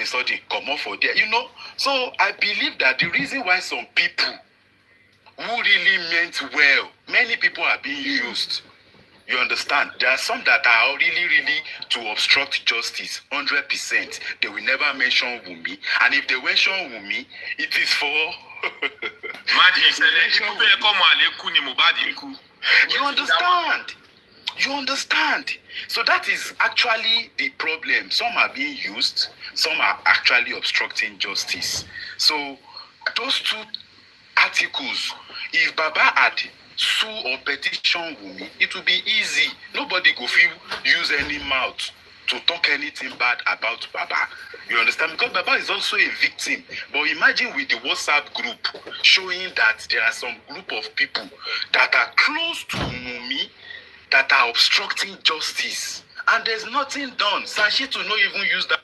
a sudden come off for there. You know, so I believe that the reason why some people who really meant well, many people are being used. You understand? There are some that are really to obstruct justice, 100%. They will never mention Wunmi. And if they mention Wunmi, it is for... You understand? You understand? So that is actually the problem. Some are being used, some are actually obstructing justice. So those two articles, if Baba had sue or petition Wunmi, it will be easy. Nobody go feel use any mouth to talk anything bad about Baba. You understand? Because Baba is also a victim. But imagine with the WhatsApp group showing that there are some group of people that are close to Wunmi that are obstructing justice. And there's nothing done. Sashi to not even use that.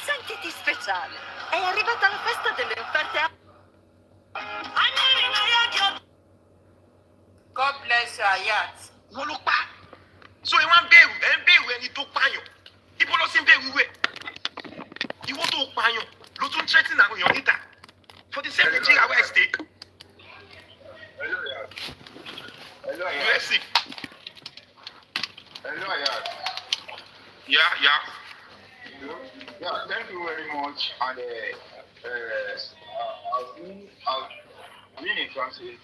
Sentiti speciale. È arrivata la festa delle offerte. God bless your Ayat. Wọ́n ló pa. So ẹ wá ń bẹ̀rù ẹni tó pààyàn. Ibo ló sì ń bẹ̀rù rẹ̀? Ìwọ tó pààyàn ló tún threaten àwọn èèyàn níta. For the same Nigeria wey I stay. Hello, Ayat. USC. Hello, Ayat. Yeah. Yeah, thank you very much. And I've been in transit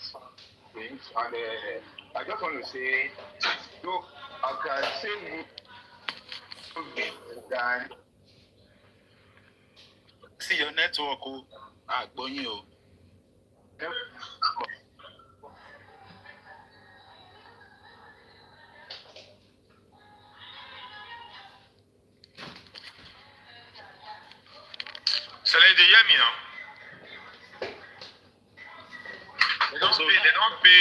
things, and I just want to say, look, I can say than See your network, Bonyo. Cele, they hear me now. They don't pay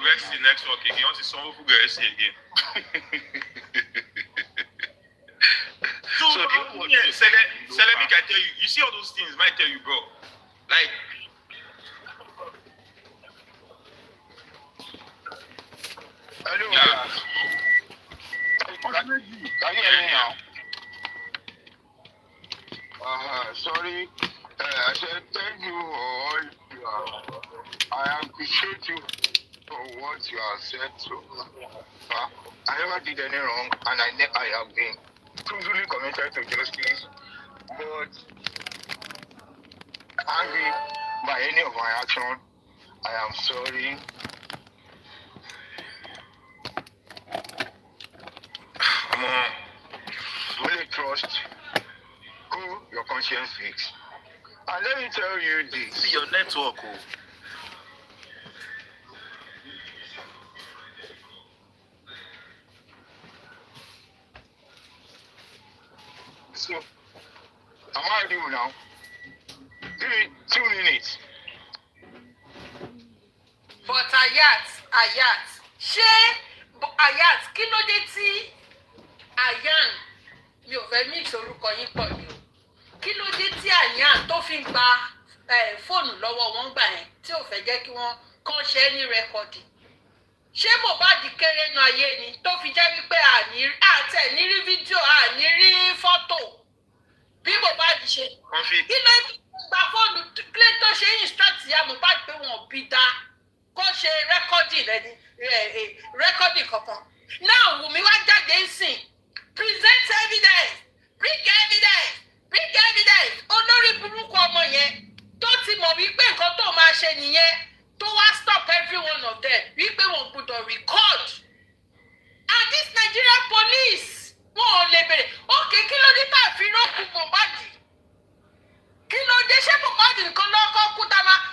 Rexy network again. Once it's someone who gets again. So Cele, make I tell you, you see all those things, might tell you, bro. Like, hello, yeah. Can you hear me now? Sorry, I said thank you for all you are. I appreciate you for what you have said. So, I never did any wrong, and I have been truthfully committed to justice. But angry by any of my action, I am sorry. Really trust who your conscience speaks. And let me tell you this. See your network. So, I'm out you now. Give me 2 minutes. But Ayat, ṣé Ayat kí ló dé tí Ayan mi ò fẹ́ mix orúkọ yín pọ̀ ni o. Kí ló dé tí Ayan tó fi ń gba fóònù lọ́wọ́ wọn gbà yẹn tí ò fẹ́ jẹ́ kí wọ́n kàn ṣe ní rẹ́kọ̀dì? Ṣé Mohbad kéré nu ayé ni tó fi jẹ́ wípé àtẹ̀ ní rí fídíò àní rí fọ́tò bí Mohbad ṣe? Kí ló gba fóònù kílé tó ṣe instruct ya Mohbad pé wọn bí dá kó ṣe rẹ́kọ́dì kankan. Náà Wùmí wá jáde ń sìn present evidence bring evidence olórí burúkú ọmọ yẹn tó ti mọ̀ wípé nǹkan tó máa ṣe nìyẹn tó wá stop every one of them wípé wọn gbọ́dọ̀ record. And this Nigerian police wọn ò lè bèrè ókè kí ló dé tá a fi rọ́ọ̀kù Mohbad? Kí ló dé ṣé Mohbad nǹkan lọ́kọ́ kú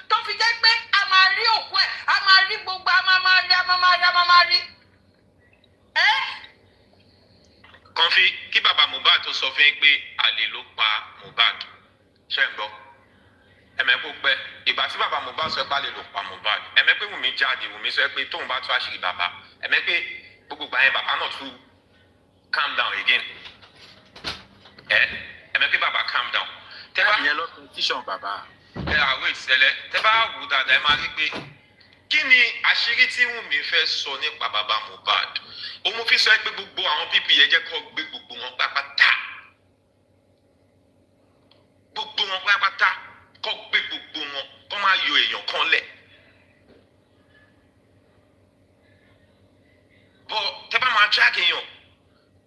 tó fi jẹ́ pé a máa rí òkú ẹ̀ a máa rí gbogbo a máa rí. Kọ́ńfì kí bàbá Mohbad tó sọ fún yín pé àlè ló pa Mohbad ṣe ń gbọ́ ẹ̀mẹ́ kó pẹ́ ìgbà tí bàbá Mohbad sọ pé àlè ló pa Mohbad ẹ̀mẹ́ pé Wùmí jáde Wùmí sọ pé tóun bá tún àṣírí bàbá ẹ̀mẹ́ pé gbogbo gbà yẹn bàbá náà tún calm down again ẹ̀mẹ́ pé bàbá calm down. Tẹ́lá yẹn lọ petition bàbá. Àwọn ìṣẹ̀lẹ̀ tẹ́ bá wò dáadáa ẹ máa rí pé kí ni àṣírí tí Wùmí fẹ́ sọ nípa bàbá Mohbad? Òun fi sọ pé gbogbo àwọn pípì yẹn jẹ́ kó gbé gbogbo wọn pátápátá. Gbogbo wọn pátápátá kó gbé gbogbo wọn kó máa yọ èèyàn kan lẹ̀. Bọ́ tẹ́ bá máa drag èèyàn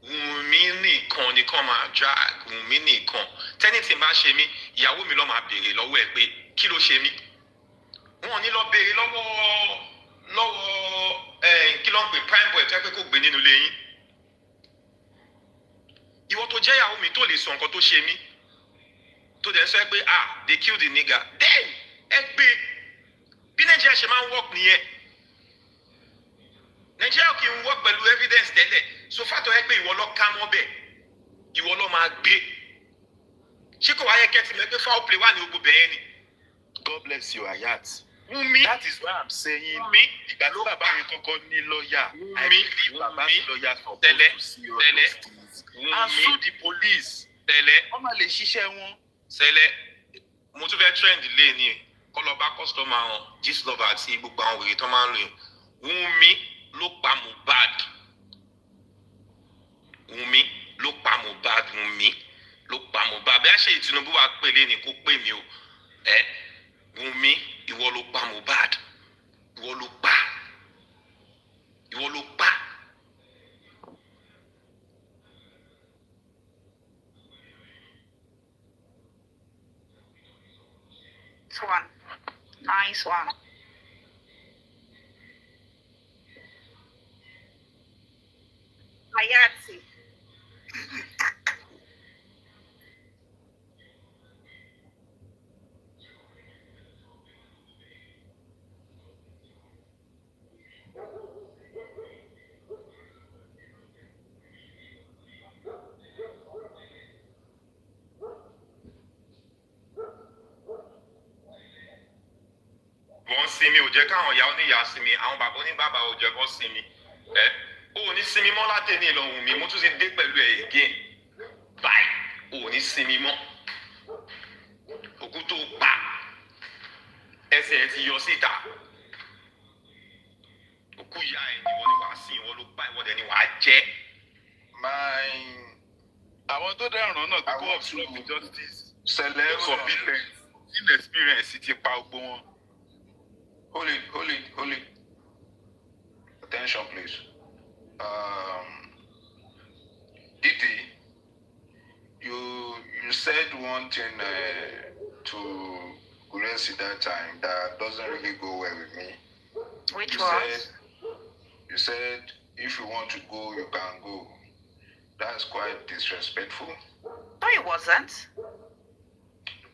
Wùmí nìkan ni kàn máa drag Wùmí nìkan. Tẹ́ni tí máa ṣe mí ìyàwó mi lọ́ máa béèrè lọ́wọ́ ẹ̀ pé kí ló ṣe mí? Wọn ò ní lọ béèrè lọ́wọ́ kí ló ń pè prime boy tó yẹ pé kó gbé nínú ilé yín. Ìwọ tó jẹ́ ìyàwó mi tó lè sọ nǹkan tó ṣe mí tó dẹ̀ ń sọ pé they kill the nigga then ẹ gbé bí Nàìjíríà ṣe máa ń work nìyẹn. Nàìjíríà kì í work pẹ̀lú evidence tẹ́lẹ̀ so fàtọ̀ ẹ pé ìwọ lọ ká mọ́ bẹ̀ ìwọ lọ máa gbé. Ṣé kò wáyé kẹ́tì mẹ́ pé foul play wà ní gbogbo bẹ̀yẹn ni? God bless you, Ayat. Wùmí. That is why I'm saying. Wùmí. Ìgbà tí bàbá mi kọ́kọ́ ní lọ́ọ̀yà. Wùmí. Bàbá mi lọ́ọ̀yà sọ pé kò sí Tẹ́lẹ̀. and sue the police. Tẹ́lẹ̀. Wọ́n máa lè ṣiṣẹ́ wọn. Ṣẹlẹ̀ mo tún fẹ́ trend lé ní kọ́ lọ bá customer wọn gist lover àti gbogbo àwọn wèrè tó máa ń lò yẹn. Wùmí ló pa Mohbad. Wùmí ló pa Mohbad. Wùmí ló pa Mohbad. Bí a ṣe Tinubu wa pèlè ní kó pè mí o. Wùmí ìwọ ló pa Mohbad. Ìwọ ló pa. Ìwọ ló pa. Nice one. Ayati. Wọ́n sinmi ò jẹ́ káwọn ìyá oníyà sinmi àwọn bàbá oníbàbà ò jẹ́ kó sinmi ò ní sinmi mọ́ látẹ̀lé ìlọ́hùn mi mo tún ti dé pẹ̀lú ẹ̀ again báyìí ò ní sinmi mọ́ òkú tó pa ẹsẹ̀ ẹ ti yọ síta òkú ìyá ẹ̀ ni wọ́n ní wàá sìn wọ́n ló pa ìwọ́dẹ ni wàá jẹ́. Àwọn tó dẹ̀rùn náà tó kó obstruct justice. CELE Competence inexperience ti pa gbogbo wọn. Hold it. Attention, please. Didi, you said one thing to Gracie that time that doesn't really go well with me. Which was? You said if you want to go, you can go. That's quite disrespectful. No, it wasn't.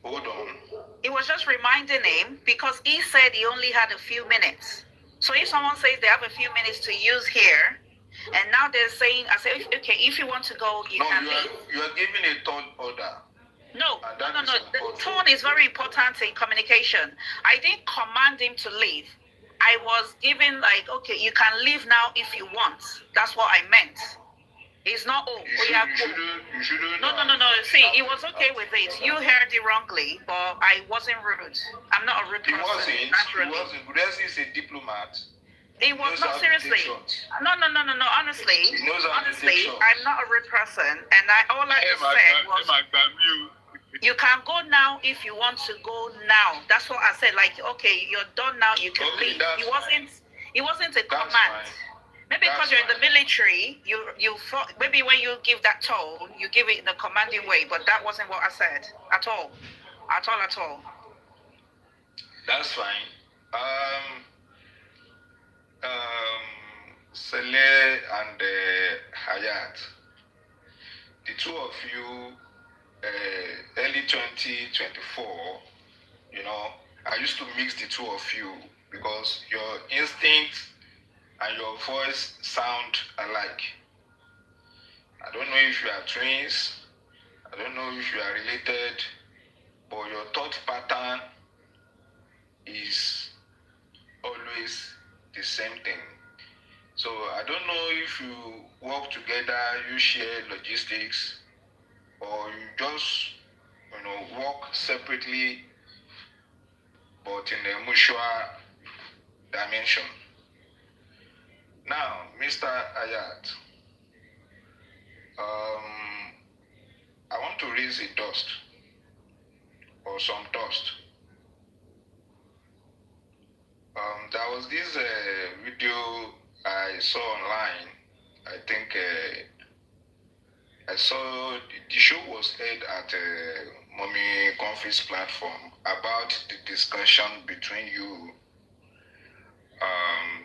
Hold on. It was just reminding him because he said he only had a few minutes. So if someone says they have a few minutes to use here, And now they're saying, I said, okay, if you want to go, you can leave. You are giving a third order. No. And that is The important. tone is very important in communication. I didn't command him to leave. I was given like, okay, you can leave now if you want. That's what I meant. It's not, oh, You shouldn't. No. See, he was okay with it. You heard it wrongly, but I wasn't rude. I'm not a rude He person. wasn't. Naturally. He wasn't. Gudesi is a diplomat. It was knows not how to seriously. take shots. No. Honestly, He knows how to take shots. I'm not a rude person, and all I just said was, you can go now if you want to go now. That's what I said. Like, okay, you're done now. You can Okay, leave. that's It wasn't a That's command. fine. Maybe because That's you're in the fine. military, maybe when you give that tone, you give it in a commanding way. But that wasn't what I said at all. At all. That's fine. CELE and Hayat, the two of you, early 2024, I used to mix the two of you because your instincts and your voice sound alike. I don't know if you are twins, I don't know if you are related, but your thought pattern is always the same thing. So I don't know if you work together, you share logistics, or you just work separately but in a mutual dimension. Now, Mr. Ayat, I want to raise a dust or some dust. There was this video I saw online. I think I saw the show was aired at Mommy Conference platform about the discussion between you,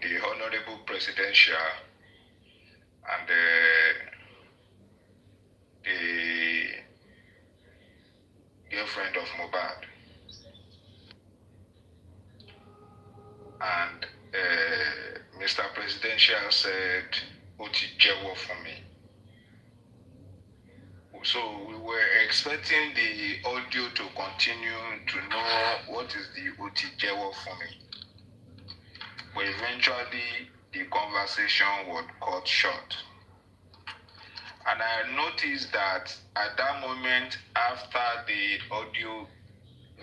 the Honorable Presidential, and the girlfriend of MOHBAD. And Mr. Presidential said, "Oti jewo for me." So we were expecting the audio to continue to know what is the Oti jewo for me. But eventually the conversation was cut short. And I noticed that at that moment, after the audio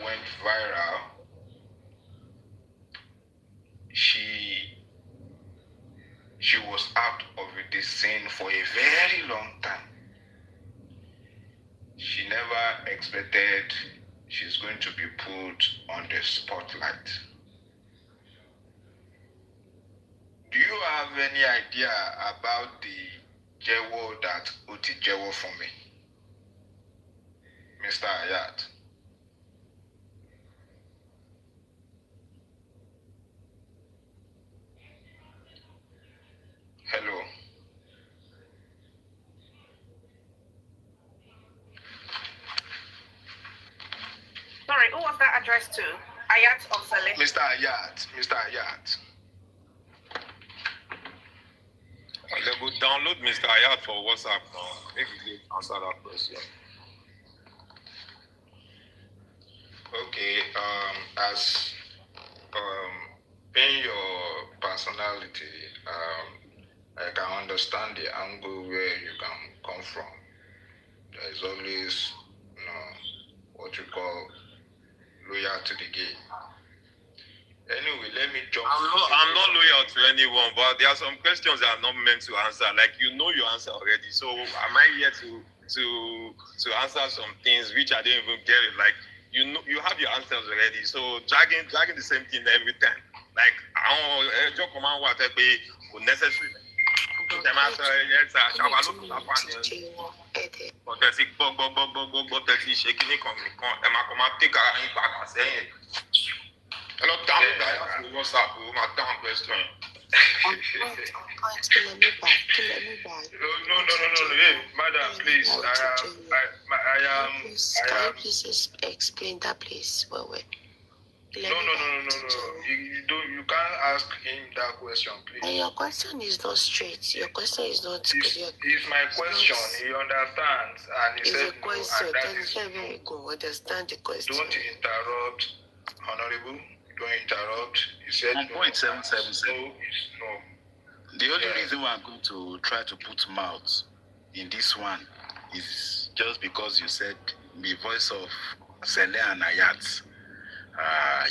went viral, she was out of the scene for a very long time. She never expected she's going to be put on the spotlight. Do you have any idea about the jewo that Oti jewo for me, Mr. Ayat? Hello. Sorry, who was that addressed to? Ayat or CELE? Mr. Ayat. They go download Mr. Ayat for WhatsApp now. Make it answer that question. Okay, as being your personality, I can understand the angle where you can come from. There is always, what you call loyal to the game. Anyway, let me jump. I'm not loyal to anyone, but there are some questions that are not meant to answer. Like your answer already. So am I here to answer some things which I didn't even get it? Like you have your answers already. So dragging the same thing every time. Like I don't just come out what be unnecessary. Hello, down WhatsApp, my down question. No, hey, madam, please. Can you please explain that, please? Well. No. You can't ask him that question, please. And your question is not straight. Your question is not clear. It's my question. He understands, and he It's said a question. no, and that is Let me go understand the question. Don't interrupt, Honorable. Don't interrupt. He said On no. point 777. No, it's no. The only reason why I'm going to try to put mouth in this one is just because you said the voice of CELE and Ayat.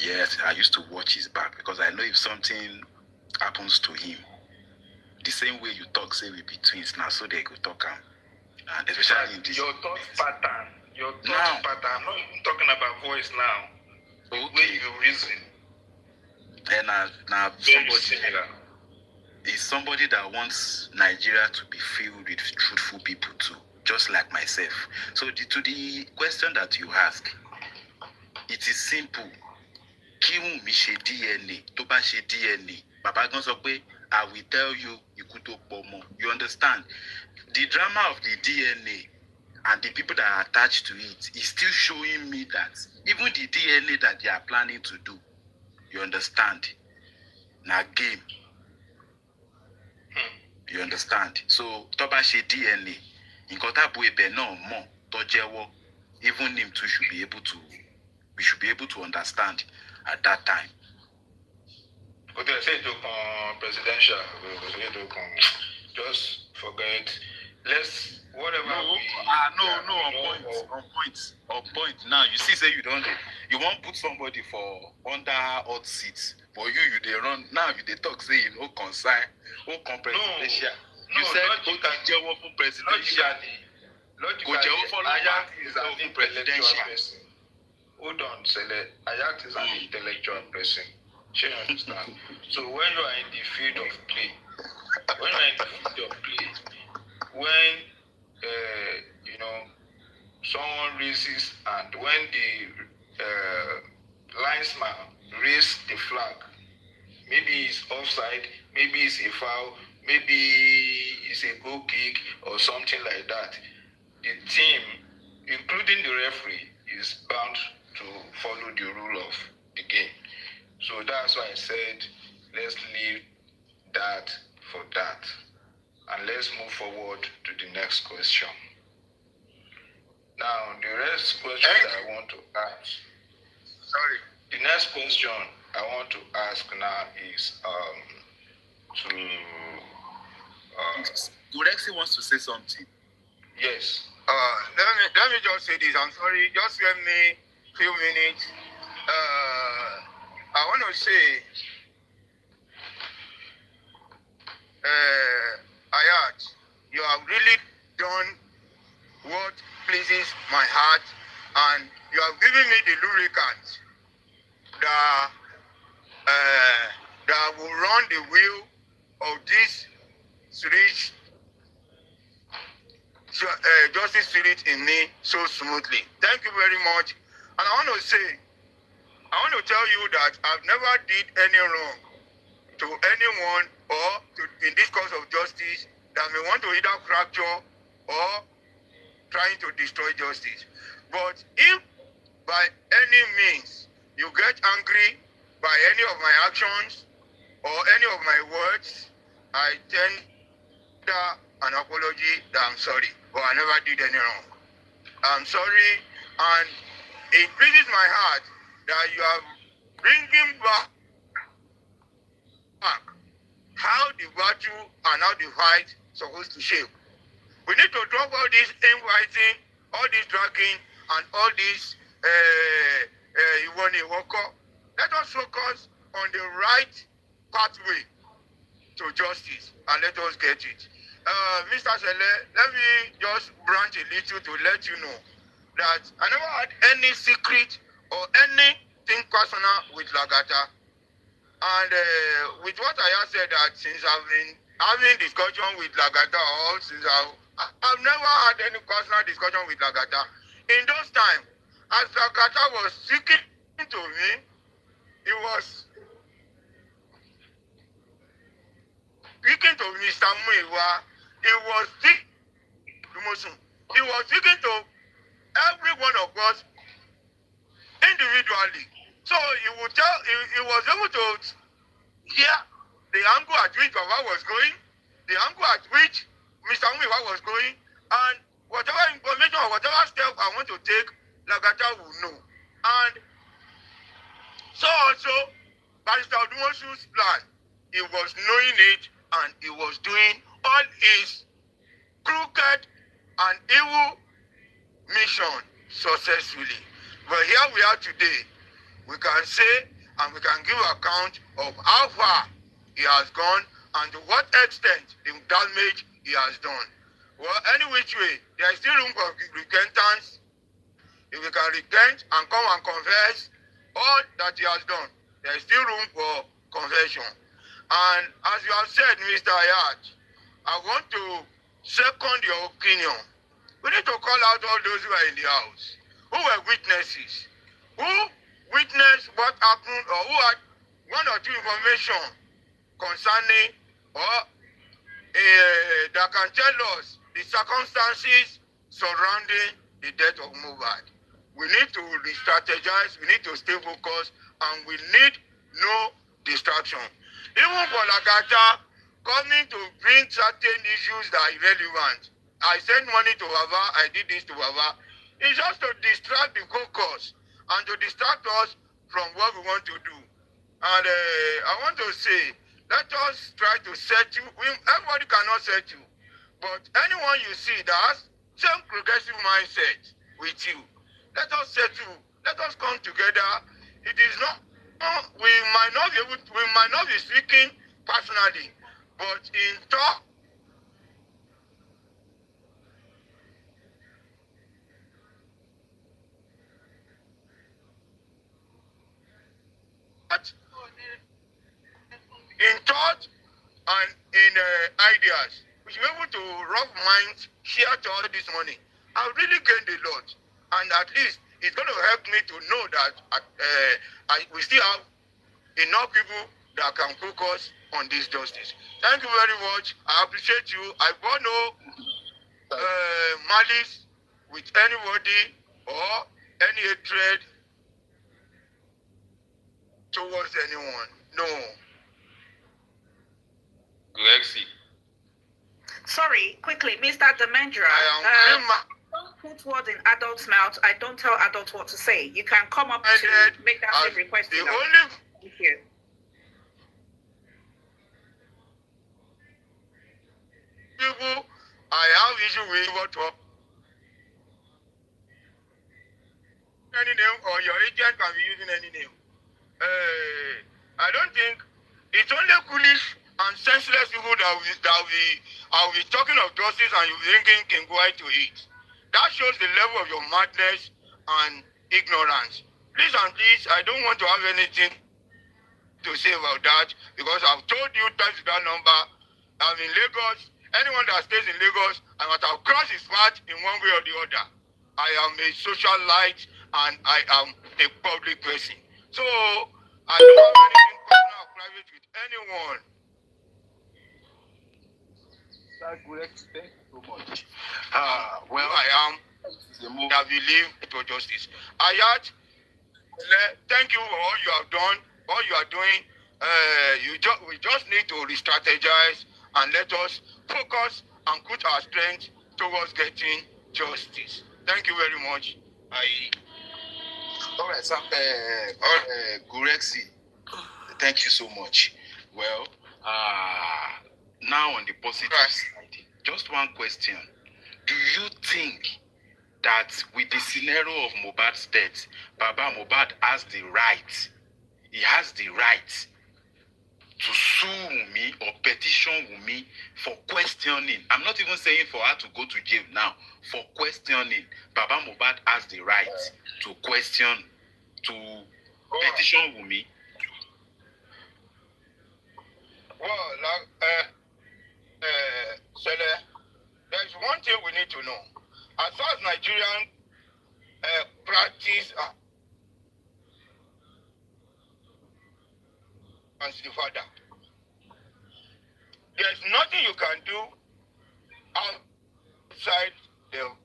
Yes, I used to watch his back because I know if something happens to him, the same way you talk, say we be twins now, so they could talk and especially in this. Your thought pattern. I'm not even talking about voice now. The way you reason. And now Very similar. is somebody that wants Nigeria to be filled with truthful people too, just like myself. So to the question that you ask, it is simple. Kiun mi ṣe DNA, tó bá ṣe DNA, Baba gan sọ pé I will tell you ikú tó pọ̀ mọ́. You understand? The drama of the DNA and the people that are attached to it is still showing me that even the DNA that they are planning to do, you understand? Na game. You understand? So tó bá ṣe DNA, nǹkan tábù ibẹ̀ náà mọ̀ tó jẹ́wọ́, even him too we should be able to understand at that time. But they say to presidential, just forget. Let's whatever. On point. Now you see, say you won't put somebody for under hot seats. For you they run now. They talk say you no concern, presidential. You said you can jail for presidential. Logically, Ayat is an intellectual person. Hold on, CELE. Ayat is an intellectual person. She understand. So when you are in the field of play, when someone raises and when the linesman raises the flag, maybe it's offside, maybe it's a foul, maybe it's a goal kick or something like that. The team, including the referee, is bound to follow the rule of the game. So that's why I said, let's leave that for that. And let's move forward to the next question. Now, the next question that I want to ask. The next question I want to ask now is Gurexi wants to say something. Yes. Let me just say this. I'm sorry. Just give me a few minutes. I want to say, Ayat, you have really done what pleases my heart, and you have given me the lubricant that will run the wheel of this series. Justice spirit in me so smoothly. Thank you very much. And I want to tell you that I've never did any wrong to anyone or in this cause of justice that may want to either fracture or trying to destroy justice. But if by any means you get angry by any of my actions or any of my words, I tender an apology that I'm sorry, but I never did any wrong. I'm sorry, and it pleases my heart that you are bringing back how the battle and how the fight supposed to shape. We need to drop all this infighting, all this dragging, and all this let us focus on the right pathway to justice, and let us get it. Mr. CELE, let me just branch a little to let you know that I never had any secret or anything personal with LAGATA. And with what I have said, that since I've been having discussion with LAGATA, or since I've never had any personal discussion with LAGATA. In those times, as LAGATA was speaking to me, he was speaking to Mr. Muiwa. He was speaking to every one of us individually. So he would tell, he was able to hear the angle at which Baba was going, the angle at which Mr. Muiwa was going, and whatever information or whatever step I want to take, Lagata will know. And so also, Barrister Odumosu's plan, he was knowing it and he was doing all his crooked and evil mission successfully. But here we are today. We can say and we can give account of how far he has gone and to what extent the damage he has done. Well, any which way, there is still room for repentance. If we can repent and come and confess all that he has done, there is still room for confession. And as you have said, Mr. Ayat, I want to second your opinion. We need to call out all those who are in the house, who were witnesses, who witnessed what happened, or who had one or two information concerning or that can tell us the circumstances surrounding the death of MOHBAD. We need to re-strategize, we need to stay focused, and we need no distraction. Even for Lagata, coming to bring certain issues that are irrelevant. I sent money to Baba, I did this to Baba. It's just to distract the focus and to distract us from what we want to do. And I want to say, let us try to settle. Everybody cannot settle. But anyone you see that has same progressive mindset with you, let us settle. Let us come together. It is not, we might not be speaking personally, but in talk, in thought and in ideas. We should be able to rub minds, share thoughts this morning. I really gained a lot. And at least it's going to help me to know that we still have enough people that can focus on this justice. Thank you very much. I appreciate you. I want no malice with anybody or any hatred towards anyone. No. Lexi. Sorry, quickly, Mr. Demendra. Don't put words in adults' mouths. I don't tell adults what to say. You can come up to make that same request. The only Thank you. people I have issue with what any name or your agent can be using any name. I don't think it's only foolish and senseless people that will be talking of justice and you'll be thinking can go to it. That shows the level of your madness and ignorance. Please and please, I don't want to have anything to say about that because I've told you times that number. I'm in Lagos. Anyone that stays in Lagos, I must have crossed his path in one way or the other. I am a socialite and I am a public person. So I don't have anything personal or private with anyone. That's correct. Thank you so much. Well, I am that believe to justice. Ayat, thank you for all you have done, all you are doing. We just need to re-strategize and let us focus and put our strength towards getting justice. Thank you very much. All right, sir. Gurexi, thank you so much. Well, now on the positive side, just one question. Do you think that with the scenario of MOHBAD's death, Baba MOHBAD has the right, he has the right to sue Wunmi or petition Wunmi for questioning? I'm not even saying for her to go to jail now. For questioning, Baba MOHBAD has the right to question, to petition Wunmi. Well, CELE, there's one thing we need to know. As far as Nigerian practice and the father, there's nothing you can do outside the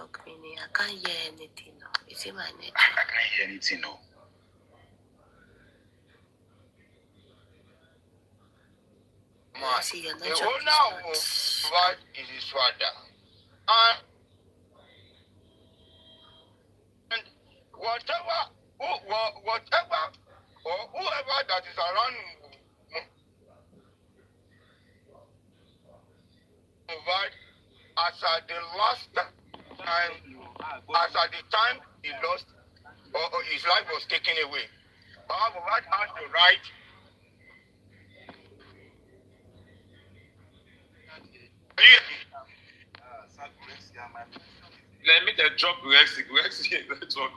network, meaning I can't hear anything now. Is it my network? I can't hear anything now. See, your The network owner is of not. MOHBAD is his father. And whatever or whoever that is around MOHBAD, as at the last time, as at the time he lost or his life was taken away, MOHBAD has the right Let me just drop Rexy network.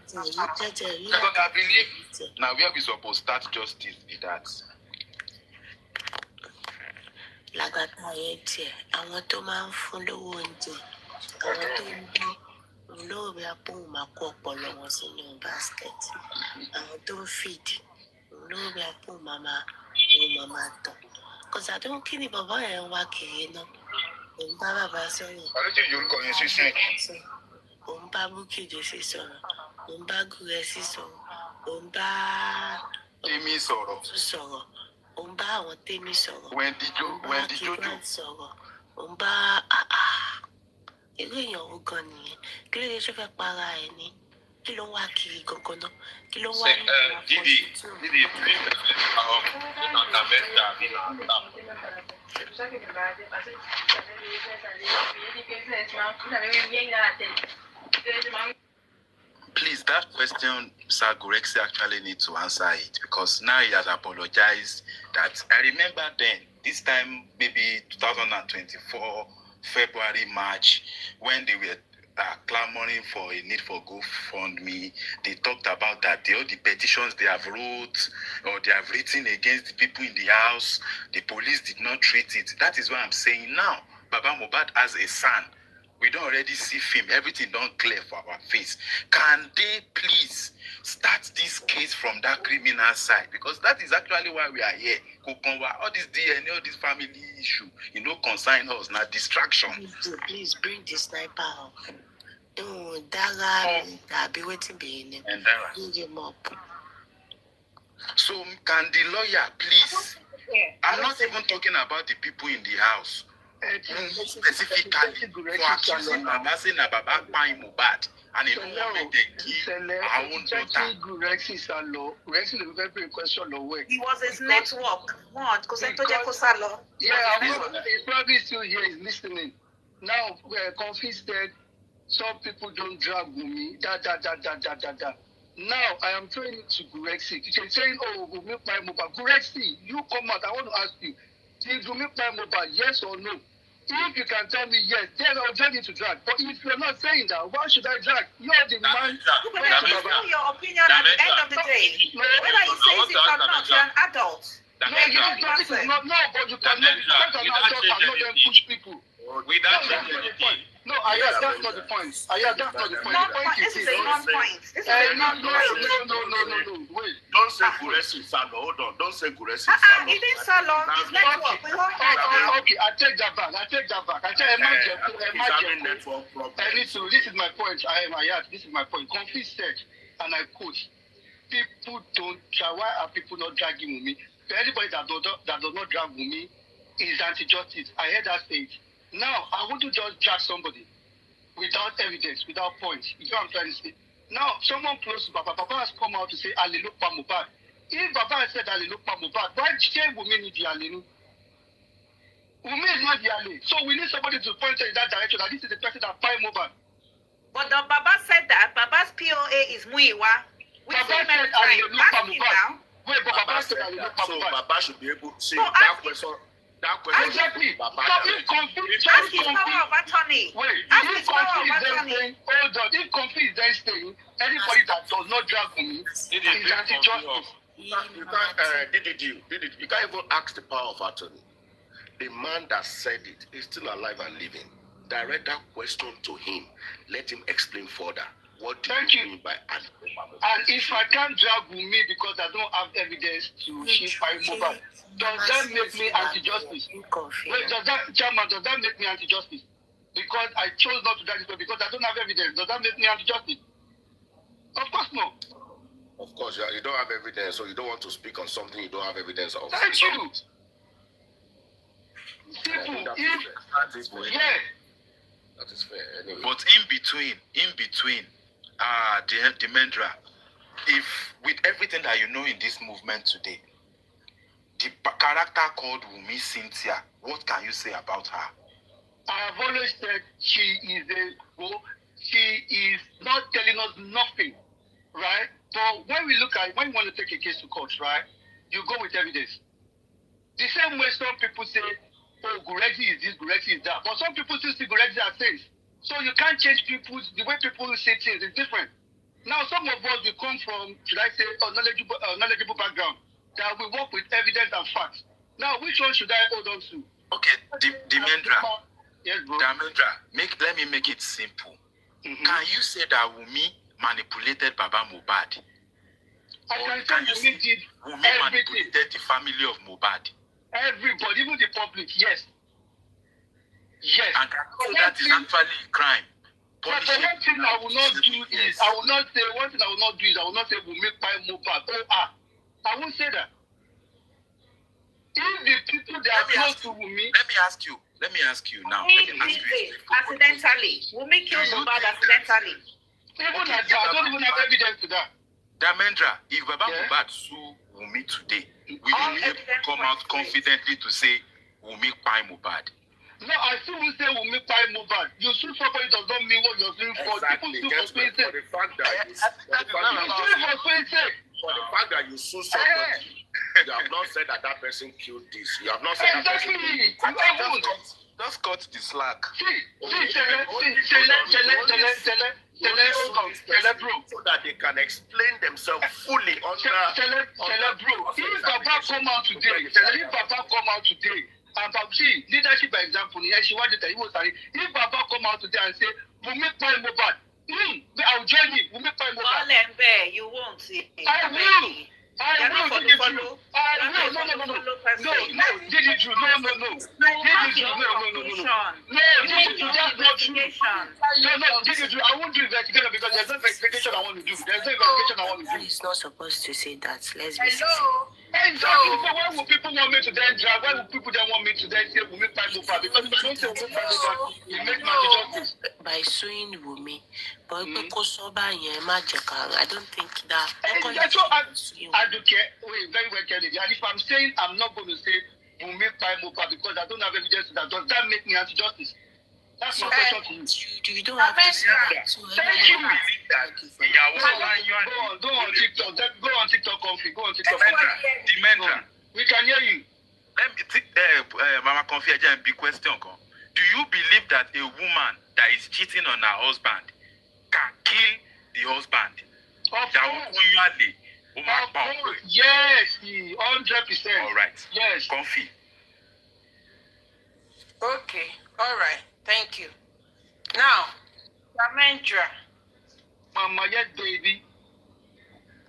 Because I believe now where we supposed to start justice is that. Lagata yẹn tiẹ̀, àwọn tó máa ń fún lówó oúnjẹ, àwọn tó ń bí olóòrè apóhùn máa kó ọpọlọ wọn sínú basket, àwọn tó ń fìdí olóòrè apóhùn máa tàn. Kọ̀sà tó ń kí ni bàbá yẹn wá kiri náà, òun bá bàbá sọ̀rọ̀, òun bá Búkìdé sí sọ̀rọ̀, òun bá Gúrẹ́sì sọ̀rọ̀, òun bá Tèmi sọ̀rọ̀. sọ̀rọ̀, òun bá àwọn Tèmi sọ̀rọ̀. Wendy Jojo. Sọ̀rọ̀, òun bá irú èèyàn wo gan nìyẹn? Kí ló dé tó fẹ́ para ẹ̀ ní? Kí ló ń wá kiri gangan náà? Kí ló ń wá ní Didi, Please, that question, Sir Gorexi actually need to answer it because now he has apologized. That I remember then, this time maybe 2024 February, March, when they were clamoring for a need for GoFundMe, they talked about that all the petitions they have wrote or they have written against the people in the house, the police did not treat it. That is why I'm saying now, Baba Mohbad has a son. We don't already see film. Everything don't clear for our face. Can they please start this case from that criminal side? Because that is actually why we are here. All this DNA, all this family issue, concern us, not distraction. Please bring the sniper up. No, Dara, I'll be waiting behind him. And Dara. Bring him up. So can the lawyer please? I'm not even talking about the people in the house. Specifically for accusing Baba saying that Baba buying MOHBAD and he don't want to give our own daughter. It was his network. What? Because he's probably still here, he's listening. Now, Confis said, some people don't drag Wumi, Now, I am throwing it to Gurexi. You're saying, oh, Wumi buy MOHBAD. Gurexi, you come out, I want to ask you, did Wumi buy MOHBAD, yes or no? If you can tell me yes, then I'll drag you to drag. But if you're not saying that, why should I drag? You're the man. But that's still your opinion at the end of the day. Whether you say it or not, you're an adult. No, but you cannot, because an adult cannot then push people. Without changing anything. No, that's not the point. That's not the point. This is a non-point. This is a non-point. No. Wait. Don't say Guresi Salo. Hold on. Don't say Guresi It Salo. is Salon. It's network. We won't have that. Okay, I take that back. Network problem. This is my point. This is my point. Confis said, and I quote, people don't try. Why are people not dragging Wumi? Anybody that does not drag Wumi is anti-justice. I heard that stage. Now, I want to just drag somebody without evidence, without points. You know what I'm trying to say? Now, someone close to Baba has come out to say, Alelukpa MOHBAD. If Baba has said Alelukpa MOHBAD, why should Wumi need the Alelu? Wumi is not the Ale. So we need somebody to point in that direction that this is the person that buy MOHBAD. But the Baba said that Baba's POA is Muiwa. We say many times. Ask him now. Wait, but Baba said Alelukpa So MOHBAd. Baba should be able to see No, that question. Exactly. Baba Ask his power of attorney. Wait, Ask if his power Confis of is then attorney. saying, hold on, if Confis is then saying, anybody that does not drag Wumi is anti-justice. You can't even ask the power of attorney. The man that said it is still alive and living. Direct that question to him. Let him explain further. What do Thank you you. mean by animal? And if I can't drag Wunmi because I don't have evidence to shift by MOHBAD, does that make me anti-justice? Wait, does that make me anti-justice? Because I chose not to drag this because I don't have evidence. Does that make me anti-justice? Of course no. Of course, you don't have evidence, so you don't want to speak on something you don't have evidence of. Thank you. Simple. That is fair. Yeah. That is fair. Anyway. But in between, the Mendra, if with everything that you know in this movement today, the character called Wunmi Cynthia, what can you say about her? I have always said she is not telling us nothing, right? But when we want to take a case to court, right, you go with evidence. The same way some people say, oh, Gurezi is this, Gurezi is that. But some people still see Gurezi as things. So you can't change the way people say things is different. Now some of us, we come from, should I say, a knowledgeable background, that we work with evidence and facts. Now, which one should I hold on to? Okay, Dimendra. Yes, bro. Dimendra, let me make it simple. Can you say that Wunmi manipulated Baba MOHBAD? I can say Wunmi did Wunmi everything. manipulated the family of MOHBAD? Everybody, even the public, yes. Yes. And that is actually a crime. But one thing I will not do is, I will not say Wunmi by MOHBAD. I won't say that. If the people that are close to Wunmi... Let me ask you now. Accidentally. Wunmi killed MOHBAD accidentally. Even at that, I don't even have evidence to that. Damendra, if Baba MOHBAD sue Wunmi today, will Wunmi come out confidently to say Wunmi by MOHBAD? No, I still will say Wunmi by MOHBAD. You sue somebody does not mean what you're doing for. Exactly. People sue for For the fact that you sue somebody, you have not said that person killed this. You have not said that person killed this. Just cut the slack. So that they can explain themselves fully under. If Baba come out today, and see, leadership by example, she wanted to say, if Baba come out today and say, Wunmi by MOHBAD, I'll join you. Wunmi by MOHBAD. You won't see. I will. No, I won't do investigation because there's no investigation I want to do. He's not supposed to say that. Let's be Hello. Exactly. So why would people want me to then drive? Why would people then want me to then say Wunmi by MOHBAD? Because if I don't say Wunmi by MOHBAD, it makes my justice. by suing Wunmi, but I don't think that. That's what I do care. Wait, very well carefully. And if I'm saying I'm not going to say Wunmi by MOHBAD because I don't have evidence that, does that make me anti-justice? That's my question to you. You don't have to say that. Thank you. Go on TikTok. Go on TikTok, Comfy. Go on TikTok. Dimendra. We can hear you. Let me Mama Comfy, a big question. Do you believe that a woman that is cheating on her husband can kill the husband? Yes, 100%. All right. Yes. Comfy. Okay. All right. Thank you. Now, Damendra. Mama, yes, baby.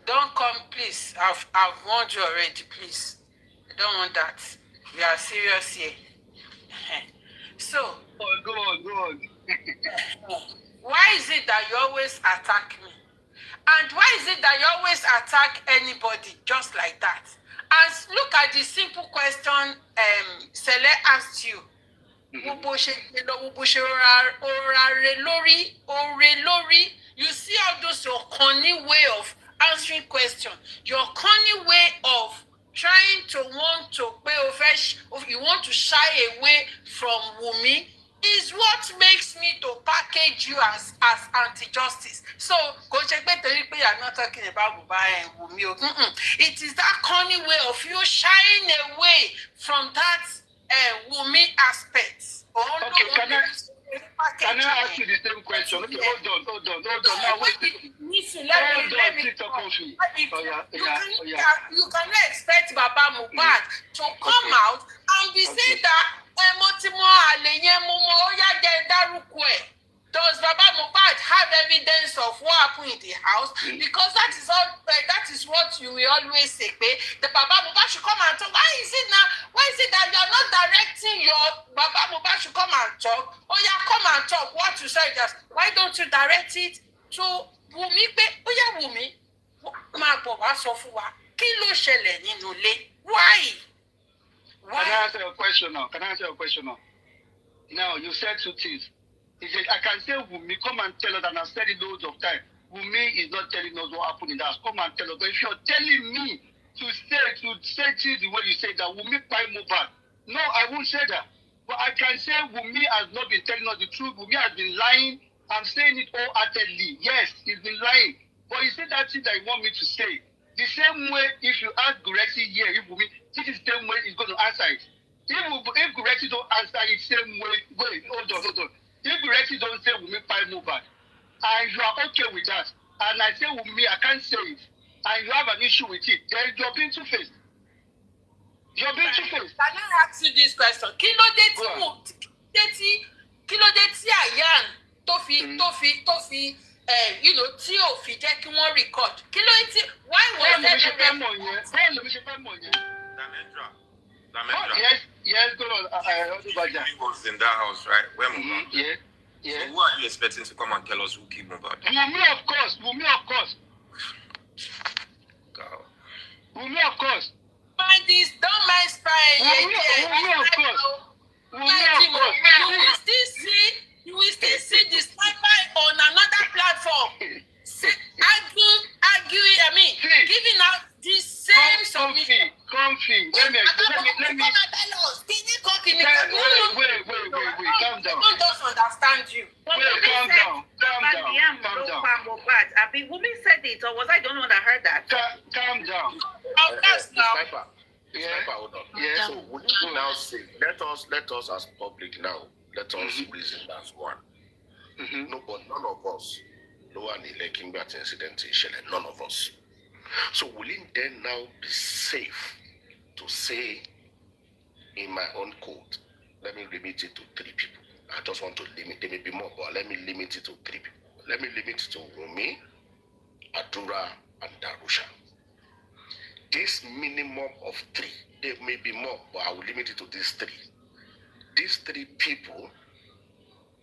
Don't come, please. I've warned you already, please. I don't want that. We are serious here. So, go on. why is it that you always attack me? And why is it that you always attack anybody just like that? And look at the simple question CELE asked you. You see all those your cunning way of answering questions, your cunning way of trying to you want to shy away from Wunmi is what makes me to package you as anti-justice. So, go check I'm not talking about Wunmi. It is that cunning way of you shying away from that Wunmi aspects. Okay, can I ask you the same question? Okay, hold on. Now, wait. You cannot expect Baba MOHBAD to come out and be saying that does Baba Mohbad have evidence of what happened in the house? Because that is all. That is what you will always say. The Baba Mohbad should come and talk. Why is it now? Why is it that you are not directing your Baba Mohbad should come and talk? Oh yeah, come and talk. What you say just? Why don't you direct it to Wumi? Oh yeah, Wumi. Ma bo wa sọ fún wa. Kí ló ṣẹlẹ̀ nínú ilé? Why? Can I answer your question now? Now, you said two things. He said, I can say, Wumi, come and tell us, and I've said it loads of times. Wumi is not telling us what happened in the house. Come and tell us. But if you're telling me to say things the way you say that, Wumi buy MOHBAD. No, I won't say that. But I can say Wumi has not been telling us the truth. Wumi has been lying. I'm saying it wholeheartedly. Yes, he's been lying. But he said that thing that he want me to say. The same way, if you ask Gurexi here, if Wumi, this is the same way he's going to answer it. If Gurexi don't answer it same way, wait, hold on. If Gurexi don't say Wumi buy MOHBAD, and you are okay with that, and I say Wumi, I can't say it, and you have an issue with it, then you're being two-faced. You're being two-faced. Can I ask you this question? Kí ló dé tí Ayan tó fi tí ò fi jẹ́ kí wọ́n record? Kí ló dé tí why was Damendra. Yes, go on. He was in that house, right? Where Mohbad? Yeah. So who are you expecting to come and tell us who killed Mohbad? Wumi, of course. Go. Wumi, of course. Don't mind spying. Wumi, of course. You will still see the sniper on another platform. Arguing, giving out the same submission. Comfy. Let me. Wait. Calm down. I don't just understand you. Calm down. Wumi said it, or was I the only one that heard that? Calm down. Sniper, hold on. Yeah. So would you now say, let us as public now, let us reason as one. No, but none of us, no one in the Kimbat incident in Shelley, none of us. So will it then now be safe to say in my own code, let me limit it to 3 people. I just want to limit, there may be more, but let me limit it to 3 people. Let me limit it to Wumi, Adura, and Darusha. This minimum of 3, there may be more, but I will limit it to these 3. These 3 people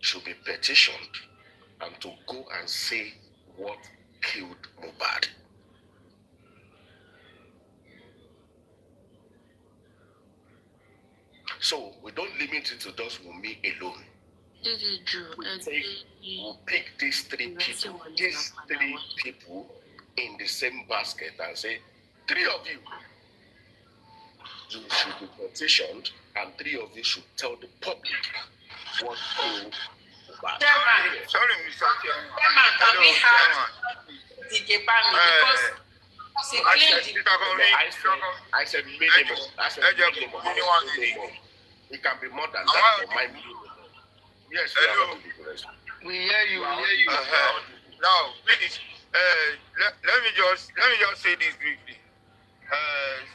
should be petitioned and to go and say what killed Mohbad. So we don't limit it to just Wumi alone. We'll pick these 3 people in the same basket and say, 3 of you should be petitioned, and 3 of you should tell the public what killed Mohbad. Sorry, Mr. Chairman. Can we have DJ Bami? Because I said minimum. I said minimum. It can be more than that for my minimum. Yes, we hear you. Now, please, let me just say this briefly.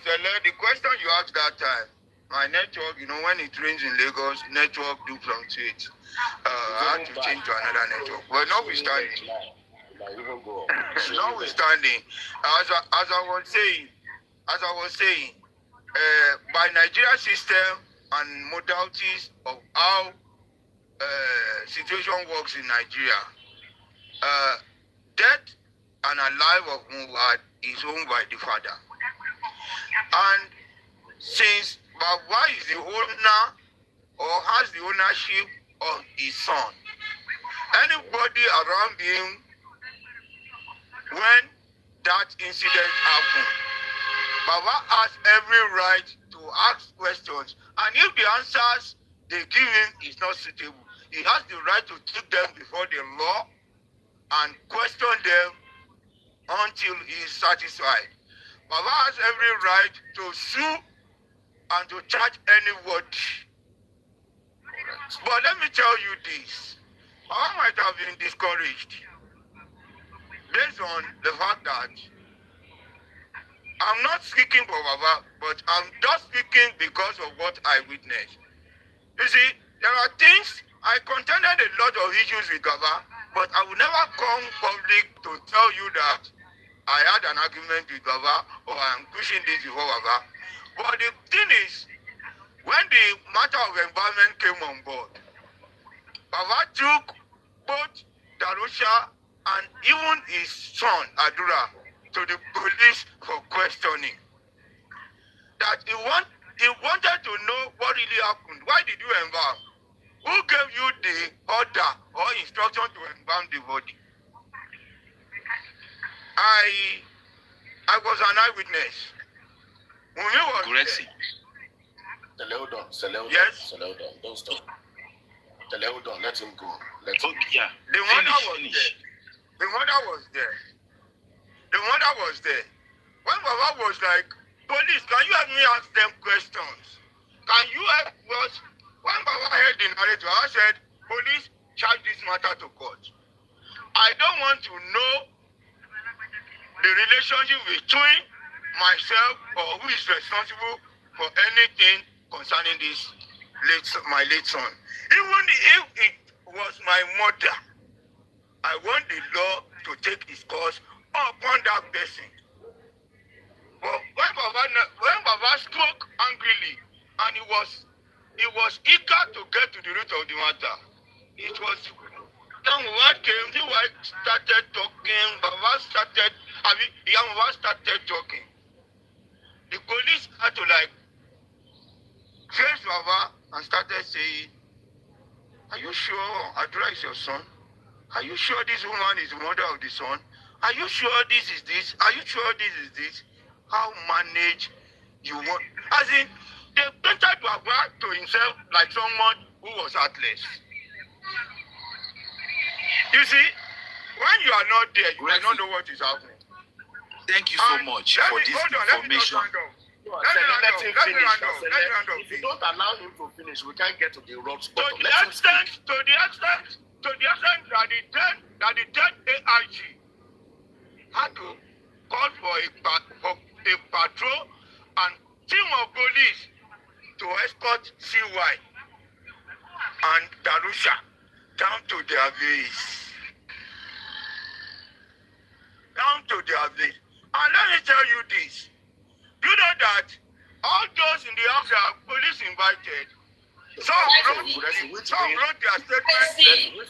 CELE, the question you asked that time, my network, when it rains in Lagos, network do fluctuate. I had to change to another network. But notwithstanding, as I was saying, by Nigeria system and modalities of how situation works in Nigeria, death and alive of Mohbad is owned by the father. And since Baba is the owner or has the ownership of his son, anybody around him when that incident happened, Baba has every right to ask questions, and if the answers they give him is not suitable, he has the right to take them before the law and question them until he is satisfied. Baba has every right to sue and to charge anybody. But let me tell you this. Baba might have been discouraged based on the fact that I'm not speaking for Baba, but I'm just speaking because of what I witnessed. You see, there are things, I contended a lot of issues with Baba But I will never come public to tell you that I had an argument with Baba or I'm pushing this before Baba. But the thing is, when the matter of environment came on board, Baba took both Darusha and even his son, Adura, to the police for questioning. That he wanted to know what really happened. Why did you embalm? Who gave you the order or instruction to embalm the body? I was an eyewitness. Mumi was Gurexi. Hold on. Yes. Don't stop. Hold on, let him go. Okay, yeah. The mother was there. The mother was there. The mother was there. When Baba was like, police, can you help me ask them questions? Can you help us? When Baba heard the narrative, I said, police, charge this matter to court. I don't want to know the relationship between myself or who is responsible for anything concerning my late son. Even if it was my mother, I want the law to take its course upon that person. But when Baba spoke angrily and he was eager to get to the root of the matter, it was what came, the wife started talking, Baba started talking. The police had to face Baba and started saying, are you sure Adura is your son? Are you sure this woman is the mother of the son? Are you sure this is this? Are you sure this is this? How manage you want? As in, they painted Baba to himself like someone who was heartless. You see, when you are not there, you will not know what is happening. Thank you so much for this information. Let him finish. If you don't allow him to finish, we can't get to the road spot. To the extent that the 10th AIG had to call for a patrol and team of police to escort CY and Darusha down to their base. And let me tell you this. You know that all those in the house are police invited. Some wrote their statement.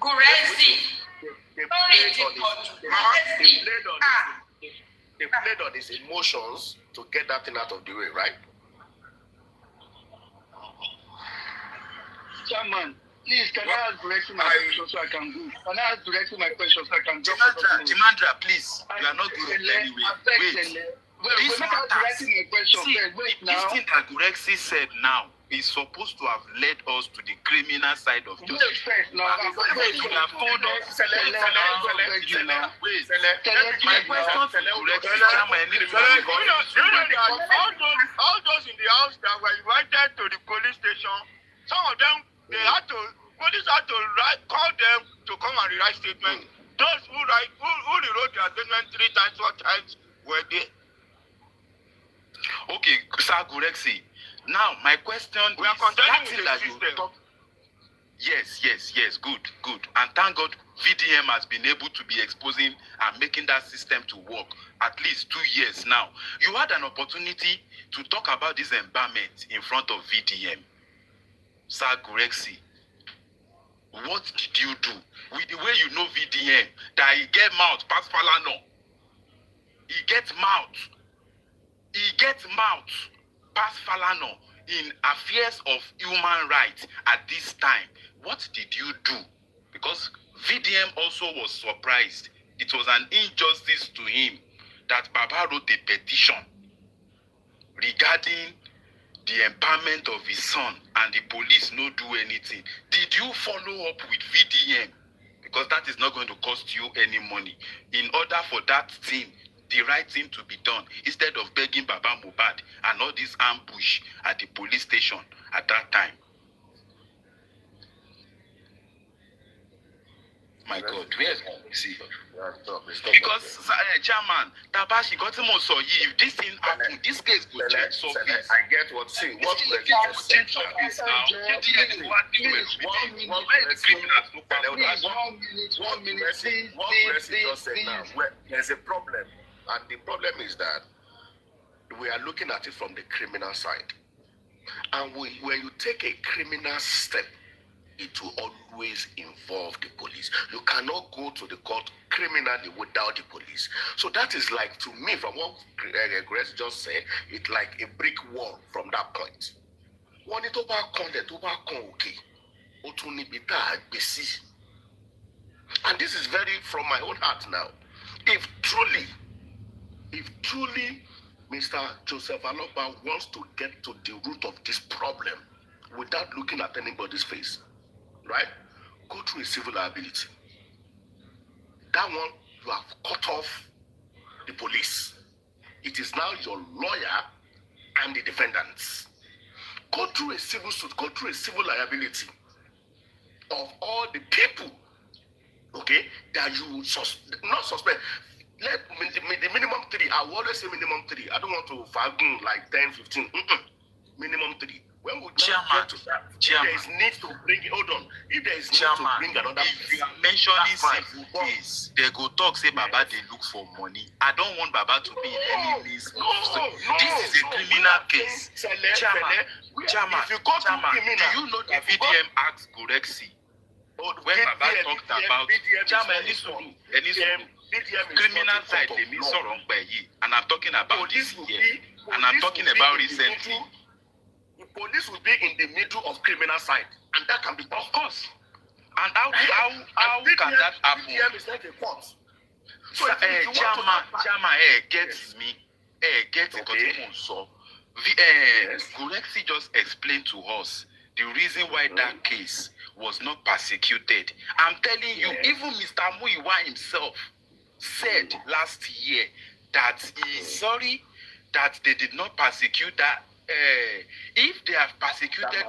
Gurexi. They played on his emotions to get that thing out of the way, right? Chairman, please, can I ask directly my question so I can go? Can I ask directly my question so I can go? Dimandra, please. You are not going anyway. This matter. See, this thing that Gurexi said now is supposed to have led us to the criminal side of justice. You have told us. My question to Gurexi, all those in the house that were invited to the police station, some of them, police had to call them to come and rewrite statements. Those who rewrote their statement 3 times, 4 times were there. Okay, Sir Gurexi. Now, my question we are contending with the system. Yes, good. And thank God VDM has been able to be exposing and making that system to work at least 2 years now. You had an opportunity to talk about this embalmment in front of VDM. Sir Gurexi, what did you do? With the way you know VDM, that he get mouth, pass Falano. He gets mouth, pass Falano in affairs of human rights at this time. What did you do? Because VDM also was surprised. It was an injustice to him that Baba wrote a petition regarding the empowerment of his son and the police no do anything. Did you follow up with VDM? Because that is not going to cost you any money. In order for that thing, the right thing to be done, instead of begging Baba MOHBAD and all this ambush at the police station at that time. My God, where's see? Because Chairman, Tabashi got him also. If this thing happen, this case could change surface. I get what see. What This case could change surface now. There's a problem, and the problem is that we are looking at it from the criminal side, and when you take a criminal step, it will always involve the police. You cannot go to the court criminally without the police. So that is like, to me, from what Grace just said, it's like a brick wall from that point. And this is very from my own heart now. If truly Mr. Joseph Aloba wants to get to the root of this problem without looking at anybody's face, right? Go through a civil liability. That one, you have cut off the police. It is now your lawyer and the defendants. Go through a civil suit, go through a civil liability of all the people, okay, that you not suspect. Let the minimum 3. I will always say minimum 3. I don't want to fagun like 10, 15. Minimum 3. When we get to that, if there is need to bring it, hold on. If there is need to bring another, if you are mentioning civil case, they go talk say Baba they look for money. I don't want Baba to be in any list. This is a criminal case. Chairman, if you go to criminal, do you know the VDM asked Gorexi when Baba talked about criminal side, they mean so wrong by ye, and I'm talking about this year, and I'm talking about recently. The police will be in the middle of criminal side, and that can be of course. And how can that happen? VDM is not a court. So Chairman, get me, get it. So, Gorexi just explained to us the reason why that case was not persecuted. I'm telling you, even Mr. Muiwa himself said last year that he is sorry that they did not persecute that. If they have persecuted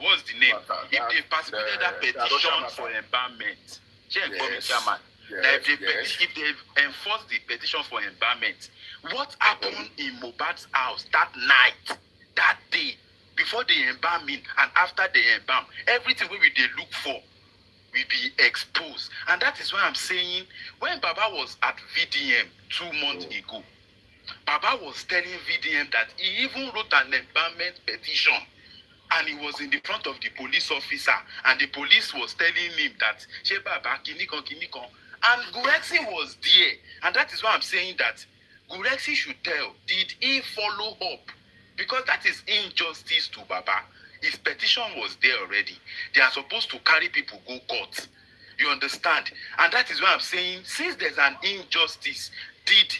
what's the name? If they persecuted that petition for embalmment, Chairman, if they enforced the petition for embalmment, what happened in Mohbad's house that night, that day, before they embalm him and after they embalm, everything we they look for will be exposed. And that is why I'm saying, when Baba was at VDM 2 months ago, Baba was telling VDM that he even wrote an embalmment petition, and he was in the front of the police officer, and the police was telling him that Baba kinikon, and Gorexi was there. And that is why I'm saying that Gorexi should tell, did he follow up? Because that is injustice to Baba. His petition was there already. They are supposed to carry people go court. You understand? And that is why I'm saying, since there's an injustice, did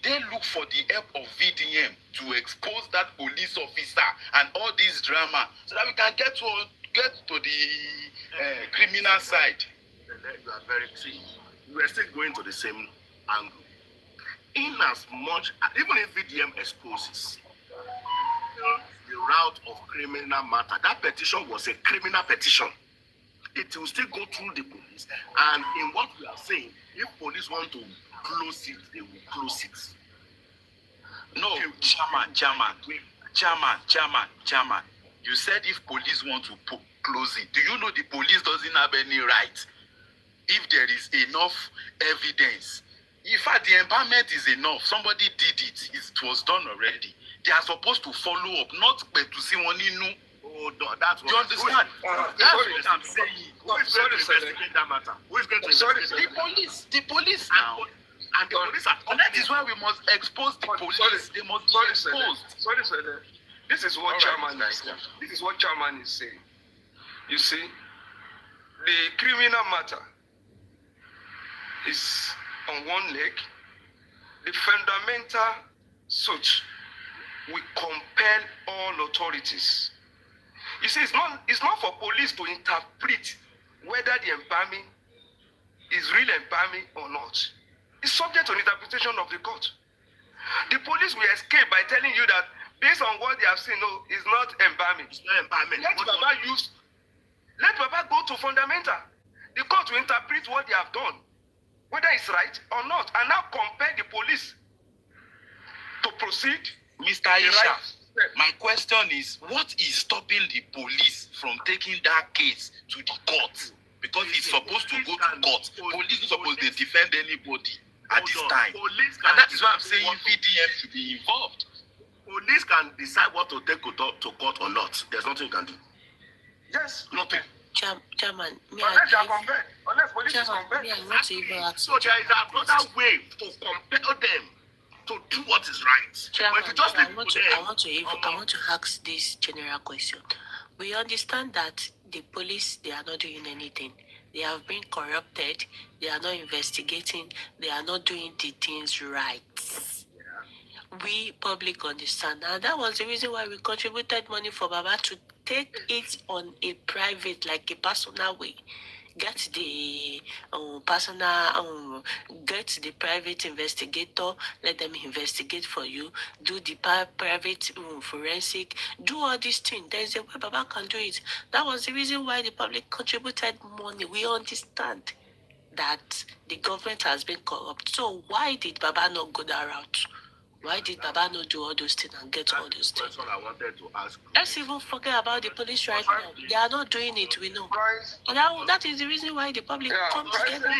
they look for the help of VDM to expose that police officer and all this drama so that we can get to the criminal side? You are very true. We are still going to the same angle. In as much, even if VDM exposes the route of criminal matter, that petition was a criminal petition. It will still go through the police. And in what we are saying, if police want to close it, they will close it. No, Chairman. You said if police want to close it. Do you know the police doesn't have any right? If there is enough evidence, in fact, the empowerment is enough. Somebody did it. It was done already. They are supposed to follow up, not to see one new. Oh, no, that's what. You understand? That's what I'm saying. Who is going to investigate that matter? Who is going to investigate the police now. And the police are. And that is why we must expose the police. They must be exposed. Sorry, sir. This is what Chairman is saying. This is what Chairman is saying. You see, the criminal matter is on one leg. The fundamental suit will compel all authorities. You see, it's not for police to interpret whether the embalming is real embalming or not. It's subject to interpretation of the court. The police will escape by telling you that based on what they have seen, no, it's not embalming. It's not embalming. Let Baba go to fundamental. The court will interpret what they have done, whether it's right or not, and now compel the police to proceed. Mr. Aisha, my question is, what is stopping the police from taking that case to the court? Because it's supposed to go to court. Police is supposed to defend anybody at this time. And that is why I'm saying VDM should be involved. Police can decide what to take to court or not. There's nothing you can do. Yes, Nothing. Chairman, unless they are compelled. Unless police is compelled. So there is another way to compel them to do what is right. Chairman, But if you just I want to ask this general question. We understand that the police, they are not doing anything. They have been corrupted. They are not investigating. They are not doing the things right. We public understand. And that was the reason why we contributed money for Baba to take it on a private, like a personal way. Get the get the private investigator, let them investigate for you, do the private forensic, do all these things. There is a way Baba can do it. That was the reason why the public contributed money. We understand that the government has been corrupt. So why did Baba not go that route? Why did Baba not do all those things and get all those things? That's what I wanted to ask. Let's even forget about the police right now. They are not doing it, we know. And that is the reason why the public come together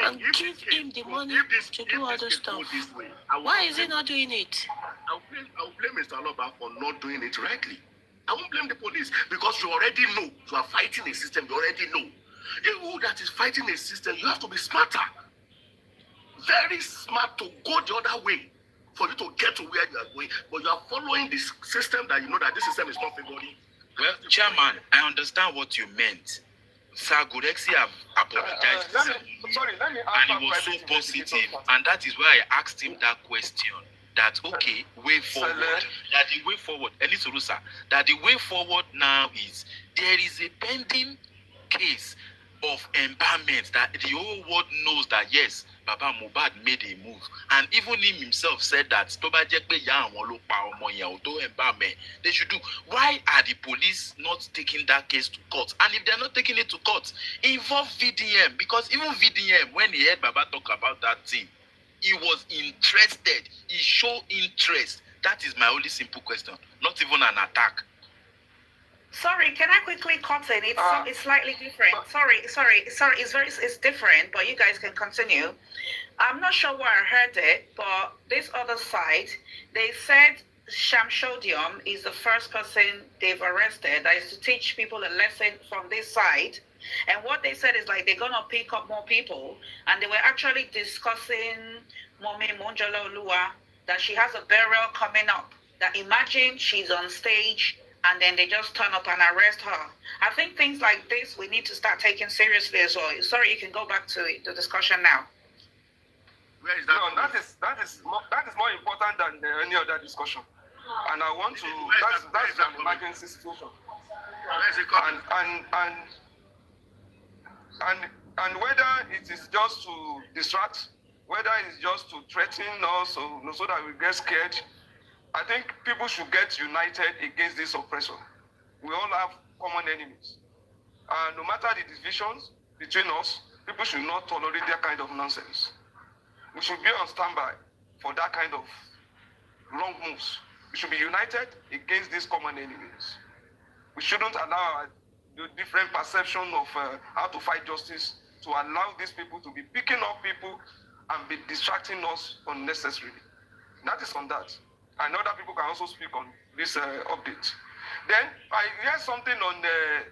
and give him the money to do all those stuff. Why is he not doing it? I'll blame Mr. Aloba for not doing it rightly. I won't blame the police because you already know. You are fighting a system, you already know. You that is fighting a system, you have to be smarter. Very smart to go the other way for you to get to where you are going. But you are following this system that you know that this system is not favoring. Well, Chairman, I understand what you meant. Sir Godexi have apologized to let me and he was so positive. And that is why I asked him that question. That, okay, way forward. That the way forward, Elisorusa, that the way forward now is there is a pending case of empowerment that the whole world knows that yes, Baba MOHBAD made a move, and even him himself said that they should do. Why are the police not taking that case to court? And if they're not taking it to court, involve VDM, because even VDM, when he heard Baba talk about that thing, he was interested. He showed interest. That is my only simple question. Not even an attack. Sorry, can I quickly cut in? It's slightly different. Sorry. It's different, but you guys can continue. I'm not sure where I heard it, but this other side, they said Shamshodium is the first person they've arrested that is to teach people a lesson from this side. And what they said is like they're gonna pick up more people, and they were actually discussing Momi Monjala Olua, that she has a burial coming up. That imagine she's on stage and then they just turn up and arrest her. I think things like this we need to start taking seriously as well. Sorry, you can go back to the discussion now. Where is that? No, that is more important than any other discussion. And I want to. That's an emergency situation. And whether it is just to distract, whether it's just to threaten us so that we get scared, I think people should get united against this oppression. We all have common enemies. No matter the divisions between us, people should not tolerate that kind of nonsense. We should be on standby for that kind of wrong moves. We should be united against these common enemies. We shouldn't allow the different perception of how to fight justice to allow these people to be picking up people and be distracting us unnecessarily. That is on that. And other people can also speak on this update. Then I heard something on the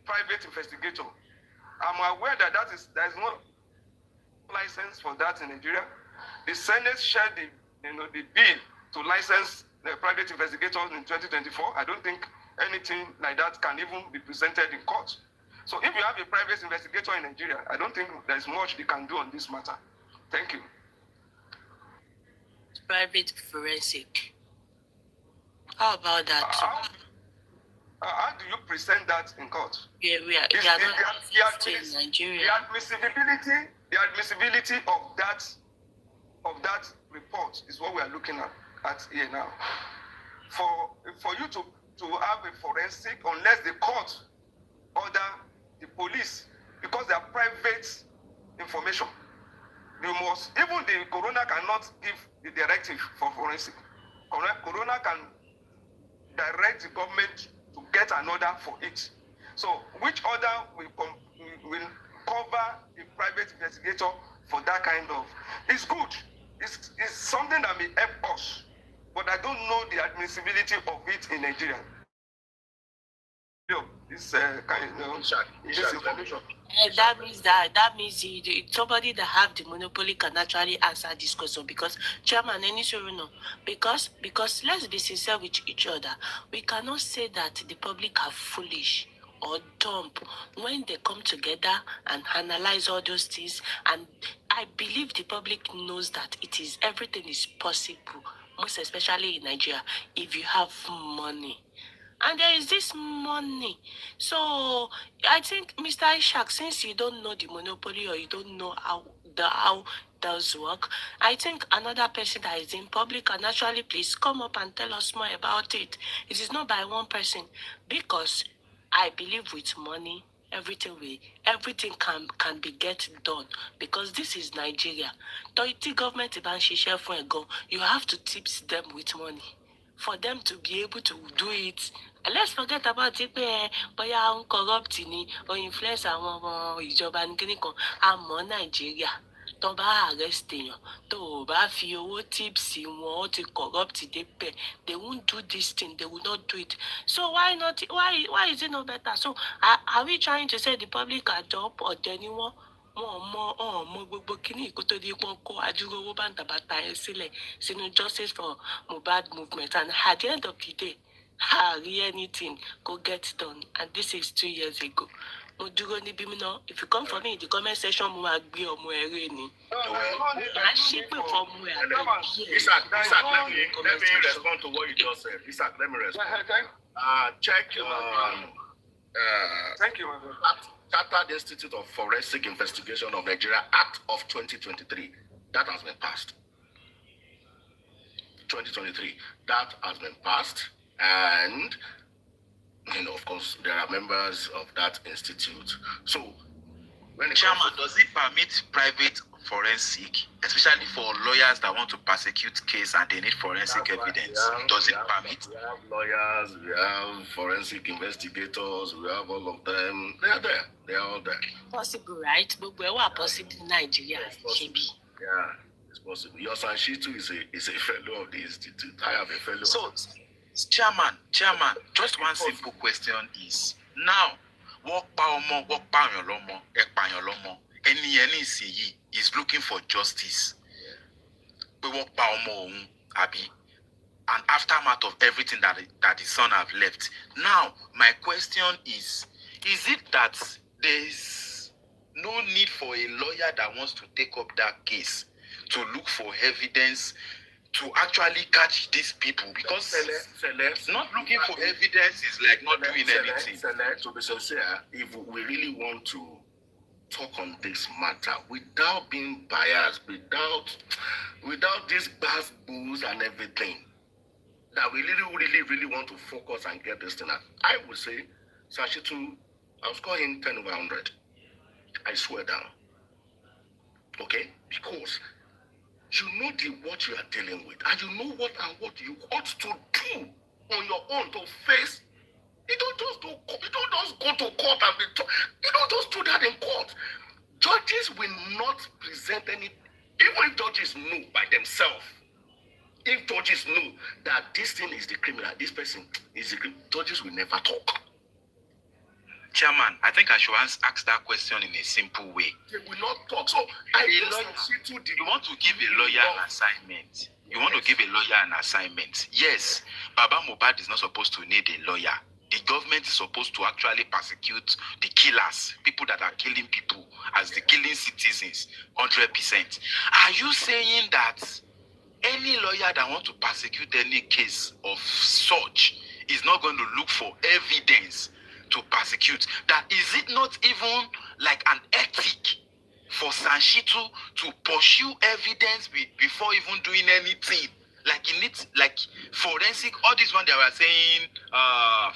private investigator. I'm aware that there is no license for that in Nigeria. The Senate shared the bill to license the private investigators in 2024. I don't think anything like that can even be presented in court. So if you have a private investigator in Nigeria, I don't think there's much they can do on this matter. Thank you. Private forensic. How about that? How do you present that in court? Yeah, we are not in Nigeria. The admissibility of that report is what we are looking at here now. For you to have a forensic, unless the court order the police because they are private information. You must, even the coroner cannot give the directive for forensic. Coroner can direct the government to get an order for it. So which order will cover the private investigator for that kind of? It's good. It's something that may help us, but I don't know the admissibility of it in Nigeria. This this information. That means somebody that have the monopoly can actually answer this question because chairman any no because let's be sincere with each other. We cannot say that the public are foolish or dumb when they come together and analyze all those things. And I believe the public knows that everything is possible, most especially in Nigeria, if you have money. And there is this money. So I think, Mr. Ishak, since you don't know the monopoly or you don't know how does work, I think another person that is in public can actually please come up and tell us more about it. It is not by one person, because I believe with money, everything can be get done, because this is Nigeria. The government you have to tip them with money for them to be able to do it. And let's forget about it, boya corrupt ni or influence àwọn ìjọba ní kíní kan. Àmọ́ Nigeria tó bá arrest èèyàn tó bá fi owó tips wọn ó ti corrupt débẹ̀, they won't do this thing, they will not do it. So why not? Why is it not better? So are we trying to say the public are dumb or anyone? Mo gbogbo kíní ìkó tó di pọ́n kó adúró owó bàǹtàbàtà ẹ̀ sílẹ̀ sínú justice for MOHBAD movement, and at the end of the day hardly anything go get done, and this is 2 years ago. If you come for me in the comment section, mo máa gbé ọmọ ẹrẹ ni. I ship it from where. Isaac, let me respond to what you just said. Isaac, let me respond. Check thank you. Chartered Institute of Forensic Investigation of Nigeria Act of 2023. That has been passed. 2023. That has been passed. And, of course, there are members of that institute. So, when it Chairman, does it permit private forensic, especially for lawyers that want to prosecute case and they need forensic evidence? Does it permit? We have lawyers, we have forensic investigators, we have all of them. They are there. They are all there. Possible, right? But we are possible in Nigeria. Yeah, it's possible. Your son Shitu is a fellow of the institute. I have a fellow. So, Chairman, just one simple question is, now, any CE is looking for justice. An aftermath of everything that his son have left. Now, my question is it that there's no need for a lawyer that wants to take up that case to look for evidence to actually catch these people? Because not looking for evidence is like not doing anything. To be sincere, if we really want to talk on this matter without being biased, without these bad bulls and everything, that we really want to focus and get this thing out, I would say, Sashitu, I'll score him 10 over 100. I swear down. Okay? Because you know what you are dealing with, and you know what you ought to do on your own to face. You don't just go to court and you don't just do that in court. Judges will not present any, even if judges know by themselves. If judges know that this thing is the criminal, this person is the criminal, judges will never talk. Chairman, I think I should ask that question in a simple way. They will not talk. So you want to give a lawyer an assignment. You want to give a lawyer an assignment. Yes, Baba MOHBAD is not supposed to need a lawyer. The government is supposed to actually prosecute the killers, people that are killing people as the killing citizens, 100%. Are you saying that any lawyer that wants to prosecute any case of such is not going to look for evidence to prosecute? That is it not even like an ethic for Sanshitu to pursue evidence before even doing anything? Like it needs like forensic, all this one they were saying,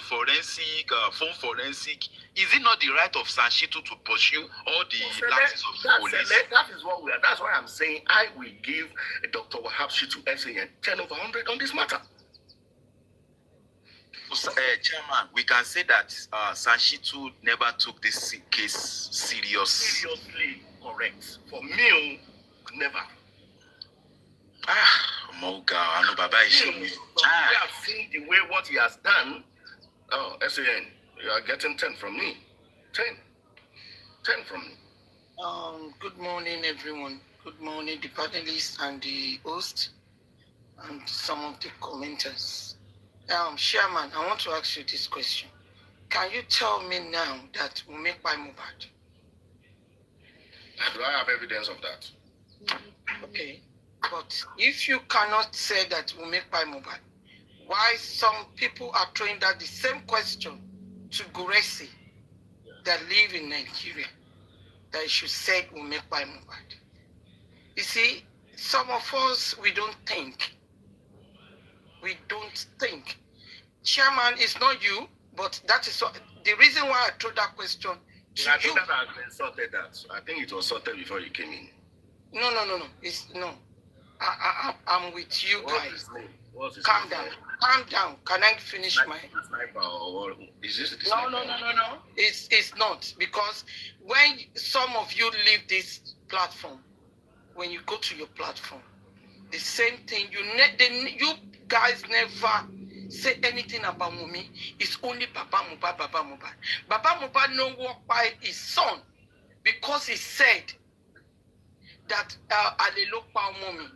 forensic, phone forensic. Is it not the right of Sanshitu to pursue all the lapses of the police? That is what we are. That's why I'm saying I will give Dr. Wahab Shitu SAN 10 over 100 on this matter. Chairman, we can say that Sanshitu never took this case Seriously, correct. For me, never. Moga, I know Baba is showing me. We have seen the way what he has done. Oh, SAN, you are getting 10 from me. 10. 10 from me. Good morning, everyone. Good morning, the panelists and the host, and some of the commenters. Chairman, I want to ask you this question. Can you tell me now that we make by MOHBAD? Do I have evidence of that? Okay. But if you cannot say that we make by MOHBAD, why some people are throwing that the same question to Guresi that live in Nigeria, that you should say we make by MOHBAD? You see, some of us, we don't think. We don't think. Chairman, it's not you, but that is the reason why I threw that question to I you. think that has been sorted out. I think it was sorted before you came in. No. It's no. I'm with you guys. What's his Calm name? down. Calm down. Can I finish my? Sniper or is this the No. sniper? It's not, because when some of you leave this platform, when you go to your platform, the same thing. You guys never say anything about Mumi. It's only Baba Mohbad. Baba Mohbad no walk by his son because he said that Alelopa Mumi.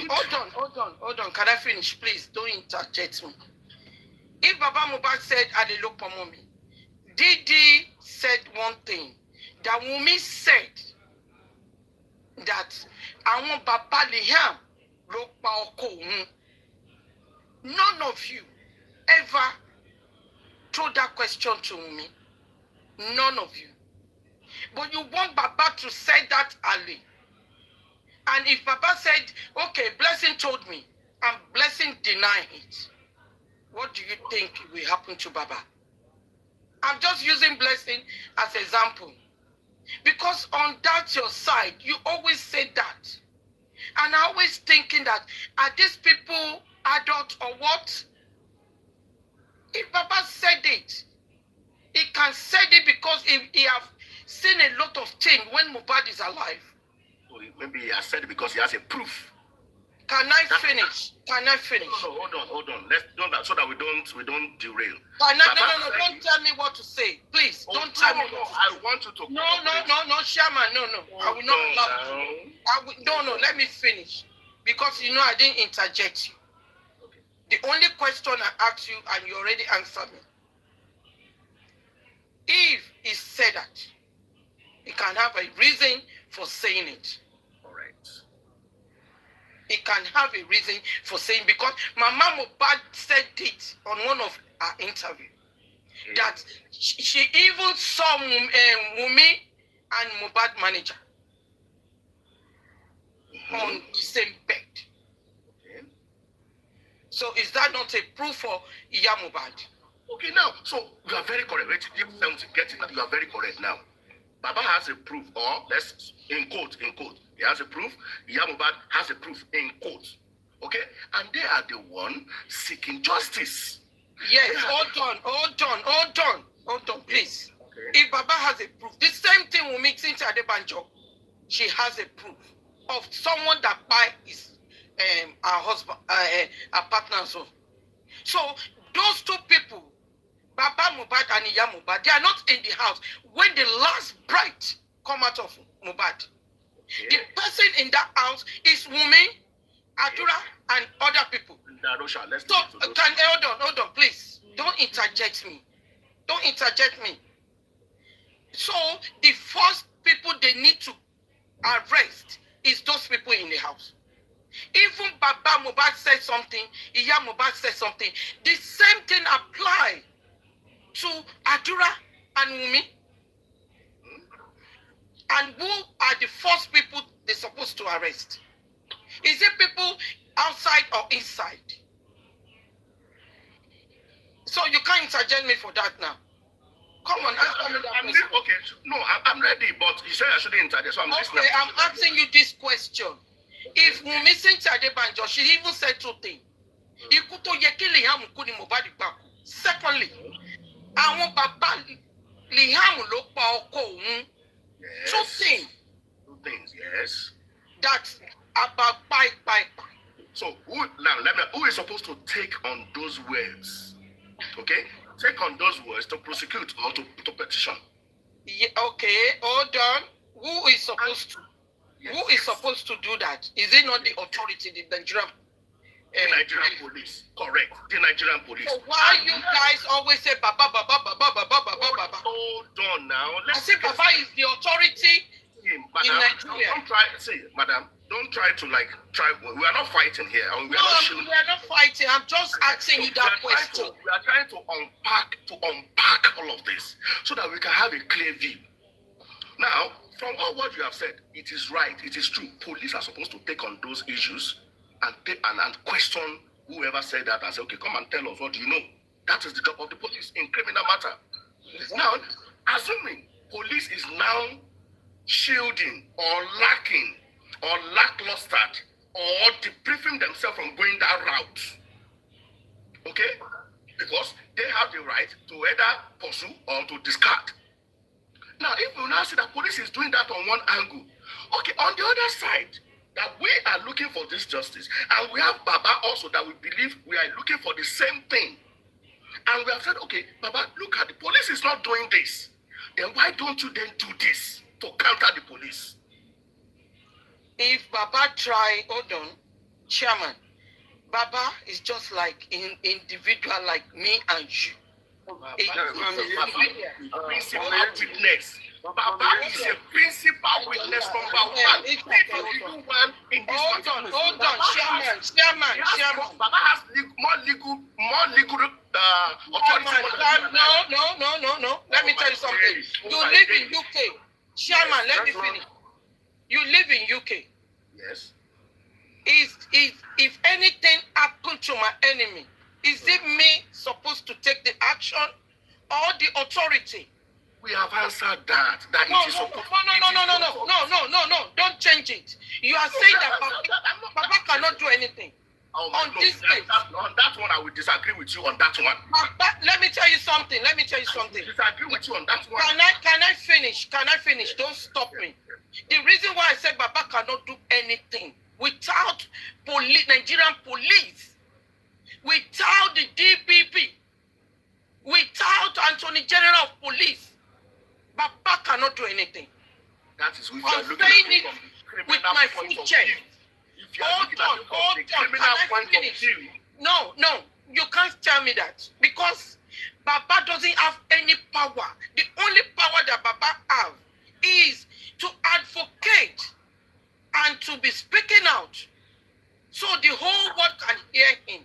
Hold on. Can I finish, please? Don't interject me. If Baba Mohbad said Alelopa Mumi, Didi said one thing. That Mumi said that I want Baba Liam Lopa Oko. None of you ever throw that question to me. None of you. But you want Baba to say that Ali. And if Baba said, okay, Blessing told me, and Blessing denied it, what do you think will happen to Baba? I'm just using Blessing as an example. Because on that your side, you always say that. And I always thinking that, are these people adults or what? If Baba said it, he can say it because he have seen a lot of things when Mohbad is alive. So maybe he has said it because he has a proof. Can I finish? Can I finish? No, hold on. Let's do that so that we don't derail. No, don't tell me what to say. Please, don't tell me. I want you to. No, Chairman, no. I will not allow you. No, let me finish. Because you know I didn't interject you. The only question I asked you and you already answered me. If he said that, he can have a reason for saying it. Correct. He can have a reason for saying, because Mama Mohbad said it on one of her interviews. Okay. That she even saw Wumi and Mohbad manager on the same bed. Okay. So is that not a proof for Iya Mohbad? Okay, now, so you are very correct. Getting that, you are very correct now. Baba has a proof, or let's in quote, he has a proof. Iya Mohbad has a proof in quote. Okay, and they are the one seeking justice. Yes, hold on, please. Okay. If Baba has a proof, the same thing will make Cynthia Adebanjo. She has a proof of someone that buy his her husband, her partner's home. So those two people, Baba Mohbad and Iya Mohbad, they are not in the house when the last bride come out of Mohbad. Okay. The person in that house is Wumi, Adura, and other people. So hold on, please. Don't interject me. So the first people they need to arrest is those people in the house. Even Baba Mohbad said something, Iya Mohbad said something. The same thing apply to Adura and Wumi. And who are the first people they're supposed to arrest? Is it people outside or inside? So you can't interject me for that now. Come on, answer me that question. Okay, no, I'm ready, but you said I shouldn't interject, so I'm listening. Okay, I'm asking you this question. If Wunmi Adebanjo, she even said two things. Secondly, àwọn bàbá Liam ló pa ọkọ òun. Two things. Two things, yes. That's about bye. So who is supposed to take on those words? Okay? Take on those words to prosecute or to petition. Yeah, okay, hold on. Who is supposed to? Yes. Who is supposed to do that? Is it not the authority, the Nigerian? The Nigerian police, correct. The Nigerian police. So why you guys always say Baba? Hold on now. I say Baba is the authority in Nigeria. Don't try. See, madam. Don't try to try. We are not fighting here. We are not fighting. I'm just asking you that question. We are trying to unpack all of this so that we can have a clear view. Now, from all what you have said, it is right. It is true. Police are supposed to take on those issues and question whoever said that and say, okay, come and tell us, what do you know? That is the job of the police in criminal matter. Now, assuming police is now shielding or lacking or lackluster or debriefing themselves from going that route, okay? Because they have the right to either pursue or to discard. Now, if we now see that police is doing that on one angle, okay, on the other side, that we are looking for this justice, and we have Baba also that we believe we are looking for the same thing. And we have said, okay, Baba, look at the police is not doing this. Then why don't you then do this to counter the police? If Baba try, hold on, Chairman, Baba is just like an individual like me and you. Principal witness. Baba is a principal witness number one. Hold on, Chairman. Baba has more legal authority. No. Let me tell you something. You live in UK. Chairman, let me finish. You live in UK. Yes. If anything happened to my enemy, is it me supposed to take the action or the authority? We have answered that. No. Don't change it. You are saying that Baba cannot do anything. On this case. On that one, I will disagree with you on that one. Let me tell you something. I disagree with you on that one. Can I finish? Don't stop me. The reason why I said Baba cannot do anything without Nigerian police, without the DPP, without Attorney General of Police, Baba cannot do anything. That is with I'm saying it with my full chest. Hold on. Can I finish? No. You can't tell me that. Because Baba doesn't have any power. The only power that Baba has is to advocate and to be speaking out so the whole world can hear him.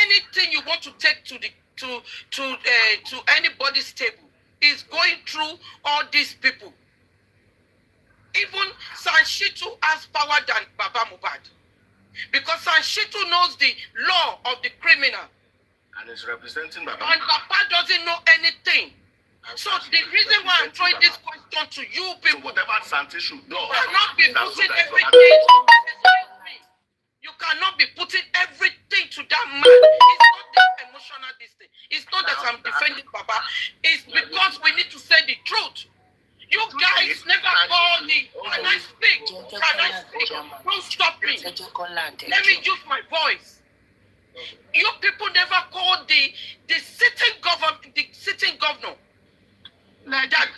Anything you want to take to anybody's table is going through all these people. Even Sanshitu has power than Baba MOHBAD. Because Sanshitu knows the law of the criminal. And is representing Baba. And Baba doesn't know anything. So the reason why I'm throwing this question to you people. So whatever Sanshitu does. You cannot be putting everything. You cannot be putting everything to that man. It's not this emotional this thing. It's not that I'm defending Baba. It's because we need to say the truth. You guys never call me. Can I speak? Don't stop me. Let me use my voice. You people never called the sitting governor. Like that.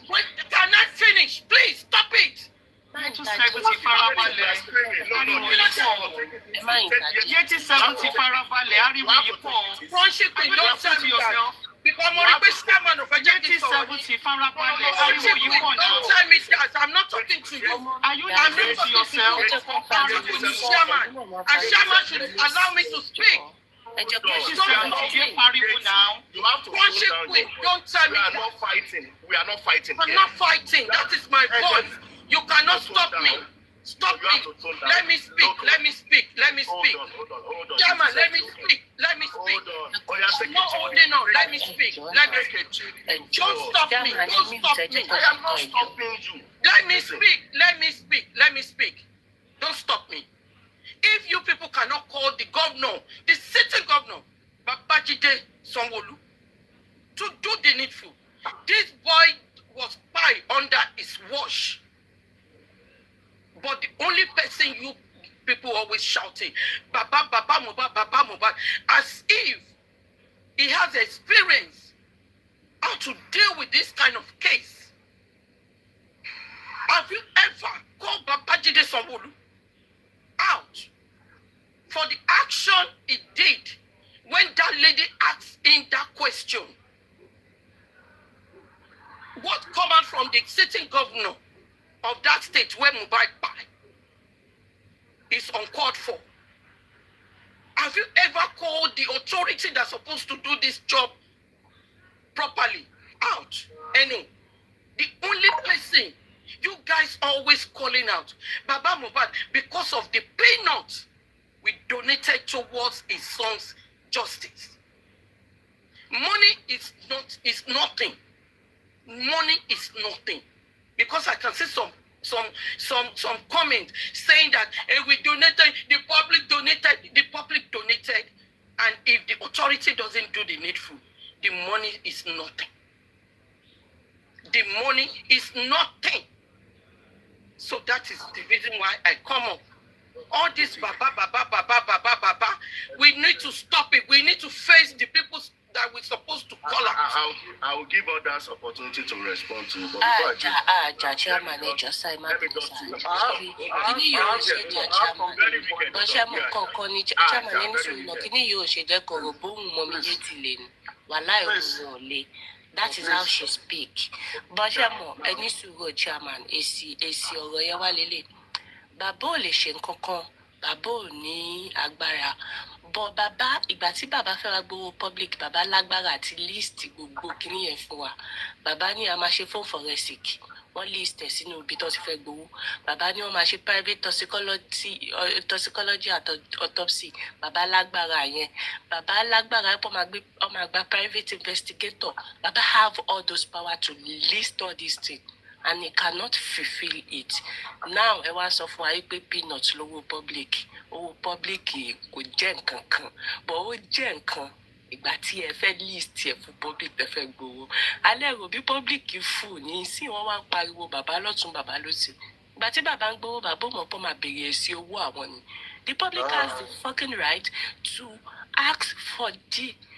Can I finish? Please stop it. Don't tell me that. Because I'm not talking to you. I'm not talking to yourself. Chairman. And Chairman should allow me to speak. You have to don't tell me. Not fighting. We are not fighting. I'm not fighting. That is my voice. You cannot stop me. Stop You have me. to tone down. Let me speak. No, Let me speak. Let me Hold speak. on. Chairman, let me speak. Let me speak. Hold on. Oh, yeah, take No it. holding on. Let me speak. Let me speak. Don't stop me. Don't stop me. I am not stopping you. Let me speak. Let me speak. Let me speak. Don't stop me. If you people cannot call the governor, the sitting governor, Babajide Sanwo-Olu, to do the needful, this boy was spy under his watch. But the only person you people always shouting, Baba, Baba, Mohbad, Baba, Mohbad, as if he has experience how to deal with this kind of case. Have you ever called Babajide Sanwo-Olu out for the action he did when that lady asked him that question? What come out from the sitting governor of that state where Mohbad died is uncalled for? Have you ever called the authority that's supposed to do this job properly out? Any? The only person you guys always calling out, Baba Mohbad, because of the peanuts we donated towards his son's justice. Money is nothing. Money is nothing. Because I can see some comment saying that we donated, the public donated, and if the authority doesn't do the needful, the money is nothing. The money is nothing. So that is the reason why I come up. All this baba, we need to stop it. We need to face the people that we're supposed to call out. I will give others opportunity to respond to you. But Chairman, just say my that is how she speak. But any sugo chairman, AC or Yawa Lily. Babo le ṣe nǹkankan, baba ò ní agbára. But baba, ìgbà tí baba fẹ́ wá gbowó public, baba lágbára àti list gbogbo kíní yẹn fún wa. Baba ní a máa ṣe phone forensic. Wọ́n list ẹ̀ sínú ibi tó ti fẹ́ gbowó. Baba ní wọ́n máa ṣe private toxicology autopsy. Baba lágbára yẹn. Baba lágbára pọ̀ máa gba private investigator. Baba have all those power to list all these things. And he cannot fulfill it. Now, I want to say that peanuts low public. Oh, public kò jẹ́ nǹkan kan. But ó jẹ́ nǹkan. Ìgbà tí ẹ fẹ́ list ẹ fún public tẹ́ fẹ́ gbowó. Alẹ́ rò bí public fún ní sí wọ́n wá ń pariwo bàbá lọ́tún bàbá lósì. Ìgbà tí bàbá ń gbowó bàbá mọ̀ pé máa bèrè sí owó àwọn ni. The public has the fucking right to ask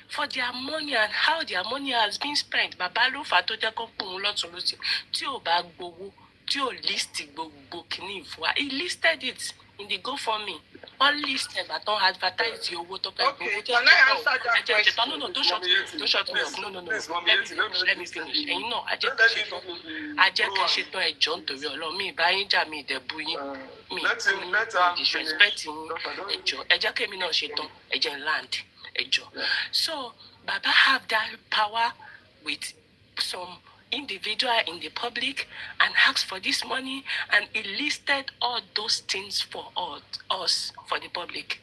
for their money and how their money has been spent. Bàbá ló fà tó jẹ́ kó pò ń lọ́tún lósì. Tí ò bá gbowó, tí ò list gbogbo kìíní fún wa. He listed it in the GoFundMe. All listed but don't advertise the owó tó fẹ́ gbowó. Can I answer that question? No, don't shut me up. Don't shut me up. No. Let me finish. Ẹ̀yin náà, ajẹ́ kẹ́ ṣe tán ẹ̀jọ́ nítorí Ọlọ́run. Mi ìbá yín jà mí ìdẹ̀bù yín. Mi disrespect yín ẹ̀jọ́. Ẹ jẹ́ kémi náà ṣe tán ẹ̀jẹ̀ land. So, Baba have that power with some individual in the public and asked for this money, and he listed all those things for us, for the public.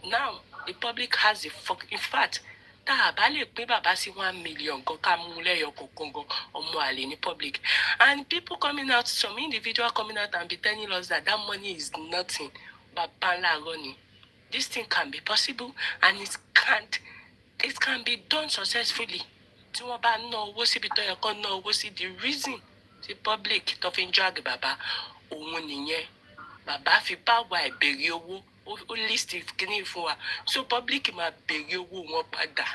Now, the public has in fact, Baba see 1 million go public. And people coming out, some individual coming out and be telling us that money is nothing. Baba Lagoni. This thing can be possible and it can be done successfully. The reason the public to drag Baba Baba fi power bèrè owó ó list kini fún wa. So public ma bèrè owó wọn padà.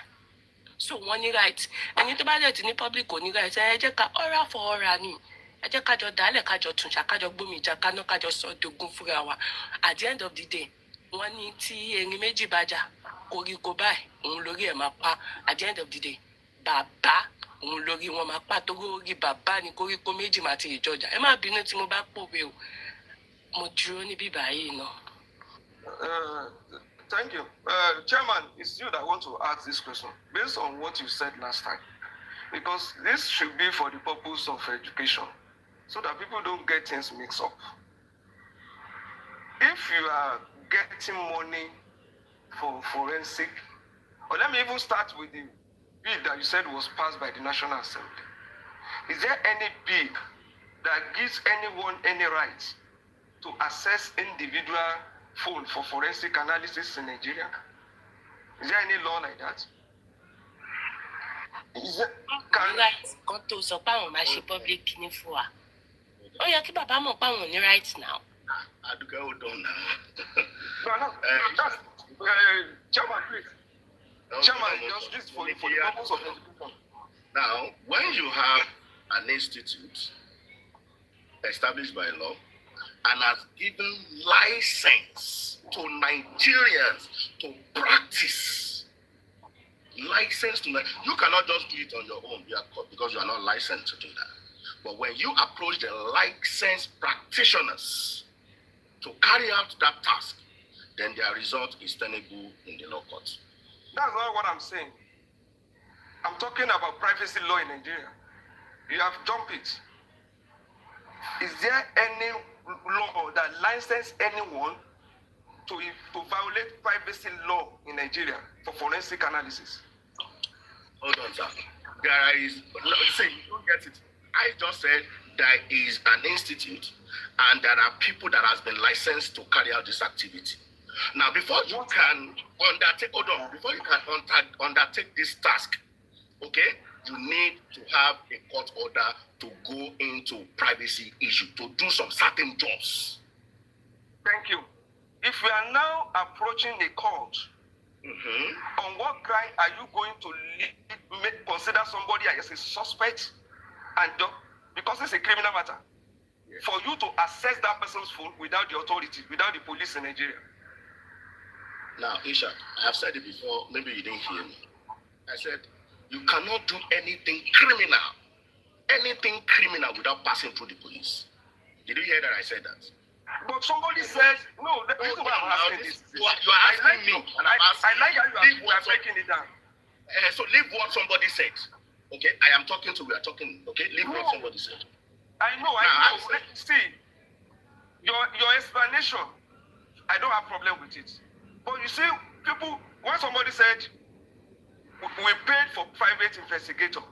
So wọ́n ní right. Ẹni tó bá dẹ̀ ti ní public kò ní right. Ẹ jẹ́ ká ọ̀rá for ọ̀rá ni. Ẹ jẹ́ ká jọ dálẹ̀ ká jọ túnṣà ká jọ gbómi ìjà ká náà ká jọ sọ dogun fúnra wa. At the end of the day, wọ́n ní tí erin méjì bá jà koríko báyìí òun lórí ẹ̀ máa pa. At the end of the day, bàbá òun lórí wọn máa pa torí orí bàbá ni koríko méjì máa ti ìjọjà. Ẹ má bínú tí mo bá pòwe o. Mo dúró níbí báyìí náà. Thank you. Chairman, it's you that want to ask this question based on what you said last time. Because this should be for the purpose of education so that people don't get things mixed up. if you are getting money for forensic, or let me even start with the bill that you said was passed by the National Assembly. Is there any bill that gives anyone any right to access individual phone for forensic analysis in Nigeria? Is there any law like that? Is there, Kan tó sọ pé àwọn máa ṣe public ní fún wa. Ó yẹ kí bàbá mọ̀ pé àwọn ní right now. Aduke, hold on now. no, Chairman, please. Chairman, just this for the purpose of education. Now, when you have an institute established by law and has given license to Nigerians to practice, you cannot just do it on your own because you are not licensed to do that. But when you approach the licensed practitioners to carry out that task, then their result is tenable in the law courts. That's not what I'm saying. I'm talking about privacy law in Nigeria. You have jumped it. Is there any law that licenses anyone to violate privacy law in Nigeria for forensic analysis? Hold on, sir. There is, see, you don't get it. I just said there is an institute and there are people that has been licensed to carry out this activity. Now, before you can undertake this task, okay, you need to have a court order to go into privacy issue, to do some certain jobs. Thank you. If you are now approaching a court, on what ground are you going to consider somebody as a suspect, and because it's a criminal matter, for you to access that person's phone without the authority, without the police in Nigeria? Now, Isha, I have said it before, maybe you didn't hear me. I said, you cannot do anything criminal without passing through the police. Did you hear that I said that? But somebody said, no, the reason why I'm asking this. You are asking me, and I'm asking I like how you are breaking it down. So leave what somebody said. Okay, we are talking, okay? Leave what somebody said. I know. See, your explanation, I don't have problem with it. But you see, people, when somebody said, we paid for private investigator,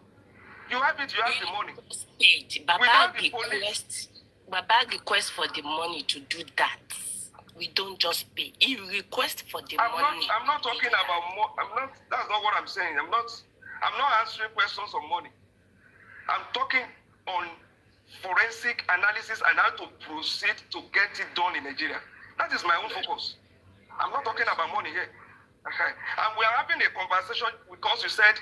you have it, you have the money. Baba request for the money to do that. We don't just pay. He request for the money. I'm not talking about that's not what I'm saying. I'm not answering questions on money. I'm talking on forensic analysis and how to proceed to get it done in Nigeria. That is my own focus. I'm not talking about money here. And we are having a conversation because you said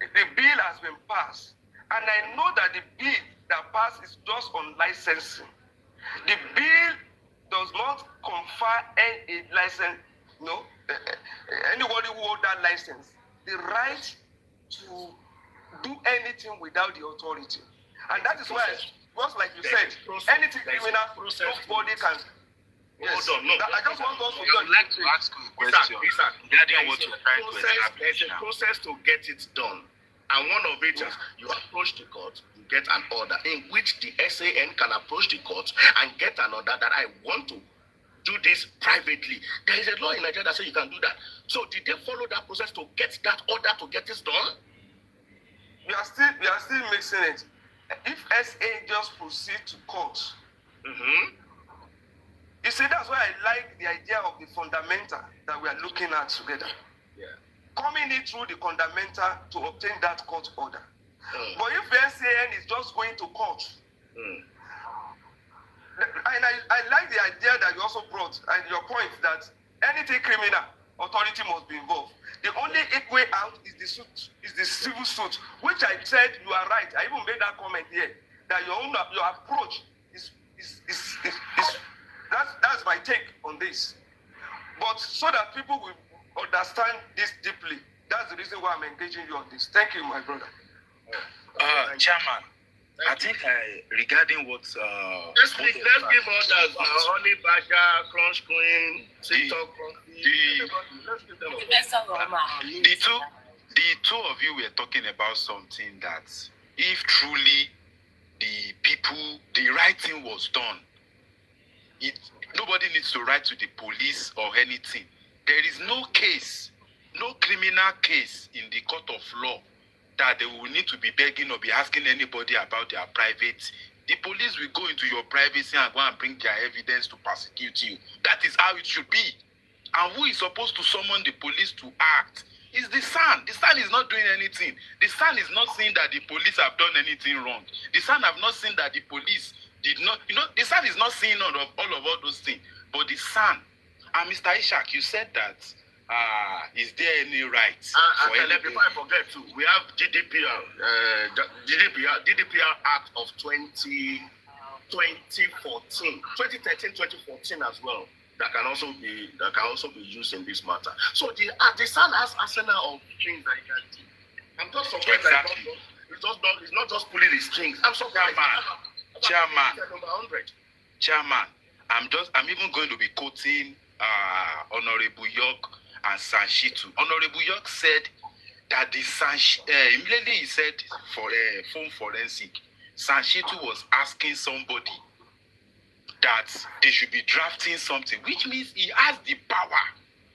the bill has been passed. And I know that the bill that passed is just on licensing. The bill does not confer any license, anybody who holds that license, the right to do anything without the authority. And that is why, just like you said, anything criminal, nobody can. Yes. Hold on, no. I just want us to like to ask you a question regarding what you're trying to establish. There's a process to get it done. And one of it is you approach the court, you get an order in which the SAN can approach the court and get an order that I want to do this privately. There is a law in Nigeria that says you can do that. So did they follow that process to get that order to get this done? We are still mixing it. If SA just proceed to court, you see, that's why I like the idea of the fundamental that we are looking at together. Yeah. Coming in through the fundamental to obtain that court order. But if the SAN is just going to court, and I like the idea that you also brought, and your point that anything criminal, authority must be involved. The only way out is the civil suit, which I said you are right. I even made that comment here that your approach is that's my take on this. But so that people will understand this deeply, that's the reason why I'm engaging you on this. Thank you, my brother. Chairman, I think regarding what let's give others Honey Badger, Crunch Queen, TikTok, let's give them the two of you were talking about something that if truly the right thing was done, Nobody needs to write to the police or anything. There is no case, no criminal case in the court of law that they will need to be begging or be asking anybody about their private. The police will go into your privacy and go and bring their evidence to persecute you. That is how it should be. And who is supposed to summon the police to act is the son. The son is not doing anything. The son is not saying that the police have done anything wrong. The son have not seen that the police did not, the son is not seeing all of those things. But the son, and Mr. Ishak, you said that, is there any rights for anybody? Before I forget too, we have GDPR Act of 2014, 2014 as well. That can also be used in this matter. So the son has arsenal of things that he can do. I'm just surprised exactly. that it's not just pulling the strings. I'm surprised. Chairman, I'm even going to be quoting Honorable York and Sanshitu. Honorable York said that immediately he said for phone forensic, Sanshitu was asking somebody that they should be drafting something, which means he has the power.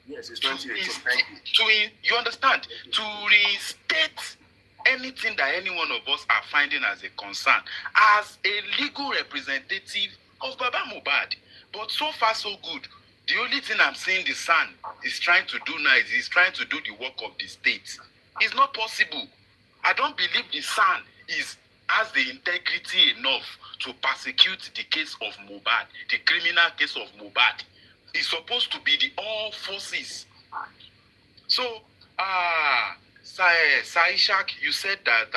Yes, it's 2018. You understand? To reinstate anything that any one of us are finding as a concern as a legal representative of Baba Mohbad. But so far, so good. The only thing I'm seeing the son is trying to do now is he's trying to do the work of the state. It's not possible. I don't believe the son has the integrity enough to persecute the case of Mohbad, the criminal case of Mohbad. It's supposed to be the all forces. So, Saishak, you said that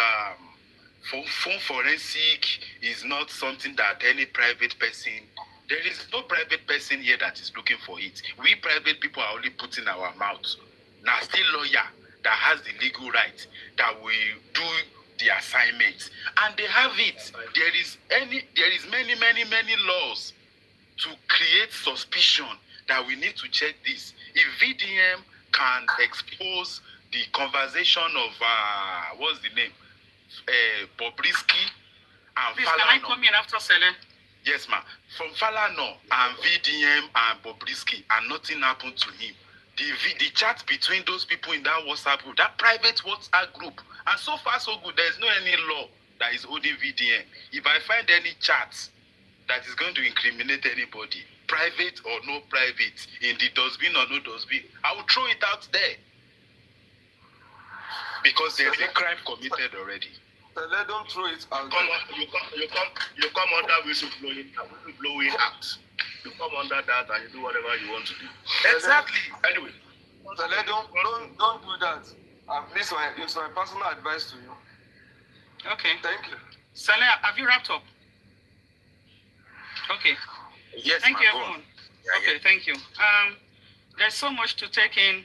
phone forensic is not something that any private person. There is no private person here that is looking for it. We private people are only putting our mouth. Now, still lawyer that has the legal right that will do the assignment, and they have it. There is many laws to create suspicion that we need to check this. If VDM can expose the conversation of what's the name, Bobrisky and please, Falano. can I come in after CELE? Yes, ma'am. From Falano and VDM and Bobrisky, and nothing happened to him. The chat between those people in that WhatsApp group, that private WhatsApp group, and so far so good, there's no any law that is holding VDM. If I find any chat that is going to incriminate anybody, private or no private, in the dustbin or no dustbin, I will throw it out there. Because there's a crime committed already. Let them throw it out. You come under whistleblowing act. You come under that and you do whatever you want to do. Exactly. Anyway. So don't do that. Please, it's my personal advice to you. Okay. Thank you. CELE, have you wrapped up? Okay. Yes, thank you, go everyone. Yeah, Okay, yeah. thank you. There's so much to take in.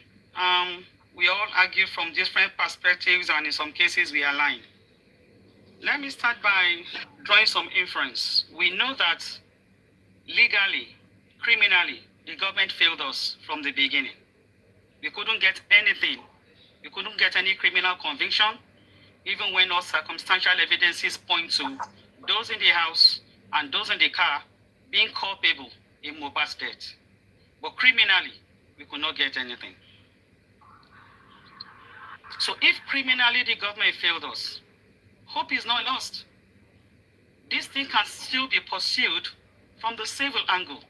We all argue from different perspectives, and in some cases we align. Let me start by drawing some inference. We know that legally, criminally, the government failed us from the beginning. We couldn't get anything. We couldn't get any criminal conviction, even when all circumstantial evidences point to those in the house and those in the car being culpable in Mohbad's death. But criminally, we could not get anything. So if criminally the government failed us, hope is not lost. This thing can still be pursued from the civil angle.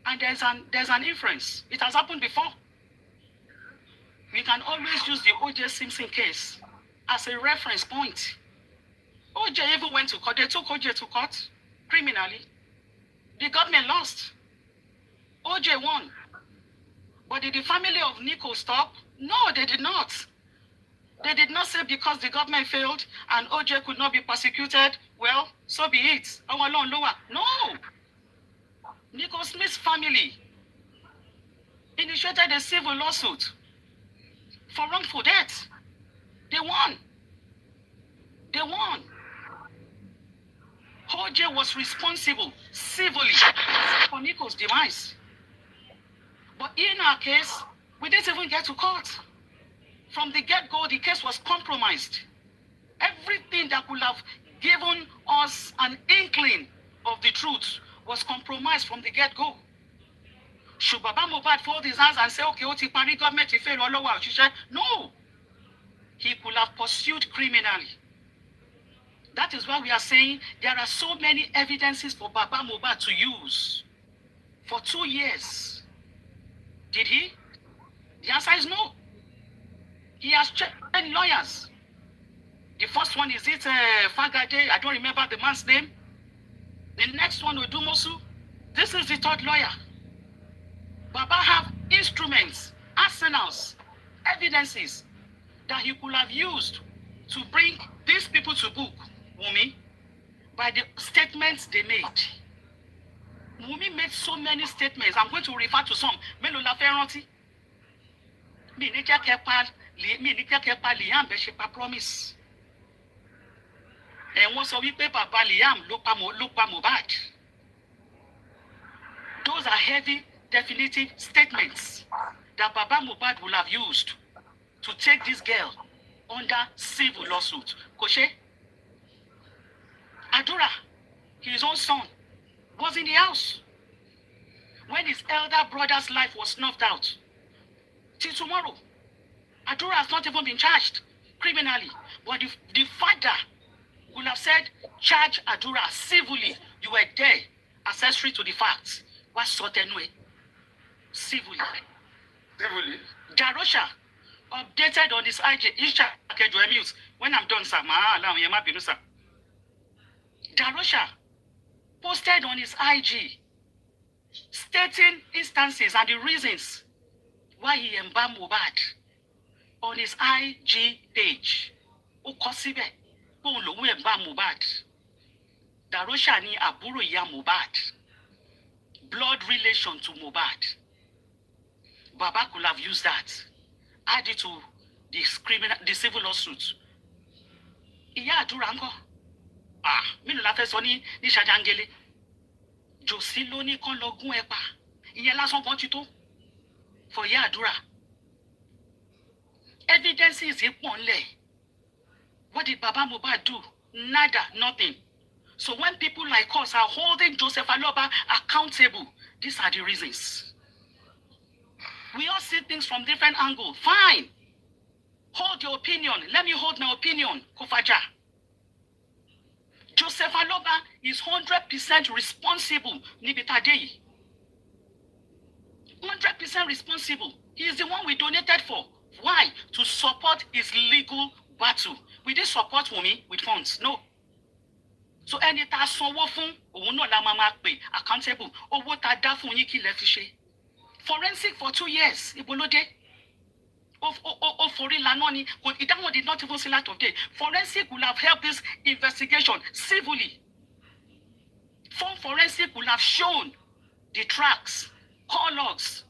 And there's an inference. It has happened before. We can always use the O.J. Simpson case as a reference point. O.J. even went to court. They took O.J. to court criminally. The government lost. O.J. won. But did the family of Nico stop? No, they did not. They did not say because the government failed and OJ could not be persecuted, well, so be it. Our law lower. No. Nico Smith's family initiated a civil lawsuit for wrongful death. They won. They won. OJ was responsible civilly for Nico's demise. But in our case, we didn't even get to court. From the get-go, the case was compromised. Everything that could have given us an inkling of the truth was compromised from the get-go. Should Baba Mohbad fold his hands and say, okay, Oti Pari government, if you no. He could have pursued criminally. That is why we are saying there are so many evidences for Baba Mohbad to use. For 2 years. Did he? The answer is no. He has checked lawyers. The first one, is it Fagade? I don't remember the man's name. The next one, Odumosu. This is the third lawyer. Baba have instruments, arsenals, evidences that he could have used to bring these people to book, Wumi, by the statements they made. Wumi made so many statements. I'm going to refer to some. Mélòó la fẹ́ rántí? Mi ní jẹ́ kẹ́ pa Liam bẹ́ẹ̀ ṣe pa promise. Wọ́n sọ wípé bàbá Liam ló pa Mohbad. Those are heavy, definitive statements that Baba Mohbad will have used to take this girl under civil lawsuit. Koshe, Adura, his own son, was in the house when his elder brother's life was snuffed out. Till tomorrow, Adura has not even been charged criminally, but the father would have said, charge Adura civilly. You were there, accessory to the facts. What's certain way? Civilly. Civilly. Darosha updated on his IG. When I'm done, sir, Darosha posted on his IG stating instances and the reasons why he embalmed Mohbad on his IG page. Okosibe, Polo embalmed Mohbad. Darosha ni àbúrò ìyá Mohbad. Blood relation to Mohbad. Baba could have used that, added to the civil lawsuit. Ìyá Àdúrà ńkọ́? Mélòó la fẹ́ sọ ní Ṣàjàngélé? Jòsí ló ní kán lọ gún ẹ pa. Ìyẹn lásán kan ti tó. For Ìyá Àdúrà. Evidences pọ̀ ńlẹ̀. What did Baba Mohbad do? Nada, nothing. So when people like us are holding Joseph Aloba accountable, these are the reasons. We all see things from different angles. Fine. Hold your opinion. Let me hold my opinion, Kofaja. Joseph Aloba is 100% responsible, Nibitadeyi. 100% responsible. He is the one we donated for. Why? To support his legal battle. We didn't support Wumi with funds. No. So ẹni tá a sanwó fún òun náà la máa pè accountable. Owó tá a dá fún yín kí lẹ fi ṣe. Forensic for 2 years. Ibolode. For Lanoni. That one did not even see light of day. Forensic will have helped this investigation civilly. Forensic will have shown the tracks, call logs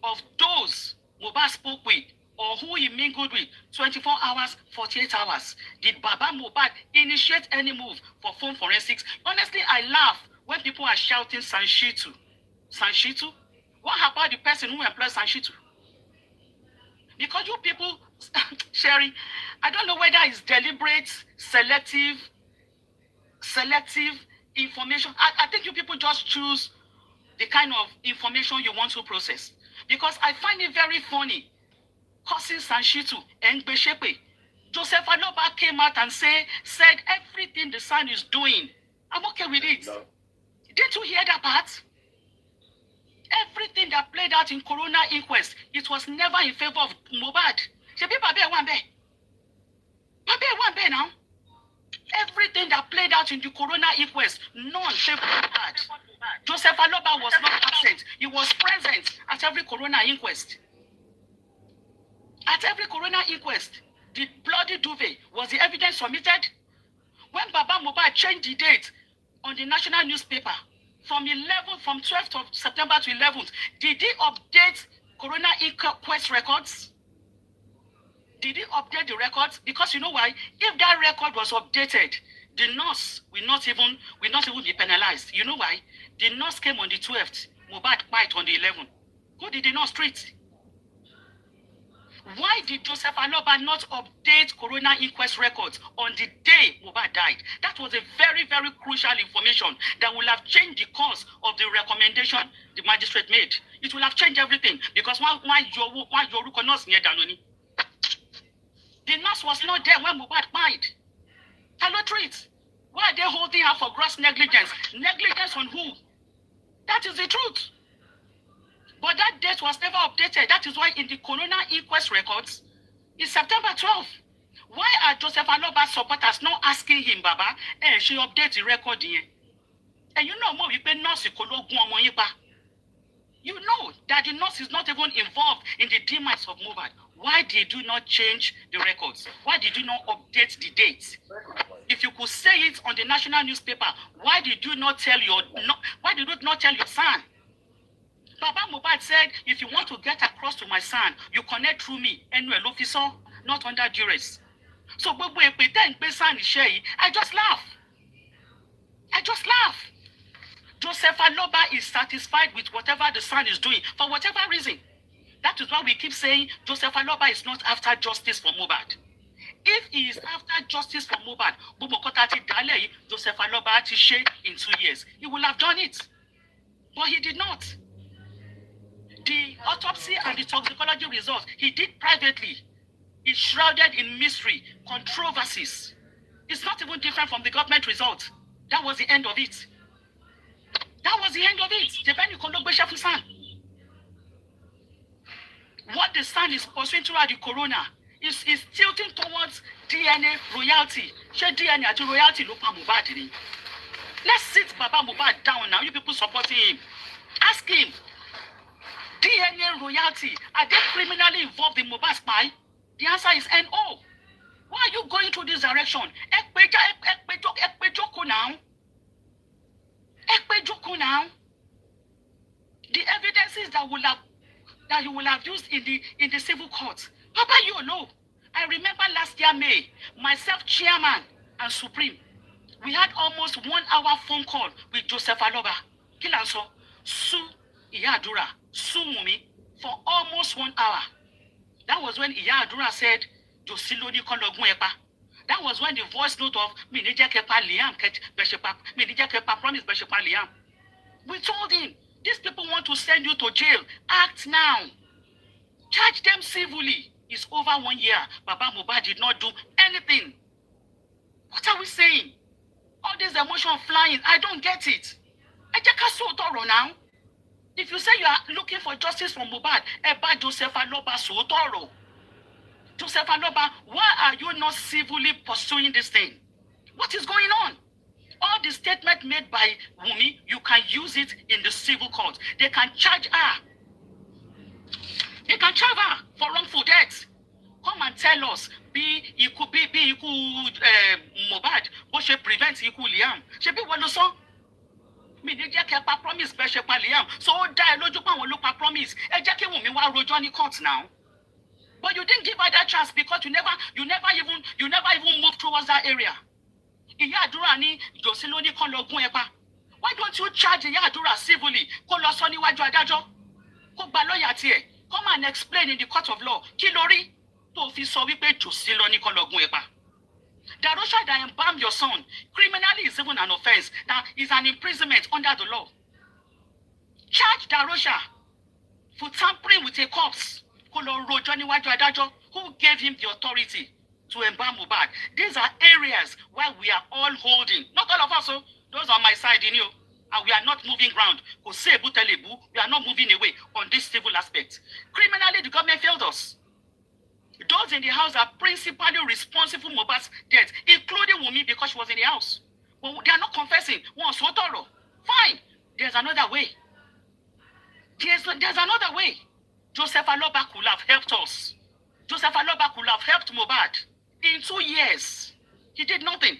of those Mohbad spoke with or who he mingled with 24 hours, 48 hours. Did Baba Mohbad initiate any move for phone forensics? Honestly, I laugh when people are shouting Sanshitu. Sanshitu? What about the person who employs Sanshitu? Because you people, Sherry, I don't know whether it's deliberate, selective information. I think you people just choose the kind of information you want to process. Because I find it very funny. Cousin Sanshitu and Beshepe. Joseph Aloba came out and said everything the son is doing. I'm okay with it. No. Didn't you hear that part? Everything that played out in Corona inquest, it was never in favor of Mohbad. Now. Everything that played out in the Corona inquest, none favored Mohbad. Joseph Aloba was not absent. He was present at every Corona inquest. At every Corona inquest, the bloody duvet, was the evidence submitted? When Baba Mohbad changed the date on the national newspaper from 12th of September to 11th, did he update Corona inquest records? Did he update the records? Because you know why? If that record was updated, the nurse will not even be penalized. You know why? The nurse came on the 12th, Mohbad died on the 11th. Who did the nurse treat? Why did Joseph Aloba not update Corona inquest records on the day Mohbad died? That was a very, very crucial information that will have changed the course of the recommendation the magistrate made. It will have changed everything because why your nurse near Danoni? The nurse was not there when Mohbad died. Hello, treat. Why are they holding her for gross negligence? Negligence on who? That is the truth. But that date was never updated. That is why in the Corona inquest records, it's September 12th. Why are Joseph Aloba's supporters not asking him, Baba, she update the record here? And you know more, you know that the nurse is not even involved in the demise of Mohbad. Why did you not change the records? Why did you not update the dates? If you could say it on the national newspaper, why did you not tell your son? Baba Mohbad said, if you want to get across to my son, you connect through me, anyway, officer, not under duress. So, I just laugh. Joseph Aloba is satisfied with whatever the son is doing, for whatever reason. That is why we keep saying Joseph Aloba is not after justice for Mohbad. If he is after justice for Mohbad, Joseph Aloba in 2 years, he will have done it. But he did not. The autopsy and the toxicology results he did privately is shrouded in mystery, controversies. It's not even different from the government result. That was the end of it. What the son is pursuing throughout the corona is tilting towards DNA royalty. DNA to royalty. Let's sit Baba Mohbad down now. You people supporting him. Ask him. DNA royalty, are they criminally involved in Mohbad's spy? The answer is no. Why are you going to this direction? Now. The evidences that you will have used in the civil court. Papa, you know. I remember last year May, myself, chairman, and Supreme, we had almost 1 hour phone call with Joseph Aloba. Kilanso, Su Iyadura, Su Mumi, for almost 1 hour. That was when Iyadura said, Josiloni Kologunyepa. That was when the voice note of Minija Kepa Liam Minija Kepa promised Beshepa Liam. We told him, these people want to send you to jail. Act now. Charge them civilly. It's over 1 year. Baba Mohbad did not do anything. What are we saying? All this emotion flying, I don't get it. Now. If you say you are looking for justice from Mohbad, Eba Joseph Aloba Sotoro. Joseph Aloba, why are you not civilly pursuing this thing? What is going on? All the statement made by Wumi, you can use it in the civil court. They can charge her. They can charge her for wrongful death. Come and tell us, Mohbad, what should prevent Liam? Should be one of some. Promise Liam. So die look promise. Wumi court now. But you didn't give her that chance because you never even moved towards that area. Why don't you charge Iyadura civilly? Come and explain in the court of law. Kilori to fi so wipe Josiloni Kologun Epa. Darosha that embalmed your son criminally is even an offense. That is an imprisonment under the law. Charge Darosha for tampering with a corpse. Who gave him the authority to embalm Mohbad? These are areas where we are all holding. Not all of us, so those on my side, and we are not moving ground. We are not moving away on this civil aspect. Criminally, the government failed us. Those in the house are principally responsible for Mohbad's death, including Wumi because she was in the house. But they are not confessing. Fine. There's another way. There's another way. Joseph Aloba could have helped us. Joseph Aloba could have helped Mohbad. In 2 years, he did nothing.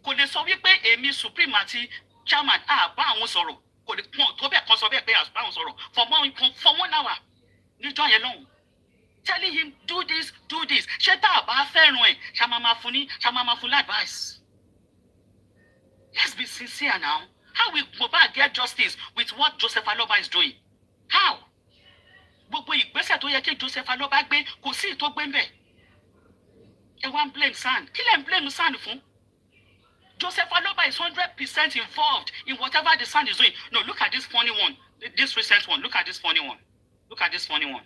Could they solve it? Supreme chairman, for 1 hour. You join alone. Telling him, do this. Advice. Let's be sincere now. How will Mohbad get justice with what Joseph Aloba is doing? How? gbogbo ìgbésẹ̀ tó yẹ kí Joseph Aloba gbé kò sí tó gbé ńbẹ̀. Ẹ wá ń blame SAN. Kí lẹ̀ ń blame SAN fún? Joseph Aloba is 100% involved in whatever the SAN is doing. No, look at this funny one. This recent one. Look at this funny one. Look at this funny one.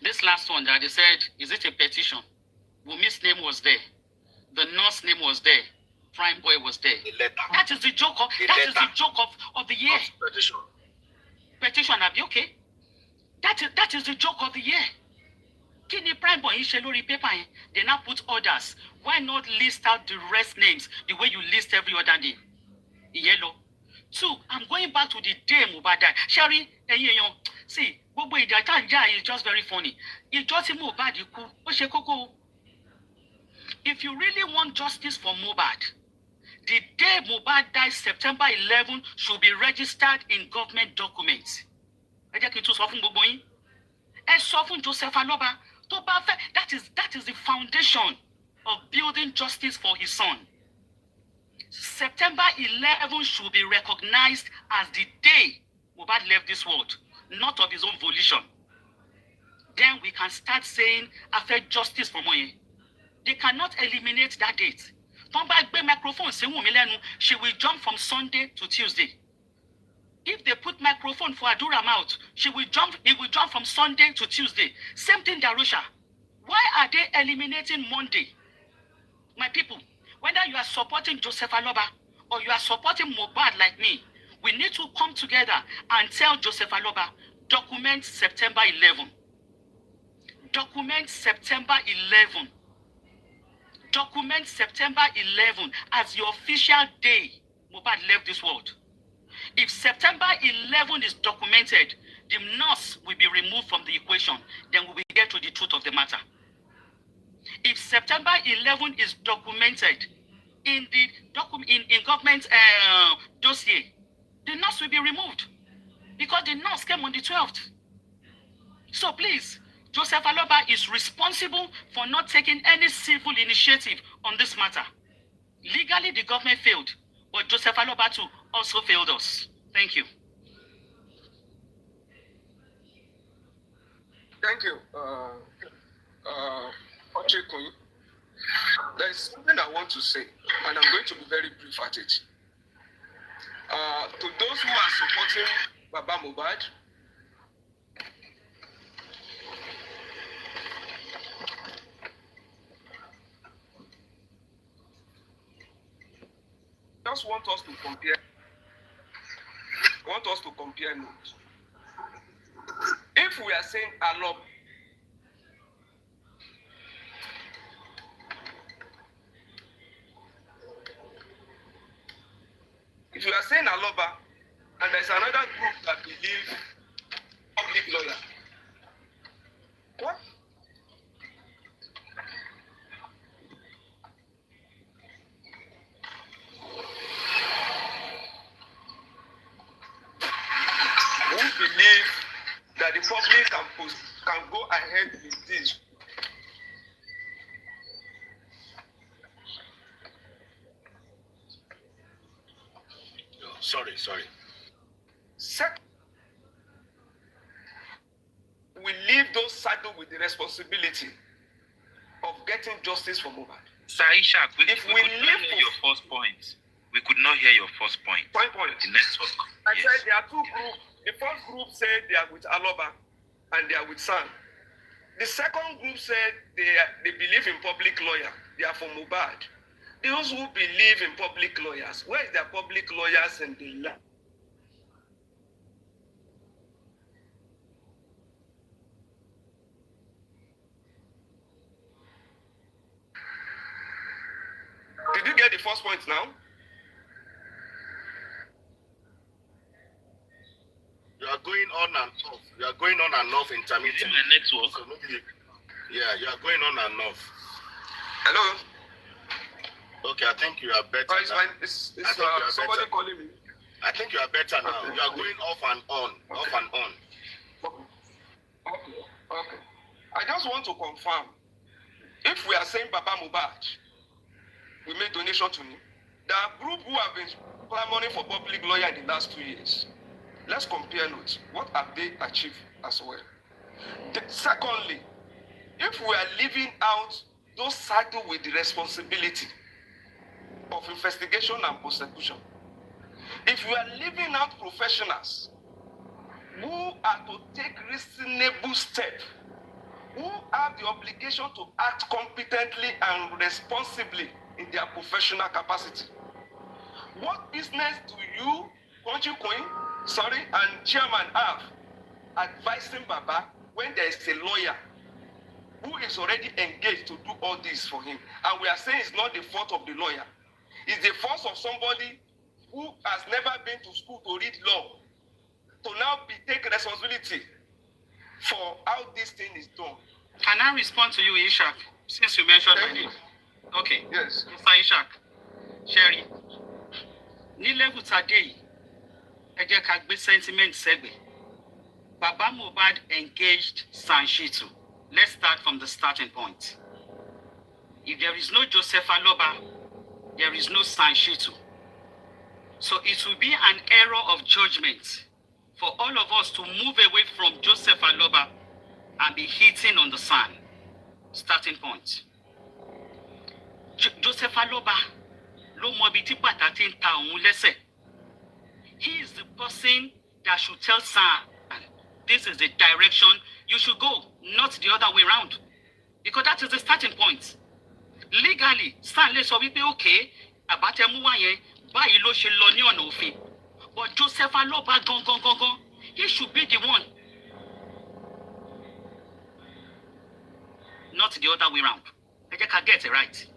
This last one that they said, is it a petition? Wumi's name was there. The nurse name was there. Prime Boy was there. That is the joke of the year. Petition, Abi, okay? That is the joke of the year. Kini Prime Boy ṣe lórí paper yẹn? They now put orders. Why not list out the rest names the way you list every other name? Yellow. 2, I'm going back to the day Mohbad died. Sherry, see, gbogbo ìjà tá ń jà is just very funny. Ìjọ tí Mohbad kú, ó ṣe kókó. If you really want justice for Mohbad, the day Mohbad died, September 11, should be registered in government documents. Ẹ jẹ́ kí n tún sọ fún gbogbo yín. Ẹ sọ fún Joseph Aloba tó bá fẹ́. That is the foundation of building justice for his son. September 11 should be recognized as the day Mohbad left this world, not of his own volition. Then we can start saying, after justice for Moye. They cannot eliminate that date. Don't buy microphone, say Wunmi lẹ́nu, she will jump from Sunday to Tuesday. If they put microphone for Adura mouth, it will jump from Sunday to Tuesday. Same thing, Darusha. Why are they eliminating Monday? My people, whether you are supporting Joseph Aloba or you are supporting Mohbad like me, we need to come together and tell Joseph Aloba, document September 11. Document September 11. Document September 11 as the official day Mohbad left this world. If September 11 is documented, the nurse will be removed from the equation. Then we will get to the truth of the matter. If September 11 is documented in the government dossier, the nurse will be removed because the nurse came on the 12th. So please, Joseph Aloba is responsible for not taking any civil initiative on this matter. Legally, the government failed, but Joseph Aloba too also failed us. Thank you. Thank you, Ochekun. There is something I want to say, and I'm going to be very brief at it. To those who are supporting Baba Mohbad, just want us to compare. Notes. If we are saying Aloba, if you are saying Aloba, and there's another group that believe public lawyer, what? Who believe that the public can go ahead with this? Sorry. Second, we leave those saddled with the responsibility of getting justice for Mohbad. Saisha, we could not hear your first point. We could not hear your first point. Point. The next one. I said there are two groups. The first group said they are with Aloba and they are with SAN. The second group said they believe in public lawyer. They are for Mohbad. Those who believe in public lawyers, where is their public lawyers in the land? Did you get the first point now? You are going on and off. You are going on and off intermittent. My network. So maybe, yeah, you are going on and off. Hello? Okay, I think you are better. Oh, it's fine. It's somebody better. Calling me. I think you are better now. Okay. You are going off and on. Okay. I just want to confirm. If we are saying Baba Mohbad, we made donation to him. There are groups who have been clamoring for public lawyer in the last 2 years. Let's compare notes. What have they achieved? as well. Secondly, if we are leaving out those saddled with the responsibility of investigation and prosecution, if we are leaving out professionals who are to take reasonable steps, who have the obligation to act competently and responsibly in their professional capacity, what business do you, country queen, and chairman have advising Baba when there is a lawyer who is already engaged to do all this for him? And we are saying it's not the fault of the lawyer. It's the fault of somebody who has never been to school to read law, to now take responsibility for how this thing is done. Can I respond to you, Ishak, since you mentioned my name? Okay. Yes. Mr. Ishak, Sherry, ní level today, ẹ jẹ́ ká gbé sentiment sẹ́gbẹ̀. Baba Mohbad engaged Sanshitu. Let's start from the starting point. If there is no Joseph Aloba, there is no Sanshitu. So it will be an error of judgment for all of us to move away from Joseph Aloba and be hitting on the sand. Starting point. Joseph Aloba, lo mo bi ti patati nta ohun lese. He is the person that should tell Sam, this is the direction you should go, not the other way around. Because that is the starting point. Legally, Sam le sọ wípé okay, abatemu wa yẹn báyìí ló ṣe lọ ní ọ̀nà òfin. But Joseph Aloba gangan, he should be the one. Not the other way around. I think I get it right.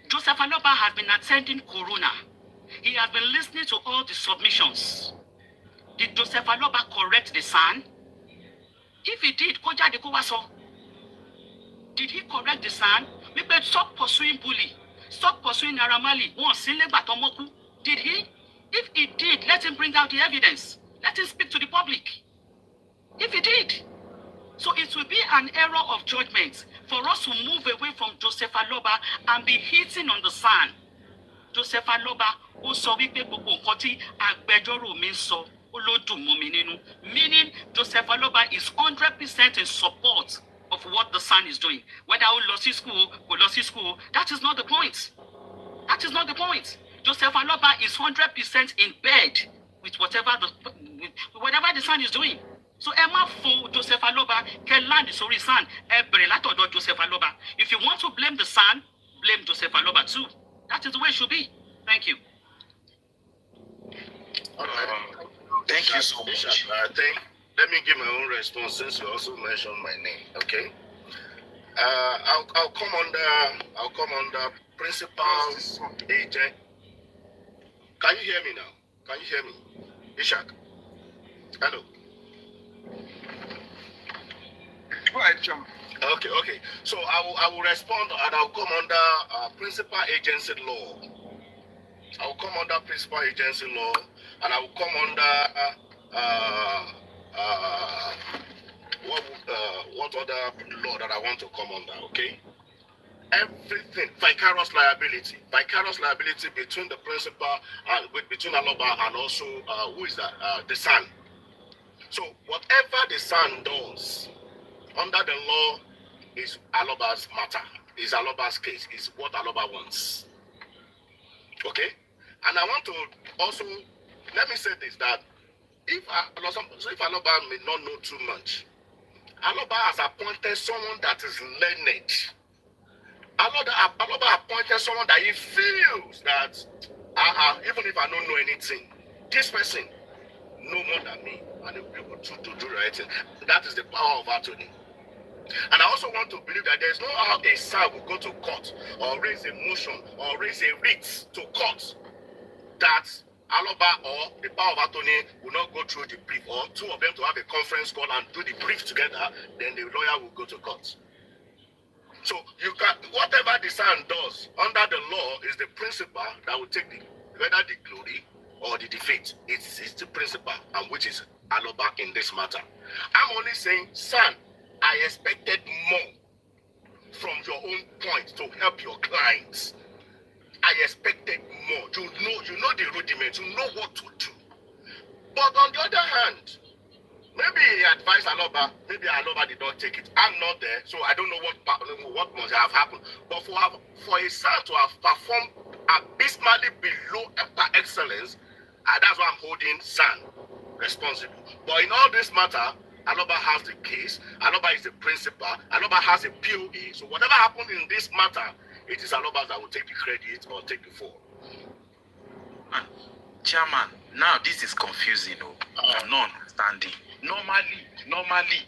Joseph Aloba has been attending Corona. He has been listening to all the submissions. Did Joseph Aloba correct the son? If he did, did he correct the son? We better stop pursuing bully. Stop pursuing Naramali. Did he? If he did, let him bring out the evidence. Let him speak to the public. If he did. So it will be an error of judgment for us to move away from Joseph Aloba and be hitting on the sand. Joseph Aloba, ó sọ wípé gbogbo nǹkan tí agbẹjọ́rò mi sọ, ó ló dùn mọ́ mi nínú. Meaning Joseph Aloba is 100% in support of what the son is doing. Whether ó lọ sí school, kò lọ sí school, that is not the point. That is not the point. Joseph Aloba is 100% in bed with whatever the son is doing. So Emma for Joseph Aloba can land sorry son. Joseph Aloba. If you want to blame the son, blame Joseph Aloba too. That is the way it should be. Thank you. Thank you so much. Let me give my own response since you also mentioned my name. Okay. I'll come under principal agent. Can you hear me now? Can you hear me? Ishak. Hello. Go ahead, John. Okay. So I will respond and I'll come under principal agency law. I will come under principal agency law and I will come under what other law that I want to come under, okay? Everything, vicarious liability between the principal and between Aloba and also who is that? The son. So whatever the son does under the law is Aloba's matter, is Aloba's case, is what Aloba wants. Okay? And I want to also, let me say this, that if Aloba may not know too much, Aloba has appointed someone that is learned. Aloba appointed someone that he feels that, even if I don't know anything, this person know more than me and he will be able to do the right thing. That is the power of attorney. And I also want to believe that there is no how a son will go to court or raise a motion or raise a writ to court that Aloba or the power of attorney will not go through the brief, or two of them to have a conference call and do the brief together, then the lawyer will go to court. So you can, whatever the son does under the law is the principal that will take whether the glory or the defeat. It's the principal, and which is Aloba in this matter. I'm only saying, son, I expected more from your own point to help your clients. I expected more. You know the rudiment, you know what to do. But on the other hand, Maybe he advised Aloba, maybe Aloba did not take it. I'm not there, so I don't know what must have happened. But for his son to have performed abysmally below excellence, that's why I'm holding son responsible. But in all this matter, Aloba has the case, Aloba is the principal, Aloba has a POE. So whatever happened in this matter, it is Aloba that will take the credit or take the fall. Chairman, now this is confusing. I'm not understanding. Normally,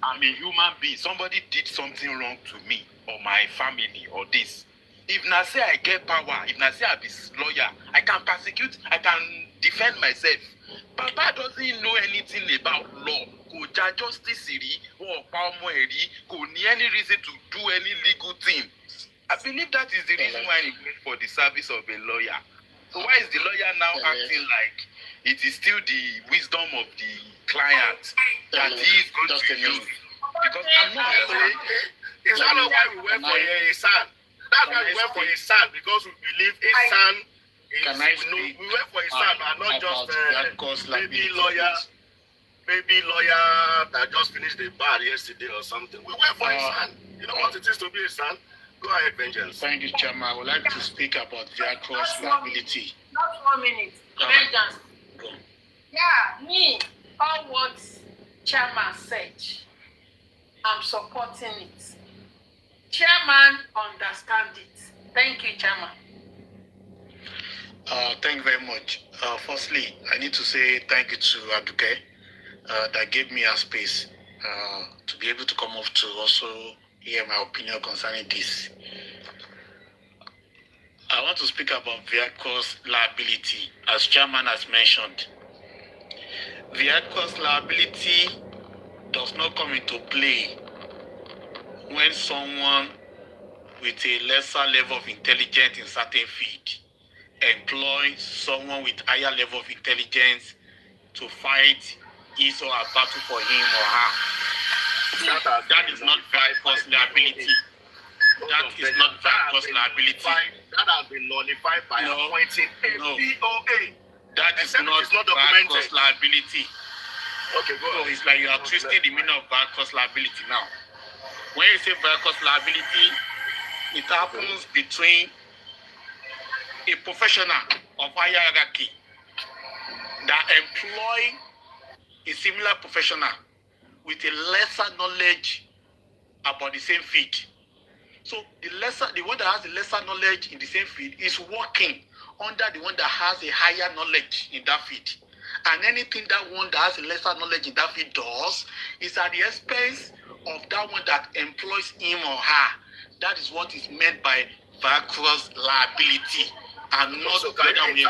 I'm a human being. Somebody did something wrong to me or my family or this. If I say I get power, if I say I be lawyer, I can prosecute, I can defend myself. Papa doesn't know anything about law. Kò justice or kò ní any reason to do any legal thing. I believe that is the reason why he went for the service of a lawyer. So why is the lawyer now acting like it is still the wisdom of the client that he is going to use? Because I'm not saying it's not why we went for a son. That's why we went for a son, because we believe a son is we went for a son and not just maybe lawyer that just finished the bar yesterday or something. We went for a son. You know what it is to be a son? Go ahead, Vengeance. Thank you, Chairman. I would like to speak about Viacross liability. Not 1 minute. Vengeance. Yeah, me, all what Chairman said, I'm supporting it. Chairman understand it. Thank you, Chairman. Thank you very much. Firstly, I need to say thank you to Aduke that gave me a space to be able to come up to also hear my opinion concerning this. I want to speak about Viacross liability, as Chairman has mentioned. Viacross liability does not come into play when someone with a lesser level of intelligence in certain field employs someone with higher level of intelligence to fight his or her battle for him or her. That is not Viacross liability. That is not Viacross liability. That has been nullified by appointing a POA. That is not Viacross liability. Okay, go so ahead. It's like you are twisting the meaning of Viacross liability now. When you say Viacross liability, it happens between a professional of higher hierarchy that employ a similar professional with a lesser knowledge about the same field. So the one that has the lesser knowledge in the same field is working under the one that has a higher knowledge in that field. And anything that one that has a lesser knowledge in that field does is at the expense of that one that employs him or her. That is what is meant by Viacross liability, and not so can you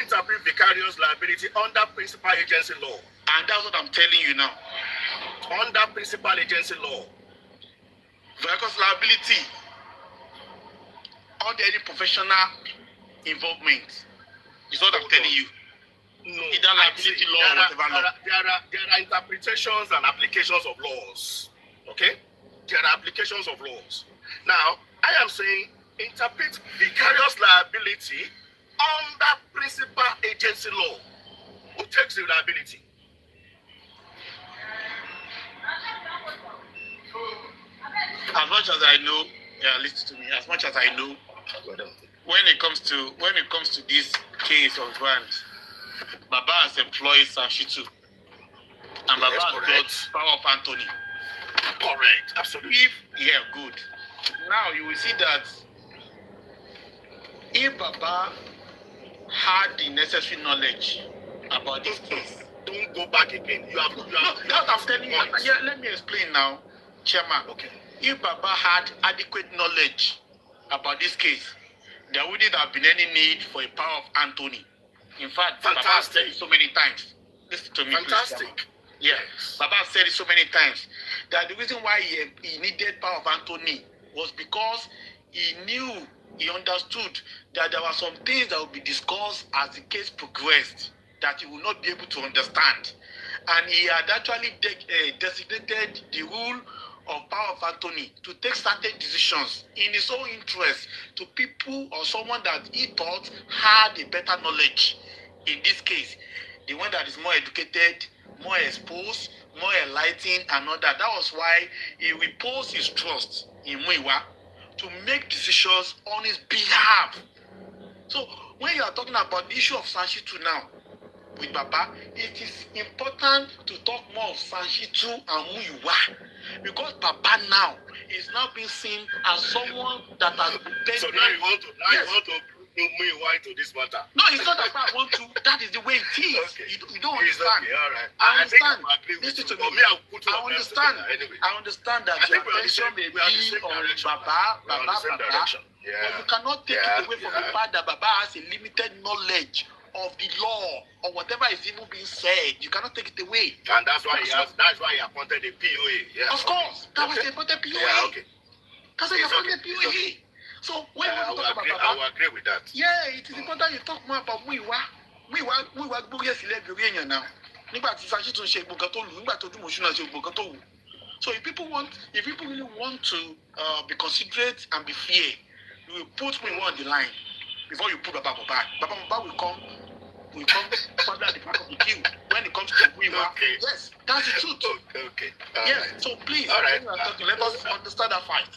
interpret vicarious liability under principal agency law? And that's what I'm telling you now. Under principal agency law, Viacross liability under any professional involvement is what I'm telling you. No, either liability law or whatever law. There are interpretations and applications of laws. Okay? There are applications of laws. Now, I am saying interpret vicarious liability under principal agency law. Who takes the liability? As much as I know, listen to me. As much as I know, when it comes to this case of grants, Baba has employed Sanshitu, and Baba has got power of Anthony. Correct, absolutely. Good. Now you will see that if Baba had the necessary knowledge about this case, don't go back again. I'm telling you. Yeah, let me explain now, Chairman. Okay. If Baba had adequate knowledge about this case, there wouldn't have been any need for a power of Anthony. In fact, Baba has said it so many times. Listen to me, fantastic. Please. Yes. Baba said it so many times that the reason why he needed power of Anthony was because he understood that there were some things that would be discussed as the case progressed that he would not be able to understand. And he had actually designated the rule of power of Anthony to take certain decisions in his own interest to people or someone that he thought had a better knowledge. In this case, the one that is more educated more exposed, more enlightened, and all that. That was why he reposed his trust in Muiwa to make decisions on his behalf. So when you are talking about the issue of Sanshitu now with Baba, it is important to talk more of Sanshitu and Muiwa, because Baba now is now being seen as someone that has been. So now you want to bring Muiwa into this matter? No, it's not that I want to. That is the way it is. Okay. You don't understand. Okay, all right. I understand. Listen to me. me. I understand. Anyway. I understand that your attention may be on Baba. Yeah. But you cannot take it away from the fact that Baba has a limited knowledge of the law or whatever is even being said. You cannot take it away. And that's why he appointed a POA. Yeah. Of course. That was the appointed POA. Yeah, okay. That's why he appointed POA. So when you talk about Baba, I will agree with that. Yeah, it is important you talk more about Muiwa gbogbo yẹn sílẹ̀ gbèrè èèyàn náà. Nígbà tí Sanshitu ń ṣe gbogbo tó lù, nígbà tó dùn mọ̀ṣúná ṣe gbogbo tó wù. So if people really want to be considerate and be fair, you will put Muiwa on the line before you put Baba Mohbad. Baba Mohbad will come further at the back of the queue when it comes to Muiwa. Okay. Yes, that's the truth. Okay. Yes, so please, let us understand that fight.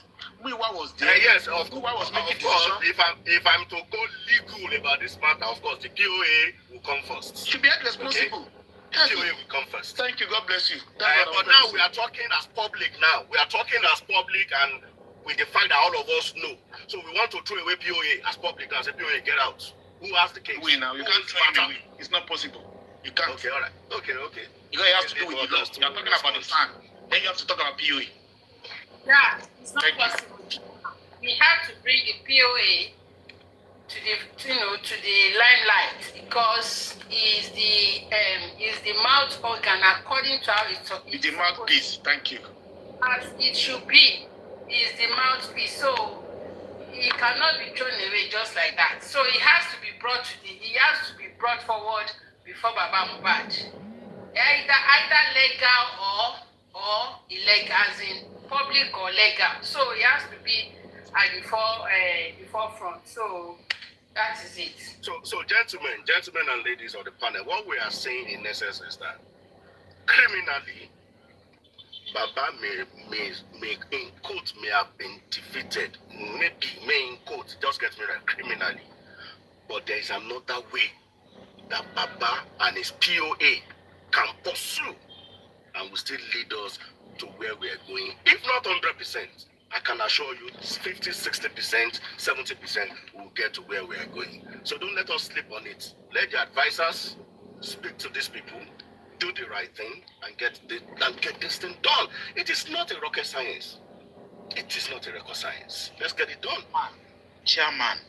Muiwa was there. Yes, of Muiwa was making course. decisions. If I'm to go legal about this matter, of course, the POA will come first. Should be held responsible. Okay? POA will come first. Thank you. God bless you. But now we are talking as public now. We are talking as public and with the fact that all of us know. So we want to throw away POA as public and say, POA, get out. Who has the case? We now. You can't throw it away. It's not possible. You can't. Okay, all right. Okay. You have to do with the law. You are talking about the fan. Then you have to talk about POA. Yeah, it's not possible. We have to bring the POA to the limelight because is the mouth organ according to how it's the mouthpiece. Thank you. As it should be, is the mouthpiece. So it cannot be thrown away just like that. So it has to be brought forward before Baba Mohbad. Either legal or illegal, as in public or legal. So it has to be at the forefront. So that is it. So gentlemen and ladies of the panel, what we are saying in essence is that criminally, Baba may in quote may have been defeated. Maybe may in quote, just get me right, criminally. But there is another way that Baba and his POA can pursue and will still lead us to where we are going. If not 100%, I can assure you 50, 60%, 70% will get to where we are going. So don't let us sleep on it. Let the advisors speak to these people, do the right thing, and get this thing done. It is not a rocket science. It is not a rocket science. Let's get it done. Chairman,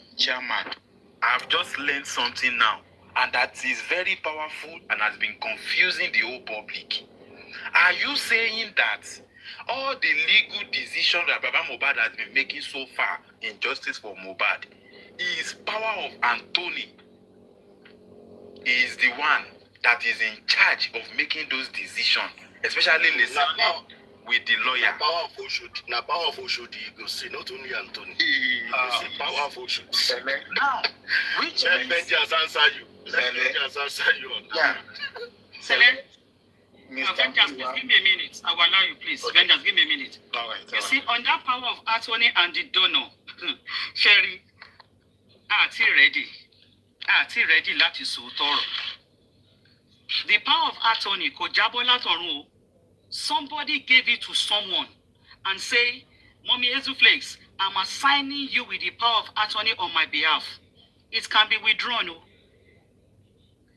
I've just learned something now, and that is very powerful and has been confusing the whole public. Are you saying that all the legal decisions that Baba Mohbad has been making so far in justice for Mohbad is power of Anthony? He is the one that is in charge of making those decisions, especially listening with the lawyer. Power of Oshodi, you go see, not only Anthony. You go see power of Oshodi. Now, which means... Let answer you on that. CELE. Avengers, please give me a minute. I will allow you, please. Okay. Avengers, give me a minute. All right. You see, on that power of attorney and the donor, Sherry, ready, láti sòótọ́. The power of attorney, kò jábọ́ látọ̀run o. Somebody gave it to someone and say, Mommy Ezuflex, I'm assigning you with the power of attorney on my behalf. It can be withdrawn.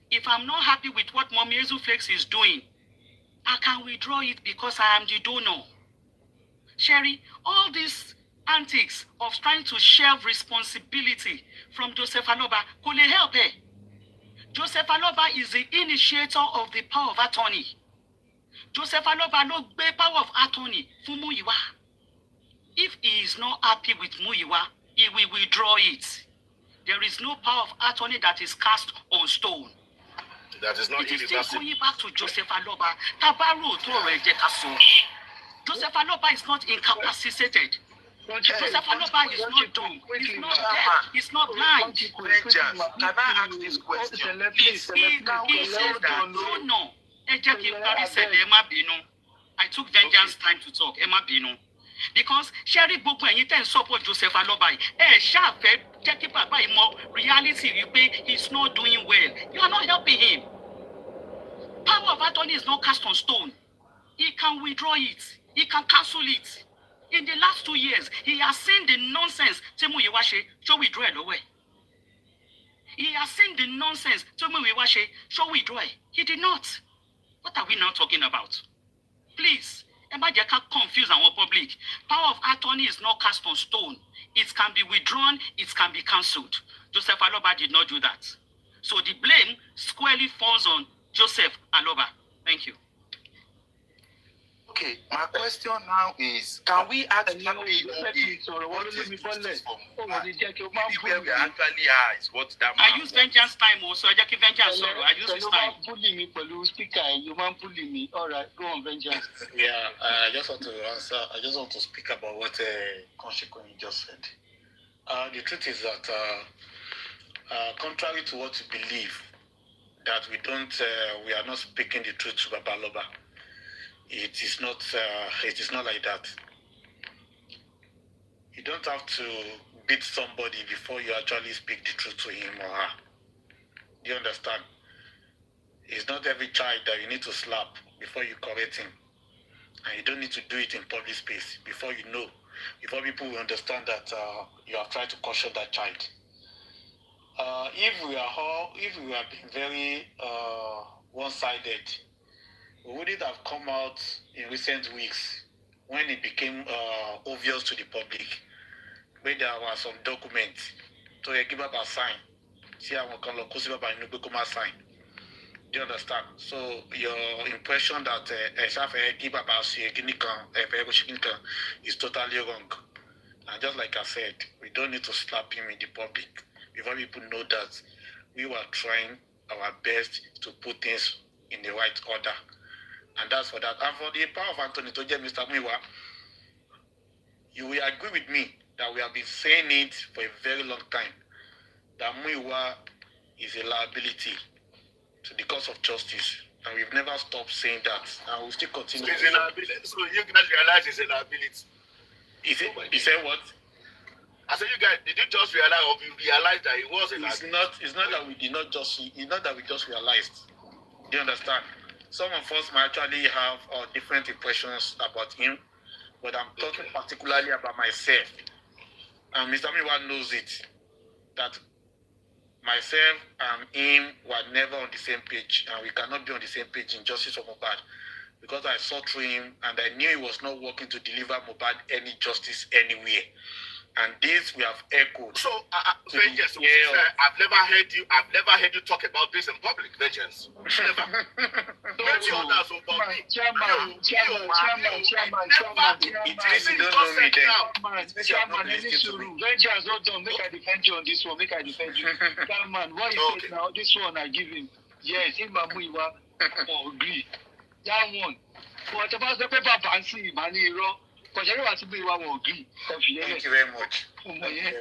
If I'm not happy with what Mommy Ezuflex is doing, I can withdraw it because I am the donor. Sherry, all these antics of trying to share responsibility from Joseph Aloba could help her. Joseph Aloba is the initiator of the power of attorney. Joseph Aloba no gbé power of attorney fún Muyiwa. If he is not happy with Muyiwa, he will withdraw it. There is no power of attorney that is cast on stone. That is not it is still going back to Joseph Aloba. Joseph Aloba is not incapacitated. Joseph Aloba is not dumb. He's not deaf. He's not blind. Can I ask this question? He is a donor I took vengeance time to talk. Emma Bino. Because Sherry Bobo and you can support Joseph Alobai. Reality, he's not doing well. You are not helping him. Power of attorney is not cast on stone. He can withdraw it. He can cancel it. In the last 2 years, he has seen the nonsense. Temu Iwashe, show withdraw it away. He has seen the nonsense. Temu Iwashe, show withdraw it. He did not. What are we now talking about? Please, Emma can't confuse our public. Power of attorney is not cast on stone. It can be withdrawn, it can be cancelled. Joseph Aloba did not do that. So the blame squarely falls on Joseph Aloba. Thank you. Okay, my question now is, can we actually know where we actually are is what that man I use vengeance time also. I just vengeance sorrow. I use this time. Bully me, speaker. You man bully me. All right, go on, vengeance. Yeah, I just want to answer. I just want to speak about what Konshikoni just said. The truth is that, contrary to what you believe, that we are not speaking the truth to Babaloba. It is not like that. You don't have to beat somebody before you actually speak the truth to him or her. Do you understand? It's not every child that you need to slap before you correct him. And you don't need to do it in public space before before people will understand that you have tried to caution that child. If we have been very one-sided, we wouldn't have come out in recent weeks when it became obvious to the public, where there were some documents to give up a sign. See, I want to sign. Do you understand? So your impression that is totally wrong. And just like I said, we don't need to slap him in the public before people know that we were trying our best to put things in the right order. And that's for that. And for the power of Anthony Toje, Mr. Muiwa, you will agree with me that we have been saying it for a very long time, that Muiwa is a liability to the cause of justice. And we've never stopped saying that. And we'll still continue. So, it's a liability. So you guys realize it's a liability. He said what? I said, you guys, did you just realize, or you realized that it was a liability? It's not that we did not just, it's not that we just realized. Do you understand? Some of us might actually have different impressions about him, but I'm talking particularly about myself. And Mr. Miwa knows it, that myself and him were never on the same page, and we cannot be on the same page in justice of MOHBAD, because I saw through him and I knew he was not working to deliver MOHBAD any justice anywhere. And this we have echoed. So, Vengeance, I've never heard you talk about this in public, Vengeance. Never. Many others will me. Chairman, Vengeance, hold on, make I defend you on this one, Chairman, what you said now, this one I give him. Yes, him and Muiwa agree. That one. But about the paper fancy, money, Thank you very much. Okay.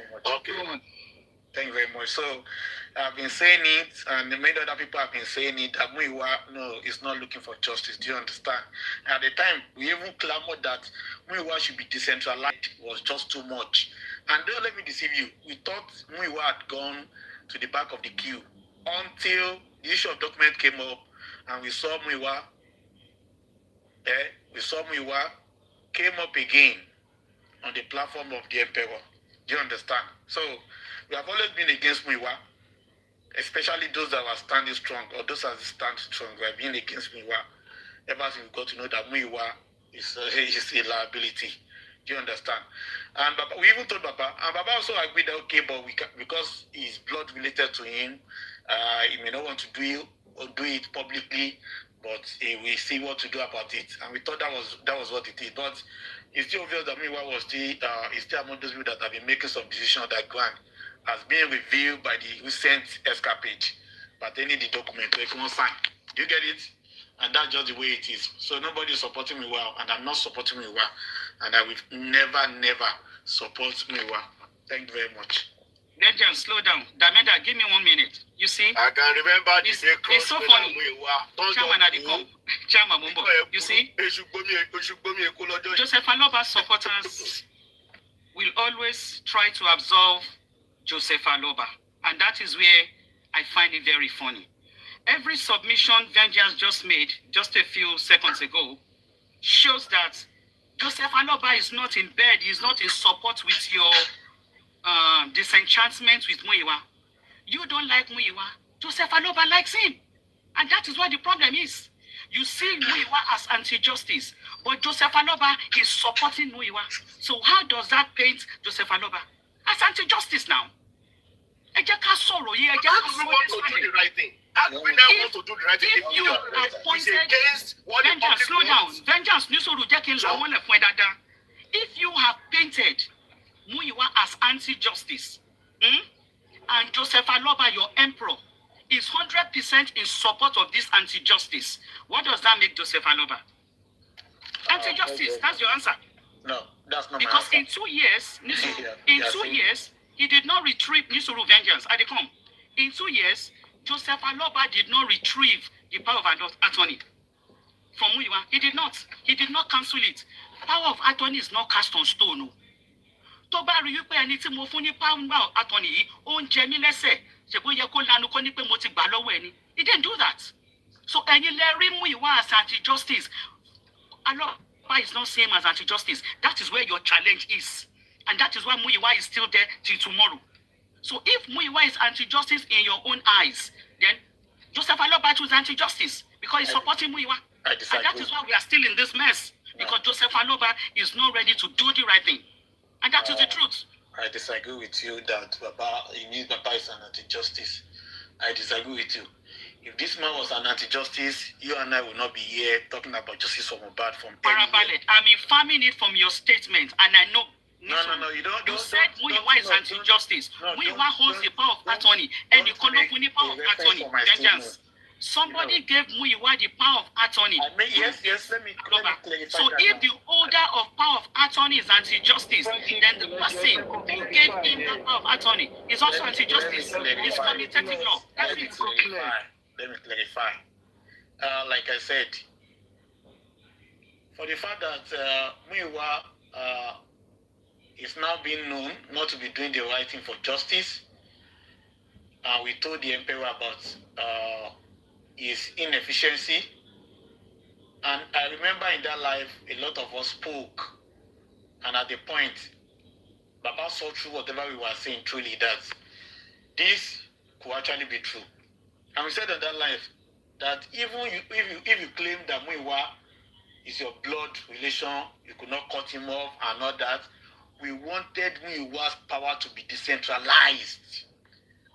Thank you very much. So I've been saying it, and many other people have been saying it, that Muiwa is not looking for justice. Do you understand? At the time, we even clamored that Muiwa should be decentralized. It was just too much. And don't let me deceive you. We thought Muiwa had gone to the back of the queue until the issue of document came up, and we saw Muiwa. Came up again on the platform of the Emperor. Do you understand? So we have always been against Muiwa, especially those that were standing strong, or those that stand strong. We have been against Muiwa ever since we got to know that Muiwa is a liability. Do you understand? And Baba, we even told Baba, and Baba also agreed that okay, but because he's blood related to him, he may not want to do it publicly. But we see what to do about it, and we thought that was what it is. But it's still obvious that Muiwa was still among those people that have been making some decisions that grant has been revealed by the recent escapade, pertaining the document they can sign. Do you get it? And that's just the way it is. So nobody is supporting Muiwa, and I'm not supporting Muiwa, and I will never support Muiwa. Thank you very much. Vengeance, slow down. Damenda, give me 1 minute. You see? I can remember it's so funny. Chairman at the come. Chairman Mumbo. You see? Joseph Aloba's supporters will always try to absolve Joseph Aloba. And that is where I find it very funny. Every submission Vengeance just made, just a few seconds ago, shows that Joseph Aloba is not in bed. He's not in support with your disenchantment with Muyiwa. You don't like Muyiwa. Joseph Aloba likes him. And that is what the problem is. You see Muyiwa as anti-justice, but Joseph Aloba is supporting Muyiwa. So how does that paint Joseph Aloba? As anti-justice now. How do we want to do the right thing? How do we now want to do the right thing? If you appointed Vengeance, slow down. Vengeance, if you have painted Muyiwa as anti-justice, and Joseph Aloba, your emperor, is 100% in support of this anti-justice, what does that make Joseph Aloba? Anti-justice, that's your answer. No, that's not because my answer. in 2 years, years, he did not retrieve Nisuru Vengeance at the come. In 2 years, Joseph Aloba did not retrieve the power of attorney from Muyiwa. He did not. He did not cancel it. Power of attorney is not cast on stone. No. Tó bá rí wípé ẹni tí mo fún ní power of attorney yìí ó ń jẹ mí lẹ́sẹ̀ ṣe bó yẹ kó lanu kó ní pé mo ti gbà lọ́wọ́ ẹni. He didn't do that. So ẹ̀yin lẹ rí Muyiwa as anti-justice. Aloba is not same as anti-justice. That is where your challenge is. And that is why Muyiwa is still there till tomorrow. So if Muyiwa is anti-justice in your own eyes, then Joseph Aloba is anti-justice because he's supporting Muyiwa. And that is why we are still in this mess. Because Joseph Aloba is not ready to do the right thing. And that is the truth. I disagree with you that Baba is an anti-justice. I disagree with you. If this man was an anti-justice, you and I will not be here talking about justice for MOHBAD from Paraballet, I'm infirming it from your statement, and I know. No, you don't. You said Muyiwa is anti-justice. Muyiwa holds the power of attorney, and the Kolofuni power of attorney. Vengeance. Somebody gave Muyiwa the power of attorney. Yes, let me clarify. So if the holder of power of attorney is anti-justice, then the person who gave him the power of attorney is also anti-justice. It's commutative law. That's it. Let me clarify. Like I said, for the fact that Muyiwa is now being known not to be doing the right thing for justice, we told the emperor about his inefficiency, and I remember in that life a lot of us spoke, and at the point Baba saw through whatever we were saying truly that this could actually be true. And we said in that life that even if you claim that Muyiwa is your blood relation, you could not cut him off and all that. We wanted Muyiwa's power to be decentralized.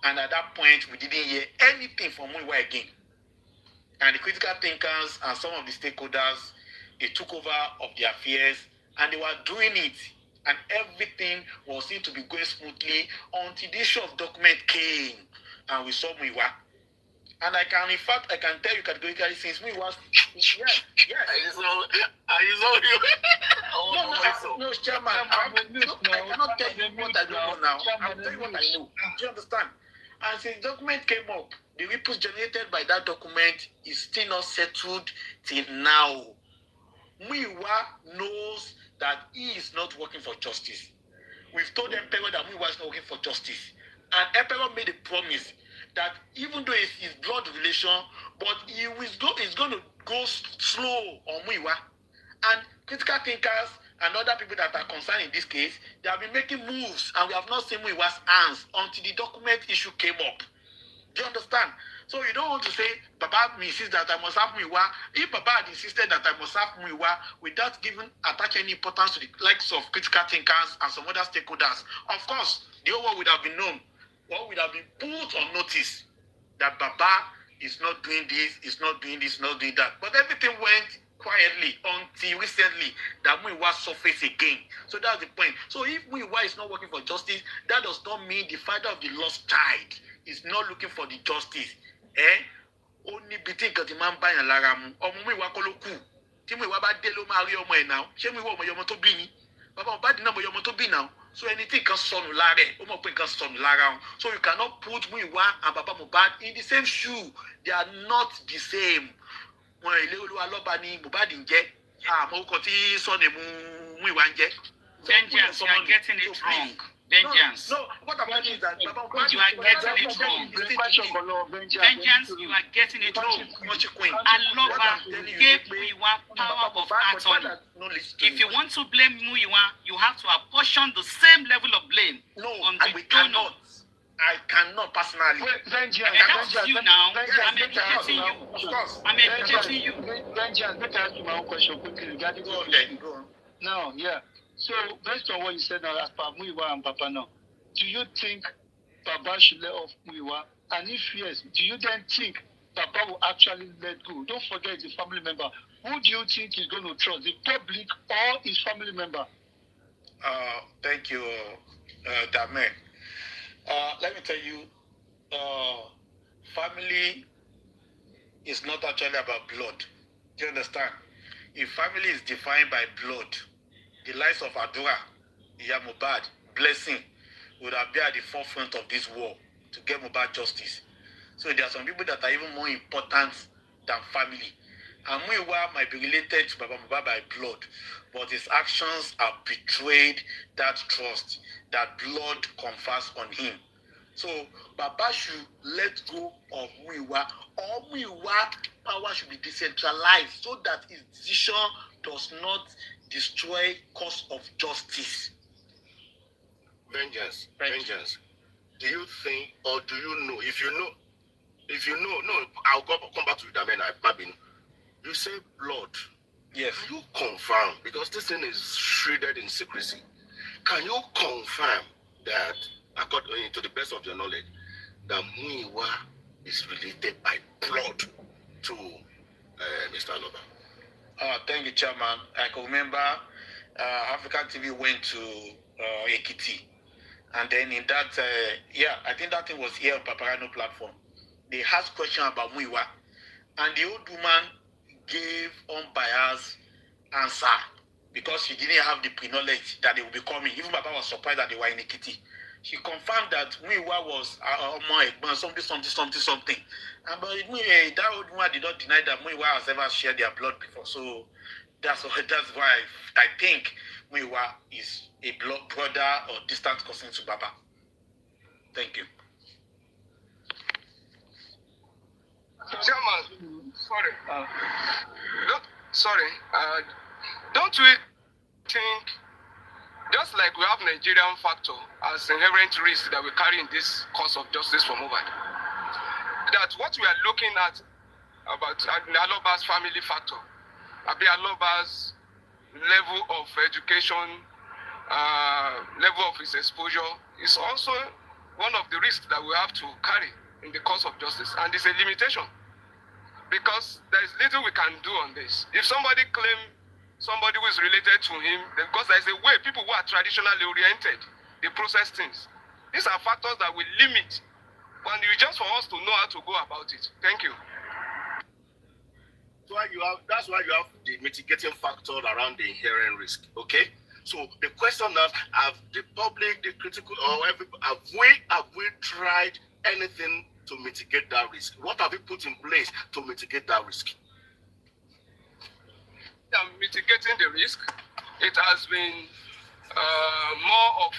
And at that point, we didn't hear anything from Muyiwa again. And the critical thinkers and some of the stakeholders, they took over of the affairs and they were doing it. And everything was seen to be going smoothly until the issue of document came and we saw Muyiwa. And I can tell you categorically since Muyiwa, No, Chairman, I cannot tell you what I don't know now. I'm telling you what I know. Do you understand? And since the document came up, the ripples generated by that document is still not settled till now. Muyiwa knows that he is not working for justice. We've told the Emperor that Muyiwa is not working for justice. And Emperor made a promise that even though it's his blood relation, but he's going to go slow on Muyiwa. And critical thinkers and other people that are concerned in this case, they have been making moves, and we have not seen Muyiwa's hands until the document issue came up. Do you understand? So you don't want to say, Baba insists that I must have Muyiwa. If Baba had insisted that I must have Muyiwa without attaching any importance to the likes of critical thinkers and some other stakeholders, of course, the whole world would have been known. What would have been put on notice that Baba is not doing this, is not doing this, not doing that. But everything went quietly until recently that Muyiwa surfaced again. So that's the point. So if Muyiwa is not working for justice, that does not mean the father of the lost child is not looking for the justice. Only between the man by and Laramu, or Muyiwa Koloku. Timuiwa ba de lo ma ri omo e now. Ṣé Muyiwa ọmọ yomo tó bí ni? Baba ba di na mo yomo tó bí now. So anything can sọnù lára ẹ̀, ó mọ̀ pé nǹkan sọnù lára wọn. So you cannot put Muyiwa and Baba Mohbad in the same shoe. They are not the same. Wọn ilé olúwa lọ́ba ni Mohbad ń jẹ́. Àmọ́ orúkọ tí sọ́ni Muyiwa ń jẹ́. Vengeance, you are getting it wrong. Vengeance. No, what I'm saying is that you are getting it wrong. Vengeance, you are getting it wrong. And Loba gave Muyiwa power of attorney. If you want to blame Muyiwa, you have to apportion the same level of blame on the donor. I cannot personally. That's you now. I'm educating you. Of course. I'm educating you. Vengeance, let me ask you my own question quickly regarding Go on. Now, yeah. So, based on what you said now, as per Muyiwa and Papa now, do you think Baba should let off Muyiwa? And if yes, do you then think Baba will actually let go? Don't forget, the family member. Who do you think is going to trust, the public or his family member? Thank you, Dame. Let me tell you, family is not actually about blood. Do you understand? If family is defined by blood, the lives of Adura, Iya Mohbad, Blessing would have been at the forefront of this war to get Mohbad justice. So there are some people that are even more important than family. And Muyiwa might be related to Baba Mohbad by blood, but his actions have betrayed that trust that blood confers on him. So Baba should let go of Muyiwa, or Muyiwa power should be decentralized so that his decision does not destroy cause of justice. Vengeance. Do you think, or do you know? If you know, I'll come back to you, Damen. You say blood. Yes. Can you confirm, because this thing is shredded in secrecy, can you confirm that, according to the best of your knowledge, that Muyiwa is related by blood to Mr. Loba? Thank you, Chairman. I can remember African TV went to Ekiti. And then in that, I think that thing was here on Paparano platform. They asked questions about Muyiwa. And the old woman gave unbiased answer because she didn't have the pre-knowledge that they would be coming. Even Baba was surprised that they were in Ekiti. She confirmed that Muyiwa was something. But that old woman did not deny that Muyiwa has ever shared their blood before. So that's why I think Muyiwa is a blood brother or distant cousin to Baba. Thank you. Chairman, sorry. Don't we think, just like we have Nigerian factor as inherent risk that we carry in this cause of justice for MOHBAD, that what we are looking at about Aloba's family factor, Aloba's level of education, level of his exposure, is also one of the risks that we have to carry in the cause of justice, and it's a limitation because there is little we can do on this. If somebody claims somebody who is related to him, because there is a way people who are traditionally oriented, they process things. These are factors that will limit, and it's just for us to know how to go about it. Thank you. That's why you have the mitigating factor around the inherent risk. Okay. So the question is, have the public, the critical, or have we tried anything to mitigate that risk? What have we put in place to mitigate that risk? Mitigating the risk, it has been more of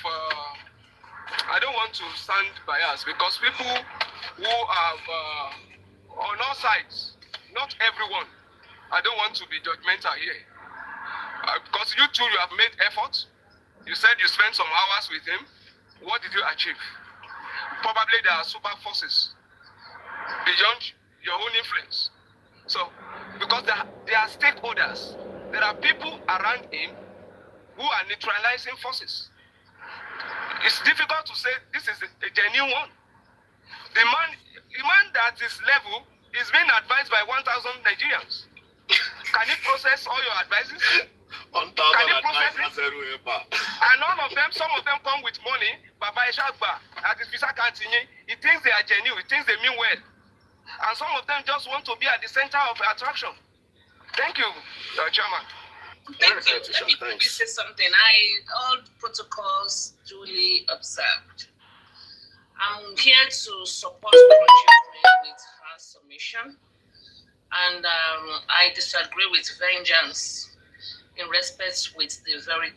I don't want to sound biased, because people who have on all sides, not everyone, I don't want to be judgmental here, because you two, you have made effort. You said you spent some hours with him. What did you achieve? Probably there are super forces beyond your own influence. So, because there are stakeholders, there are people around him who are neutralizing forces. It's difficult to say this is a genuine one. The man that is level is being advised by 1,000 Nigerians. Can he process all your advices? Can he process it? And all of them, some of them come with money. Baba Eshagba, at his visa canteen, he thinks they are genuine, he thinks they mean well. And some of them just want to be at the center of attraction. Thank you, Chairman. Thank you. Let me quickly say something. All protocols duly observed. I'm here to support Project with her submission, and I disagree with Vengeance in respect with the very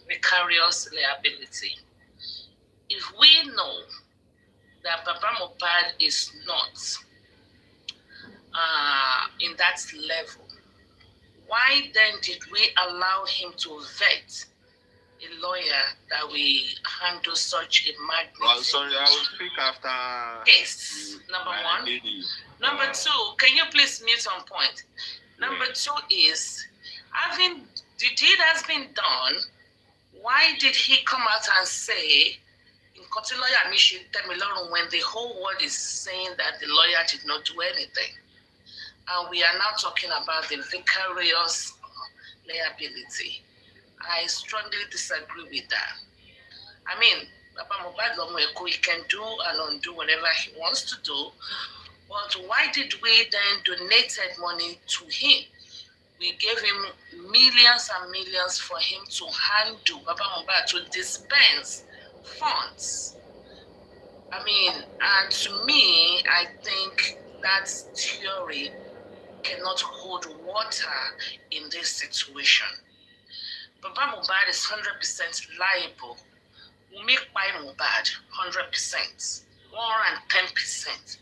vicarious liability. If we know that Papa MOHBAD is not in that level, why then did we allow him to vet a lawyer that will handle such a magnitude? Well, sorry, I will speak after. Case, number one. Number two, can you please mute on point? Number two is, having the deed has been done, why did he come out and say, in lawyer mission, when the whole world is saying that the lawyer did not do anything? And we are now talking about the vicarious liability. I strongly disagree with that. I mean, Papa MOHBAD, he can do and undo whatever he wants to do. But why did we then donate money to him? We gave him millions and millions for him to handle, Papa MOHBAD, to dispense funds. I mean, and to me, I think that theory cannot hold water in this situation. Papa MOHBAD is 100% liable. We make by MOHBAD 100%, 110%.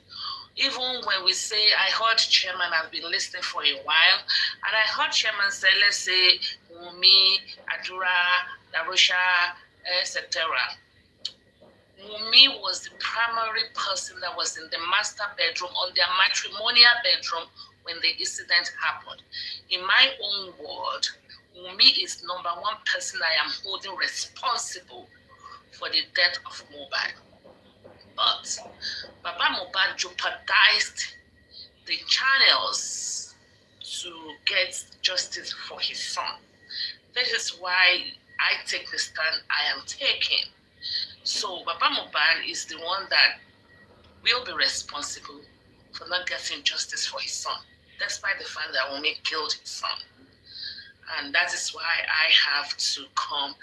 Even when we say, I heard chairman has been listening for a while, and I heard chairman say, let's say, Wumi, Adura, Darusha, etc. Wumi was the primary person that was in the master bedroom, on their matrimonial bedroom, when the incident happened. In my own word, Wumi is number one person I am holding responsible for the death of MOHBAD. But Papa MOHBAD jeopardized the channels to get justice for his son. This is why I take the stand I am taking. So Papa MOHBAD is the one that will be responsible for not getting justice for his son, despite the fact that Wumi killed his son. And that is why I have to come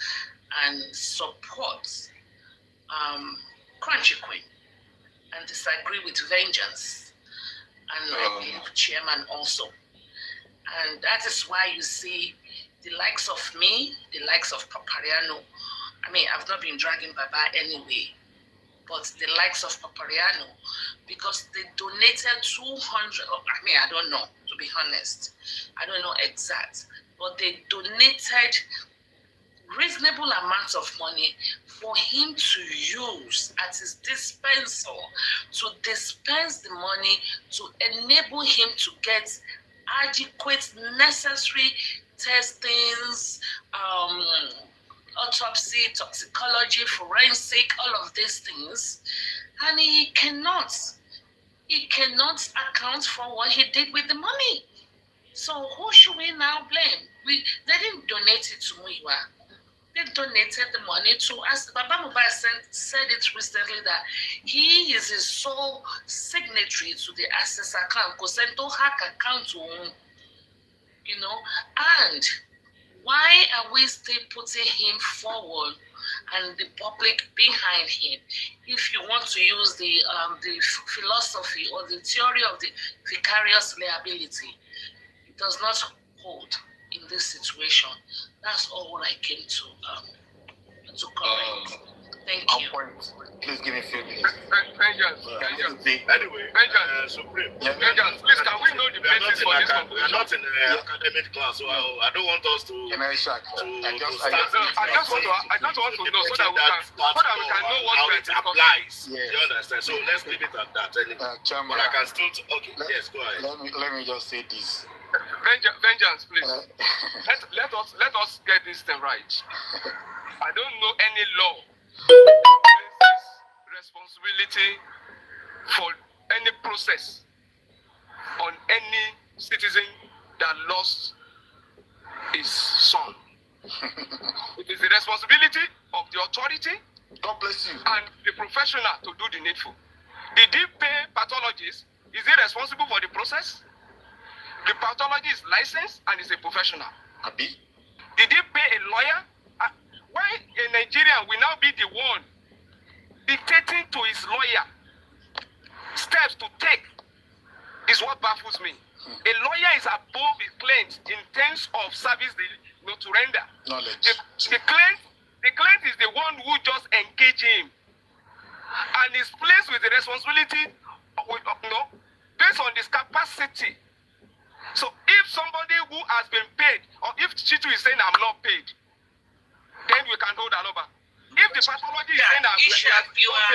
and support Crunchy Queen and disagree with Vengeance and I believe chairman also. And that is why you see the likes of me, the likes of Papariano. I mean, I've not been dragging Baba anyway, but the likes of Papariano, because they donated 200, I mean, I don't know, to be honest. I don't know exact, but they donated reasonable amounts of money for him to use at his dispenser to dispense the money to enable him to get adequate, necessary testings, autopsy, toxicology, forensic, all of these things, and he cannot account for what he did with the money. So who should we now blame? They didn't donate it to Muiwa. They donated the money to us. Baba MOHBAD said it recently that he is his sole signatory to the access account, Cosento hack account to him, you know. And why are we still putting him forward and the public behind him? If you want to use the philosophy or the theory of the vicarious liability, it does not hold in this situation. That's all what I came to correct. Thank you. Please give me a few minutes. Vengeance. Anyway, Supreme. Vengeance, please, can we know the basis for this conclusion? We're not in the academic class, so I don't want us to. I just want to know so that we can know what how it applies. Yes. You understand? So let's leave it at that. Chairman, but I can still. Okay. Yes, go ahead. Let me just say this. Vengeance, please. Let us get this thing right. I don't know any law places responsibility for any process on any citizen that lost his son. It is the responsibility of the authority, God bless you, and the professional to do the needful. Did he pay pathologist? Is he responsible for the process? The pathologist is licensed and is a professional. Abi? Did he pay a lawyer? Why a Nigerian will now be the one dictating to his lawyer steps to take is what baffles me. A lawyer is above the client in terms of service to render. Knowledge. The client is the one who just engage him and is placed with the responsibility based on his capacity. So if somebody who has been paid, or if Chitu is saying I'm not paid, then we can hold that over. If the pathology is saying I'm you are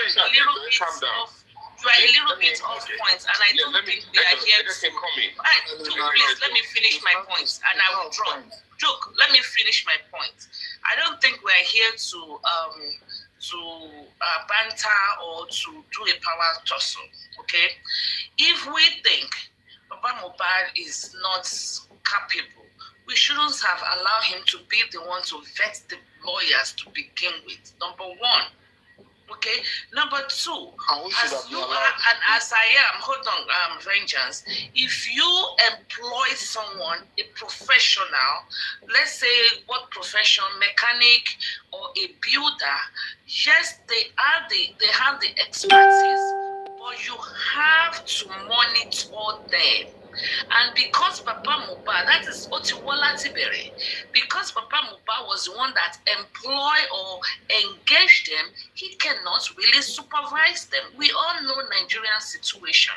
a little bit off points, and I don't think we are here to. Please let me finish my points, and I will drop. Joke, let me finish my point. I don't think we are here to banter or to do a power tussle. Okay, if we think Baba Mohbad is not capable, we shouldn't have allowed him to be the one to vet the lawyers to begin with. Number one. Okay. Number two, as you are and as I am, hold on, Vengeance. If you employ someone, a professional, let's say what profession, mechanic or a builder, yes, they have the expertise, but you have to monitor them. And because Papa Mohbad, that is Otiwola Tibere, because Papa Mohbad was the one that employed or engaged them, he cannot really supervise them. We all know Nigerian situation.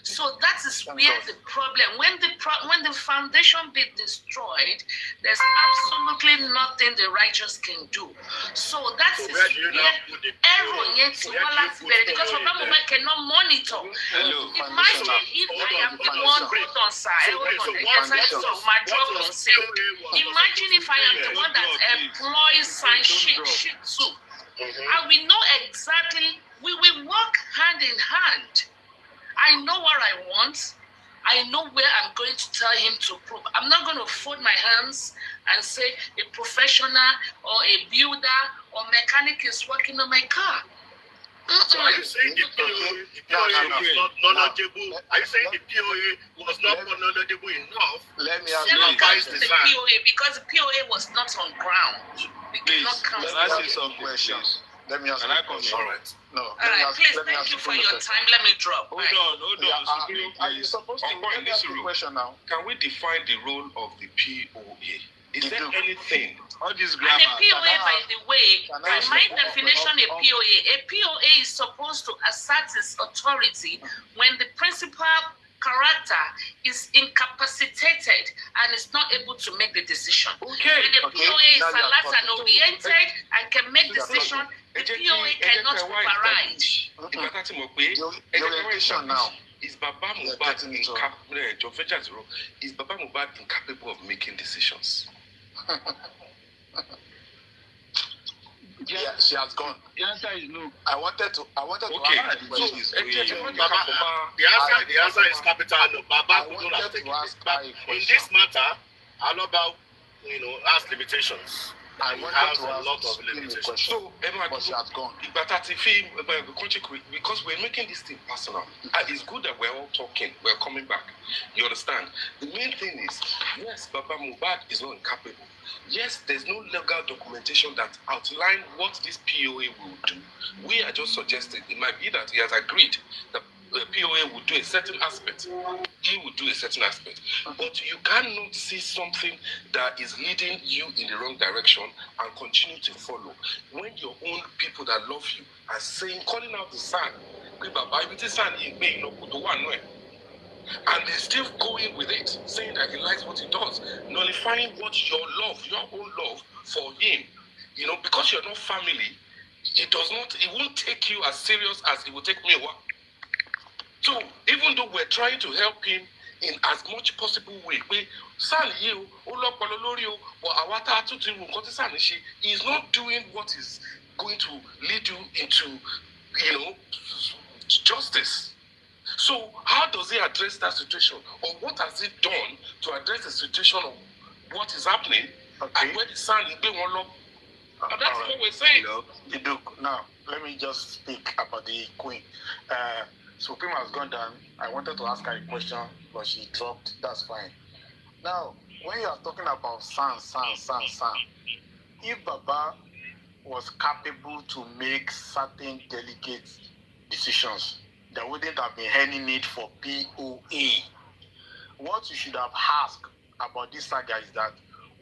So that is where the problem, when the foundation be destroyed, there's absolutely nothing the righteous can do. So that is where error yet because Papa Mohbad cannot monitor. Imagine if I am the one put on side. Imagine if I am the one that employs shit too. And we know exactly, we will work hand in hand. I know what I want. I know where I'm going to tell him to prove. I'm not going to fold my hands and say a professional or a builder or mechanic is working on my car. So are you saying the POA was not knowledgeable? Are you saying the POA was not knowledgeable enough? Let me ask you the POA, because the POA was not on ground. We cannot count. Can I ask you some questions? Let me ask you a question. All right. No. All right, please, thank you for your time. Let me drop. Hold on. Are you supposed to ask a question now? Can we define the role of the POA? Is there anything? All this And grammar. a POA, by the way, by my definition, a POA is supposed to assert its authority when the principal character is incapacitated and is not able to make the decision. Okay. When the POA is alert and oriented and can make decision, the POA cannot override. The orientation now. Is Baba Mohbad incapable of making decisions? Yeah, she has gone. The answer is no. I wanted to ask the question. The answer is capital no. Baba could not have taken it. But in this matter, Aloba, has limitations. I has a lot of limitations. So, but she has gone. Because we're making this thing personal. It's good that we're all talking. We're coming back. You understand? The main thing is, yes, Baba Mohbad is not incapable. Yes, there's no legal documentation that outline what this POA will do. We are just suggesting it might be that he has agreed that the POA will do a certain aspect. He will do a certain aspect. But you cannot see something that is leading you in the wrong direction and continue to follow. When your own people that love you are saying, calling out the son, and they're still going with it, saying that he likes what he does, nullifying what your own love for him, because you're not family, it won't take you as serious as it will take me. So even though we're trying to help him in as much possible way, he's not doing what is going to lead you into, justice. So how does he address that situation? Or what has he done to address the situation of what is happening? Okay. And where the son is being unlocked? And that's what we're saying. Now, let me just speak about the Queen. Supreme has gone down. I wanted to ask her a question, but she dropped. That's fine. Now, when you are talking about San, if Baba was capable to make certain delicate decisions, there wouldn't have been any need for POA. What you should have asked about this saga is that,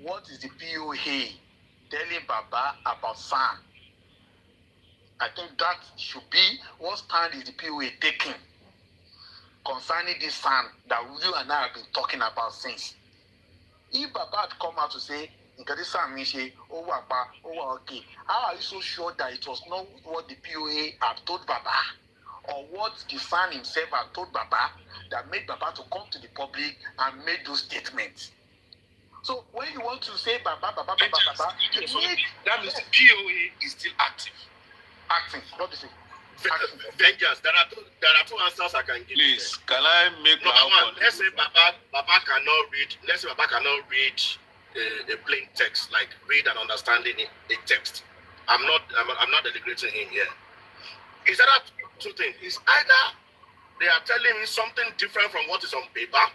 what is the POA telling Baba about San? I think that should be what stand is the POA taking concerning this San that you and I have been talking about since. If Baba had come out to say, okay, how are you so sure that it was not what the POA had told Baba, or what the San himself had told Baba, that made Baba to come to the public and make those statements? So when you want to say Baba, that means the POA is still active. Acting. What do you say? Vengeance. There are two answers I can give. Please, can I make Number one, let's say Baba cannot read. Let's say Baba cannot read a plain text, like read and understanding a text. I'm not denigrating him here. Is that two things? It's either they are telling me something different from what is on paper.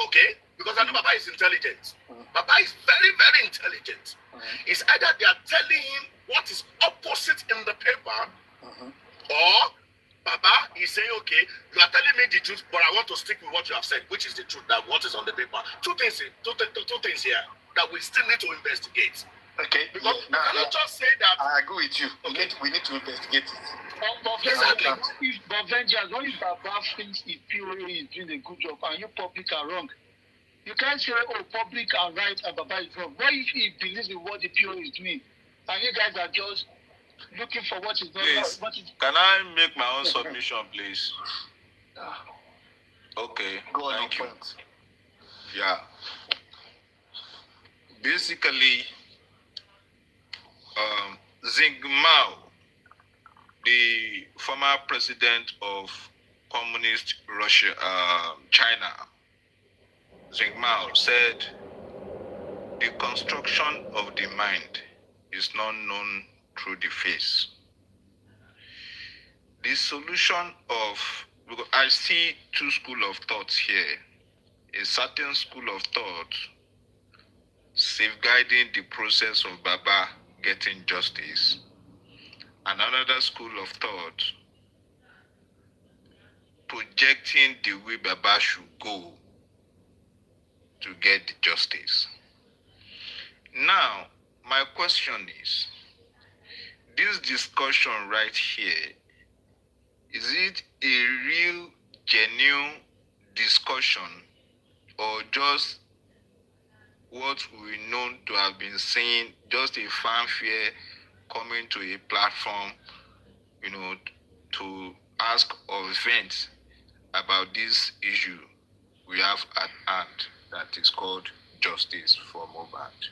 Okay, because I know Baba is intelligent. Baba is very, very intelligent. It's either they are telling him what is opposite in the paper, or Baba is saying, okay, you are telling me the truth, but I want to stick with what you have said, which is the truth, that what is on the paper. Two things here that we still need to investigate. Okay, because you cannot just say that. I agree with you. Okay, we need to investigate it. Exactly. But Vengeance, what if Baba thinks if POA is doing a good job and you public are wrong? You can't say, oh, public are right and Baba is wrong. What if he believes in what the POA is doing and you guys are just looking for what is not right? Can I make my own submission, please? Okay, thank you. Yeah. Basically, Zingmao, the former president of communist Russia, China, Zingmao said, the construction of the mind is not known through the face. The solution of, because I see two schools of thoughts here. A certain school of thought safeguarding the process of Baba getting justice, and another school of thought projecting the way Baba should go to get the justice. Now, my question is, this discussion right here, is it a real, genuine discussion, or just what we know to have been saying, just a fanfare coming to a platform, to ask or vent about this issue we have at hand that is called justice for MOHBAD?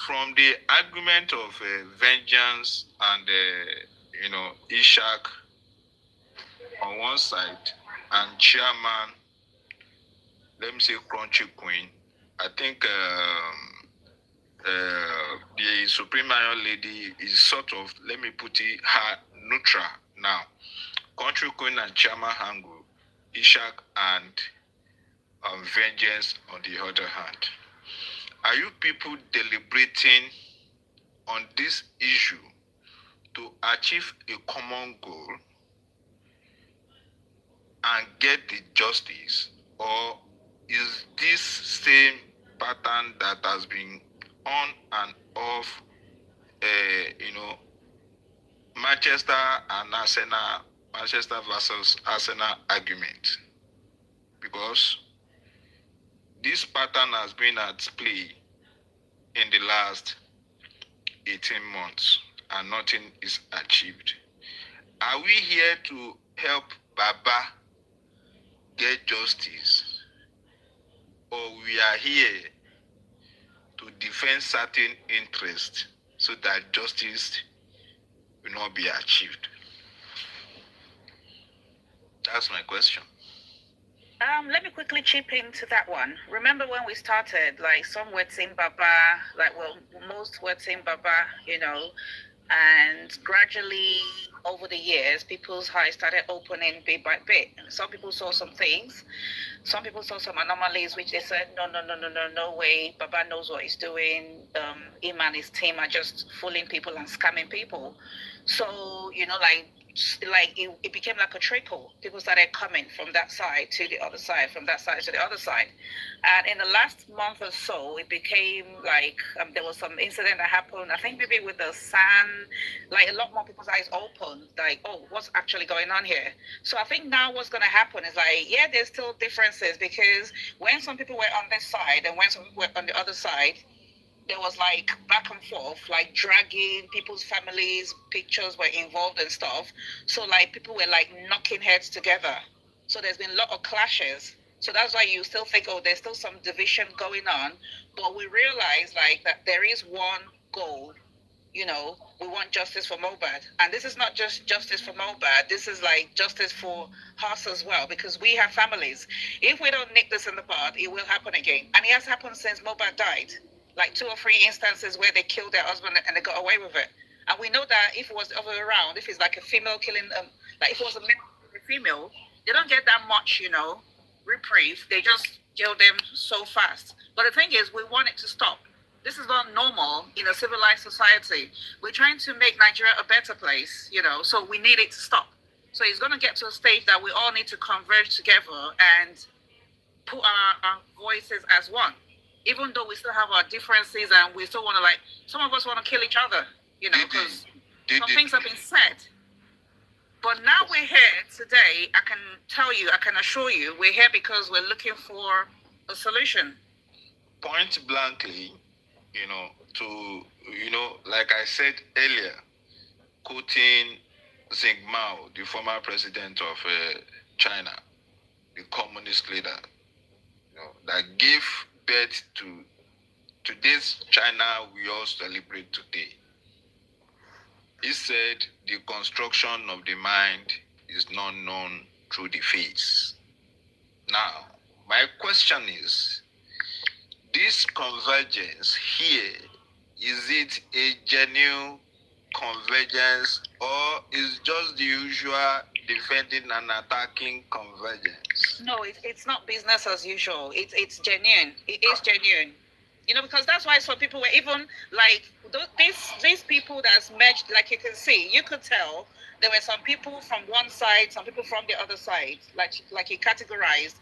From the argument of vengeance and Ishak on one side, and chairman, let me say Crunchy Queen, I think the Supreme Iron Lady is sort of, let me put it, her neutral now. Country Queen and Chairman Hangu, Ishak and Vengeance on the other hand. Are you people deliberating on this issue to achieve a common goal and get the justice, or is this same pattern that has been on and off, Manchester and Arsenal, Manchester versus Arsenal argument? Because this pattern has been at play in the last 18 months and nothing is achieved. Are we here to help Baba get justice, or we are here to defend certain interests so that justice will not be achieved? That's my question. Let me quickly chip into that one. Remember when we started, like some were saying Baba, most were saying Baba, And gradually, over the years, people's eyes started opening bit by bit. And some people saw some things. Some people saw some anomalies, which they said, no way. Baba knows what he's doing. Him and his team are just fooling people and scamming people. So, it became like a trickle. People started coming from that side to the other side, from that side to the other side. And in the last month or so, it became like there was some incident that happened, I think maybe with the sand, like a lot more people's eyes opened, like, oh, what's actually going on here? So I think now what's going to happen is like, yeah, there's still differences, because when some people were on this side and when some people were on the other side, there was like back and forth, like dragging people's families, pictures were involved and stuff. So like people were like knocking heads together. So there's been a lot of clashes. So that's why you still think, oh, there's still some division going on. But we realize like that there is one goal. We want justice for MOHBAD. And this is not just justice for MOHBAD. This is like justice for us as well, because we have families. If we don't nip this in the bud, it will happen again. And it has happened since MOHBAD died. Like 2 or 3 instances where they killed their husband and they got away with it. And we know that if it was the other way around, if it's like a female killing, like if it was a male killing a female, they don't get that much, reprieve. They just kill them so fast. But the thing is, we want it to stop. This is not normal in a civilized society. We're trying to make Nigeria a better place, so we need it to stop. So it's going to get to a stage that we all need to converge together and put our voices as one. Even though we still have our differences and we still want to, like, some of us want to kill each other, because some things have been said. But now we're here today, I can assure you, we're here because we're looking for a solution. Point blankly, like I said earlier, quoting Xing Mao, the former president of China, the communist leader, that gave birth to today's China we all celebrate today. He said the construction of the mind is not known through the face. Now, my question is, this convergence here, is it a genuine convergence or is just the usual defending and attacking convergence? No, it's not business as usual. It's genuine. It is genuine. Because that's why some people were even like these people that's merged, like you can see, you could tell there were some people from one side, some people from the other side, like he categorized.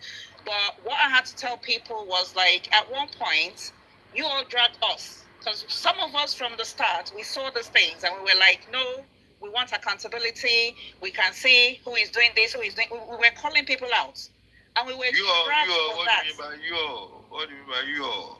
But what I had to tell people was like, at one point, you all dragged us. Because some of us from the start, we saw these things and we were like, no, we want accountability. We can see who is doing this, who is doing. We were calling people out, and we were dragged for that. What do you mean by you?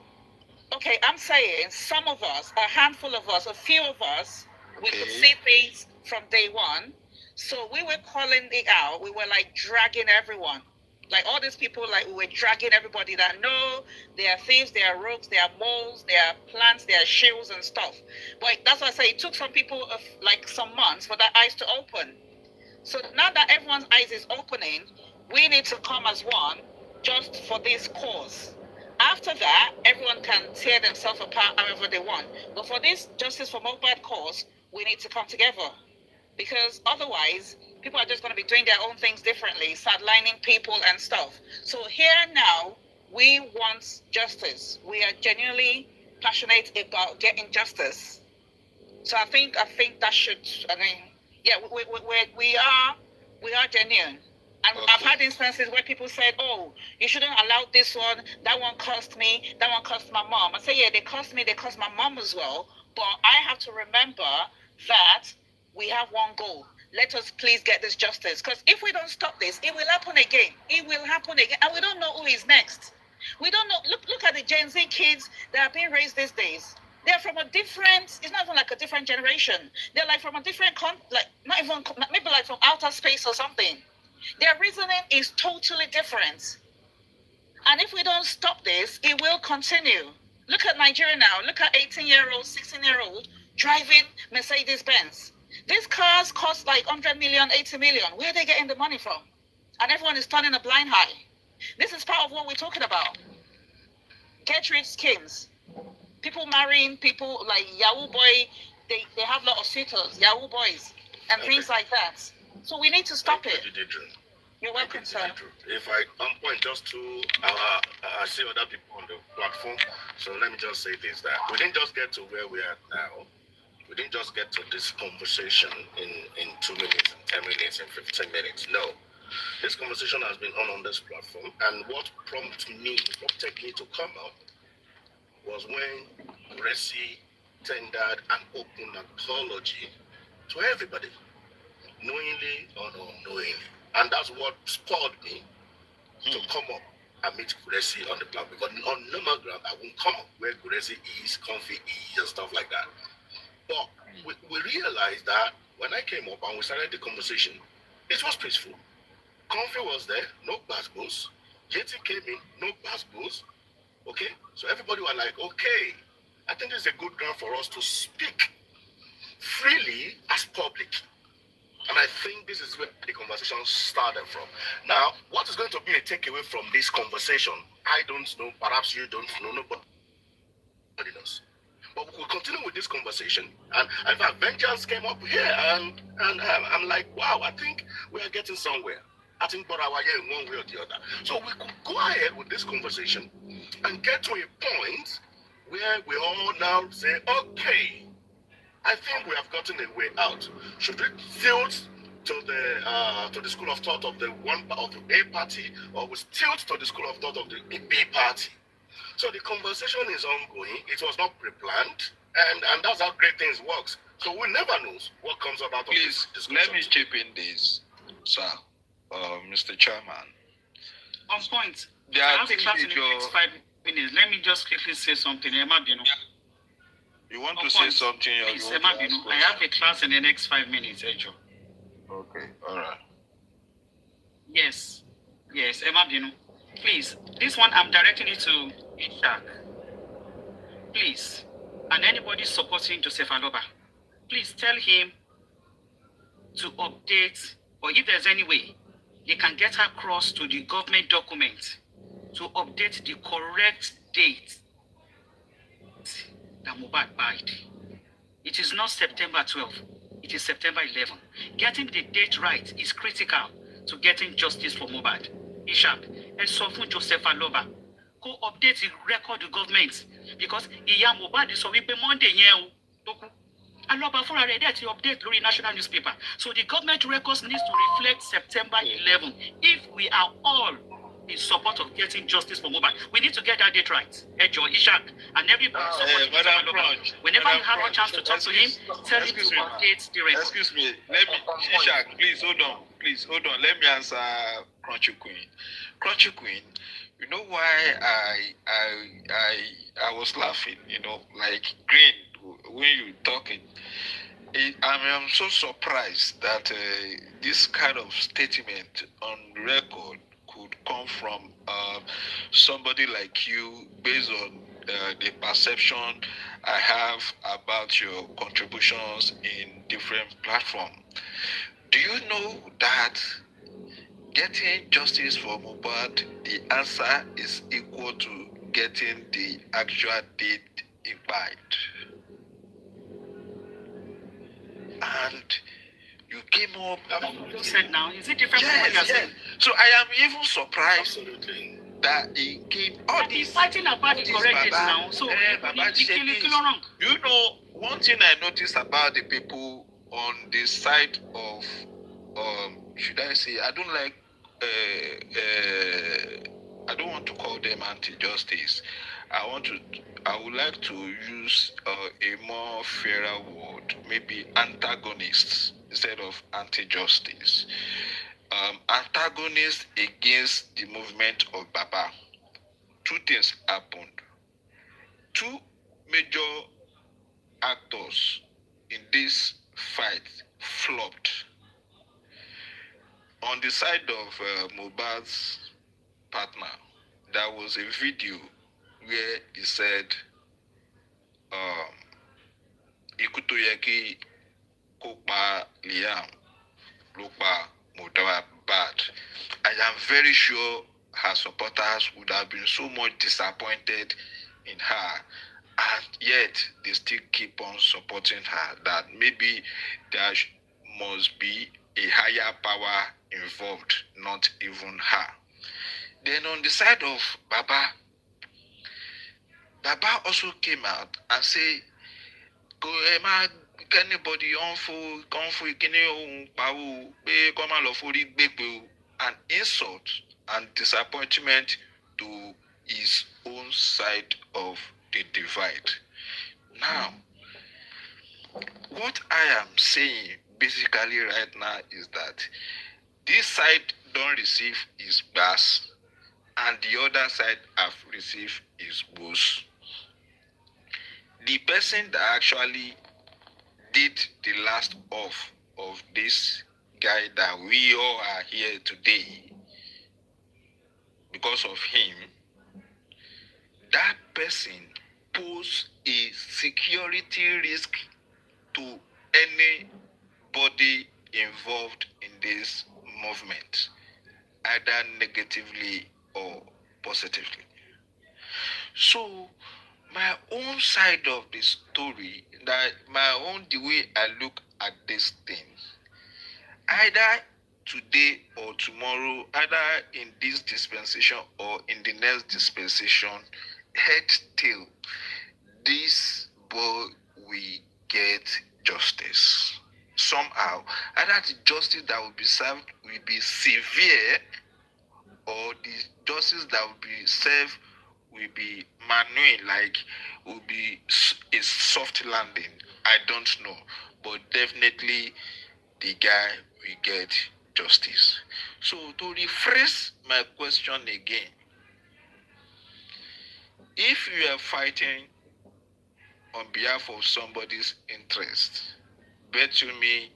Okay, I'm saying some of us, a handful of us, a few of us, we could see things from day one. So we were calling it out. We were like dragging everyone. Like all these people, like we were dragging everybody that no, they are thieves, they are rogues, they are moles, they are plants, they are shields and stuff. But that's why I say it took some people like some months for their eyes to open. So now that everyone's eyes is opening, we need to come as one just for this cause. After that, everyone can tear themselves apart however they want. But for this Justice for MOHBAD cause, we need to come together. Because otherwise, people are just going to be doing their own things differently, sidelining people and stuff. So here now, we want justice. We are genuinely passionate about getting justice. So I think that should, we are genuine. And I've had instances where people said, oh, you shouldn't allow this one, that one cost me, that one cost my mom. I say, yeah, they cost me, they cost my mom as well. But I have to remember that we have one goal. Let us please get this justice. Because if we don't stop this, it will happen again. It will happen again. And we don't know who is next. We don't know. Look at the Gen Z kids that are being raised these days. They're from a different, it's not even like a different generation. They're like from a different, maybe like from outer space or something. Their reasoning is totally different. And if we don't stop this, it will continue. Look at Nigeria now. Look at 18-year-old, 16-year-old driving Mercedes-Benz. These cars cost like 100 million, 80 million. Where are they getting the money from? And everyone is turning a blind eye. This is part of what we're talking about. Get rich schemes. People marrying people like Yahoo boy, they have a lot of suitors, Yahoo boys, and things like that. So we need to stop it. You're welcome, sir. If I point just to I see other people on the platform, so let me just say this: that we didn't just get to where we are now. We didn't just get to this conversation in 2 minutes, in 10 minutes, in 15 minutes. No, this conversation has been on this platform, and what prompted me to come out was when Gracie tendered an open apology to everybody, knowingly or unknowingly. And that's what spurred me to come up and meet Gracie on the platform. Because on normal ground, I won't come up where Gracie is, Comfy is, and stuff like that. But we realized that when I came up and we started the conversation, it was peaceful. Comfy was there, no bass-boos. JT came in, no bass-boos. Okay? So everybody was like, okay, I think this is a good ground for us to speak freely as public. And I think this is where the conversation started from. Now, what is going to be a takeaway from this conversation? I don't know. Perhaps you don't know. Nobody knows. But we'll continue with this conversation. And in fact, Vengeance came up here, and I'm like, wow, I think we are getting somewhere. I think Borawaye in one way or the other. So we could go ahead with this conversation and get to a point where we all now say, okay, I think we have gotten a way out. Should we tilt to the school of thought of the A party, or we tilt to the school of thought of the B party? So the conversation is ongoing. It was not pre-planned, and that's how great things works. So we never know what comes about. Please, let me chip in this, sir, Mr. Chairman. On point. There I are have a class in the next 5 minutes. Let me just quickly say something. Emma Bino. You want to say something? Please, Emma Bino. I have a class in the next 5 minutes, Ejo. Okay, all right. Yes, Emma Bino. Please, this one I'm directing it to Ishak. Please, and anybody supporting Joseph Aloba, please tell him to update, or if there's any way, they can get across to the government document to update the correct date that MOHBAD died. It is not September 12th, it is September 11th. Getting the date right is critical to getting justice for MOHBAD. Ishak, and so for Joseph Aloba, go update the record of government, because Iya MOHBAD is so we pay Monday here. Aloba for already to update the national newspaper. So the government records needs to reflect September 11. If we are all in support of getting justice for MOHBAD, we need to get that date right. Ejo, Ishak, and everybody supporting Aloba. Whenever you have a chance to talk to him, tell him to update the record. Excuse me, let me, Ishak, please hold on. Let me answer Crunchy Queen. Crunchy Queen, you know why I was laughing, like green when you talking. I'm so surprised that this kind of statement on record could come from somebody like you, based on the perception I have about your contributions in different platforms. Do you know that getting justice for MOHBAD, the answer is equal to getting the actual date implied? And you came up. You said now, is it different from what you're saying? So I am even surprised that he came all these fighting about the correct now. So you know, one thing I noticed about the people on the side of should I say, I don't want to call them anti-justice. I would like to use a more fairer word, maybe antagonists instead of anti-justice. Antagonists against the movement of Baba. Two things happened. Two major actors in this fight flopped. On the side of MOHBAD's partner, there was a video where he said, Ikutoyeki Kokpa Liam Lokpa MOHBAD. I am very sure her supporters would have been so much disappointed in her. and yet they still keep on supporting her, that maybe there must be a higher power involved, not even her. Then on the side of Baba also came out and say, go anybody on for an insult and disappointment to his own side of the divide. Now, what I am saying basically right now is that this side don't receive his bass and the other side have received his boost. The person that actually did the last off of this guy that we all are here today, because of him, that person pose a security risk to anybody involved in this movement, either negatively or positively. So my own side of the story, that the way I look at this thing, either today or tomorrow, either in this dispensation or in the next dispensation, head till, this boy will get justice somehow. Either the justice that will be served will be severe, or the justice that will be served will be manual, like will be a soft landing. I don't know, but definitely the guy will get justice. So to rephrase my question again, if you are fighting on behalf of somebody's interest, bet you me,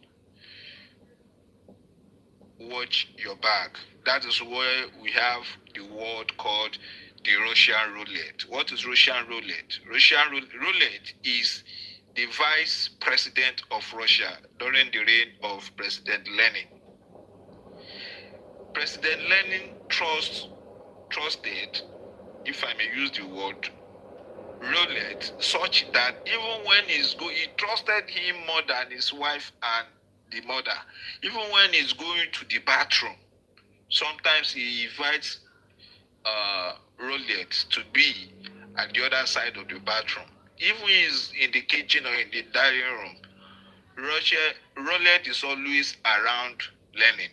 watch your back. That is where we have the word called the Russian roulette. What is Russian roulette? Russian roulette is the vice president of Russia during the reign of President Lenin. President Lenin trusted, if I may use the word, roulette, such that even when he trusted him more than his wife and the mother. Even when he's going to the bathroom, sometimes he invites roulette to be at the other side of the bathroom. Even he's in the kitchen or in the dining room, roulette is always around Lenin.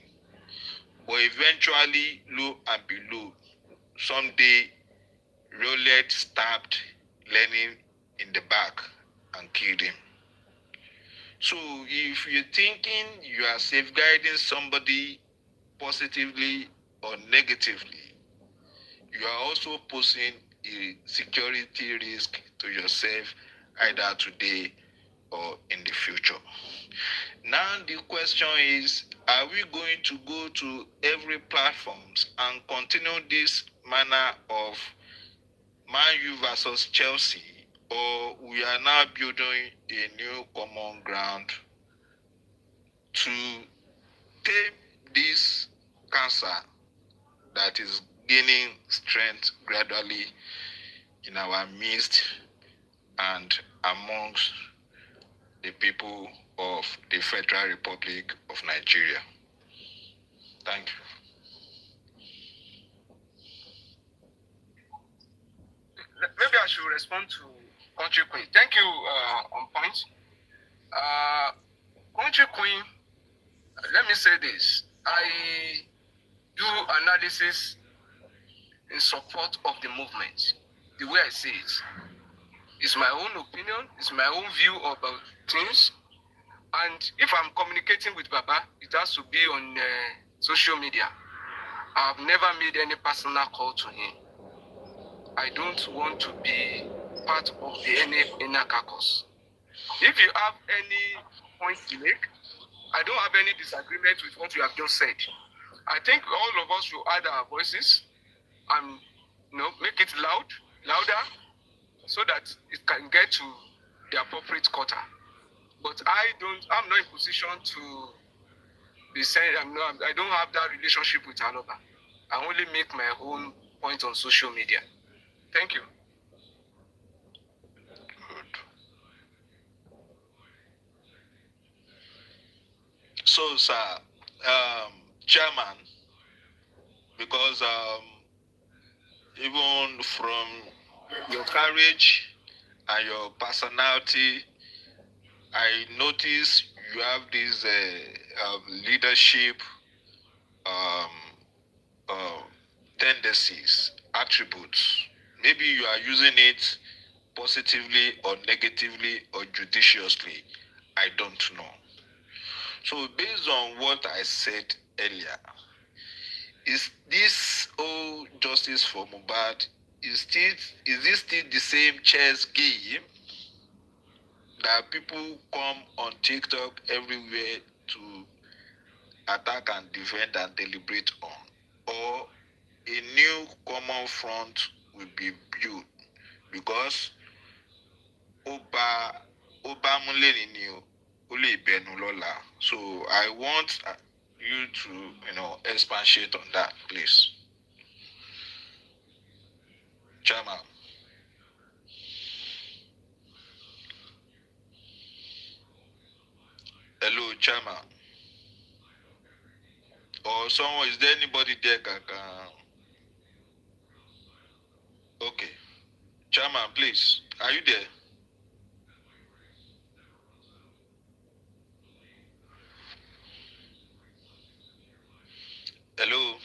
But eventually, lo and below, someday roulette stabbed Lenin in the back and killed him. So if you're thinking you are safeguarding somebody positively or negatively, you are also posing a security risk to yourself, either today or in the future. Now the question is, are we going to go to every platforms and continue this manner of Man U versus Chelsea, or we are now building a new common ground to tame this cancer that is gaining strength gradually in our midst and amongst the people of the Federal Republic of Nigeria? Thank you. Maybe I should respond to Country Queen. Thank you, on point. Country Queen, let me say this. I do analysis in support of the movement. The way I see it, it's my own opinion, it's my own view about things. And if I'm communicating with Baba, it has to be on social media. I've never made any personal call to him. I don't want to be part of the inner caucus. If you have any points to make, I don't have any disagreement with what you have just said. I think all of us should add our voices and make it louder, so that it can get to the appropriate quarter. But I'm not in position to be saying, I don't have that relationship with Aloba. I only make my own point on social media. Thank you. So, sir, Chairman, because even from your courage and your personality, I notice you have these leadership tendencies, attributes. Maybe you are using it positively or negatively or judiciously. I don't know. So based on what I said earlier, is this whole justice for Mohbad, is this still the same chess game that people come on TikTok everywhere to attack and defend and deliberate on? Or a new common front will be built? Because Oba Muleni ni Uli Benulola. So I want you to expatiate on that, please. Chairman. Hello, Chairman. Or someone, is there anybody there can okay. Chairman, please. Are you there? Hello.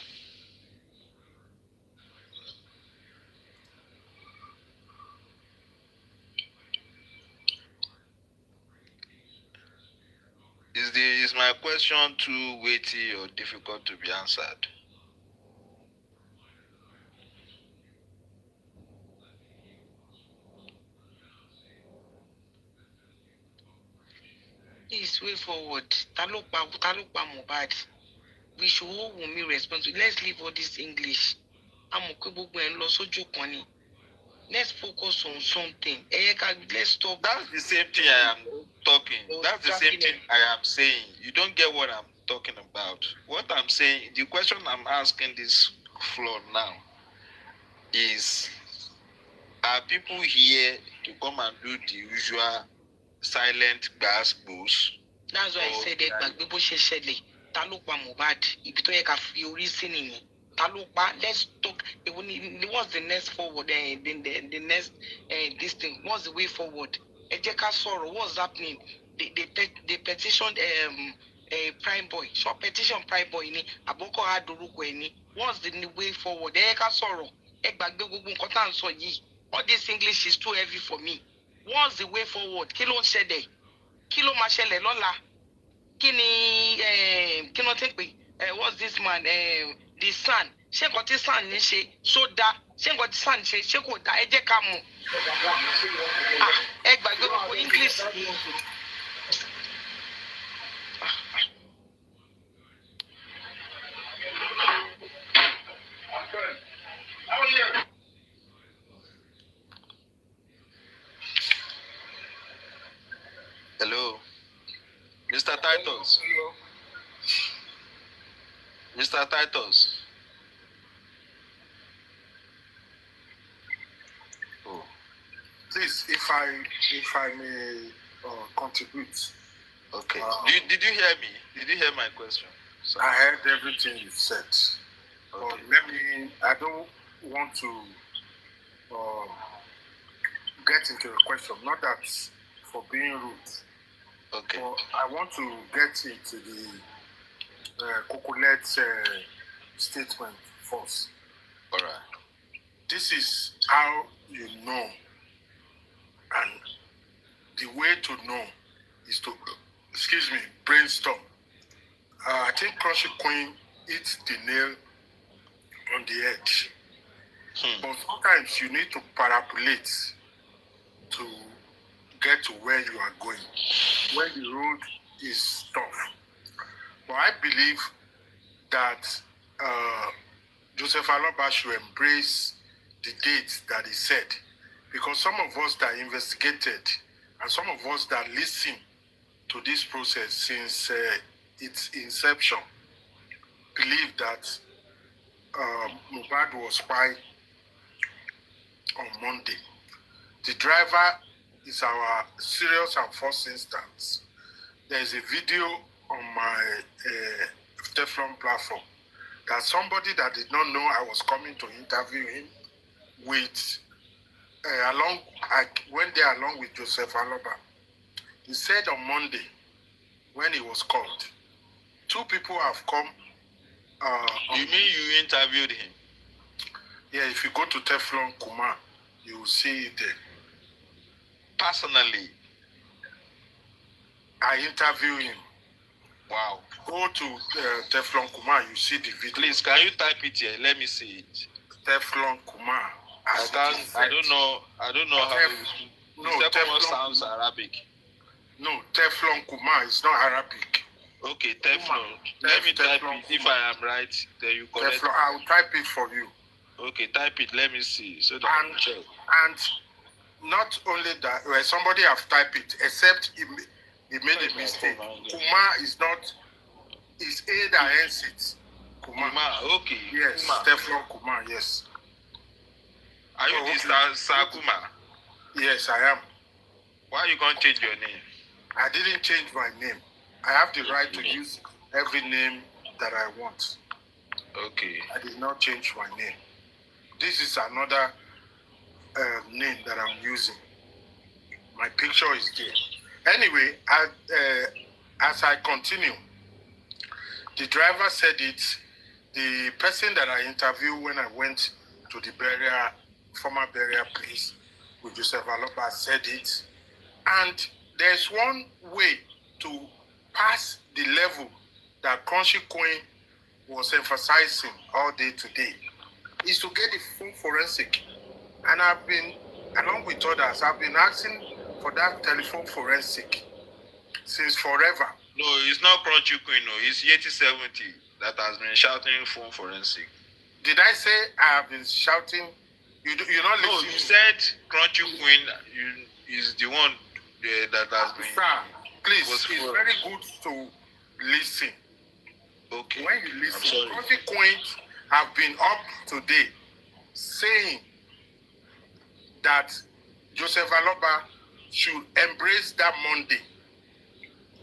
Is my question too weighty or difficult to be answered? This way forward. Talukpa Mohbad. We should hold Wunmi responsible. Let's leave all this English. Let's focus on something. Let's stop. That's the same thing I am talking. That's the same thing I am saying. You don't get what I'm talking about. What I'm saying, the question I'm asking this floor now is, are people here to come and do the usual silent gas boost? That's why I said that people should say Talukpa Mohbad. If you have a reasoning, Talukpa, let's talk. What's the next forward? The next this thing. What's the way forward? Ejeka Soro, what's happening? They petitioned Prime Boy. So petition Prime Boy ni Aboko Aduruko ni. What's the way forward? Ejeka Soro. All this English is too heavy for me. What's the way forward? Kilo Shede. Kilo Mashele Lola. Kino take me. What's this man? The son. She got his son, she so that she got son, she got that Ejekamu. Egg English. Hello, Mr. Titus. Mr. Titus. Oh. Please, if I may contribute. Okay. Did you hear me? Did you hear my question? Sorry. I heard everything you said. Okay. I don't want to get into the question. Not that for being rude. Okay. But I want to get into the Cocolet statement first. All right. This is how you know, and the way to know is to, brainstorm. I think Crunchy Queen hits the nail on the edge. But sometimes you need to parapulate to get to where you are going, when the road is tough. But I believe that Joseph Aloba should embrace the date that he said, because some of us that investigated and some of us that listened to this process since its inception believe that Mohbad was spy on Monday. The driver is our serious and first instance. There is a video on my Teflon platform that somebody that did not know I was coming to interview him with I went there along with Joseph Aloba. He said on Monday when he was called, 2 people have come. You mean you interviewed him? Yeah, if you go to Teflon Kumar, you will see it there. Personally, I interviewed him. Wow. Go to Teflon Kumar, you see the video. Please, can you type it here? Let me see it. Teflon Kumar. I don't know how no, the second one Teflon sounds Arabic. No, Teflon Kumar is not Arabic. Okay, Teflon. Let me type it. If I am right, then you correct. Teflon, I will type it for you. Okay, type it. Let me see. So that I can check. And not only that, well, somebody have typed it, except he made a mistake. Kumar is not. It's A that ends it. Kumar. Okay. Yes, Kumar. Teflon Kumar. Yes. Are you this Sakuma? Yes, I am. Why you gonna change your name? I didn't change my name. I have the right to use every name that I want. Okay. I did not change my name. This is another name that I'm using. My picture is there. Anyway, as I continue, the driver said it. The person that I interviewed when I went to the former burial place with Joseph Aloba said it. And there's one way to pass the level that Crunchy Queen was emphasizing all day today, is to get the full forensic. And I've been, along with others, I've been asking for that telephone forensic since forever. No, it's not Crunchy Queen, no. It's Yeti 70 that has been shouting phone forensic. Did I say I have been shouting? You're not listening? No, you said Crunchy Queen is the one that has been... Sir, please, it's very good to listen. Okay. When you listen, Crunchy Queen have been up today saying that Joseph Aloba should embrace that Monday.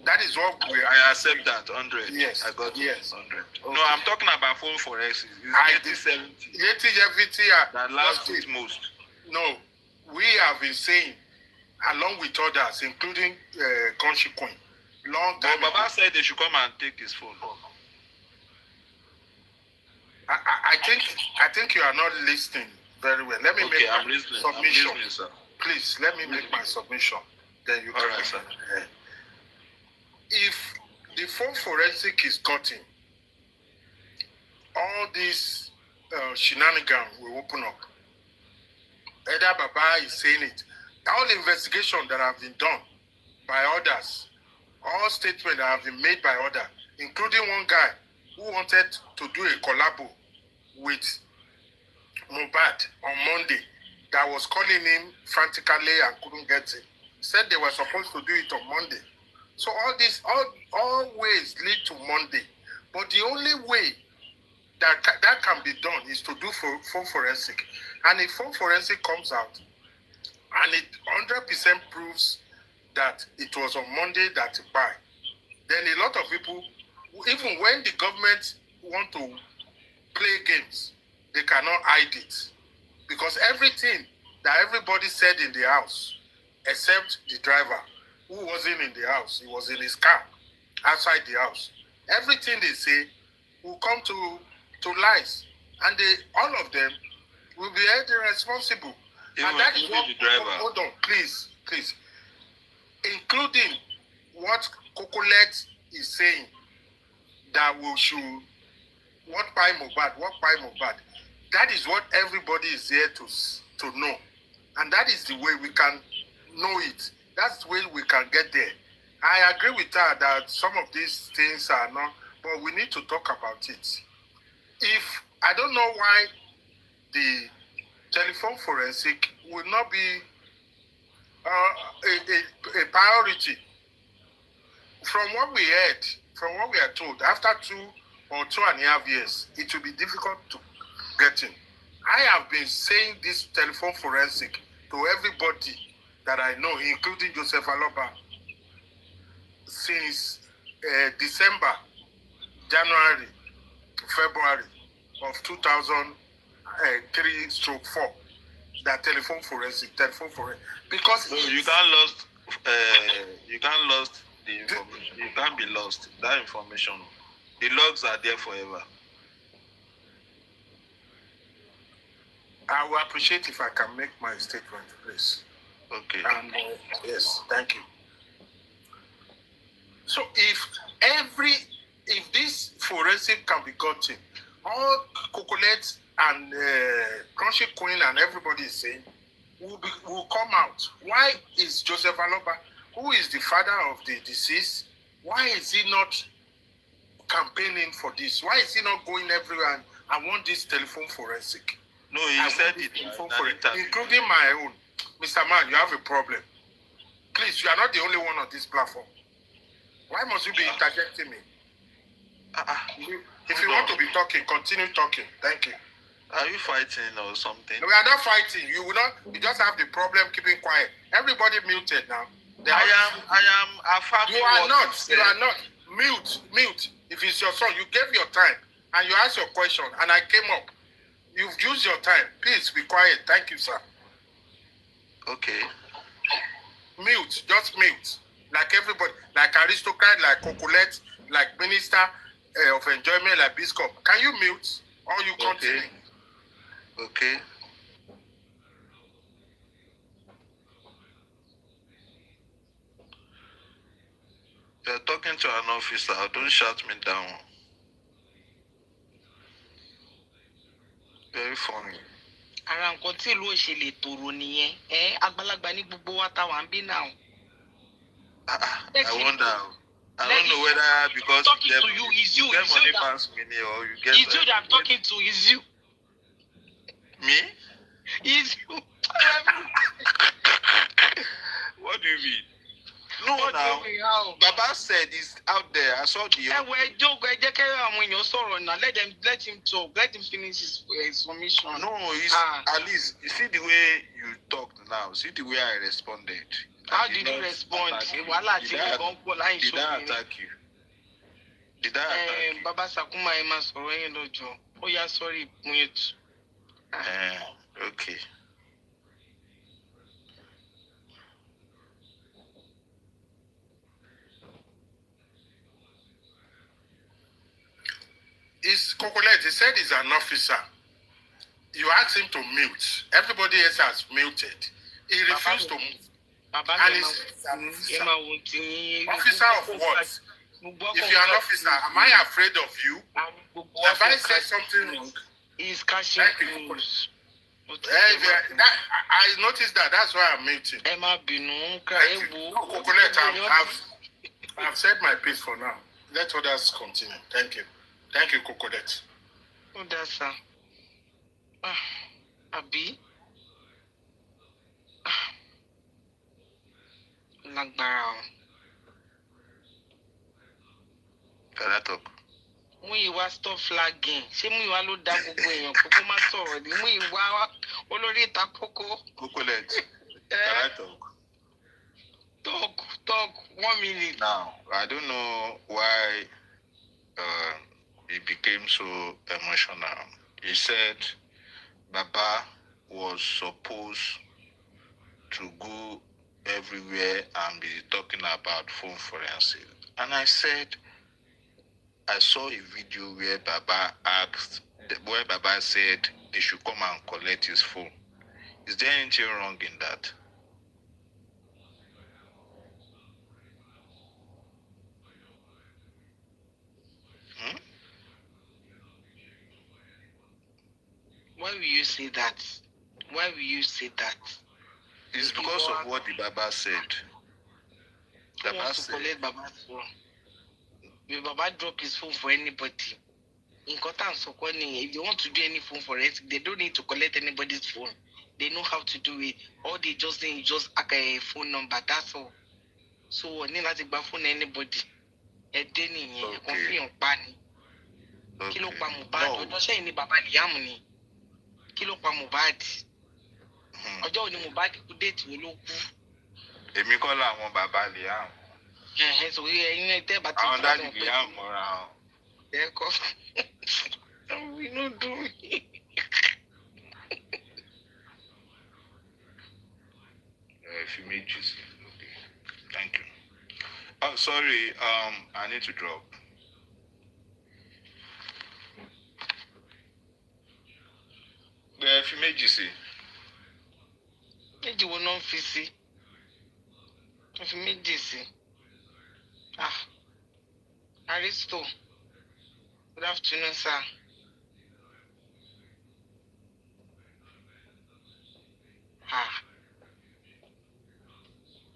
That is what we are. I accept that, 100. Yes. I got yes. 100. Okay. No, I'm talking about phone forensic. It's Yeti 70. Yeti 70 that lasts it most. No, we have been saying, along with others, including Crunchy Queen, long time. But Baba said they should come and take his phone. I think you are not listening very well. Let me make my submission. I'm listening, sir. Please, let me make my submission. Then you can. All right, sir. If the phone forensic is gotten, all these shenanigans will open up. Either Baba is saying it. All the investigation that have been done by others, all statements that have been made by others, including one guy who wanted to do a collabo with MOHBAD on Monday, that was calling him frantically and couldn't get it. Said they were supposed to do it on Monday. So all this, all ways lead to Monday. But the only way that can be done is to do phone forensic. And if phone forensic comes out, and it 100% proves that it was on Monday that it buy, then a lot of people, even when the government want to play games, they cannot hide it. Because everything that everybody said in the house, except the driver, who wasn't in the house, he was in his car, outside the house. Everything they say will come to lies. And all of them will be held responsible. And that is what, hold on, please. Including what Kokolet is saying, that we should, what by MOHBAD. That is what everybody is here to know. And that is the way we can know it. That's the way we can get there. I agree with her that some of these things are not, but we need to talk about it. If, I don't know why the telephone forensic will not be a priority. From what we heard, from what we are told, after 2 or 2.5 years, it will be difficult to get in. I have been saying this telephone forensic to everybody that I know, including Joseph Aloba, since December, January, February of 2003/4. That telephone forensic. Because you can't lost the information. You can't be lost. That information, the logs are there forever. I will appreciate if I can make my statement, please. Okay. And yes, thank you. So if this forensic can be gotten, all Cocolette and Crunchy Queen and everybody is saying will come out. Why is Joseph Aloba, who is the father of the deceased, why is he not campaigning for this? Why is he not going everywhere and I want this telephone forensic? No, he said it, including my own. Mr. Man, you have a problem. Please, you are not the only one on this platform. Why must you be interjecting me? If you want to be talking, continue talking. Thank you. Are you fighting or something? No, we are not fighting. You will not. You just have the problem keeping quiet. Everybody muted now. I am affirming. You are not. You are not. Mute. If it's your son, you gave your time and you asked your question and I came up. You've used your time. Please be quiet. Thank you, sir. Okay. Mute. Just mute. Like everybody. Like aristocrat, like Cocolette, like minister of enjoyment, like Biscop. Can you mute or you continue? Okay. You're talking to an officer. Don't shout me down. Very funny. Ara nǹkan tí ìlú òṣèlè tòrò nìyẹn. Àgbàlagbà ní gbogbo wa táwa ń bí náà. I wonder. I don't know whether because talking to you is you. You get money pass me or you get. It's you that I'm talking to. Is you. Me? Is you. What do you mean? No, now. Baba said he's out there. I saw the. Let him talk. Let him finish his submission. No, it's at least you see the way you talked now. See the way I responded. How did you respond? Did I attack you? Did I attack you? Baba Sakuma Emma Soroyen Lojo. Oh yeah, sorry, mute. Okay. Is Cocolette, he said he's an officer. You asked him to mute. Everybody else has muted. He refused to move. And he's an officer of what? If you're an officer, am I afraid of you? Have I said something wrong? He's catching rules. I noticed that. That's why I'm muting. Cocolette, I've said my piece for now. Let others continue. Thank you. Thank you, Cocolette. Oh, that's Abi. Lágbára. Can I talk? Múyìwá stop flagging. Ṣé Múyìwá ló dá gbogbo èèyàn kókó má sọ̀rọ̀ ní Múyìwá olórí ìta kókó? Cocolette, can I talk? Talk. 1 minute. Now, I don't know why he became so emotional. He said Baba was supposed to go everywhere and be talking about phone forensic. And I said, I saw a video where Baba said they should come and collect his phone. Is there anything wrong in that? Why will you say that? Why will you say that? It's because of what the Baba said. Baba said. Baba's phone. Will Baba drop his phone for anybody? If they want to do any phone for it, they don't need to collect anybody's phone. They know how to do it. All they just need is just a phone number. That's all. So they not to phone anybody. Kilo pa MOHBAD. Ọjọ́ sẹ́yìn ni Baba Liam ni. Kilo pa MOHBAD. Ọjọ́ òní MOHBAD kú déètì wo ló kú. Èmi kọ́ làwọn Baba Liam. So we around. We don't do it. If you make juice, okay. Thank you. Oh, sorry. I need to drop. If you make juice, You will not see. If you make this, Aristo. Good afternoon, sir.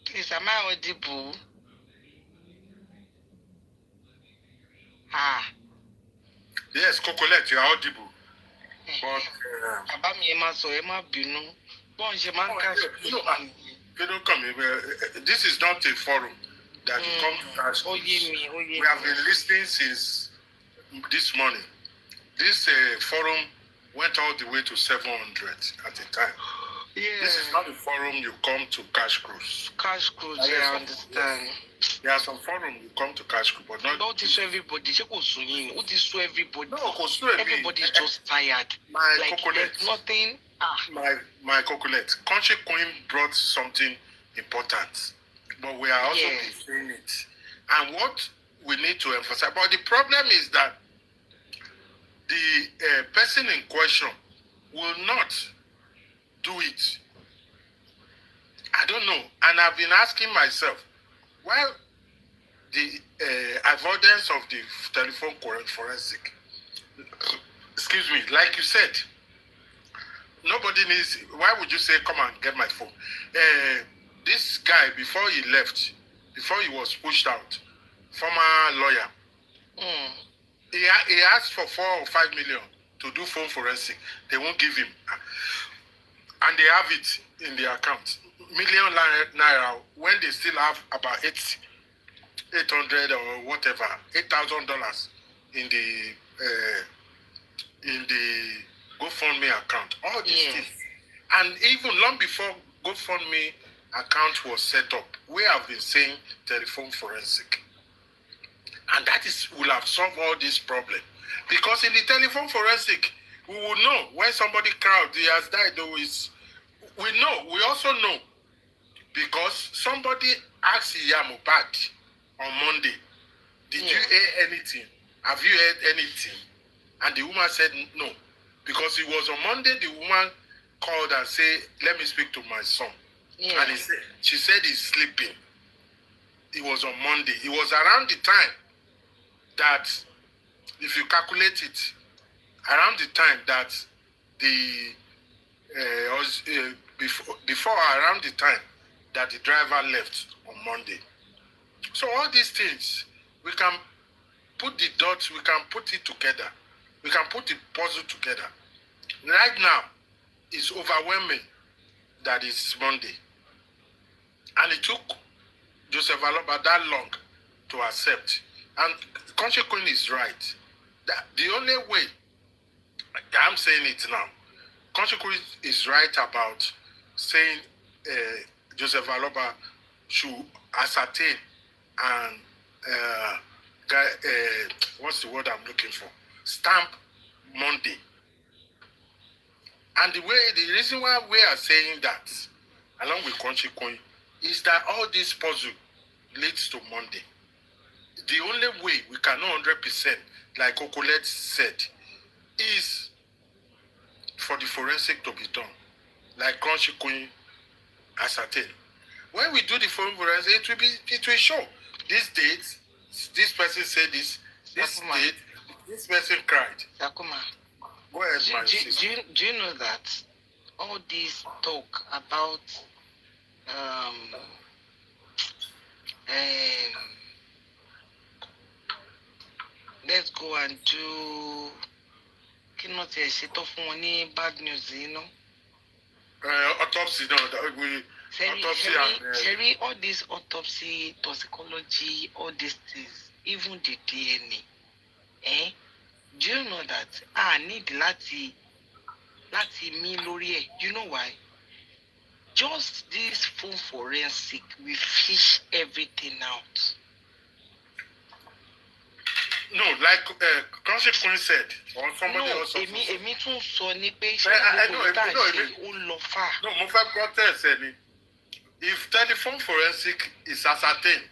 Please, am I audible? Yes, Cocolette, you are audible. But they don't come here. This is not a forum that you come to ask. We have been listening since this morning. This forum went all the way to 700 at the time. Yeah. This is not a forum you come to cash cruise. Cash cruise, I understand. There are some forums you come to cash cruise, but not this everybody. Everybody. No, everybody's just tired. My like Cocolette. there's nothing. My Cocolette. Country Queen brought something important, but we are also saying it. And what we need to emphasize, but the problem is that the person in question will not do it. I don't know. And I've been asking myself, well, the avoidance of the telephone forensic, excuse me, like you said, nobody needs, why would you say, come and get my phone? This guy, before he left, before he was pushed out, former lawyer, he asked for 4 or 5 million to do phone forensic. They won't give him. And they have it in their account. Million naira, when they still have about 800 or whatever, $8,000 in the GoFundMe account. All these things. And even long before GoFundMe account was set up, we have been saying telephone forensic. And that will have solved all this problem. Because in the telephone forensic, we will know when somebody crowd, he has died, we know, we also know. Because somebody asked MØØஞ்ஞY on Monday, did you hear anything? Have you heard anything? And the woman said no. Because it was on Monday, the woman called and said, let me speak to my son. And she said he's sleeping. It was on Monday. It was around the time that, if you calculate it, around the time that before around the time that the driver left on Monday. So all these things, we can put the dots, we can put it together. We can put the puzzle together. Right now, it's overwhelming that it's Monday. And it took Joseph Aloba that long to accept. And Country Queen is right. That the only way, I'm saying it now, Country Queen is right about saying Joseph Aloba should ascertain and what's the word I'm looking for? Stamp Monday. And the reason why we are saying that, along with Country Queen, is that all this puzzle leads to Monday. The only way we can know 100%, like Cocolette said, is for the forensic to be done, like Country Queen ascertain. When we do the forensic, it will show this date, this person said this date, this person cried. Yakuma, go ahead, my sister. Do you know that all this talk about let's go and do bad news, you know? Autopsy, no, Sherry, all this autopsy, toxicology, all these things, even the DNA, do you know that I need lati me lori? You know why? Just this phone forensic, we fish everything out. like Council Queen said, or somebody else. Èmi tún sọ ní pé I know, no, mo fẹ́ protest ẹni. If telephone forensic is ascertained,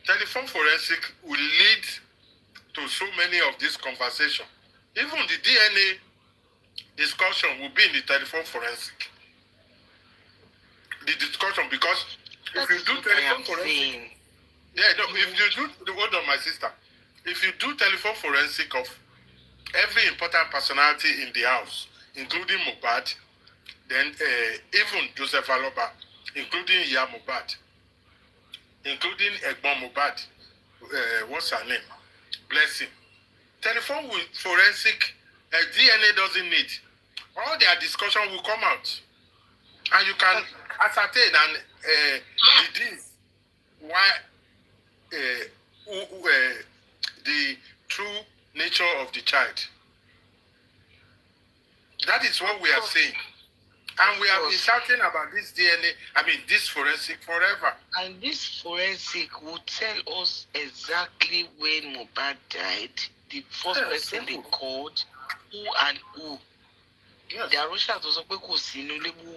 telephone forensic will lead to so many of these conversations. Even the DNA discussion will be in the telephone forensic. The discussion, because if you do telephone forensic, if you do, hold on, my sister, if you do telephone forensic of every important personality in the house, including MOHBAD, then even Joseph Aloba, including Iya MOHBAD, including Egbon MOHBAD, what's her name? Blessing. Telephone with forensic DNA doesn't need. All their discussion will come out. And you can ascertain and why the true nature of the child. That is what we are saying. And we have been shouting about this DNA, this forensic forever. And this forensic will tell us exactly when MOHBAD died, the first person they called, who and who. Yes. Darusha was a we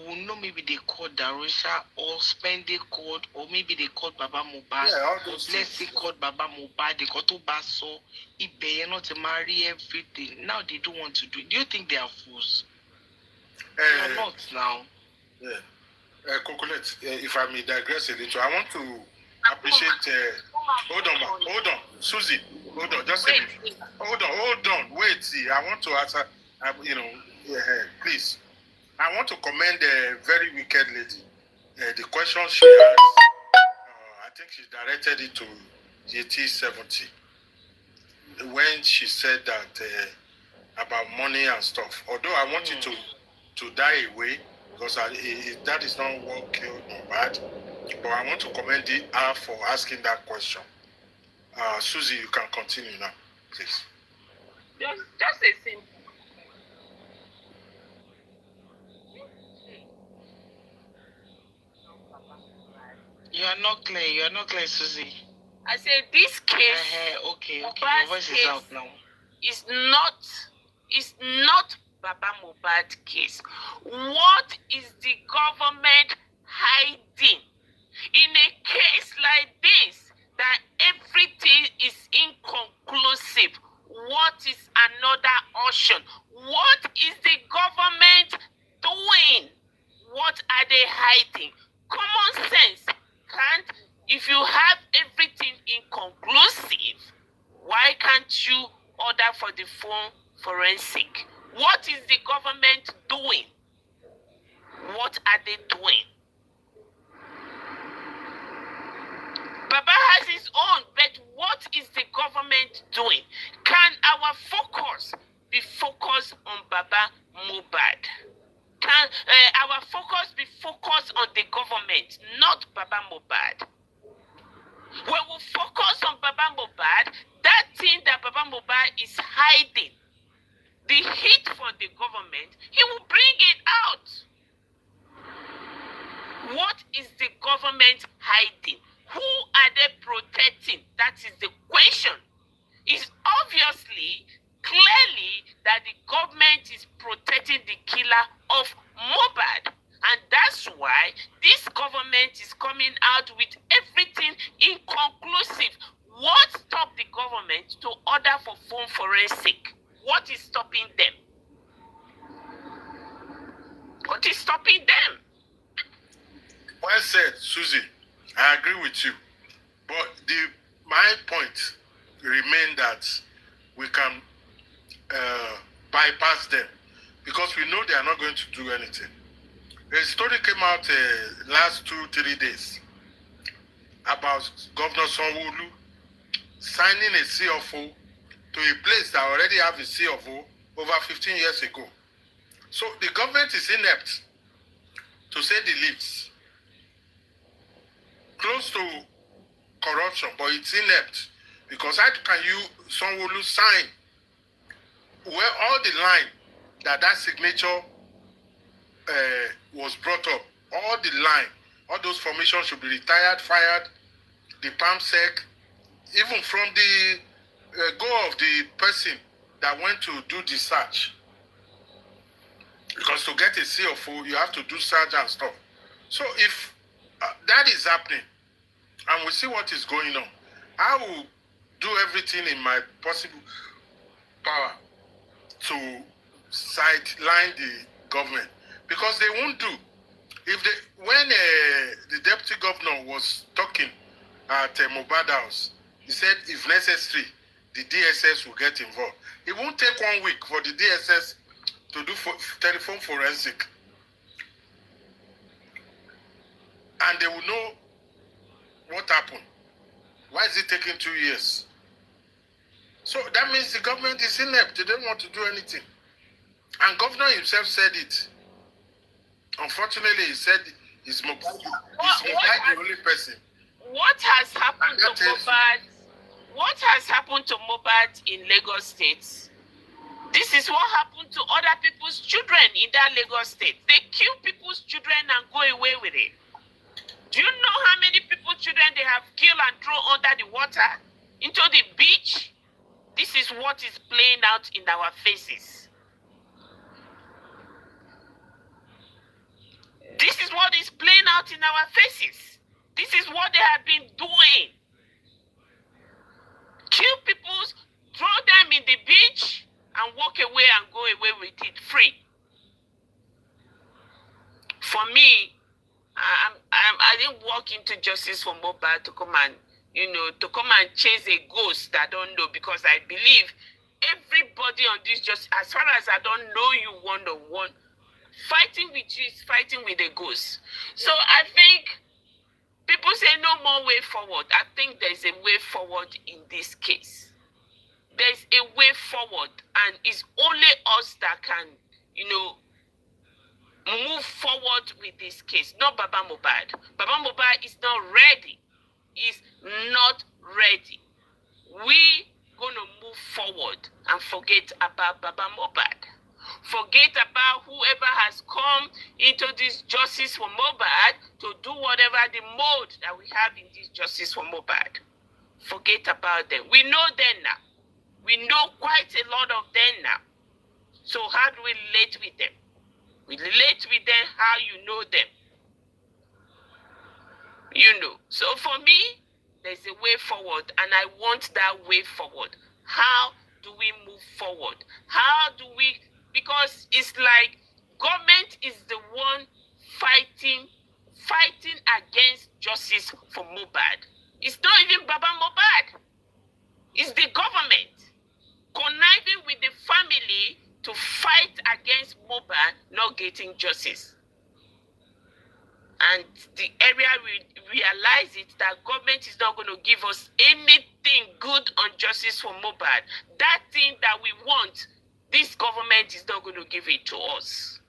will know maybe they called Darusha or Spende called, or maybe they called Baba MOHBAD. Yeah, let's say called Baba MOHBAD, they got to Basso, if they are not to marry everything. Now they don't want to do it. Do you think they are fools? They are not now. Yeah. Cocolette, if I may digress a little, I want to appreciate. Hold on, Susie. Hold on, just a minute. Hold on. Wait, see, I want to answer. Please. I want to commend a very wicked lady. The question she asked, I think she directed it to GT70 when she said that about money and stuff. Although I want you to die away, because that is not what killed MOHBAD. But I want to commend her for asking that question. Susie, you can continue now, please. Just a simple. You are not clear, Susie. I said this case. Okay. Your voice is out now. It's not Baba MOHBAD case. What is the government hiding in a case like this that everything is inconclusive? What is another option? What is the government doing? What are they hiding? Common sense. If you have everything inconclusive, why can't you order for the phone forensic? What is the government doing? What are they doing? Baba has his own, but what is the government doing? Can our focus be focused on Baba MOHBAD? Can our focus be focused on the government, not Baba MOHBAD? When we focus on Baba MOHBAD, that thing that Baba MOHBAD is hiding, the heat for the government, he will bring it out. What is the government hiding? Who are they protecting? That is the question. It's obviously, clearly, that the government is protecting the killer of MOHBAD. And that's why this government is coming out with everything inconclusive. What stopped the government to order for phone forensic? What is stopping them? What is stopping them? Well said, Susie. I agree with you. But my point remains that we can bypass them because we know they are not going to do anything. A story came out last 2-3 days about Governor Sanwo-Olu signing a CFO to a place that already have a CFO over 15 years ago. So the government is inept, to say the least. Close to corruption, but it's inept. Because how can you, Sanwo-Olu, sign where all the line that signature was brought up, all the line, all those formations should be retired, fired, the PAMSEC, even from the goal of the person that went to do the search. Because to get a CFO, you have to do search and stuff. So if that is happening, and we see what is going on, I will do everything in my possible power to sideline the government, because they won't do. If they, when the deputy governor was talking at MOHBAD house, he said if necessary, the DSS will get involved. It won't take 1 week for the DSS to do telephone forensic, and they will know what happened. Why is it taking 2 years? So that means the government is inept. They don't want to do anything. And governor himself said it. Unfortunately, he said he's MOHBAD the only person. What has happened to MOHBAD? What has happened to MOHBAD in Lagos State? This is what happened to other people's children in that Lagos State. They kill people's children and go away with it. Do you know how many people's children they have killed and thrown under the water, into the beach? This is what is playing out in our faces. This is what is playing out in our faces. This is what they have been doing. Kill people, throw them in the beach, and walk away and go away with it free. For me, I didn't walk into justice for MOHBAD to come and, to come and chase a ghost that I don't know, because I believe everybody on this justice, as far as I don't know you one-on-one, fighting with you is fighting with a ghost. So I think people say no more way forward. I think there's a way forward in this case. There's a way forward, and it's only us that can, move forward with this case, not Baba MOHBAD. Baba MOHBAD is not ready. He's not ready. We gonna move forward and forget about Baba MOHBAD. Forget about whoever has come into this justice for MOHBAD to do whatever the mode that we have in this justice for MOHBAD. Forget about them. We know them now. We know quite a lot of them now. So how do we relate with them? We relate with them how you know them. So for me, there's a way forward, and I want that way forward. How do we move forward? How do we, because it's like government is the one fighting against justice for MOHBAD. It's not even Baba MOHBAD. It's the government conniving with the family to fight against MOHBAD not getting justice. And the area we realize it that government is not going to give us anything good on justice for MOHBAD. That thing that we want, this government is not going to give it to us.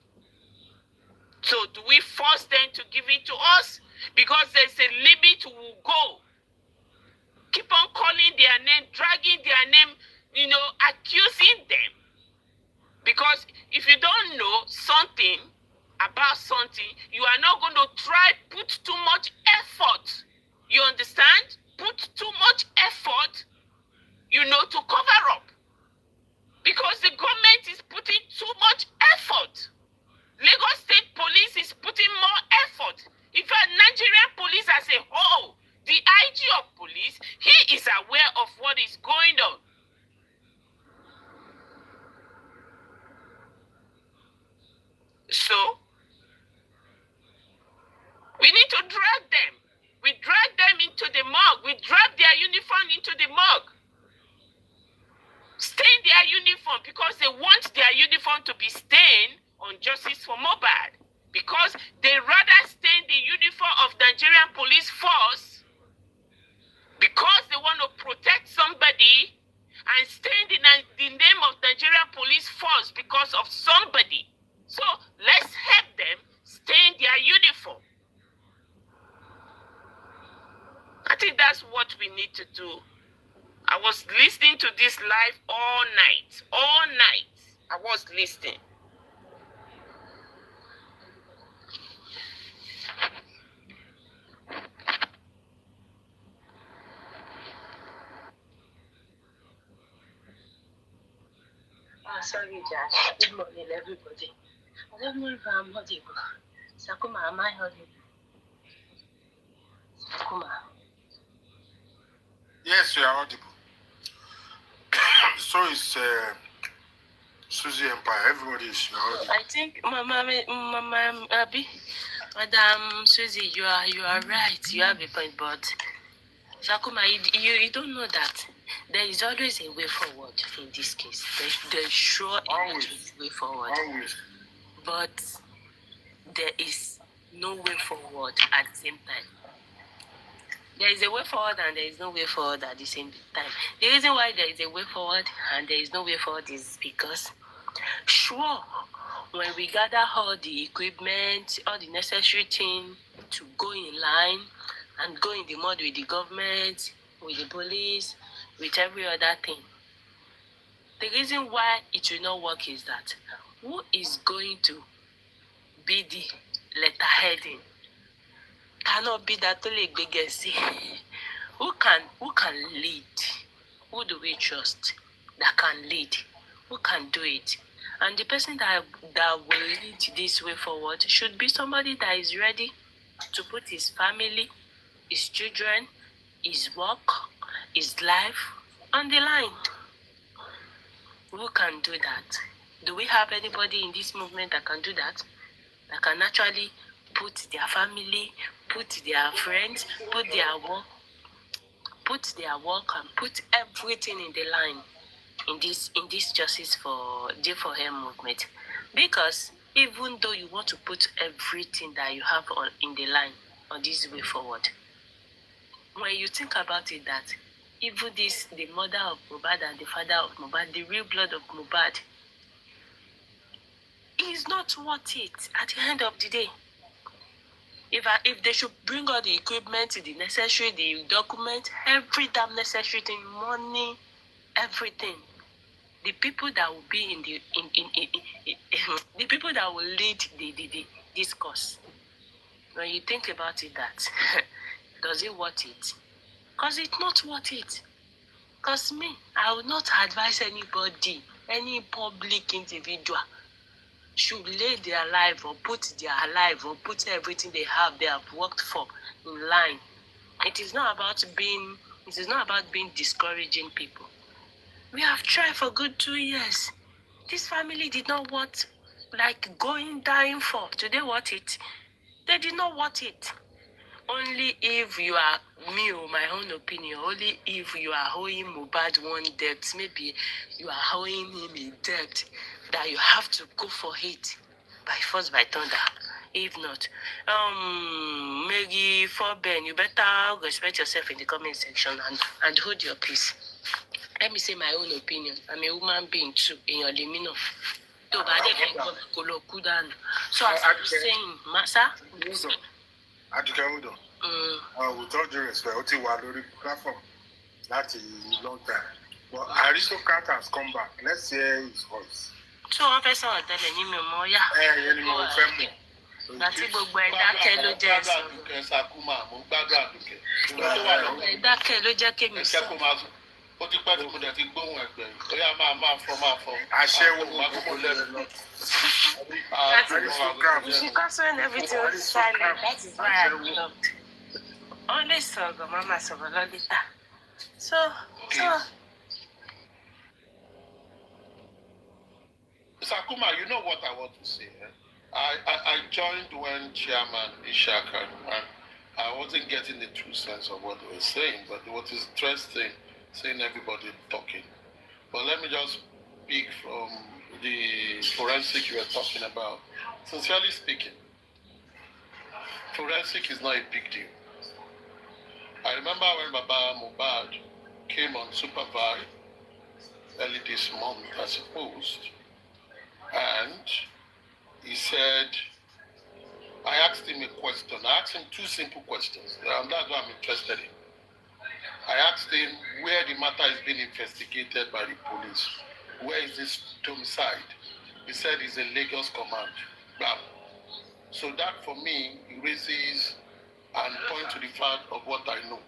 So do we force them to give it to us? Because there's a limit we will go. Keep on calling their name, dragging their name, accusing them. Because if you don't know something about something, you are not going to try put too much effort. You understand? Put too much effort, to cover up. Because the government is putting too much effort. Lagos State Police is putting more effort. In fact, Nigerian police as a whole, the IG of police, he is aware of what is going on. So, we need to drag them. We drag them into the morgue. We drag their uniform into the morgue. Stain their uniform because they want their uniform to be stained on justice for MOHBAD. Because they rather stain the uniform of Nigerian police force because they want to protect somebody, and stain the name of Nigerian police force because of somebody. So let's help them stain their uniform. I think that's what we need to do. I was listening to this live all night. All night. I was listening. Oh, sorry, Josh. Good morning, everybody. I don't know if I'm audible. Sakuma, am I audible? Sakuma. Yes, you are audible. So is Susie Empire. Everybody is audible. I think Mama Abby, Madam Susie, you are right. You have a point, but Sakuma, you don't know that there is always a way forward in this case. There's sure always a way forward. Always. But there is no way forward at the same time. There is a way forward and there is no way forward at the same time. The reason why there is a way forward and there is no way forward is because, sure, when we gather all the equipment, all the necessary things to go in line and go in the mud with the government, with the police, with every other thing, the reason why it will not work is that who is going to be the letterheading? Cannot be that only big see. Who can lead? Who do we trust that can lead? Who can do it? And the person that will lead this way forward should be somebody that is ready to put his family, his children, his work, his life on the line. Who can do that? Do we have anybody in this movement that can do that? That can actually put their family, put their friends, put their work and put everything in the line in this justice for D4M movement. Because even though you want to put everything that you have in the line on this way forward, when you think about it, that even the mother of MOHBAD and the father of MOHBAD, the real blood of MOHBAD, is not worth it at the end of the day. If they should bring all the equipment, the necessary, the document, every damn necessary thing, money, everything, the people that will be the people that will lead the discourse. When you think about it, that does it worth it? Because it's not worth it. Because me, I would not advise anybody, any public individual, should lay their life or put everything they have worked for in line. It is not about being discouraging people. We have tried for good 2 years. This family did not want dying for. Do they want it? They did not want it. Only if you are me, or my own opinion, only if you are owing MOHBAD one debt, maybe you are owing him a debt, that you have to go for it by force, by thunder. If not, Maggie Ben, you better respect yourself in the comment section and hold your peace. Let me say my own opinion. I'm a woman being too in your limino. So as I'm saying, Masa. Aduke, hold on. With all due respect, Oti Walori platform, that's a long time. But Aristocrat has come back. Let's hear his voice. So I'm person will tell you more, yeah. That's it, but when that tell you just. That ló jẹ́ kí mi sọ. Ó ti pẹ́ tí mo dẹ̀ ti gbóhùn ẹgbẹ́ yìí. Ó yá máa fọ́. Aṣẹ́wó gbogbo lẹ́nu. Because when everything was silent, that is why I loved. Only Sogo, Mama Sogo, Lolita. So. Sakuma, you know what I want to say. I joined when Chairman Ishaka, and I wasn't getting the true sense of what they were saying, but what is interesting, seeing everybody talking. But let me just speak from the forensic you were talking about. Sincerely speaking, forensic is not a big deal. I remember when Baba MOHBAD came on Supervised early this month, I suppose, and he said, I asked him a question. I asked him two simple questions, and that's what I'm interested in. I asked him where the matter is being investigated by the police. Where is this domicile? He said it's a Lagos command. Bam. So that for me raises and points to the fact of what I know.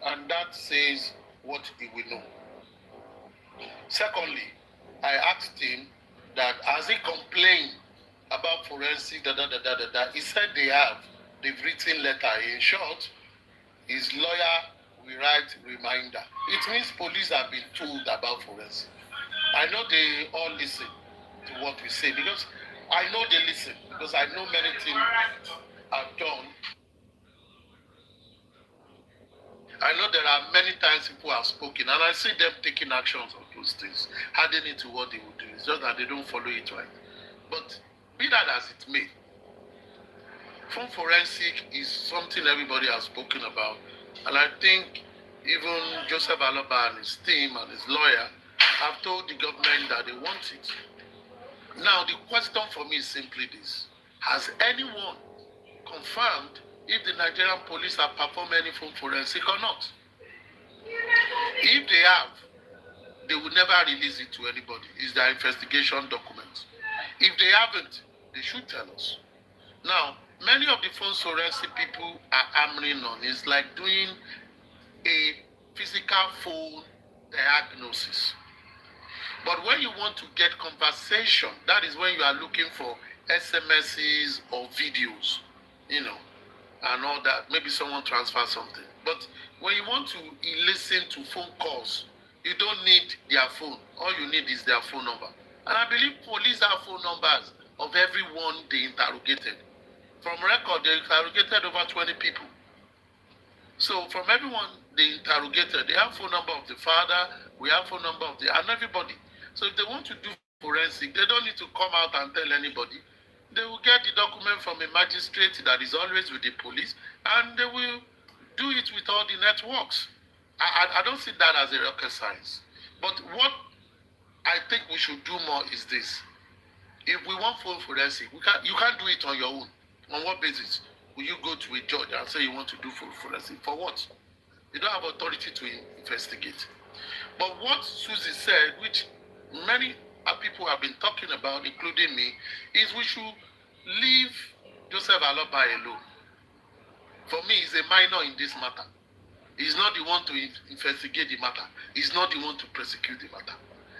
and that says what he will know. Secondly, I asked him that as he complained about forensic, he said they've written letter. In short, his lawyer will write reminder. It means police have been told about forensic. I know they all listen to what we say because I know they listen because I know many things I've done. I know there are many times people have spoken and I see them taking actions on those things, adding it to what they would do. It's just that they don't follow it right. But be that as it may, phone forensic is something everybody has spoken about. And I think even Joseph Aloba and his team and his lawyer have told the government that they want it. Now, the question for me is simply this. Has anyone confirmed if the Nigerian police have performed any phone forensic or not? If they have, they will never release it to anybody. It's their investigation document. If they haven't, they should tell us. Now, many of the phone forensic people are hammering on. It's like doing a physical phone diagnosis. But when you want to get conversation, that is when you are looking for SMSs or videos, and all that. Maybe someone transfers something. But when you want to listen to phone calls, you don't need their phone. All you need is their phone number. And I believe police have phone numbers of everyone they interrogated. From record, they interrogated over 20 people. So from everyone they interrogated, they have phone number of the father, we have phone number of and everybody. So if they want to do forensic, they don't need to come out and tell anybody. They will get the document from a magistrate that is always with the police, and they will do it with all the networks. I don't see that as a rocket science. But what I think we should do more is this. If we want phone forensic, you can't do it on your own. On what basis will you go to a judge and say you want to do phone forensic? For what? You don't have authority to investigate. But what Susie said, which many people have been talking about, including me, is we should leave Joseph Aloba alone. For me, he's a minor in this matter. He's not the one to investigate the matter. He's not the one to prosecute the matter.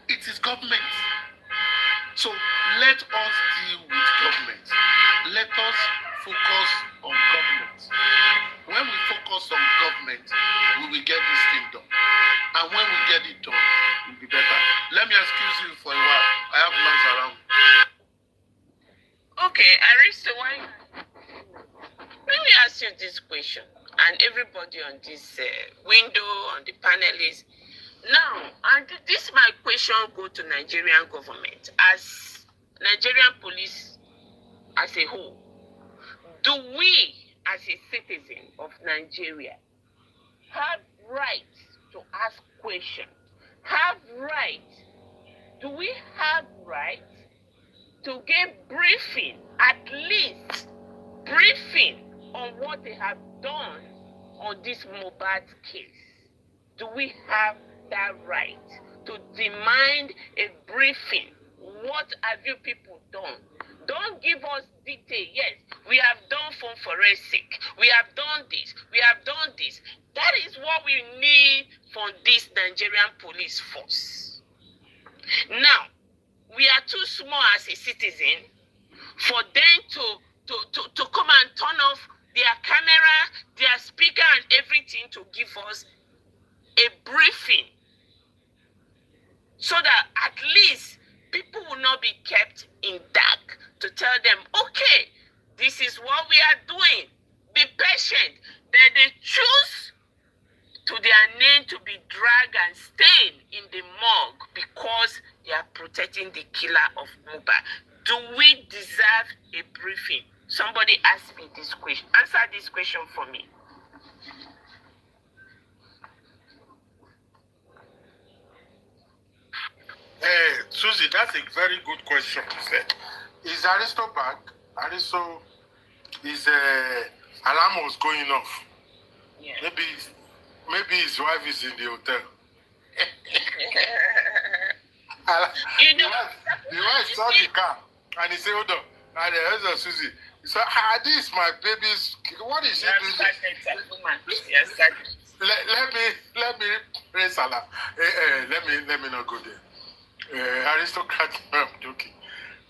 It is government. So let us deal with government. Let us focus on government. When we focus on government, we will get this thing done. And when we get it done, it will be better. Let me excuse you for a while. I have plans around. Okay, Aristo, let me ask you this question, and everybody on this window, on the panelists. Now, and this my question go to Nigerian government. As Nigerian police as a whole, do we, as a citizen of Nigeria, have right to ask questions? Have right? Do we have right to get briefing, at least briefing on what they have done on this MOHBAD case? Do we have that right to demand a briefing? What have you people done? Don't give us detail. Yes, we have done phone forensic. We have done this. We have done this. That is what we need from this Nigerian police force. Now, we are too small as a citizen for them to come and turn off their camera, their speaker and everything to give us a briefing, so that at least people will not be kept in dark, to tell them, okay, this is what we are doing. Be patient. Then they choose to their name to be dragged and stained in the morgue because they are protecting the killer of MOHBAD. Do we deserve a briefing? Somebody ask me this question. Answer this question for me. Susie, that's a very good question. Is Aristo back? Aristo, his alarm was going off. Yeah. Maybe his wife is in the hotel. The wife saw the car and he said, hold on. And the husband, Susie, he said, this is my baby's. What is he doing? Let Salah. Let me not go there. Aristocrat, I'm joking.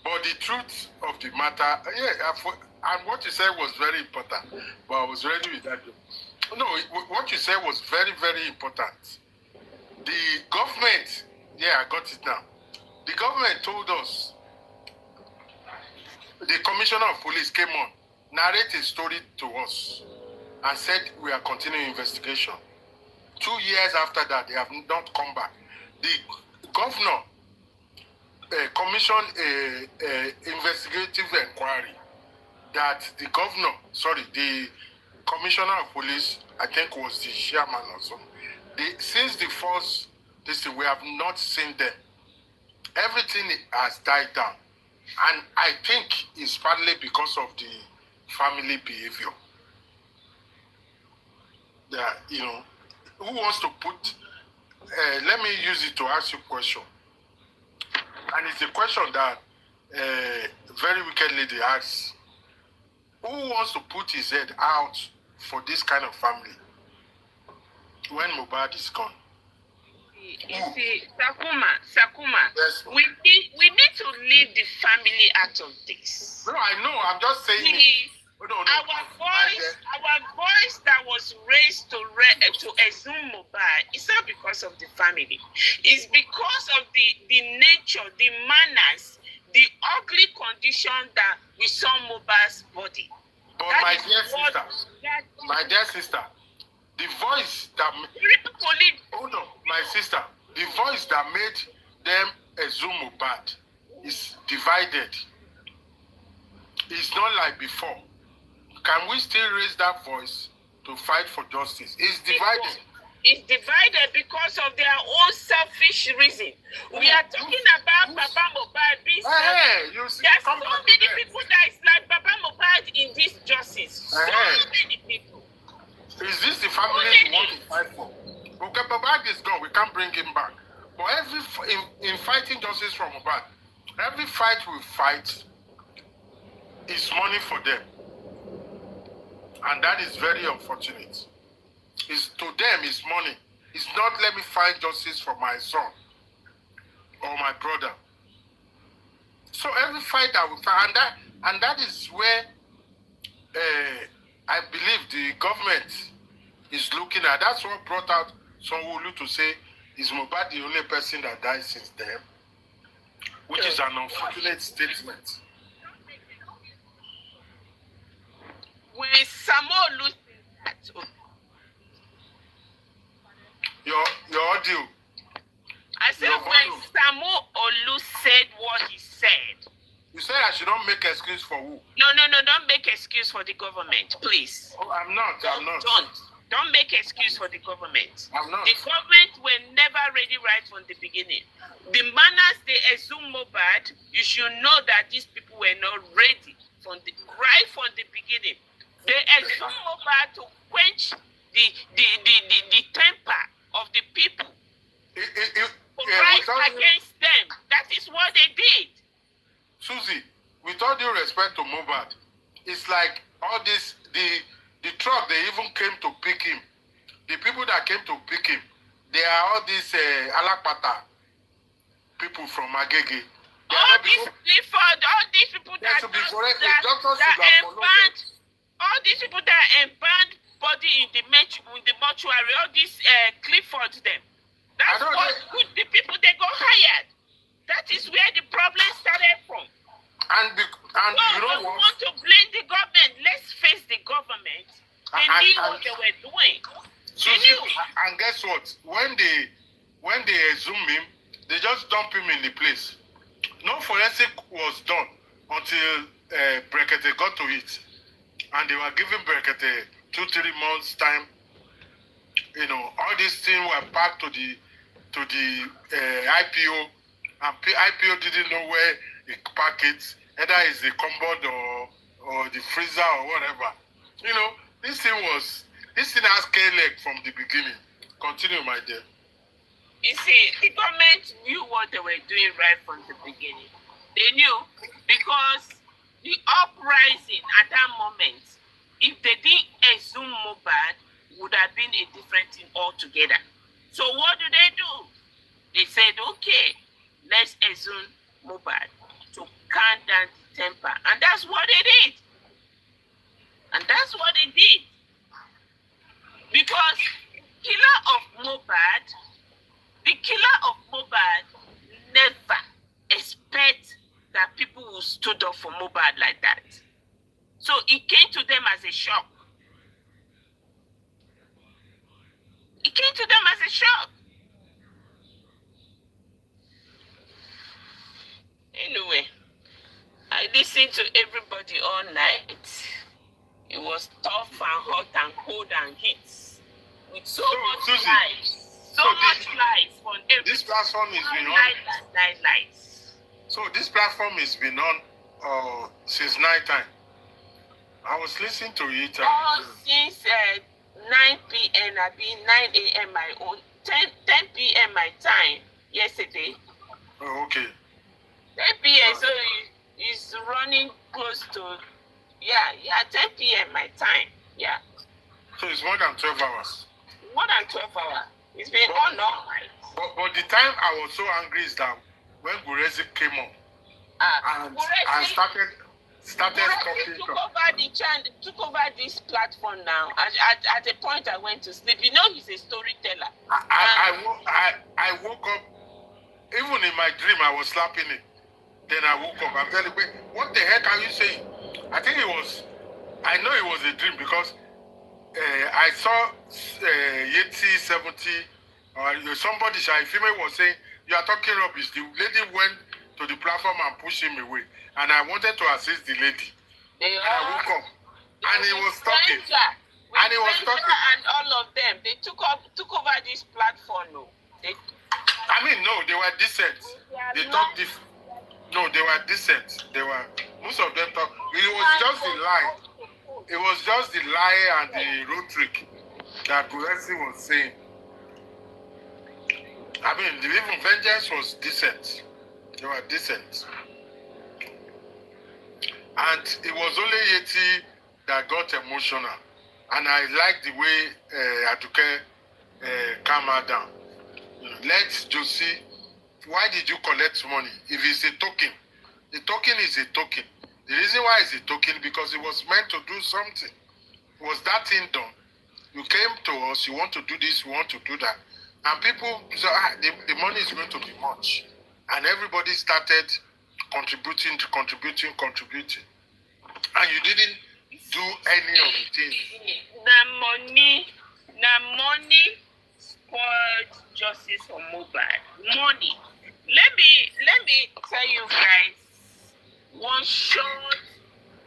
But the truth of the matter, and what you said was very important. But I was ready with that. No, what you said was very, very important. The government, I got it now. The government told us, the commissioner of police came on, narrated a story to us, and said we are continuing investigation. 2 years after that, they have not come back. The governor commissioned a investigative inquiry that the commissioner of police, I think was the chairman or something. Since the first, we have not seen them. Everything has died down. And I think it's partly because of the family behavior. That, who wants to put, let me use it to ask you a question. And it's a question that very wicked lady asks. Who wants to put his head out for this kind of family when MOHBAD is gone? You see, Sakuma, yes, we need to leave the family out of this. No, I know. I'm just saying. Please, our voice that was raised to exhume MOHBAD, it's not because of the family. It's because of the nature, the manners, the ugly condition that we saw MOHBAD's body. But my dear sister, the voice that my sister, the voice that made them exhume MOHBAD is divided. It's not like before. Can we still raise that voice to fight for justice? It's divided. It's divided because of their own selfish reason. We are talking about Baba MOHBAD being selfish. There are so many people that is like Baba MOHBAD in this justice. So many people. Is this the family you want to fight for? Okay, MOHBAD is gone. We can't bring him back. But in fighting justice for MOHBAD, every fight we fight is money for them. And that is very unfortunate. To them, it's money. It's not let me find justice for my son or my brother. So every fight that we fight, and that is where I believe the government is looking at. That's what brought out Sanwo-Olu to say, is MOHBAD the only person that died since then? Which is an unfortunate statement. When Sanwo-Olu your audio. I said when Sanwo-Olu said what he said. You said I should not make excuse for who? No, don't make excuse for the government, please. Oh, I'm not. Don't make excuse for the government. I'm not. The government were never ready right from the beginning. The manners they assume MOHBAD, you should know that these people were not ready right from the beginning. They assume MOHBAD to quench the temper of the people. Right against them. That is what they did. Susie, with all due respect to MOHBAD, it's like all this, the truck, they even came to pick him. The people that came to pick him, they are all these Alakpata people from Agege. All these people that embalmed body in the mortuary, all these Clifford them. That's what the people they go hired. That is where the problem started from. And you know what? Want to blame the government. Let's face the government. They knew what they were doing. And guess what? When they exhume him, they just dump him in the place. No forensic was done until Brekete got to it. And they were giving Brekete 2-3 months time. All these things were back to the IPO, and IPO didn't know where it pack it, either it's the cupboard or the freezer or whatever. This thing has K-leg from the beginning. Continue, my dear. You see, the government knew what they were doing right from the beginning. They knew, because the uprising at that moment, if they didn't exhume MOHBAD, would have been a different thing altogether. So what do? They said, okay, let's exhume MOHBAD to calm down the temper. And that's what they did. Because the killer of MOHBAD never expect that people will stood up for MOHBAD like that. So it came to them as a shock. Anyway, I listened to everybody all night. It was tough and hot and cold and heat. With so much lies. So much lies from every. This platform has been on. Lies. So this platform has been on since night time. I was listening to it. Since 9 p.m. I mean 9 a.m. my own 10 p.m. my time yesterday. Oh, okay. 10 p.m. So it's running close to 10 p.m. my time. Yeah. So it's more than 12 hours. More than 12 hours. It's been on all night. But the time I was so angry is that when Gurezi came up and started talking. Took over this platform now. At a point I went to sleep. You know he's a storyteller. I woke up, even in my dream I was slapping it. Then I woke up. I'm telling you, what the heck are you saying? I know it was a dream because I saw Yeti 70 somebody, a female was saying, you are talking rubbish. The lady went to the platform and pushed him away. And I wanted to assist the lady. And I woke up. And he was talking. And he was talking. And all of them, they took over this platform. No, they were decent. They talked different. No, they were decent. Most of them talk. It was just the lie. It was just the lie and the road trick that Gurezi was saying. Even Vengeance was decent. They were decent. And it was only Yeti that got emotional. And I liked the way Aduke calmed her down. Let Josie, why did you collect money? If it's a token, the token is a token. The reason why it's a token because it was meant to do something. Was that thing done? You came to us, you want to do this, you want to do that. And people said, the money is going to be much. And everybody started contributing. And you didn't do any of the things. The money spoiled justice for MOHBAD. Money. Let me tell you guys one short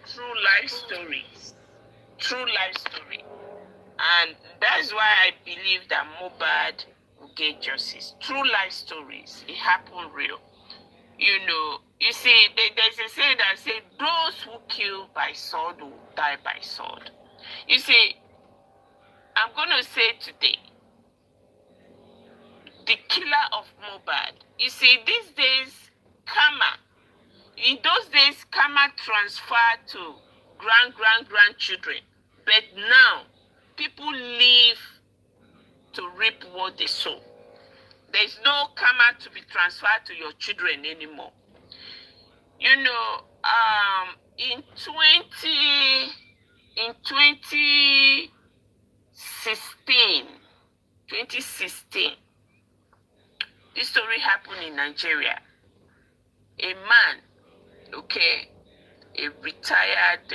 true life story. And that's why I believe that MOHBAD will get justice. True life stories. It happened real. You see, there's a saying that says, those who kill by sword will die by sword. You see, I'm going to say today, the killer of MOHBAD. You see, these days, karma. In those days, karma transferred to grandchildren. But now, people live to reap what they sow. There's no karma to be transferred to your children anymore. In 2016, this story happened in Nigeria. A man, a retired,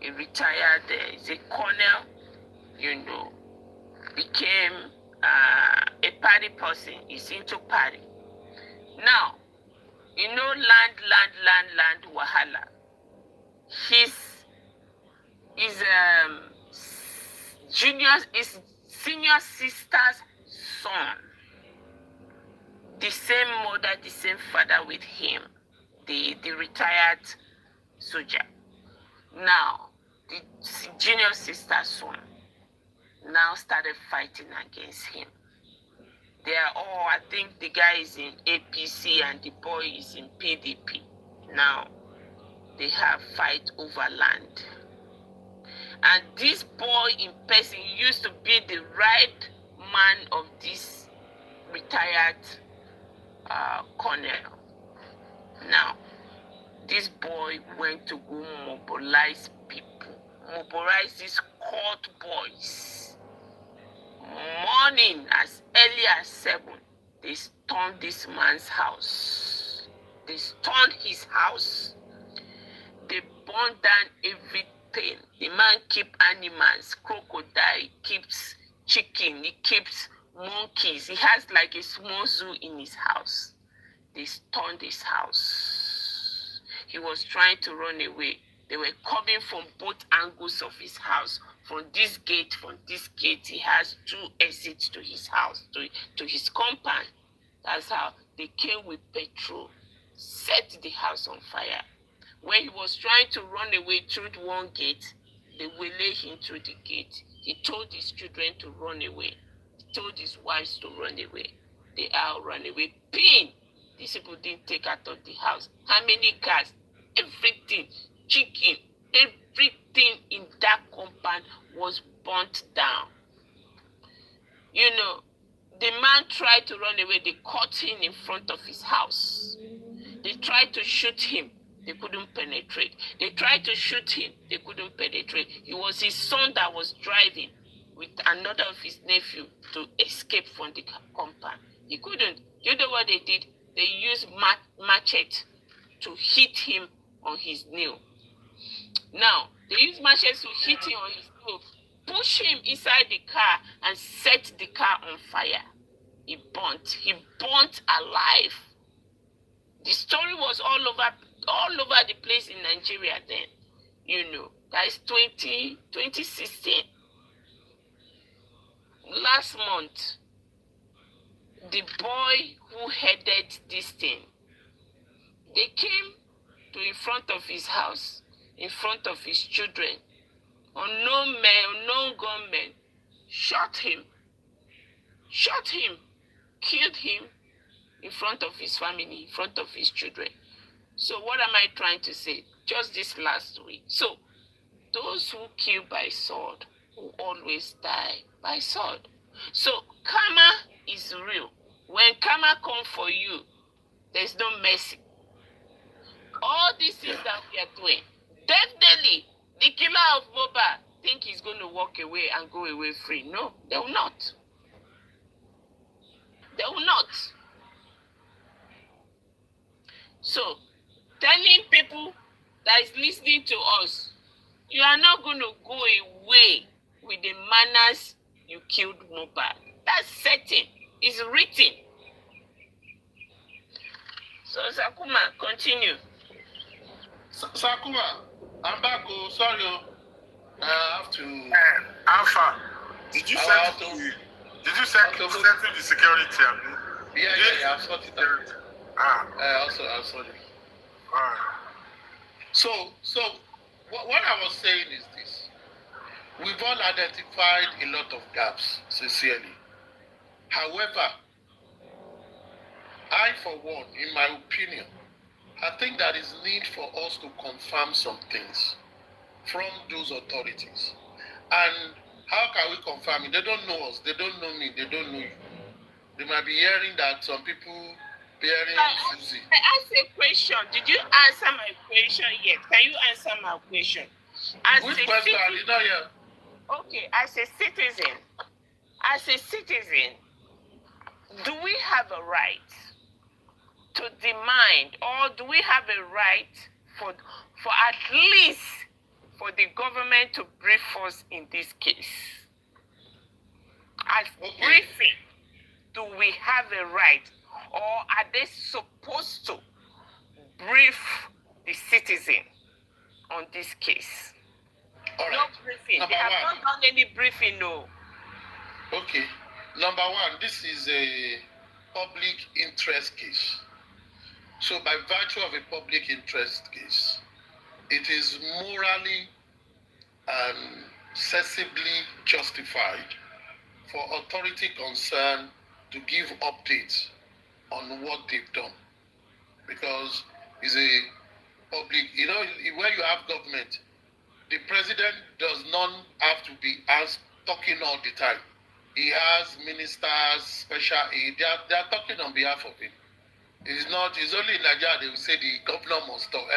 is a colonel, became a party person. He's into party. Now, land wahala. His senior sister's son, the same mother, the same father with him, the retired soldier. Now, the junior sister's son now started fighting against him. They are all, I think the guy is in APC and the boy is in PDP. Now, they have fight over land. And this boy in person used to be the right man of this retired colonel. Now, this boy went to go mobilize people, mobilize these court boys. Morning, as early as 7, they stormed this man's house. They stormed his house. They burned down everything. The man keeps animals, crocodile, he keeps chicken, he keeps monkeys. He has like a small zoo in his house. They stormed his house. He was trying to run away. They were coming from both angles of his house. From this gate, he has 2 exits to his house, to his compound. That's how they came with petrol, set the house on fire. When he was trying to run away through one gate, they waylaid him through the gate. He told his children to run away. He told his wives to run away. They all ran away. Pain! These people didn't take out of the house. How many cars? Everything. Chicken. Everything in that compound was burnt down. You know, the man tried to run away. They caught him in front of his house. They tried to shoot him. They couldn't penetrate. They tried to shoot him. They couldn't penetrate. It was his son that was driving with another of his nephew to escape from the compound. He couldn't. You know what they did? They used machete to hit him on his nail. Now, they used machetes to hit him on his nail, push him inside the car, and set the car on fire. He burnt alive. The story was all over the place in Nigeria then. You know, that is 2016. Last month, the boy who headed this thing, they came to in front of his house, in front of his children. Unknown gunmen shot him, killed him in front of his family, in front of his children. So what am I trying to say? Just this last week. So those who kill by sword will always die by sword. So karma is real. When karma comes for you, there's no mercy. All these things that we are doing, definitely the killer of MOHBAD think he's going to walk away and go away free. No, they will not. They will not. So, telling people that is listening to us, you are not going to go away with the manners you killed MOHBAD. That's certain. It's written. So, Sakuma, continue. Sakuma, I'm back. Oh, sorry. I have to. Alpha, did you set the security? Yeah, I've sorted it out. I'm sorry. Alright. So what I was saying is this. We've all identified a lot of gaps, sincerely. However, I, for one, in my opinion, I think there is need for us to confirm some things from those authorities. And how can we confirm it? They don't know us, they don't know me, they don't know you. They might be hearing that some people bearing Susie. I asked a question. Did you answer my question yet? Can you answer my question? Which question? I did not hear. Okay, as a citizen, do we have a right to demand, or do we have a right for at least for the government to brief us in this case? As briefing, do we have a right, or are they supposed to brief the citizen on this case? All right. No briefing. They have not done any briefing, no. Okay. Number one, this is a public interest case. So by virtue of a public interest case, it is morally and sensibly justified for authority concerned to give updates on what they've done. Because it's a public, where you have government, the president does not have to be talking all the time. he has ministers, special aid. They are talking on behalf of him. It's only in Nigeria they will say the governor must talk.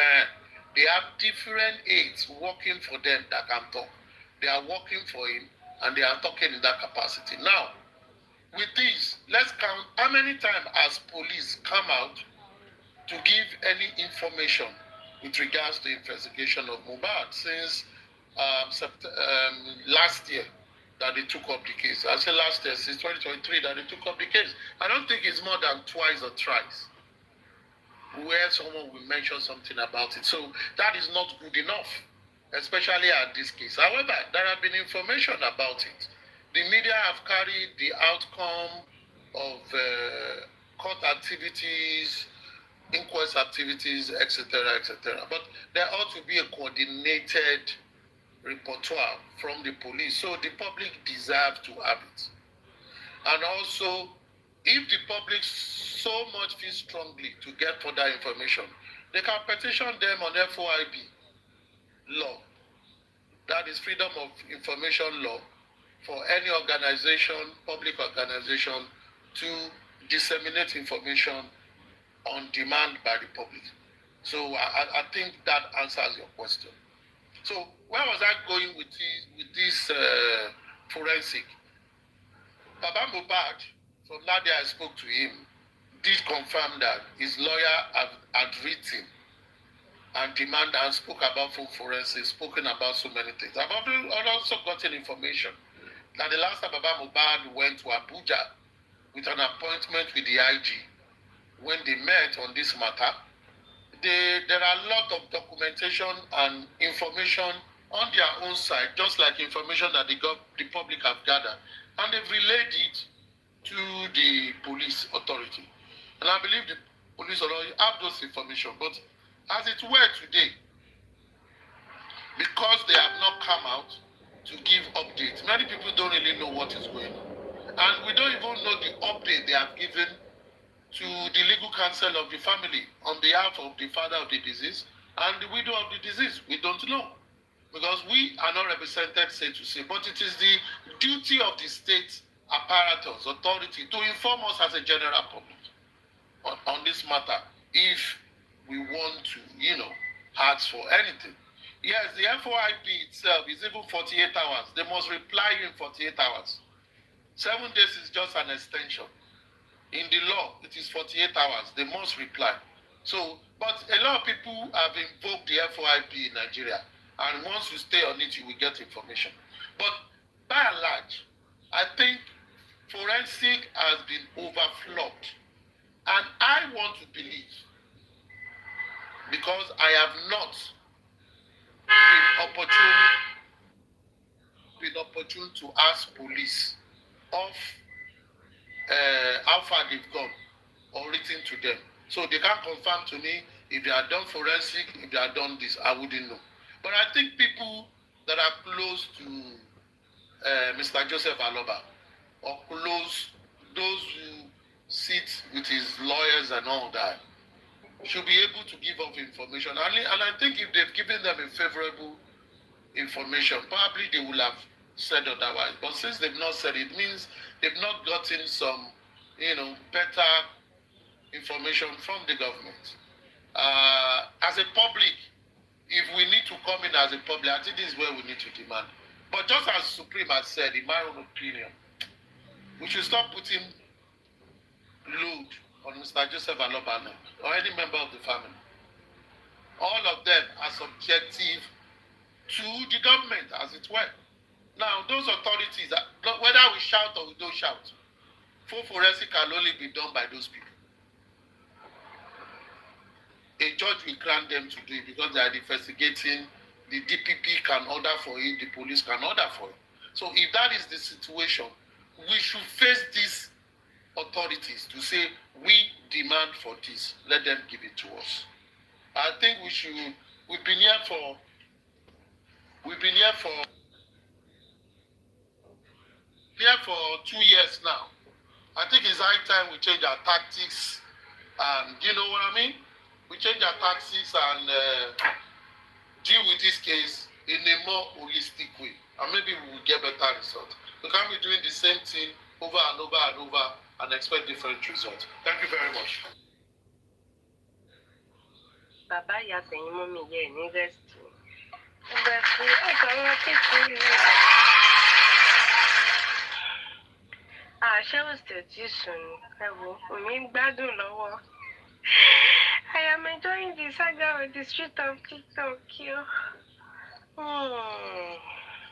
They have different aides working for them that can talk. They are working for him and they are talking in that capacity. Now, with this, let's count how many times has police come out to give any information with regards to investigation of MOHBAD since last year that they took up the case. I say last year, since 2023 that they took up the case. I don't think it's more than twice or thrice where someone will mention something about it. So that is not good enough, especially at this case. However, there have been information about it. The media have carried the outcome of court activities, inquest activities, etc., etc. But there ought to be a coordinated repertoire from the police, so the public deserve to have it. And also, if the public so much feels strongly to get further information, they can petition them on FOIB law. That is Freedom of Information Law, for any organization, public organization, to disseminate information on demand by the public. So I think that answers your question. So where was I going with this forensic? Baba MOHBAD, from that day I spoke to him, did confirm that his lawyer had written and demand and spoke about full forensics, spoken about so many things. I've also gotten information that the last time Baba MOHBAD went to Abuja with an appointment with the IG, when they met on this matter, there are a lot of documentation and information on their own side, just like information that the public have gathered, and they've relayed it to the police authority. And I believe the police authority have those information, but as it were today, because they have not come out to give updates, many people don't really know what is going on. And we don't even know the update they have given to the legal counsel of the family on behalf of the father of the deceased and the widow of the deceased. We don't know, because we are not represented, say to say, but it is the duty of the state apparatus, authority, to inform us as a general public on this matter if we want to, ask for anything. Yes, the FOIP itself is even 48 hours. They must reply in 48 hours. 7 days is just an extension. In the law, it is 48 hours. They must reply. So, but a lot of people have invoked the FOIP in Nigeria, and once you stay on it, you will get information. But by and large, I think forensic has been overflowed. And I want to believe, because I have not been opportune to ask police of how far they've gone or written to them. So they can't confirm to me if they are done forensic, if they are done this, I wouldn't know. But I think people that are close to Mr. Joseph Aloba, or close, those who sit with his lawyers and all that, should be able to give up information. And I think if they've given them a favorable information, probably they will have said otherwise. But since they've not said it, means they've not gotten some, better information from the government. As a public, if we need to come in as a public, I think this is where we need to demand. But just as Supreme has said, in my own opinion, we should stop putting load on Mr. Joseph Aloba or any member of the family. All of them are subjective to the government, as it were. Now, those authorities, whether we shout or we don't shout, full forensic can only be done by those people. A judge will grant them to do it because they are investigating. The DPP can order for it, the police can order for it. So if that is the situation, we should face these authorities to say, we demand for this, let them give it to us. I think we've been here for 2 years now. I think it's high time we change our tactics, and you know what I mean? We change our tactics and deal with this case in a more holistic way, and maybe we will get better results. We can't be doing the same thing over and over and over and expect different results. Thank you very much. Bàbá ìyá tẹ̀yìn mọ́ mi yẹ ní rest. Ẹgbẹ́ fún ẹ̀ka wọn kékeré. Àṣẹ òsè tí sùn ẹ wo omi ń gbádùn lọ́wọ́. I am enjoying the saga on the street of TikTok.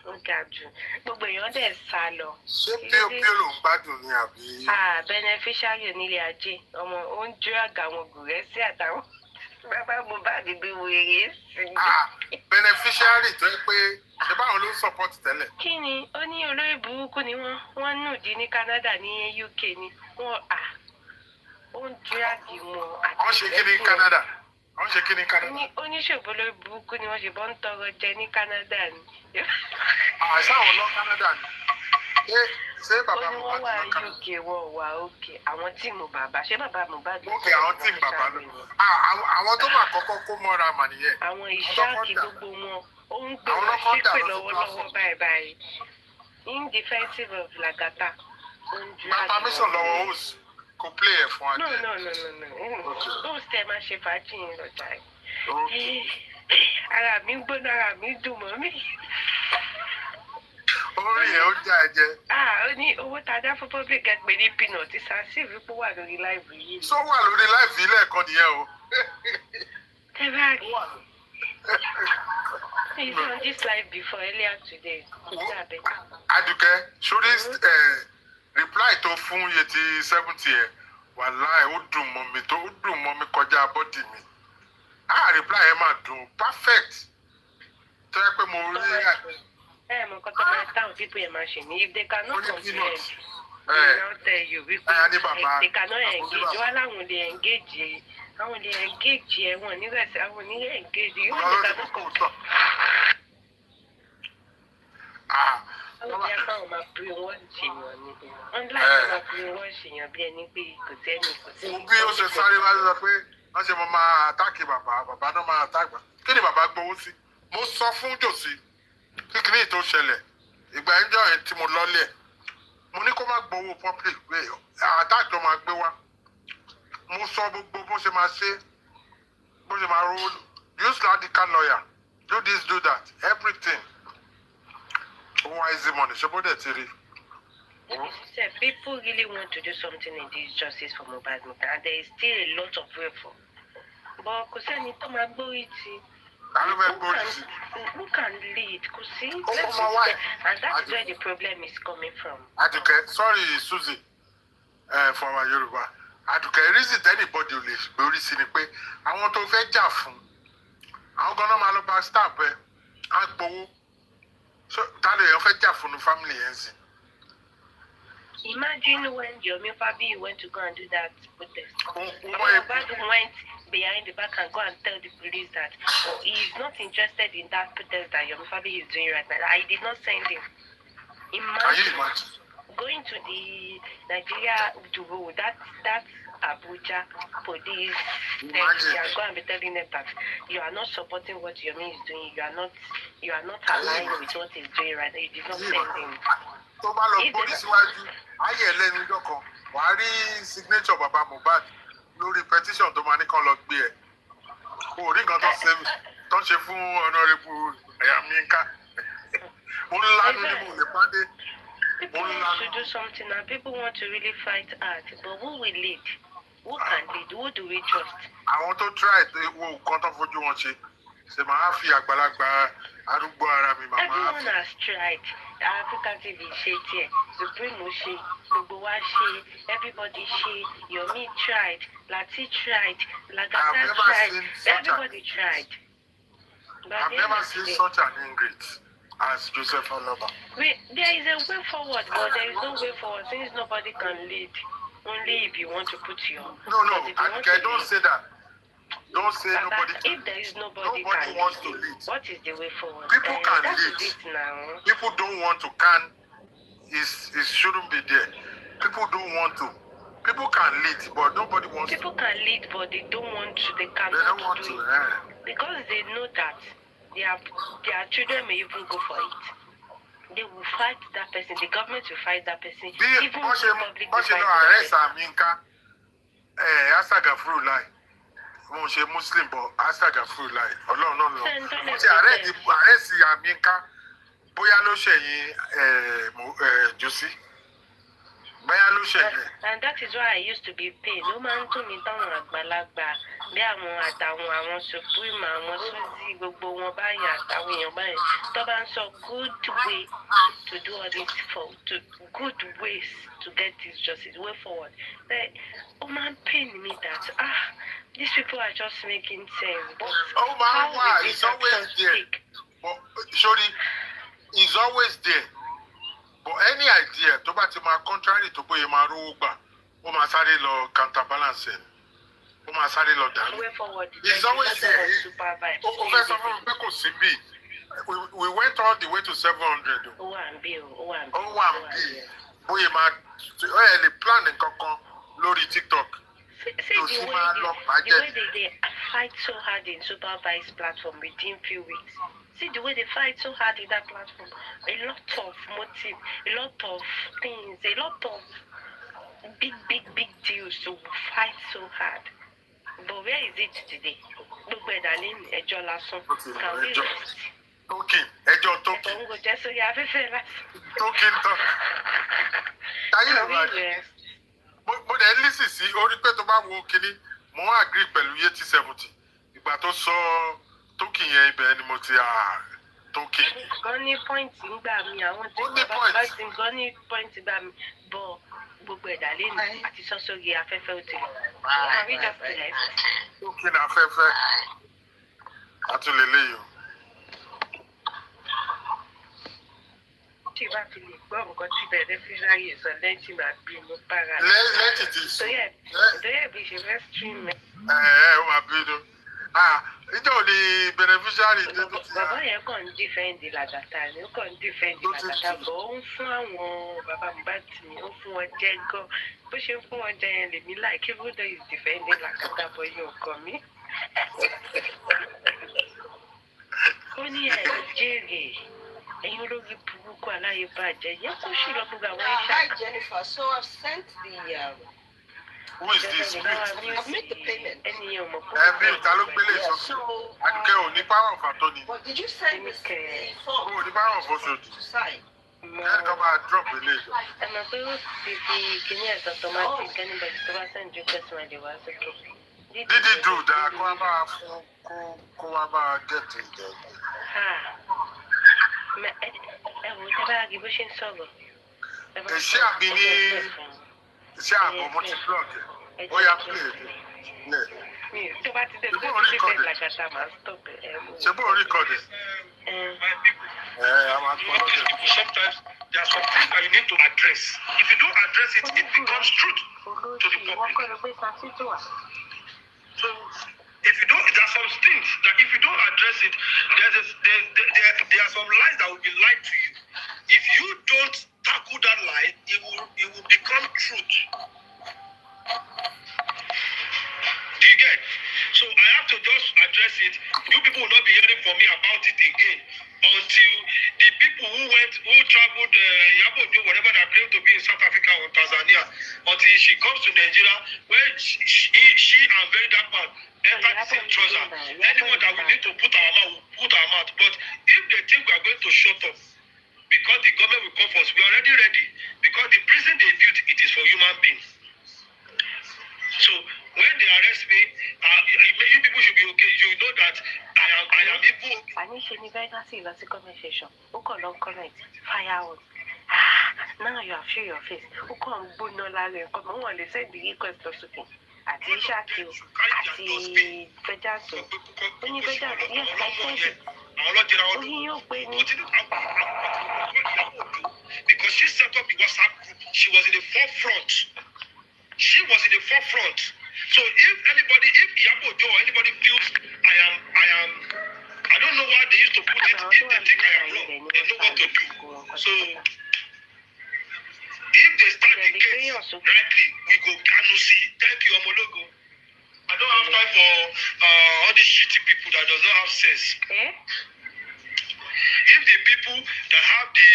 Ó ga jù. Gbogbo èèyàn dẹ̀ sá lọ. Ṣé píopíó ló ń gbádùn ní àbí? Beneficiary onílé ajé. Ọmọ ó ń drag àwọn gùrẹ́sì àtàwọn. Bàbá Mohbad gbé wèrè sí. Beneficiary tó yẹ pé ṣé báwọn ló ń support tẹ́lẹ̀? Kí ni? Ó ní olórí burúkú ni wọ́n nùdí ní Canada ní UK ni. Ó ń drag wọn àti. Wọ́n ṣe kí ní Canada? Wọ́n ṣe kí ní Canada? Oníṣòwò olórí burúkú ni wọ́n ṣe bọ́ ń tọrọ jẹ ní Canada ni. Àṣàwọn lọ Canada ni. Ṣé bàbá Mohbad lọ Canada? Wọ́n wà UK wọ́n wà òkè. Àwọn tíìmù bàbá ṣé bàbá Mohbad lọ. Òkè àwọn tíìmù bàbá lọ. Àwọn tó máa kọ́kọ́ kó mọ́ra mà nìyẹn. Àwọn ìṣáàkì gbogbo wọn ó ń gbé wọn ṣépè lọ́wọ́lọ́wọ́ báyìí. In defensive of Lagata. Bàbá mission lọ́wọ́ host kò play ẹ̀ fún ajé. No. Host ẹ̀ máa ṣe fàájì yín lọ́jà yìí. Ara mi ń gbóná, ara mi ń dùn mọ́ mi. Orí ẹ̀ ó já ẹ jẹ. Ó ní owó tá a dá fún public ẹ̀ pé ní peanut ṣàṣìf ipò wà lórí láìbù yìí. Sọ wà lórí láìbù yìí lẹ́ẹ̀kan nìyẹn o. Ẹ bá rí. He's on this live before earlier today. Adùkẹ́, sórí reply tó fún Yeti 70 ẹ̀ wàláì ó dùn mọ́ mi kọjá bọ́dì mi. Reply ẹ̀ máa dùn perfect. Tó yẹ pé mo rí mo kọ́ tó máa táwọn people yẹn máa ṣe ní if they cannot comprehend they now tell you wípé they cannot engage wá láwọn lè engage àwọn lè engage ẹ wọn nígbàtí àwọn ní engage yóò ní cannot comprehend. Àwọn ìyá káwọn máa pè wọ́n ṣèyàn ni wọ́n láti máa pè wọ́n ṣèyàn bí ẹni pé kò sẹ́ni. Bí ó ṣe sáré wá sọ pé wọ́n ṣe máa àtàkì bàbá náà máa àtàgbà kí ni bàbá gbowó sí? Mo sọ fún Jòsí kíkiri tó ṣẹlẹ̀ ìgbà ẹjọ́ ẹ̀ tí mo lọ́lẹ̀ mo ní kó má gbowó public pé àtàjọ máa gbé wá mo sọ gbogbo bó ṣe máa ṣe bó ṣe máa roll use radical lawyer do this do that everything owó easy money ṣe bó dẹ̀ ti rí. People really want to do something in this justice for Mohbad and there is still a lot of way for but kò sẹ́ni tó máa gbórí ti. Who can lead? And that's where the problem is coming from. Aduke, sorry, Susie, for our Yoruba. Aduke, reason anybody will be sí ni pé àwọn tó fẹ́ jà fún àwọn gan-an máa lọ bá staff ẹ̀ á gbowó. Ta lè yàn fẹ́ jà fún ní family yẹn sí. Imagine when Yomi Fabi went to go and do that protest. Mohbad went behind the back and go and tell the police that he is not interested in that protest that Yomi Fabi is doing right now. I did not send him. Imagine going to the Nigeria that Abuja police station and go and be telling them that you are not supporting what Yomi is doing. You are not aligned with what he's doing right now. You did not send him. Tó bá lọ gbórí síwájú ayé ẹlẹ́ni lọ́kàn wàá rí signature bàbá Mohbad lórí petition tó máa ní kán lọ gbé ẹ̀ kò rí nǹkan tó ṣe fún honorable Ẹ̀yàmínká mo ń lánú ní mo lè pàdé. People want to do something and people want to really fight hard but who will lead? Who can lead? Who do we trust? Àwọn tó try wo nǹkan tó fojú wọn ṣe ṣe máa fi àgbàlagbà arúgbó ara mi màmá. Everyone has tried. African TV ṣe tiẹ̀, Supreme ṣe, gbogbo wa ṣe, everybody ṣe, Yomi tried, Lati tried, Lagata tried, everybody tried. I've never seen such an ingrate as Joseph Aloba. Wait, there is a way forward, but there is no way forward since nobody can lead. Only if you want to put your. No, I don't say that. Don't say nobody. If there is nobody wants to lead. What is the way forward? People can lead. Now. People don't want to can. It shouldn't be there. People don't want to. People can lead, but nobody wants People to. People can lead, but they don't want to. They cannot don't want do to. Because they know that their children may even go for it. they will fight that person. The government will fight that person. Bí Even wọ́n ṣe the public will fight lọ that arrest person. Aminka Asagafuru láì wọ́n ṣe Muslim bọ̀ Asagafuru láì Ọlọ́run náà lọ. Wọ́n ti arrest Aminka bóyá ló ṣẹ̀yìn Josie. And that is why I used to be paid. No man to me táwọn àgbàlagbà bí àwọn àtàwọn supreme àwọn Suzy gbogbo wọn báyìí àtàwọn èèyàn báyìí tó bá ń sọ good way to do all this for to good ways to get this justice way forward. Oh man, pain me that these people are just making sense. But how will this action take? But sorry, it's always there. But any idea tó bá ti máa contrary tó bóyá máa rówó gbà ó máa sáré lọ counterbalance ẹ̀ ó máa sáré lọ dànù. It's always there. Ó fẹ́ sọ fún mi pé kò sí bí we went all the way to 700. Ó wà ń bí bóyá máa lè plan nǹkan kan lórí TikTok. See the way they fight so hard in supervised platform within few weeks. See the way they fight so hard in that platform. A lot of motive, a lot of things, a lot of big deals to fight so hard. But where is it today? Look where darling, ẹjọ́ lásán. Can we rest? Talking, ẹjọ́ talking. Ẹ̀fọ́ ń go jẹ́ sórí afẹ́fẹ́ lásán. Talking. Can we rest? Mo dẹ̀ lísì sí orí pé tó bá wo kinní mo agree pẹ̀lú yé T70 ìgbà tó sọ tókì yẹn ibẹ̀ ni mo ti tókì. Gan ní pọ́ìntì ń gbà mí àwọn tí bàbá bá ti gan ní pọ́ìntì gbà mí bọ̀ gbogbo ẹ̀dá lẹ́nu àti sọ́sọ́gì afẹ́fẹ́ ó ti lọ. Àrí just left. Tókì ní afẹ́fẹ́ àtúlélẹ́yìn o. Tí bá fi lè gbọ́ nǹkan tí bẹ̀rẹ̀ fi ráyè sọ lẹ́yìn máa bínú para. Lẹ́yìn ti sùn. Torí ẹ̀ bí ṣe fẹ́ stream ẹ̀. Ó máa bínú. Ìjọ ò ní beneficiary tó ti. Bàbá yẹn kàn ń dífẹ́ǹdì Làgàtà ni ó kàn ń dífẹ́ǹdì Làgàtà bọ̀ ó ń fún àwọn bàbá Mohbad mi ó fún wọn jẹ gan bó ṣe ń fún wọn jẹ yẹn lèmi láì kí bó dé is defending Làgàtà bọ̀ yóò kàn mí. Ó ní jèrè ẹ̀yin olórí burúkú aláyé bàjẹ́ yẹ kó ṣì lọ gbogbo àwọn iṣẹ́. Hi Jennifer, so I've sent the. Who is this? I've made the payment. Bí ìta ló gbélé ìsọ̀tún. Àdùkẹ́ ò ní power of attorney. But did you send this form? Ò ní power of attorney. To sign. Ẹnìkan máa drop ilé ìjọ. Ẹ mọ̀ pé ó ti fi kíní ẹ̀sọ́ automatic anybody tó bá send request wọn lè wá sókè. Dídí dùn dáa kó wá máa fún kó wá máa get ìjọ. Ẹ wò tẹ́ bá rí bó ṣe ń sọ̀rọ̀. Ṣé àbí ní ṣé àbọ̀ mo ti blog ẹ̀? Ó yá play it. Tó bá ti dé tó ti dé Làgàtà máa stop ẹ̀. Ṣé bó record ẹ̀? A máa gbọ́ lọ́dẹ̀. Sometimes there are some things that you need to address. If you don't address it, it becomes truth to the public. So if you don't, there are some things that if you don't address it, there are some lies that will be lied to you. If you don't tackle that lie, it will become truth. Do you get? So I have to just address it. You people will not be hearing from me about it again until the people who traveled whatever that claimed to be in South Africa or Tanzania, until she comes to Nigeria, where she and very dark man enter the same trouser. Anyone that we need to put our mouth, we'll put our mouth. But if they think we are going to shut up because the government will come for us, we are already ready. Because the prison they built, it is for human beings. So when they arrest me, you people should be okay. You know that I am evil. I need to be very nasty in the conversation. Who can long comment? Fire out. Now you have show your face. Who can boot no lie? Come on, they said the request or something. Àti Ṣákì àti Fẹ́jàtò. Ó ní Fẹ́jàtò, yes, I said it. Ó ní yóò pé ní. Because she set up the WhatsApp group, she was in the forefront. She was in the forefront. So if Iyabo Ojo or anybody feels I don't know why they used to put it. If they think I am wrong, they know what to do. So if they start the case rightly, we go Kanusi. Thank you, Omologo. I don't have time for all these shitty people that does not have sense. If the people that have the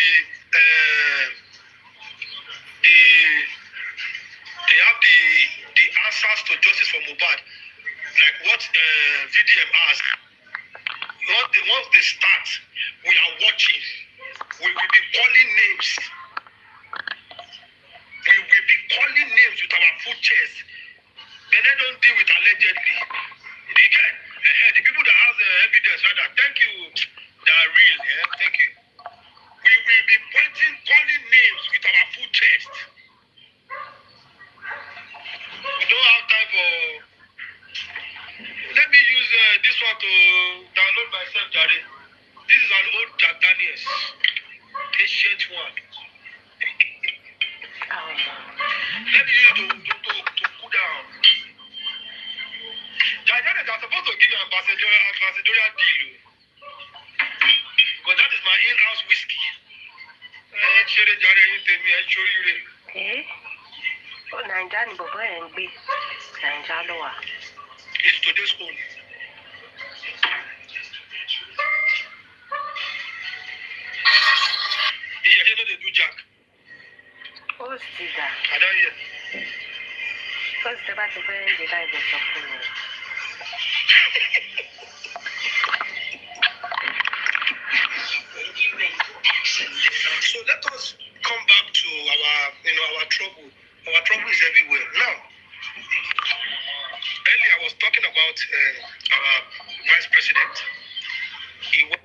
answers to justice for Mohbad, like what VDM asked, once they start, we are watching. We will be calling names. We will be calling names with our full chest. Then they don't deal with allegedly. The people that have the evidence, rather, thank you, they are real. Yeah? Thank you. We will be calling names with our full chest. We don't have time for. Let me use this one to download myself, Daddy. This is an old Jack Daniels, ancient one. Let me use it to cool down. Jack Daniels are supposed to give you an ambassadorial deal. Because that is my in-house whiskey. It's today's own. They do Jack. Oh, see that. I don't hear. First, the battle for the Bible suffering. So let us come back to our trouble. Our trouble is everywhere. Now, earlier I was talking about our vice president. He was.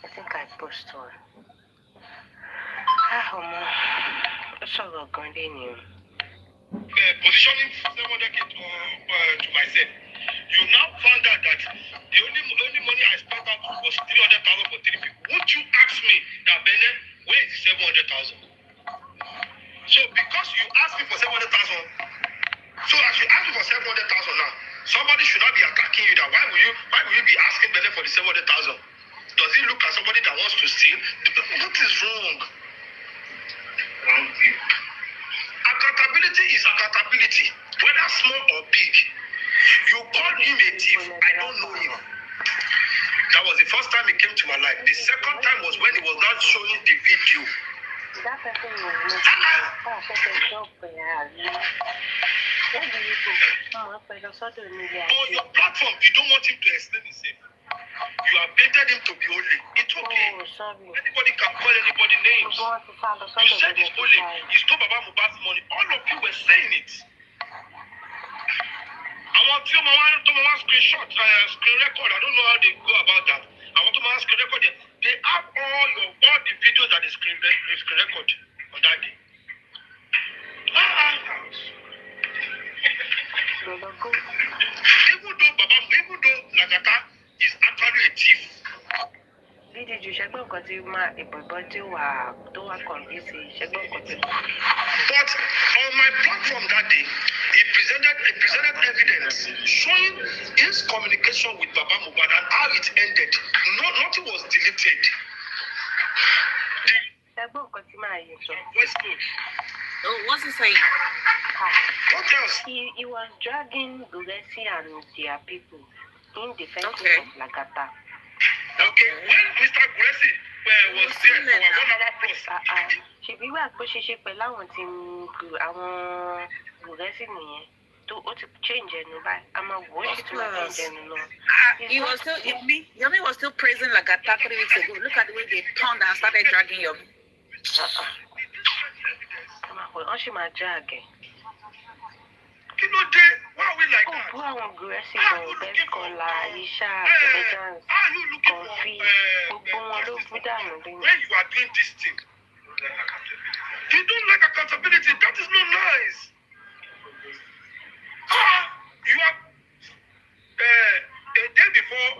I think I posted one. Positioning 700k to myself. You now found out that the only money I spent out was 300,000 for 3 people. Would you ask me that, Bennett, where is 700,000? So because you asked me for 700,000, so as you ask me for 700,000 now, somebody should not be attacking you. That why will you be asking Bennett for the 700,000? Does he look at somebody that wants to steal? What is wrong? Accountability is accountability, whether small or big. You call him a thief, I don't know him. That was the first time he came to my life. The second time was when he was not showing the video. That person was on your platform, you don't want him to explain himself. You have baited him to be holy. It's okay. Oh, sorry. Anybody can call anybody names. You said it's holy. He stole Baba Mohbad's money. All of you were saying it. I want to screenshot, screen record. I don't know how they go about that. I want to screen record. They have all the videos that they screen record on that day. Even though LAGATA is actually a thief. But on my platform that day, he presented evidence showing his communication with Baba Mohbad and how it ended. Nothing was deleted. Voice code. Oh, what's he saying? What else? He was dragging Gulesi and their people in defense of LAGATA. Okay, when Mr. Gulesi was there for 1 hour plus. She be where she pẹ̀lú àwọn tí àwọn Gulesi nìyẹn tó ó ti change ẹnu báyìí. Àmọ́ wọ́n sì ti máa change ẹnu náà. He was still Yomi was still praising LAGATA 3 weeks ago. Look at the way they turned and started dragging Yomi. Wọ́n sì máa drag ẹ̀. Kí ló dé? Why are we like that? Ó àwọn Gulesi gan best caller, Isha, Intelligence, Confi, gbogbo wọn ló bú dànù lẹ́yìn. When you are doing this thing, you don't like accountability. That is not nice. You are a day before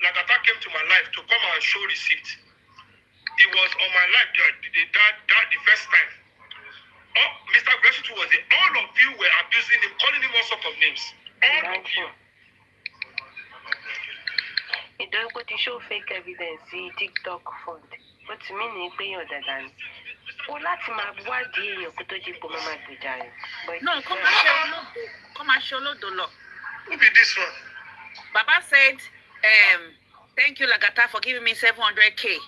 LAGATA came to my life to come and show receipt. It was on my life that the first time. Oh, Mr. Greshitu was there. All of you were abusing him, calling him all sorts of names. All of you. It doesn't go to show fake evidence, see TikTok fund. But to me, it's paying other than. Ó láti máa wádìí èèyàn kó tó jí pé mo máa gbèjà rẹ̀. No, come and show Lodolo. Who be this one? Baba said, thank you, Lagata, for giving me 700K.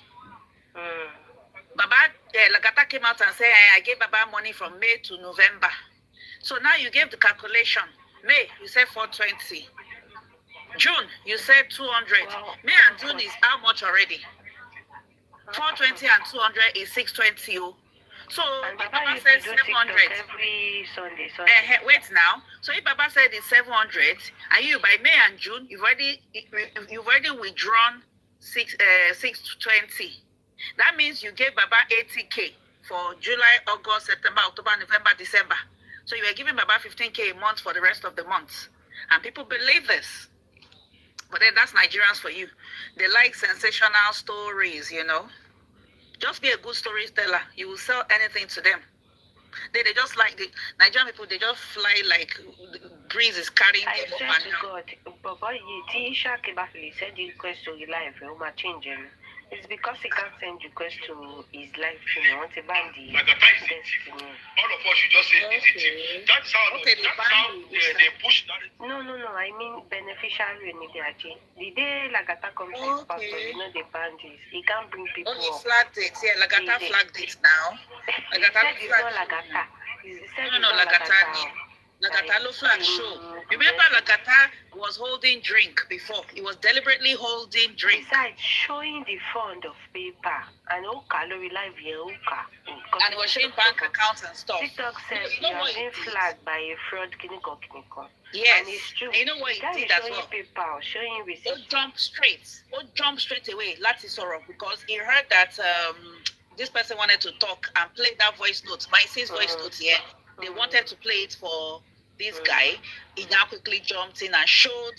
Baba, Lagata came out and said, I gave Baba money from May to November. So now you gave the calculation. May, you said 420. June, you said 200. Wow. May and June is how much already? 420 and 200 is 620. Oh. So if Baba said 700. Every Sunday. Wait now. So if Baba said it's 700, and you by May and June, you've already withdrawn 620. That means you gave Baba 80K for July, August, September, October, November, December. So you were giving Baba 15K a month for the rest of the months. And people believe this. But then that's Nigerians for you. They like sensational stories, you know. Just be a good storyteller. You will sell anything to them. They just like the Nigerian people, they just fly like the breeze is carrying them up and down. I swear to God, Baba, you said the question to life, it will change him. It's because he can't send request to his life. You want to ban the destiny. All of us should just say it's a team. That's how they push that. No. I mean beneficiary in the day. The day Lagata comes to pastor, you know the ban this. He can't bring people only up. Flagged it. Yeah, Lagata flagged it now. Lagata Lagata. No, Lagata lo flag show. Remember, Lagata was holding drink before. He was deliberately holding drink. Besides showing the fund of paper and calorie live here, and he was showing bank accounts and stuff. TikTok says you have been flagged by a fraud. Yes, and it's true. And you know what he did as well? Paper, showing receipts. Jump straight away. Lati Soro, because he heard that this person wanted to talk and play that voice note. My sis voice note here. They wanted to play it for this guy. He now quickly jumped in and showed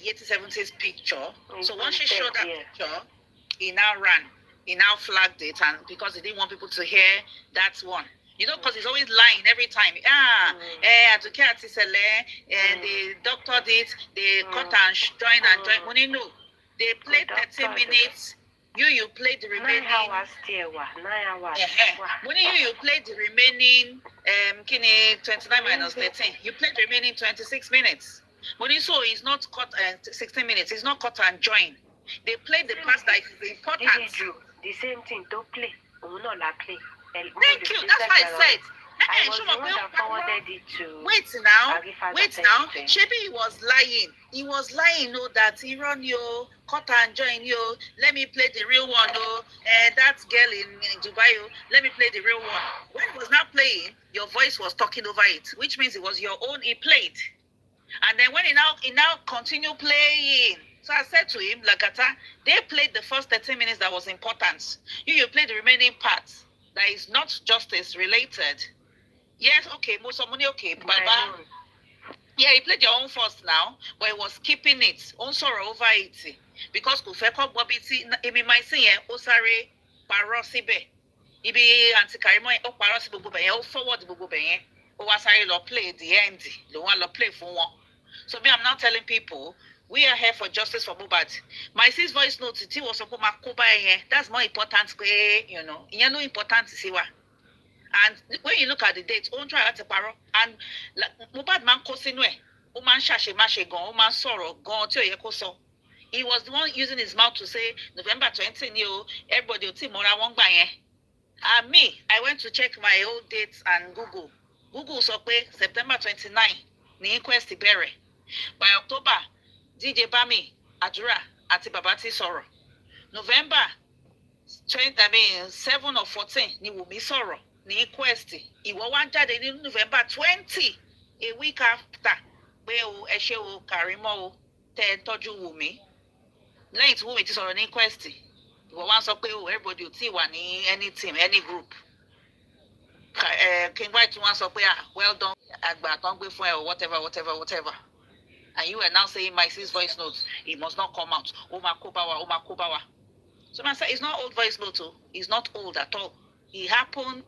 Yeti 70's picture. So once she showed that picture, he now ran. He now flagged it, and because he didn't want people to hear that one. You know, because he's always lying every time. And the doctor did, they cut and join. When you know, they played 13 minutes. You played the remaining 9 hours. 9 hours. When you played the remaining 29 minus 13, you played the remaining 26 minutes. When you saw it's not cut 16 minutes, it's not cut and join. They played the part that is important. The same thing, don't play. Play. Thank you. That's why I said. I was the one that forwarded it to. Wait now. Shebi he was lying. He was lying. No, that he run you, cut and join you. Let me play the real one. That girl in Dubai. Let me play the real one. When he was not playing, your voice was talking over it, which means it was your own. He played, and then when he now continue playing. So I said to him, Lagata, they played the first 13 minutes that was important. You played the remaining parts that is not justice related. Yes, okay, most of money, okay, Baba. Yeah, he played your own first now, but he was keeping it. On sorrow over it. Because Kufeko Bobiti, Imi Maisi, Osare, Parosibe. Ibi Antikarimo, O Parosibo, O forward Bubu, O Wasari lo play the end. The one lo play for one. So me, I'm now telling people, we are here for justice for MOHBAD. My sis voice note, it was a that's more important, you know. No important to see what. And when you look at the dates, on try to paro and MOHBAD man kosinwe, man shashe mashe gon, man sorrow gon to yekoso. He was the one using his mouth to say November 20, everybody will see more won't buy. And me, I went to check my old dates and Google. Google so September 29, the inquest bere. By October, DJ Bami, Adura, Ati Babati Soro. November 7 or 14, ni Wumi Soro. Ni inquest. Iwo wan jade ni November 20, a week after. Where Eshe o Karimo te toju Wumi. Lẹ́yìn tí Wumi ti sọ̀rọ̀ ní inquest. Iwo wan sọ pé everybody ò tí wà ní any team, any group. King White wan sọ pé well done, àgbà tó ń gbé fún ẹ or whatever. And you are now saying my sis voice notes, it must not come out. Oma Kobawa. So man said it's not old voice note, it's not old at all. It happened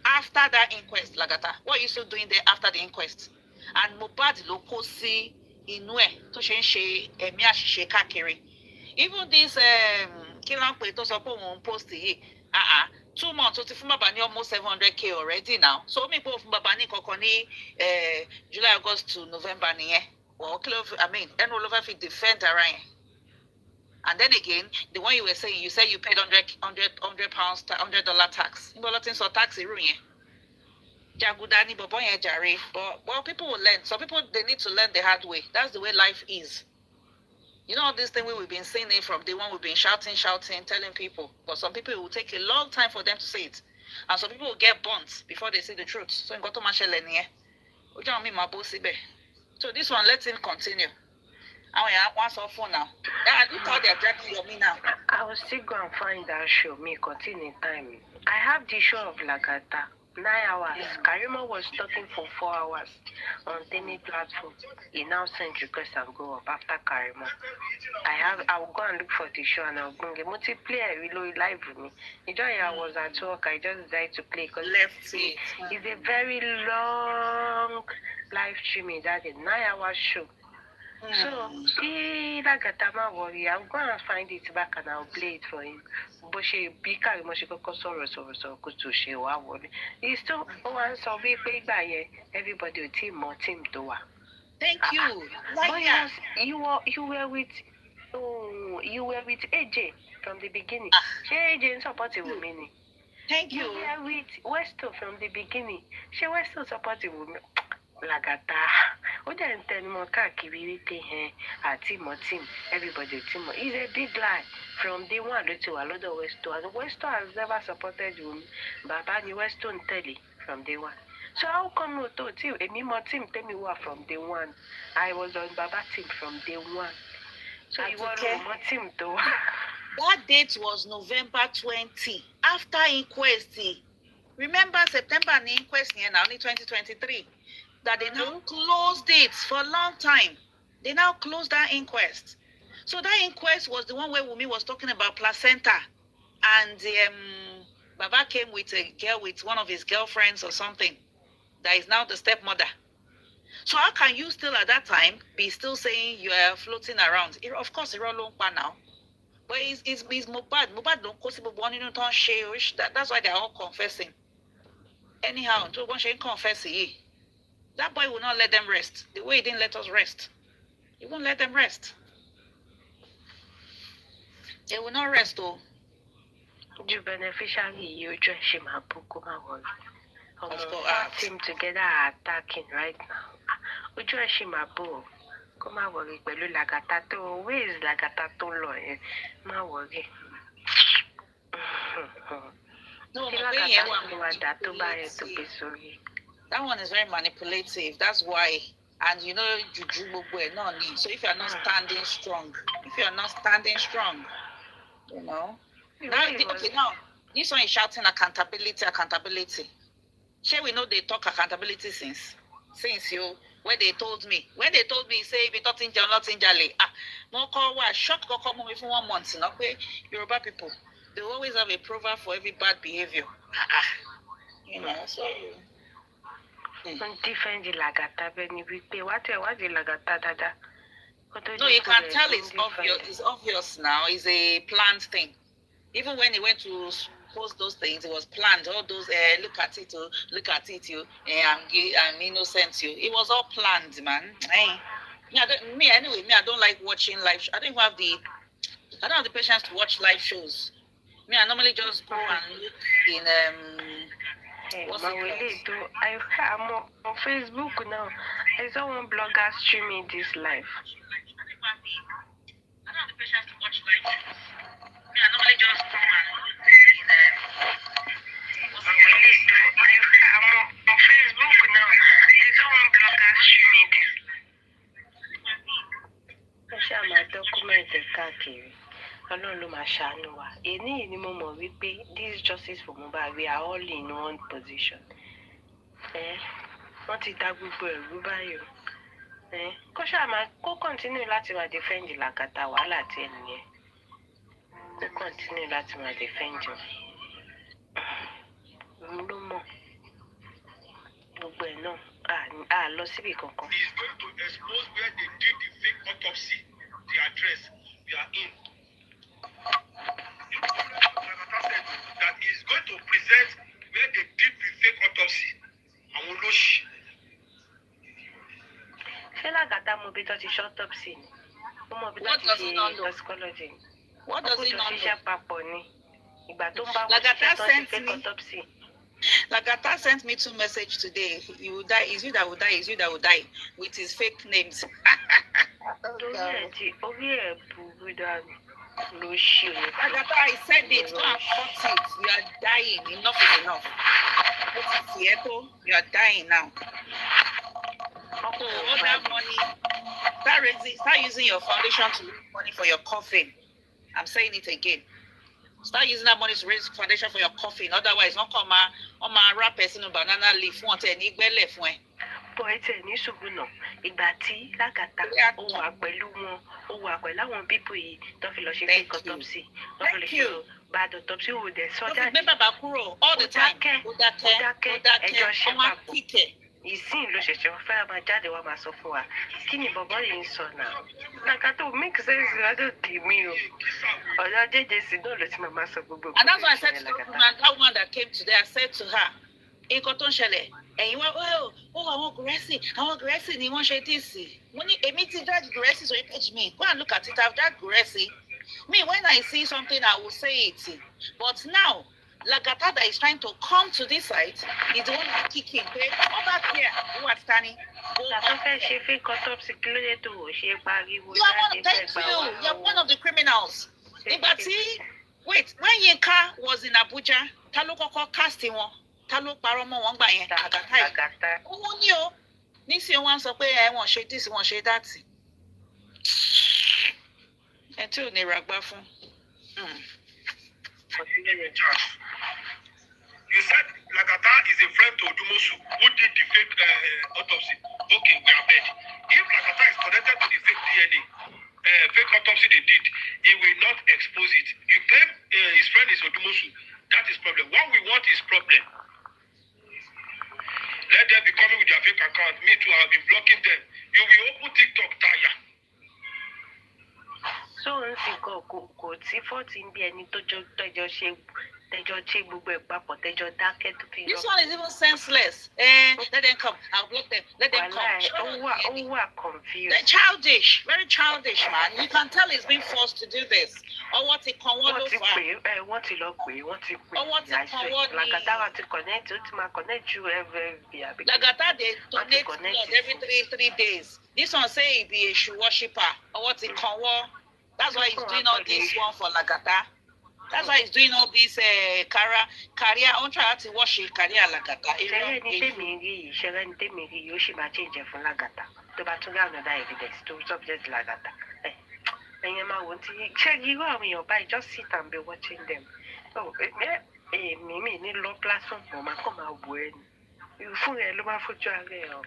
after that inquest, Lagata. What are you still doing there after the inquest? And MOHBAD loko si inue to she emi asise kakiri. Even this kilan pe to so pe won post yi 2 months, ó ti fún bàbá ní almost 700k already now. So mi pé ó fún bàbá ní kankan ní July, August to November nìyẹn. Well, I mean, ẹnu ló fẹ́ fi defend ara yẹn. And then again, the one you were saying, you said you paid £100 $100 tax. Níbo ló ti ń sọ tax irú yẹn? Jaguda ni bọ̀bọ̀ yẹn jàre. But well, people will learn. Some people, they need to learn the hard way. That's the way life is. You know, all this thing we've been saying it from day one, we've been shouting, telling people. But some people, it will take a long time for them to say it. And some people will get burnt before they see the truth. So, so this one, let him continue. What's off for now? Look how they're dragging your me now. I will still go and find that show. Me continue time. I have the show of Lagata. 9 hours. Yeah. Karima was talking for 4 hours on any platform. He now sent request and go up after Karima. I will go and look for the show and I'll bring a multiplayer live with me. You know, I was at work. I just decided to play because it's a very long live streaming. That's a 9-hour show. So, Lagatama worry, I'll go and find it back and I'll play it for him. But she be Karima, she go sorrow, to she worry. It's still one so big everybody will team more team to. Thank you. You were with AJ from the beginning. She AJ supported with me. Thank you. You were with Westo from the beginning. She Westo supported with me. Lagata. Who then tell me team, everybody team. It's a big lie. From day one to a lot of Westo. And Westo has never supported you. Baba ni Westo Telly from day one. So how come you told you a team tell me what from day one? I was on Baba team from day one. So you were on my team though. That date was November 20. After inquest. Remember September inquest now only 2023. That they now closed it for a long time. They now closed that inquest. So that inquest was the one where Wumi was talking about placenta. And Baba came with a girl with one of his girlfriends or something. That is now the stepmother. So how can you still at that time be still saying you are floating around? Of course, it's all now. But it's MOHBAD. MOHBAD don't possible one in that's why they're all confessing. Anyhow, until one should confess that boy will not let them rest. The way he didn't let us rest. He won't let them rest. They will not rest though. You beneficiary, you just shim of course, team together are attacking right now. Uju Shimabu, come on, worry, Belu Lagata, where is Lagata to lawyer? Ma worry. No, that one is very manipulative. That's why. And you know, Juju Bogwe, no need. So if you're not standing strong, you know. Now, this one is shouting accountability. Shall we know they talk accountability since you when they told me say if you talking not in Jali more call what shock come for 1 month, you know, Yoruba people they always have a proverb for every bad behavior. You know, so defend the Lagata when you pay what the Lagata dada. No, you can tell it's obvious. It's obvious now. It's a planned thing. Even when he went to post those things, it was planned. All those look at it, I'm innocent. It was all planned, man. I don't like watching live. I don't have the patience to watch live shows. I normally just go and look in I'm on Facebook now. I saw one blogger streaming this live. I don't have the patience to watch live shows. I normally just go and look in I'm on Facebook now. I saw one blogger streaming this. I share my documents exactly. Ọlọ́run ló máa ṣàánú wa. Èní ni mo mọ̀ wípé this justice for Mohbad, we are all in one position. Wọ́n ti dá gbogbo ẹ̀rú báyìí. Kó continue láti máa defend Lagata wàhálà tí ẹnìyẹn. Kó continue láti máa defend wọn. Òun ló mọ̀. Gbogbo ẹ̀ náà lọ síbì kankan. He is going to expose where they did the fake autopsy, the address we are in. That he is going to tó ti ṣe autopsy ni. Ó mọ bí tó What ti does he not ṣe know? toxicology. What does he not ṣiṣẹ́ know? papọ̀ ni. Ìgbà tó ń bá wọn Lagata ṣiṣẹ́ tó ti sent fake me. autopsy. Lagata sent me 2 messages today. You will die. Is you that will die? Is you that will die? With his fake names. Orí ẹ̀ burú dànù. Ló ṣe o. Lagata, I said it. Go and cut it. You are dying. Enough is enough. You are dying now. So all that money, start using your foundation to raise money for your coffin. I'm saying it again. Start using that money to raise foundation for your coffin. Otherwise, not come on my wrap person banana leaf. Want any left when. But ẹ ní ṣubú náà ìgbà tí Lagata ó wà pẹ̀lú wọn ó wà pẹ̀lú àwọn pípò yìí tó fi lọ ṣe fake autopsy tó fi lọ ṣe bad autopsy ó dẹ̀ sọ jáde. Gbé bàbá kúrò all the time. Ó dákẹ́ ẹjọ́ ṣe papọ̀. Ìsìn ló ṣẹ̀ṣẹ̀ wọ́n fẹ́ràn máa jáde wá máa sọ fún wa kí ni bọ̀bọ́ yìí ń sọ náà. Lagata ò make sense lọ́dọ̀ tèmi o. Ọ̀dọ̀ JJC náà ló ti máa sọ gbogbo. And that's why I said to that woman that came today, I said to her, nǹkan tó ń ṣẹlẹ̀ ẹ̀yin wá àwọn gẹ̀rẹ́sì ni wọ́n ṣe díìsì. Mo ní èmi ti drag gẹ̀rẹ́sì sórí page mi. Go and look at it. I've dragged gẹ̀rẹ́sì. Me, when I see something, I will say it. But now, Lagata that is trying to come to this site is the one kicking. Okay? Come back here. Who are standing? You are one of the criminals. Wait, when Yinka was in Abuja, Taloko casting one. Talo paromo won gba yen Lagata. Owo ni o. Nisi won sọ pé ẹ wọ́n ṣe this wọ́n ṣe that. Ẹ tí ò ní ragba fún. You said Lagata is a friend to Odumosu who did the fake autopsy. Okay, we are bad. If Lagata is connected to the fake DNA, fake autopsy they did, he will not expose it. You claim his friend is Odumosu. That is problem. What we want is problem. Let them be coming with their fake account. Me too, I have been blocking them. You will open TikTok, tire. So, kò tí 14 bí ẹni tó jọ ṣe gbogbo ẹ̀ papọ̀ tẹ́jọ́ dákẹ́ tó fi. This one is even senseless. Let them come. I'll block them. Let them come. Ó wà confused. They're childish. Very childish, man. You can tell he's being forced to do this. Or what he can want to do. Wọ́n ti lọ pè. Or what he can want. Lagata wa ti connect. Ó ti máa connect you every year. Lagata, they donate blood every 3 days. This one say he be a shoe worshipper. Or what he can want. That's why he's doing all this one for Lagata. That's why he's doing all this career. I'm trying to wash his career Lagata. Ṣẹlẹ̀ ní tèmi rí yóò ṣì máa change fún Lagata. Tó bá tún rí another evidence tó subject Lagata. Ẹ̀yin máa wò tí ṣé irú àwọn èèyàn báyìí just sit and be watching them. Èmi ní lọ platform mo máa kọ́ máa wò ẹ́ ni. Fún ẹ ló máa fojú ara ẹ̀ hàn.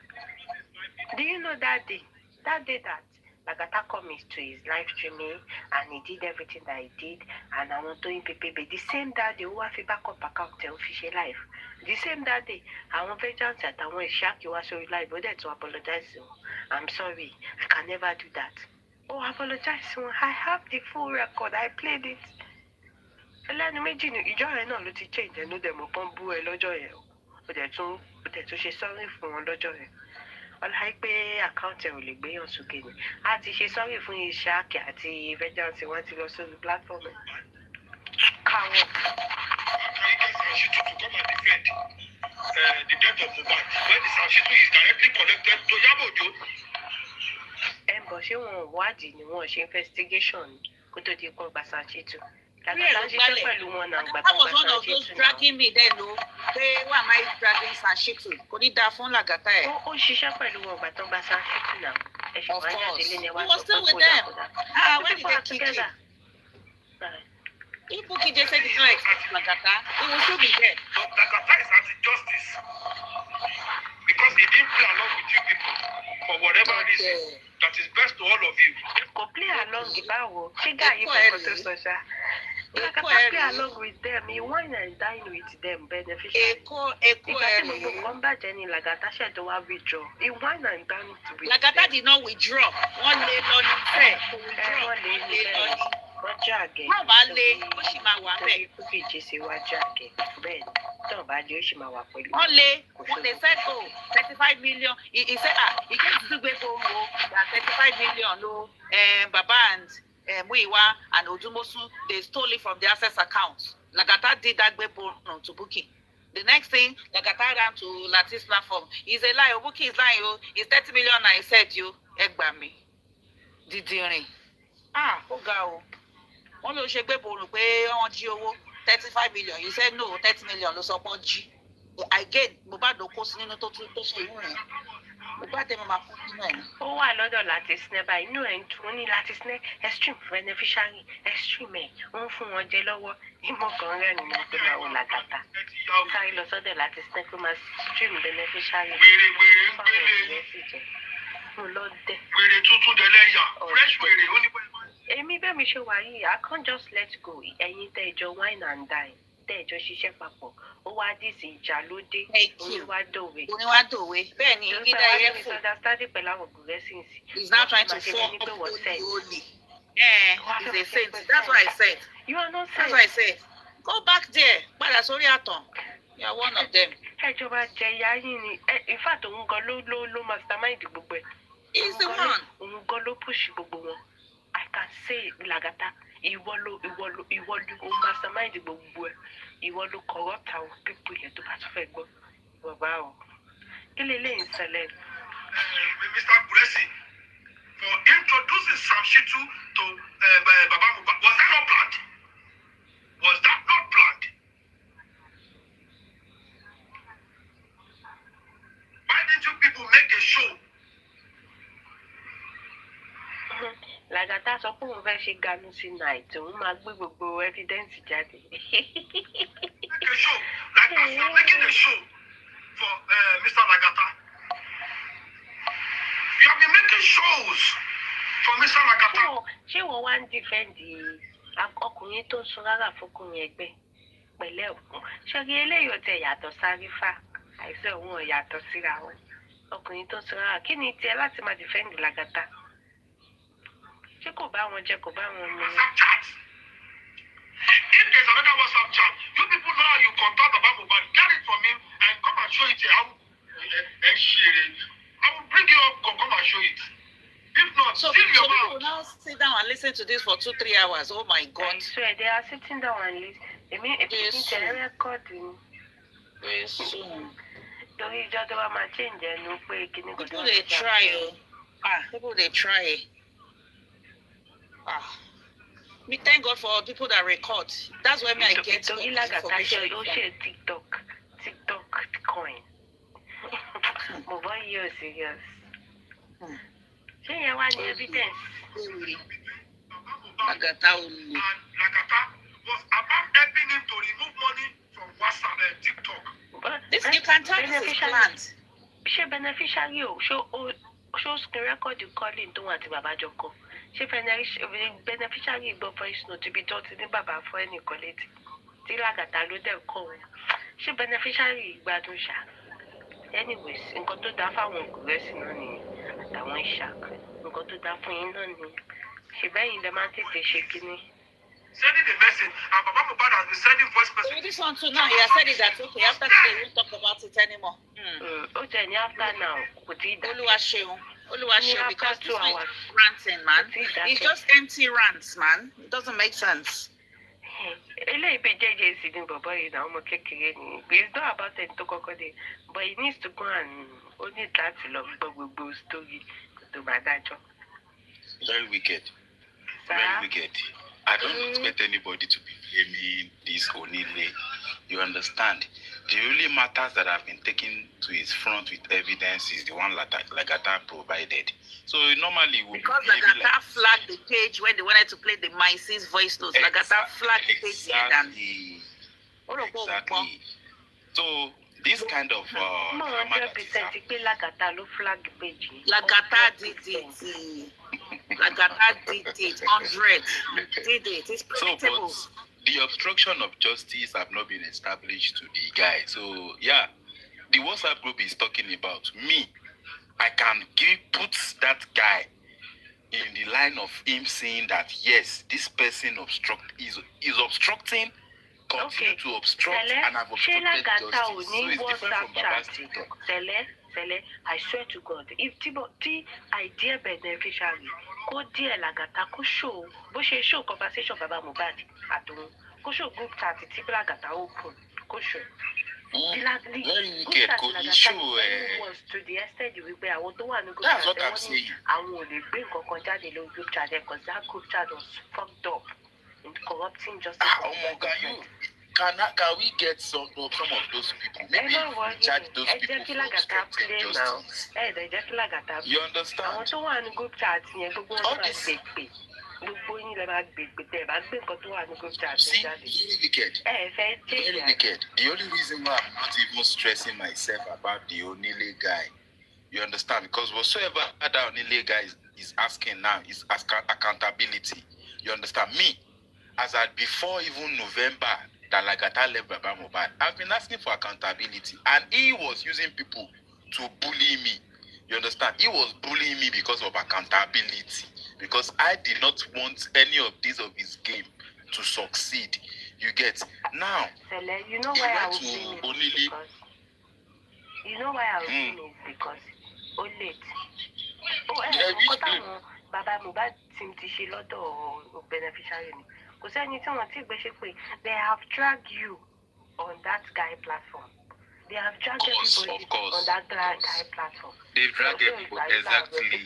Do you know that day that Lagata comes to his live streaming and he did everything that he did and I want to PPB. The same that day, who have a backup account official live. The same that day, I want vengeance at I want shock you was so live, but to apologize. I'm sorry, I can never do that. Oh, apologize. I have the full record. I played it. Let me ìjọ yẹn náà ló ti change ẹnu dẹ̀ mọ̀ pọ́n bú ẹ lọ́jọ́ yẹn o. Ó dẹ̀ tún ṣe sorry fún wọn lọ́jọ́ yẹn. Ọláì pé àkáǹtì ẹ̀ ò lè gbéyàn sókè ni. A ti ṣe sorry fún Ishaq àti Vengeance wọ́n ti lọ sórí platform ẹ̀. Káwọ́. The death of MOHBAD when the Sashitu is directly connected to Yabojo. Bọ̀ ṣé wọn wádìí ni wọn ṣe investigation kó tó di kó gba Sashitu. That was one of those dragging me then, no. Why am I dragging Sashitu? Kò ní dá fún Lagata ẹ̀. Ó ṣiṣẹ́ pẹ̀lú wọn gbà tó gba Sashitu náà. Of course. He was still with them. When did they kick him? If Bukky just said he don't expect Lagata, he will still be there. But Lagata is anti-justice. Because he didn't play along with you people for whatever reason that is best to all of you. Kò play along báwo? Ṣé gáà yìí fẹ́ kó tó sọ ṣá? Lagata play along with them. He wine and dine with them beneficially. Ìgbà tí mo kọ́ ń bàjẹ́ ni Lagata ṣẹ̀dọ̀ wá withdraw. He wine and dine with them. Lagata did not withdraw. Wọ́n lé lọ ní fẹ́. Wọ́n lé lọ ní. wọ́n jáàgẹ̀. Má bàa lé, ó sì máa wà bẹ́ẹ̀. Torí kí ìjísí wá jáàgẹ̀. Bẹ́ẹ̀ ni, tí wọ́n bá lé, ó sì máa wà pẹ̀lú. Wọ́n lé, they said, oh, 35 million. He said, he came to do that 35 million, no, Baba and Muiwa and Odumosu, they stole it from the access account. Lagata did that to Buki. The next thing, Lagata ran to Latif's platform. He's a lie. Buki is lying. It's 30 million. I said you. Egbami. Didirin. Ó ga o. Wọ́n ló ṣe gbé borun pé wọ́n jí owó 35 million. You said no, 30 million ló sọ pé jí. Again, MOHBAD ló kó sí nínú tó ṣe irú rẹ̀. MOHBAD tẹ́ máa fún nínú ẹ̀. Ó wà lọ́dọ̀ láti sinẹ́ báyìí. Inú ẹ̀ ń tún ó ní láti sinẹ́ extreme beneficiary extreme ẹ̀ ń fún wọn jẹ lọ́wọ́. Ìmọ̀ kan rẹ̀ ni mo pé máa wò Lagata. Sáré lọ sọ́dọ̀ láti sinẹ́ pé máa extreme beneficiary. Wèrè ń fáwọn gbélé. ìrẹsì jẹ. Mo lọ dẹ. Wèrè tuntun dẹ̀lẹ́yà. Fresh wèrè ó ní pẹ́. Èmi bẹ́ẹ̀ mi ṣe wà yìí, I can't just let go. Ẹ̀yin tẹ́ ẹjọ́ wine and dine, tẹ́ ẹjọ́ ṣiṣẹ́ papọ̀. Ó wá dìsí ìjà lóde, oníwádòwe. Oníwádòwe. Bẹ́ẹ̀ ni, Gídá Ẹyẹ fò. Misunderstanding pẹ̀lú àwọn Gùrẹ́sì. He's now trying to form the holy. He's a saint. That's what I said. You are not That's what I said. Go back there. Padà sórí àtàn. You are one of them. Ẹjọba jẹ ìyá yín ni. In fact, òun gan ló mastermind gbogbo ẹ̀. He's the one. Òun gan ló push gbogbo wọn. I can say Lagata, ìwọ ló mastermind gbogbo ẹ̀. Ìwọ ló corrupt àwọn people yẹn tó bá tún fẹ́ gbọ́. Bàbá o. Kí lè léyìn ṣẹlẹ̀? Mr. Blessing, for introducing Sam Shitu to Baba MOHBAD, was that not planned? Was that not planned? Why didn't you people make a show? Lagata sọ pé òun fẹ́ ṣe Ganusi night, òun máa gbé gbogbo evidence jáde. Make a show, like as you're making a show for Mr. Lagata. You have been making shows for Mr. Lagata. Ṣé wọ́n wá ń dìfẹ́ǹdì ọkùnrin tó ń sun rárá fọkùnrin ẹgbẹ́ pẹ̀lẹ́ òkun? Ṣọ́gi eléyìí ò tẹ̀ yàtọ̀ sárífà, àìsàn òun ò yàtọ̀ síra wọn. Ọkùnrin tó ń sun rárá, kí ni tiẹ̀ láti máa dìfẹ́ǹdì Lagata? Ṣé kò bá wọn jẹ, kò bá wọn mu? If there's another WhatsApp chat, you people know how you contact Baba MOHBAD, get it from him and come and show it to how I will bring you up, come and show it. If not, so your people now sit down and listen to this for 2-3 hours. Oh my God. I swear, they are sitting down and listen. I mean, if you can record very soon. People they try. People they try. We thank God for people that record. That's where I get information. TikTok coin. Mobile years serious. Say you want evidence. Lagata was about helping him to remove money from WhatsApp and TikTok. This you can tell this is planned. She beneficiary show screen record you calling to want Baba Joko. She beneficiary go voice note to be taught in Baba for any quality. Till Lagata lo dem call. She beneficiary gbadun sha. Anyways, nǹkan tó dá fáwọn Gùrẹ́sì náà ni àtàwọn ìṣàkà. Nǹkan tó dá fún yín náà ni. Ṣèbẹ́yìn lè máa tètè ṣe kíní. Sending the message, and Baba MOHBAD has been sending voice messages. So this one too now, he has said it that okay, after today we won't talk about it anymore. Okay, after now, Oluwaseun, because this one is ranting, man. It's just empty rants, man. It doesn't make sense. It's not about it to go there, but he needs to go and only that to love Bobo story to my dad. Very wicked. Very wicked. I don't expect anybody to be blaming this Onile. You understand? The only matters that have been taken to his front with evidence is the one Lagata provided. So normally we because Lagata flagged the page when they wanted to play the Mice's voice notes. Lagata flagged the page Exactly. So this kind of 100% Lagata lo flag page. Lagata did it. Lagata did it. 100 did it. It's predictable. So, the obstruction of justice have not been established to the guy. So yeah, the WhatsApp group is talking about me. I can put that guy in the line of him saying that yes, this person is obstructing, continue to obstruct, and I've obstructed justice. So it's different from Baba's talk. Sele, I swear to God, if the idea beneficiary, go dear Lagata, go show, show conversation Baba Mohbad at home, go show group chat, Lagata open, go show. Very wicked. Could you show? Was to the extent you will be. I want to one go. That's what I'm saying. I want to bring contact the group chat because that group chat was fucked up and corrupting justice. Can we get some of those people? Maybe charge those people for obstructing justice. You understand? I want to one group chat. All this. See, very wicked. Very wicked. The only reason why I'm not even stressing myself about the Onile guy, you understand? Because whatsoever that Onile guy is asking now is accountability. You understand? Me, as at before even November, that Lagata left Baba Mohbad, I've been asking for accountability, and he was using people to bully me. You understand? He was bullying me because of accountability. Because I did not want any of these of his game to succeed. You get? Now, Sele, you know why I was doing it? You know why I was doing it? Because late. Baba Mohbad seemed to she lot of beneficiary. Because anytime I take they have dragged you on that guy platform. They have dragged everybody on that guy platform. They've dragged everybody, exactly.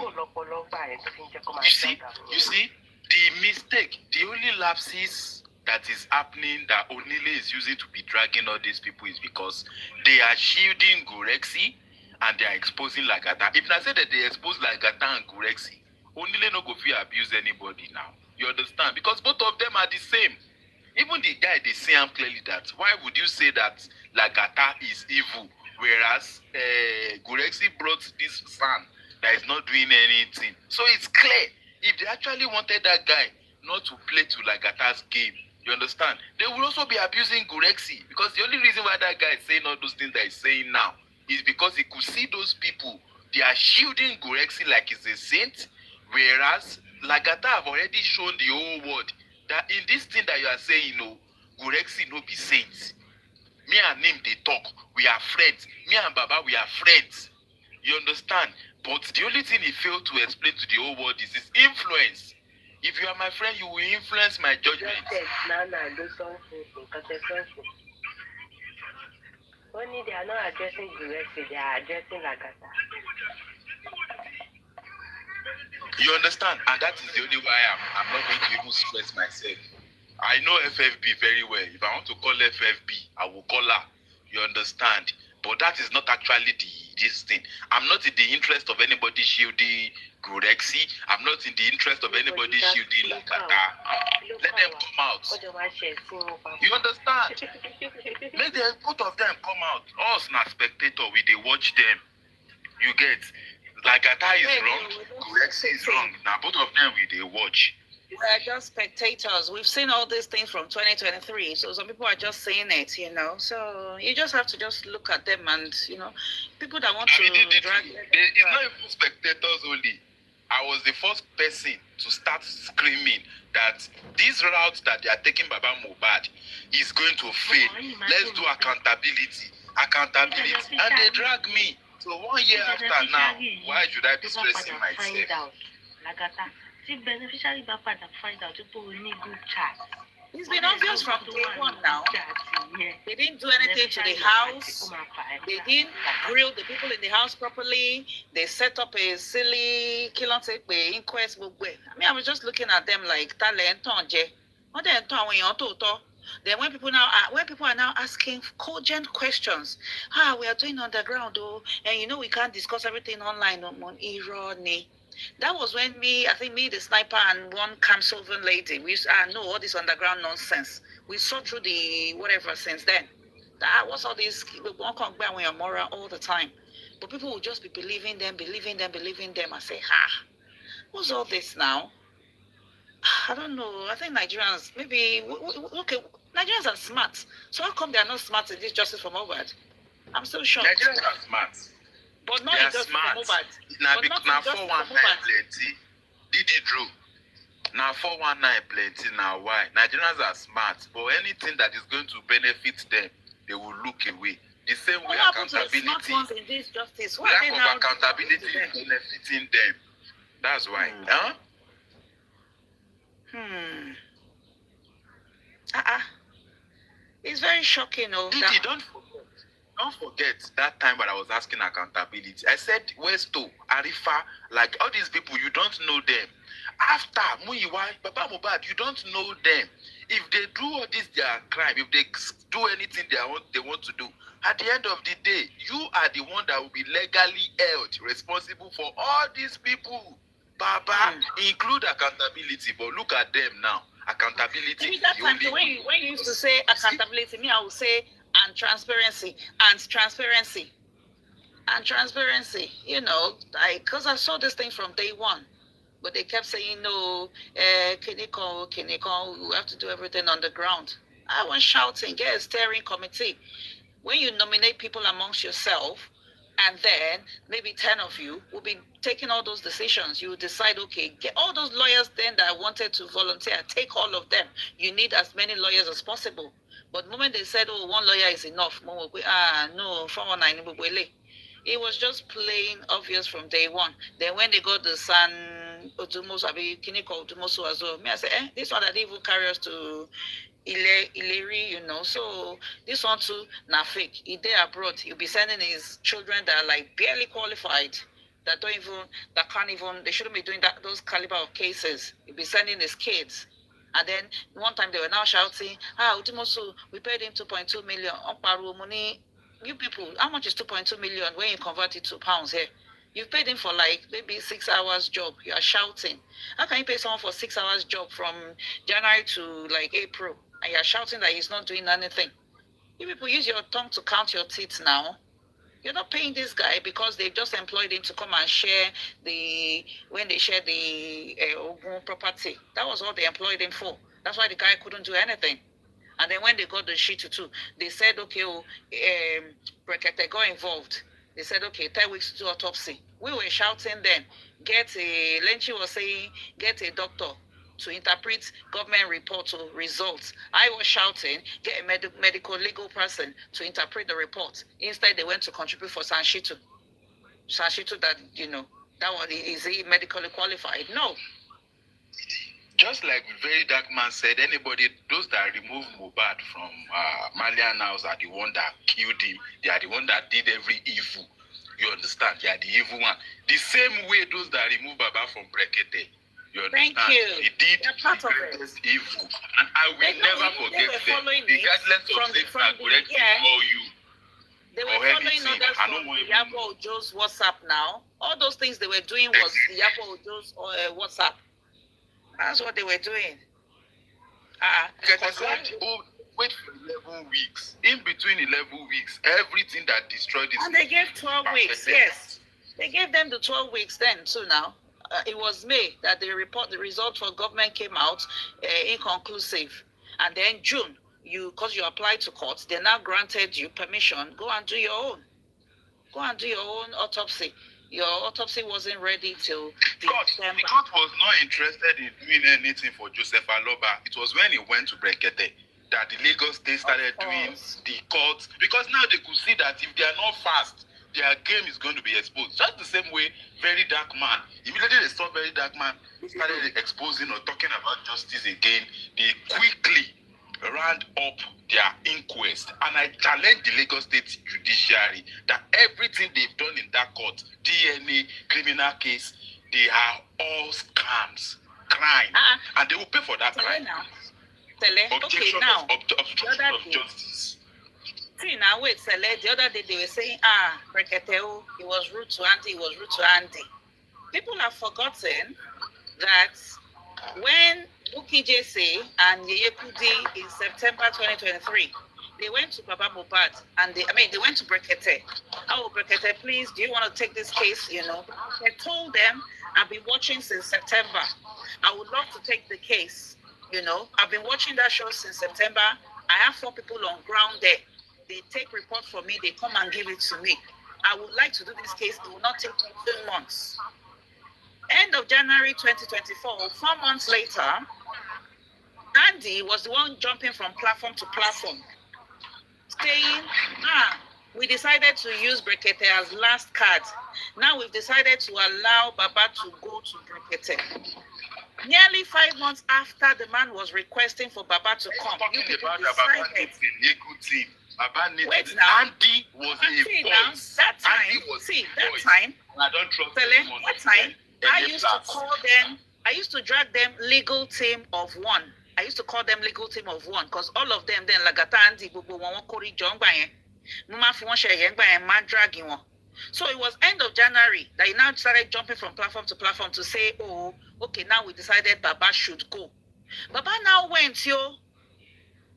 You see, the mistake, the only lapses that is happening that Onile is using to be dragging all these people is because they are shielding Gorexi and they are exposing Lagata. If I say that they expose Lagata and Gorexi, Onile no go fear abuse anybody now. You understand? Because both of them are the same. Even the guy, they say him clearly that why would you say that Lagata is evil, whereas Gorexi brought this son that is not doing anything. So it's clear. If they actually wanted that guy not to play to Lagata's game, you understand? They will also be abusing Gorexi, because the only reason why that guy is saying all those things that he's saying now is because he could see those people, they are shielding Gorexi like he's a saint, whereas Lagata have already shown the whole world that in this thing that you are saying, Gorexi no be saints. Me and him, they talk. We are friends. Me and Baba, we are friends. You understand? But the only thing he failed to explain to the whole world is his influence. If you are my friend, you will influence my judgment. Only they are not addressing Gorexi, they are addressing Lagata. You understand? And that is the only why I'm not going to even stress myself. I know FFB very well. If I want to call FFB, I will call her. You understand? But that is not actually this thing. I'm not in the interest of anybody shielding Gorexi. I'm not in the interest of anybody shielding Lagata. Let them come out. You understand? Let them, both of them come out. Us, na spectator, we they watch them. You get? Lagata is wrong, Gorexi is wrong. Now both of them we they watch. We're just spectators. We've seen all these things from 2023. So some people are just saying it, So you just have to just look at them and, people that want to drag... It's not even spectators only. I was the first person to start screaming that this route that they are taking Baba Mohbad is going to fail. Let's do accountability. And they drag me. So 1 year after now, why should I be stressing myself? See, beneficiary Baba find out people will need good chat. It's been obvious from day one now. They didn't do anything to the house. They didn't grill the people in the house properly. They set up a silly inquest. I was just looking at them like then when people are now asking cogent questions, we are doing underground, and we can't discuss everything online on irony. That was when I think the sniper and one Camsovan lady, we used to know all this underground nonsense. We saw through the whatever since then. That was all this, we won't come back when you're moral all the time. But people will just be believing them. I say, what's all this now? I don't know. I think Nigerians, maybe, okay, Nigerians are smart. So how come they are not smart in this justice for MOHBAD? I'm so shocked. Nigerians are smart. But not in justice for MOHBAD. Now 419 plenty. Did it true? Now 419 plenty now why? Nigerians are smart, but anything that is going to benefit them, they will look away. The same way accountability. In this justice? What Lack of accountability is benefiting them. That's why. Huh? It's very shocking, Didi, don't forget that time when I was asking accountability. I said, Westo, Arifa, like all these people, you don't know them. After Muyiwa, Baba MOHBAD, you don't know them. If they do all this, their crime, if they do anything they want to do, at the end of the day, you are the one that will be legally held responsible for all these people. Baba, include accountability, but look at them now. Accountability. Maybe that time, when you used to say accountability, me, I would say and transparency, you know, because I saw this thing from day one, but they kept saying, no, can you call, we have to do everything on the ground. I was shouting, get a steering committee. When you nominate people amongst yourself, and then maybe 10 of you will be taking all those decisions. You decide, okay, get all those lawyers then that wanted to volunteer, take all of them. You need as many lawyers as possible. But the moment they said, oh, one lawyer is enough, no, 419, it was just plain obvious from day one. Then when they got the San Odumosu, Kiniko Odumosu as well, I said, this one that didn't even carry us to Ileri, you know, so this one too, na fake. If they abroad, he'll be sending his children that are like barely qualified, that can't even, they shouldn't be doing those caliber of cases. He'll be sending his kids. And then one time they were now shouting, Utimosu, we paid him 2.2 million. Money, you people, how much is 2.2 million when you convert it to pounds here? You've paid him for like maybe 6 hours job. You are shouting. How can you pay someone for 6 hours job from January to like April? And you're shouting that he's not doing anything. You people use your tongue to count your teeth now. You're not paying this guy because they've just employed him to come and share when they share the Ogun property. That was all they employed him for. That's why the guy couldn't do anything. And then when they got the Shitu too, they said, okay, Brekete got involved. They said, okay, 10 weeks to do autopsy. We were shouting then, LENCH was saying, get a doctor to interpret government report to results. I was shouting, get a medical legal person to interpret the report. Instead, they went to contribute for Sanshitu. Sanshitu that, you know, that one, is he medically qualified? No. Just like Very Dark Man said, those that remove MOHBAD from Malian House are the one that killed him. They are the one that did every evil. You understand? They are the evil one. The same way those that remove Baba from Brekete. You understand? Thank you. He did part of it. Evil. And I will never forget them. Regardless of the fact or you. They were following others from Yabo Ojo's WhatsApp now. All those things they were doing was Yabo Ojo's WhatsApp. That's what they were doing. Wait for 11 weeks. In between 11 weeks, everything that destroyed this. And they gave 12 weeks, yes. They gave them the 12 weeks then too now. It was May that the result for government came out inconclusive. And then June, because you applied to court, they now granted you permission. Go and do your own. Go and do your own autopsy. Your autopsy wasn't ready till December. The court was not interested in doing anything for Joseph Aloba. It was when he went to Brekete that the Lagos State started doing the court. Because now they could see that if they are not fast, their game is going to be exposed. Just the same way, Very Dark Man. Immediately they saw Very Dark Man started exposing or talking about justice again, they quickly round up their inquest. And I challenge the Lagos State Judiciary that everything they've done in that court, DNA, criminal case, they are all scams, crime. And they will pay for that crime. Objection of justice. See now, wait, CELE, the other day they were saying, Brekete, he was rude to Andy, People have forgotten that when Buki Jesse and Yeye Kudi in September 2023, they went to Baba MOHBAD and they went to Brekete. Oh, Brekete, please, do you want to take this case? You know, I told them I've been watching since September. I would love to take the case. You know, I've been watching that show since September. I have 4 people on ground there. They take report from me, they come and give it to me. I would like to do this case. It will not take 2 months. End of January 2024, 4 months later, Andy was the one jumping from platform to platform, saying, we decided to use Brekete as last card. Now we've decided to allow Baba to go to Brekete. Nearly 5 months after the man was requesting for Baba to come, you people decided. Wait now. Andy was a voice. That time, I don't trust that time, I used to call them, I used to drag them legal team of one. I used to call them legal team of one because all of them then Lagata Andy Bubu Kori Jongbayen. Muma fi won share yen gba man dragging one. So it was end of January that he now started jumping from platform to platform to say, oh, okay, now we decided Baba should go. Baba now went,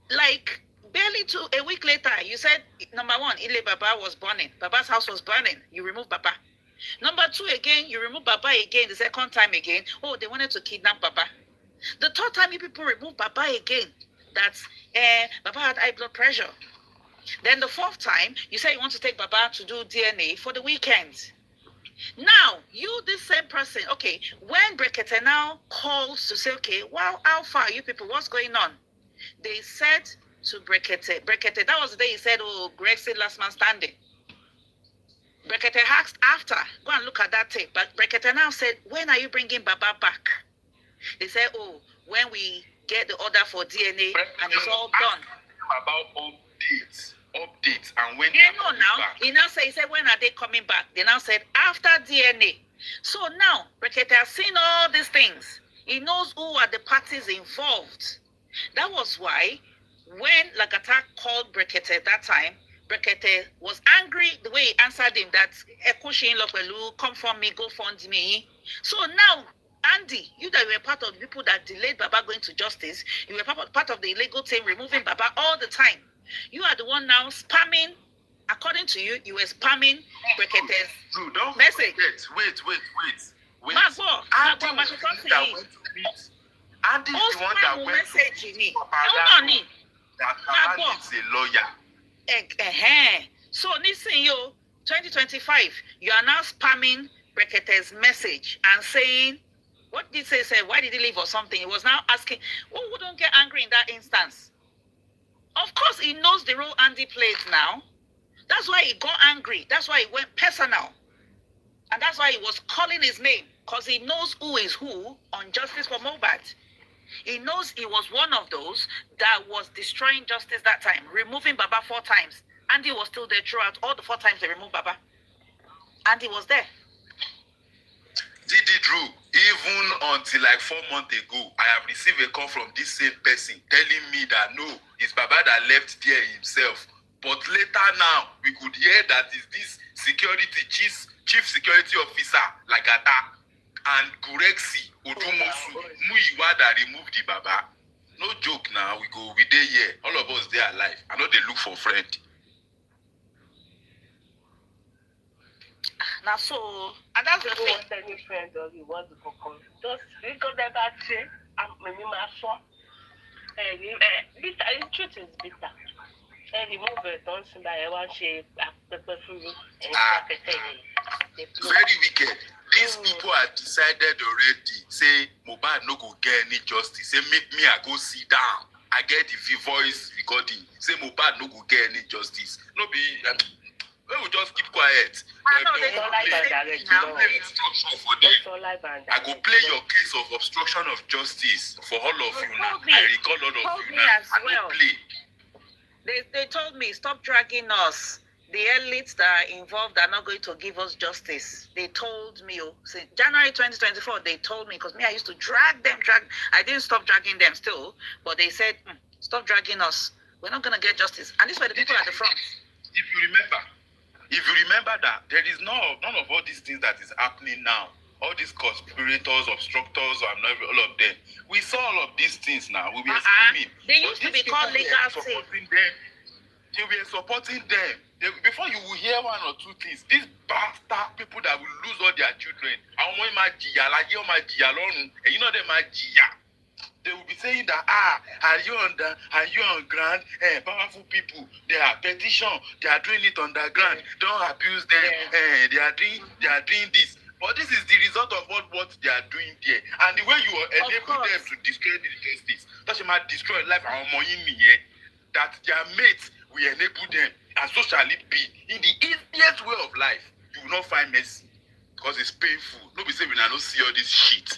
like barely a week later, you said, number one, Ile Baba was burning. Baba's house was burning. You removed Baba. Number two, again, you removed Baba again, the second time again. Oh, they wanted to kidnap Baba. The third time, you people removed Baba again. That's, Baba had high blood pressure. Then the fourth time, you say you want to take Baba to do DNA for the weekend. Now, you, this same person, okay, when Brekete now calls to say, okay, well, how far you people, what's going on? They said to Brekete, that was the day he said, oh, Greg said last man standing. Brekete asked after, go and look at that tape. But Brekete now said, when are you bringing Baba back? They said, oh, when we get the order for DNA and it's all done. About updates and when they know now. He said, when are they coming back? They now said after DNA. So now Brekete has seen all these things. He knows who are the parties involved. That was why when Lagata called Brekete that time, Brekete was angry the way he answered him that Ekushin Lopelu, come from me, go fund me. So now, Andy, you that were part of the people that delayed Baba going to justice, you were part of the illegal team removing Baba all the time. You are the one now spamming, according to you, you were spamming Brekete's message. Wait. Andy is the one that went to me. That Baba needs a lawyer. So listen, 2025, you are now spamming Brekete's message and saying, what did he say? Why did he leave or something? He was now asking, who wouldn't get angry in that instance? Of course, he knows the role Andy plays now. That's why he got angry. That's why he went personal. And that's why he was calling his name. Because he knows who is who on Justice for MOHBAD. He knows he was one of those that was destroying justice that time, removing Baba 4 times. Andy was still there throughout all the 4 times they removed Baba. Andy was there. Didi Drew, even until like 4 months ago, I have received a call from this same person telling me that no, it's Baba that left there himself. But later now, we could hear that is this chief security officer, Lagata, and Gurexi Odumosu, Muiwa that removed the Baba. No joke now, we there here. All of us there alive. I know they look for friend. Now so, and that's the thing. Any friend or you want to come, just because that maybe my son. The truth is bitter. Remove it, don't say that I want to pepper food. Very wicked. These people have decided already. Say MOHBAD no go get any justice. Say make me I go sit down. I get the voice recording. Say MOHBAD no go get any justice. No be. We will just keep quiet. I know they don't like that. I go play your case of obstruction of justice for all of you now. I recall all of you now. I will play. They told me, stop dragging us. The elites that are involved are not going to give us justice. They told me, since January 2024, they told me, because me, I used to drag them. I didn't stop dragging them still, but they said, stop dragging us. We're not going to get justice. And these were the people at the front. If you remember that, there is none of all these things that is happening now. All these conspirators, obstructors, all of them. We saw all of these things now. We were screaming. They used to be called legal team. They were supporting them. Before you will hear 1 or 2 things, these bastard people that will lose all their children, you know them they will be saying that are you on ground? Powerful people, they are petition, they are doing it underground. Don't abuse them. They are doing this. But this is the result of what they are doing there. And the way you enable them to destroy the justice, that's why destroy life and money, that their mates will enable them, and so shall it be. In the easiest way of life, you will not find mercy because it's painful. Nobody say we now don't see all this shit.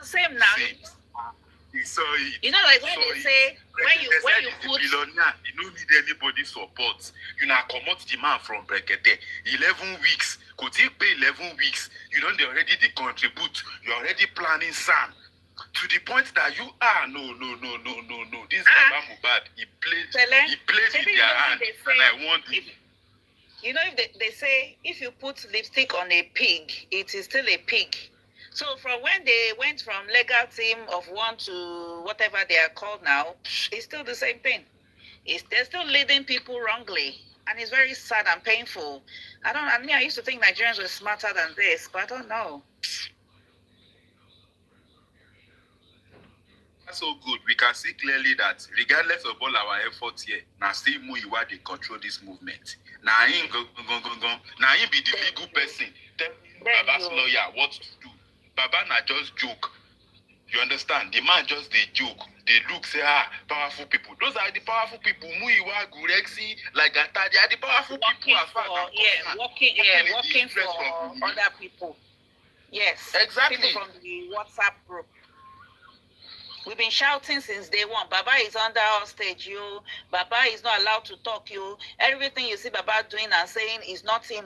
Same now. You saw it. You know, like when they say when you put billionaire, you don't need anybody support. You now come out the man from Brekete. 11 weeks. Could he pay 11 weeks? You don't already contribute. You're already planning Sam. To the point that you are no. This Baba MOHBAD, he plays in their hand. And I want it. You know, if they say if you put lipstick on a pig, it is still a pig. So from when they went from legal team of 1 to whatever they are called now, it's still the same thing. They're still leading people wrongly. And it's very sad and painful. I used to think Nigerians were smarter than this, but I don't know. That's so good. We can see clearly that regardless of all our efforts here, now still MOHBAD they control this movement. Now him go. Now him be the legal person. Tell Baba's lawyer what to do. Baba na just joke. You understand? The man just they joke. They look, say, powerful people. Those are the powerful people. Muiwa, Gurexi, LAGATA, they are the powerful people as far as working for other people. Yes. Exactly. People from the WhatsApp group. We've been shouting since day one. Baba is under hostage, you. Baba is not allowed to talk, you. Everything you see Baba doing and saying is not him.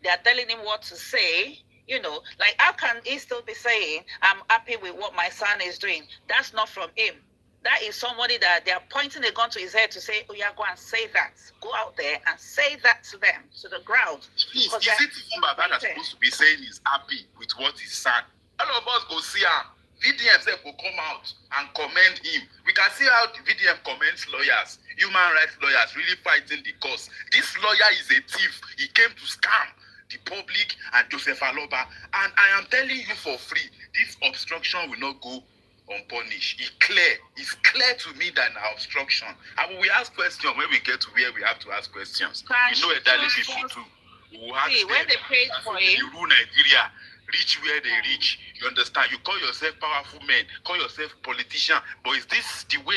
They are telling him what to say. You know, like how can he still be saying, I'm happy with what my son is doing? That's not from him. That is somebody that they are pointing a gun to his head to say, oh yeah, go and say that. Go out there and say that to them, to the ground. Please, is it Baba that's supposed to be saying he's happy with what his son? All of us go see him. VDM said will come out and commend him. We can see how the VDM commends lawyers, human rights lawyers really fighting the cause. This lawyer is a thief. He came to scam the public and Joseph Aloba. And I am telling you for free, this obstruction will not go unpunished. It's clear to me that an obstruction. And we ask questions when we get to where we have to ask questions. You know elderly people too. We will ask when they paid for it. You rule Nigeria. Reach where they reach. You understand? You call yourself powerful men, call yourself politician, but is this the way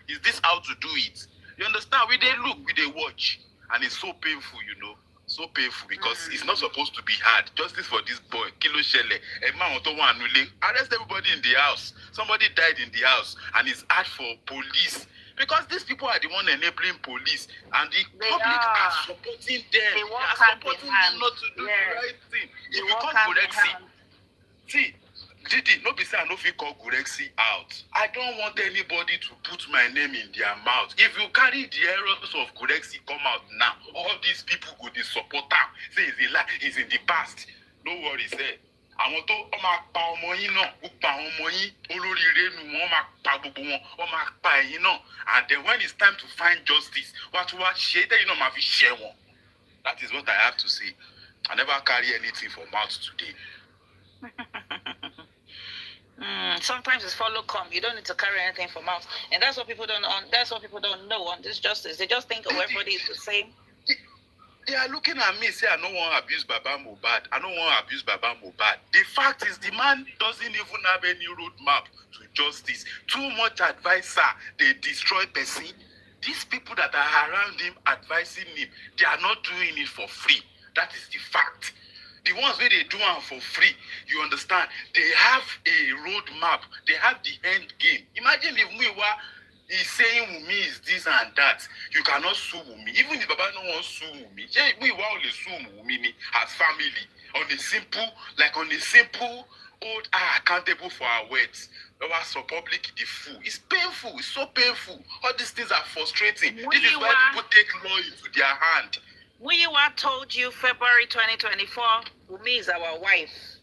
is this how to do it? You understand? We they look, we they watch, and it's so painful, you know. So painful because it's not supposed to be hard. Justice for this boy, Kilo Shele, arrest everybody in the house. Somebody died in the house, and it's hard for police. Because these people are the one enabling police, and the public are supporting them. They are supporting them not to do the right thing. If you call Gurexi, see, Didi, no be say I no fit call Gurexi out. I don't want anybody to put my name in their mouth. If you carry the errors of Gurexi come out now, all these people go dey support am. Say it's a lie, it's in the past. No worry, say. Àwọn tó máa pa ọmọ yín náà, gbogbo àwọn ọmọ yín olóríire nu wọn máa pa gbogbo wọn máa pa ẹ̀yin náà. And then when it's time to find justice, wá tún wá ṣe é tẹ́yìn náà máa fi ṣẹ́ wọn. That is what I have to say. I never carry anything for mouth today. Sometimes it's follow come. You don't need to carry anything for mouth, and that's what people don't. That's what people don't know on this justice. They just think everybody is the same. They are looking at me say I don't want to abuse Baba MOHBAD. I don't want to abuse Baba MOHBAD. The fact is the man doesn't even have any roadmap to justice. Too much advisor, they destroy person. These people that are around him advising him, they are not doing it for free. That is the fact. The ones where they do it for free, you understand, they have a roadmap. They have the end game. Imagine if he's saying Wumi is this and that. You cannot sue Wumi. Even if Baba no wants to sue Wumi, we will only sue Wumi as family. On a simple, old accountable for our words. So public the fool. It's painful. It's so painful. All these things are frustrating. This is why people take law into their hand. Muyiwa told you February 2024, Wumi is our wife.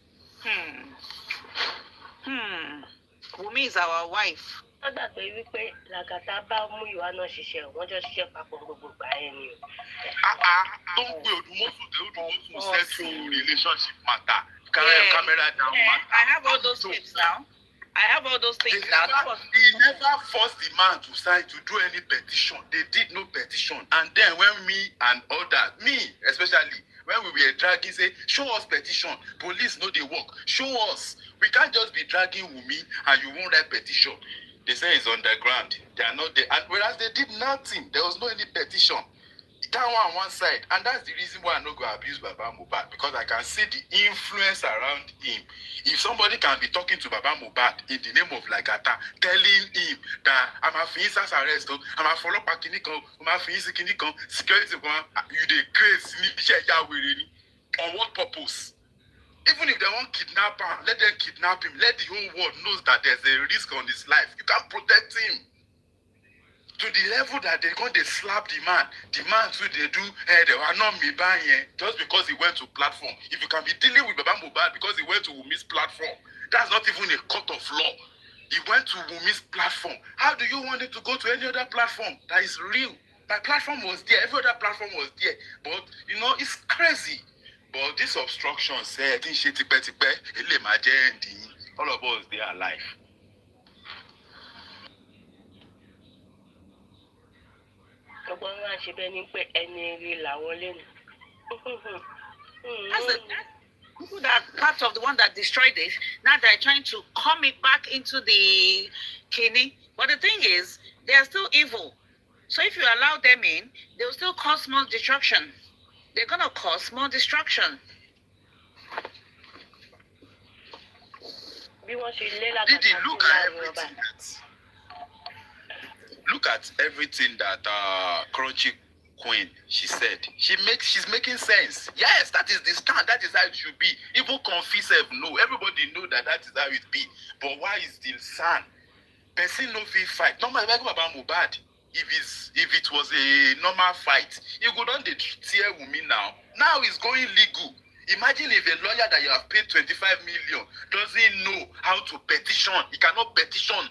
Wumi is our wife. Don't pé LAGATA bá Muyiwa náà ṣiṣẹ́, wọ́n jọ ṣiṣẹ́ papọ̀ gbogbo gbà ẹ́ ni o. Don't go to settle relationship matter. Carry your camera down, I have all those clips now. I have all those things now. He never forced the man to sign to do any petition. They did no petition. And then when me and others, me especially, when we were dragging, say, show us petition. Police know they work. Show us. We can't just be dragging Wumi and you won't write petition. They say it's underground. They are not there. And whereas they did nothing. There was no any petition. That one side. And that's the reason why I no go abuse Baba Mohbad. Because I can see the influence around him. If somebody can be talking to Baba Mohbad in the name of LAGATA, telling him that I'm a Finsas arrest, I'm a follow Pakinikon, I'm a Finsikinikon, security, you the grace, on what purpose? Even if they want to kidnap him, let them kidnap him. Let the whole world knows that there's a risk on his life. You can't protect him. To the level that they're going to slap the man. The man too, they do, they were not me buying just because he went to platform. If you can be dealing with Baba Mohbad because he went to Wumi's platform, that's not even a court of law. He went to Wumi's platform. How do you want it to go to any other platform that is real? My platform was there. Every other platform was there. But, you know, it's crazy. But this obstruction said, all of us, they are alive. People that are part of the one that destroyed it, now they're trying to come it back into the kidney. But the thing is, they are still evil. So if you allow them in, they will still cause more destruction. They're going to cause more destruction. Didi, look at everything that Crunchy Queen, she said. She's making sense. Yes, that is the stand. That is how it should be. Even Confess no. Everybody know that is how it be. But why is the son? Person no fit fight. Normal about Mohbad. If it was a normal fight, you go down the tear Wumi now. Now it's going legal. Imagine if a lawyer that you have paid 25 million doesn't know how to petition. He cannot petition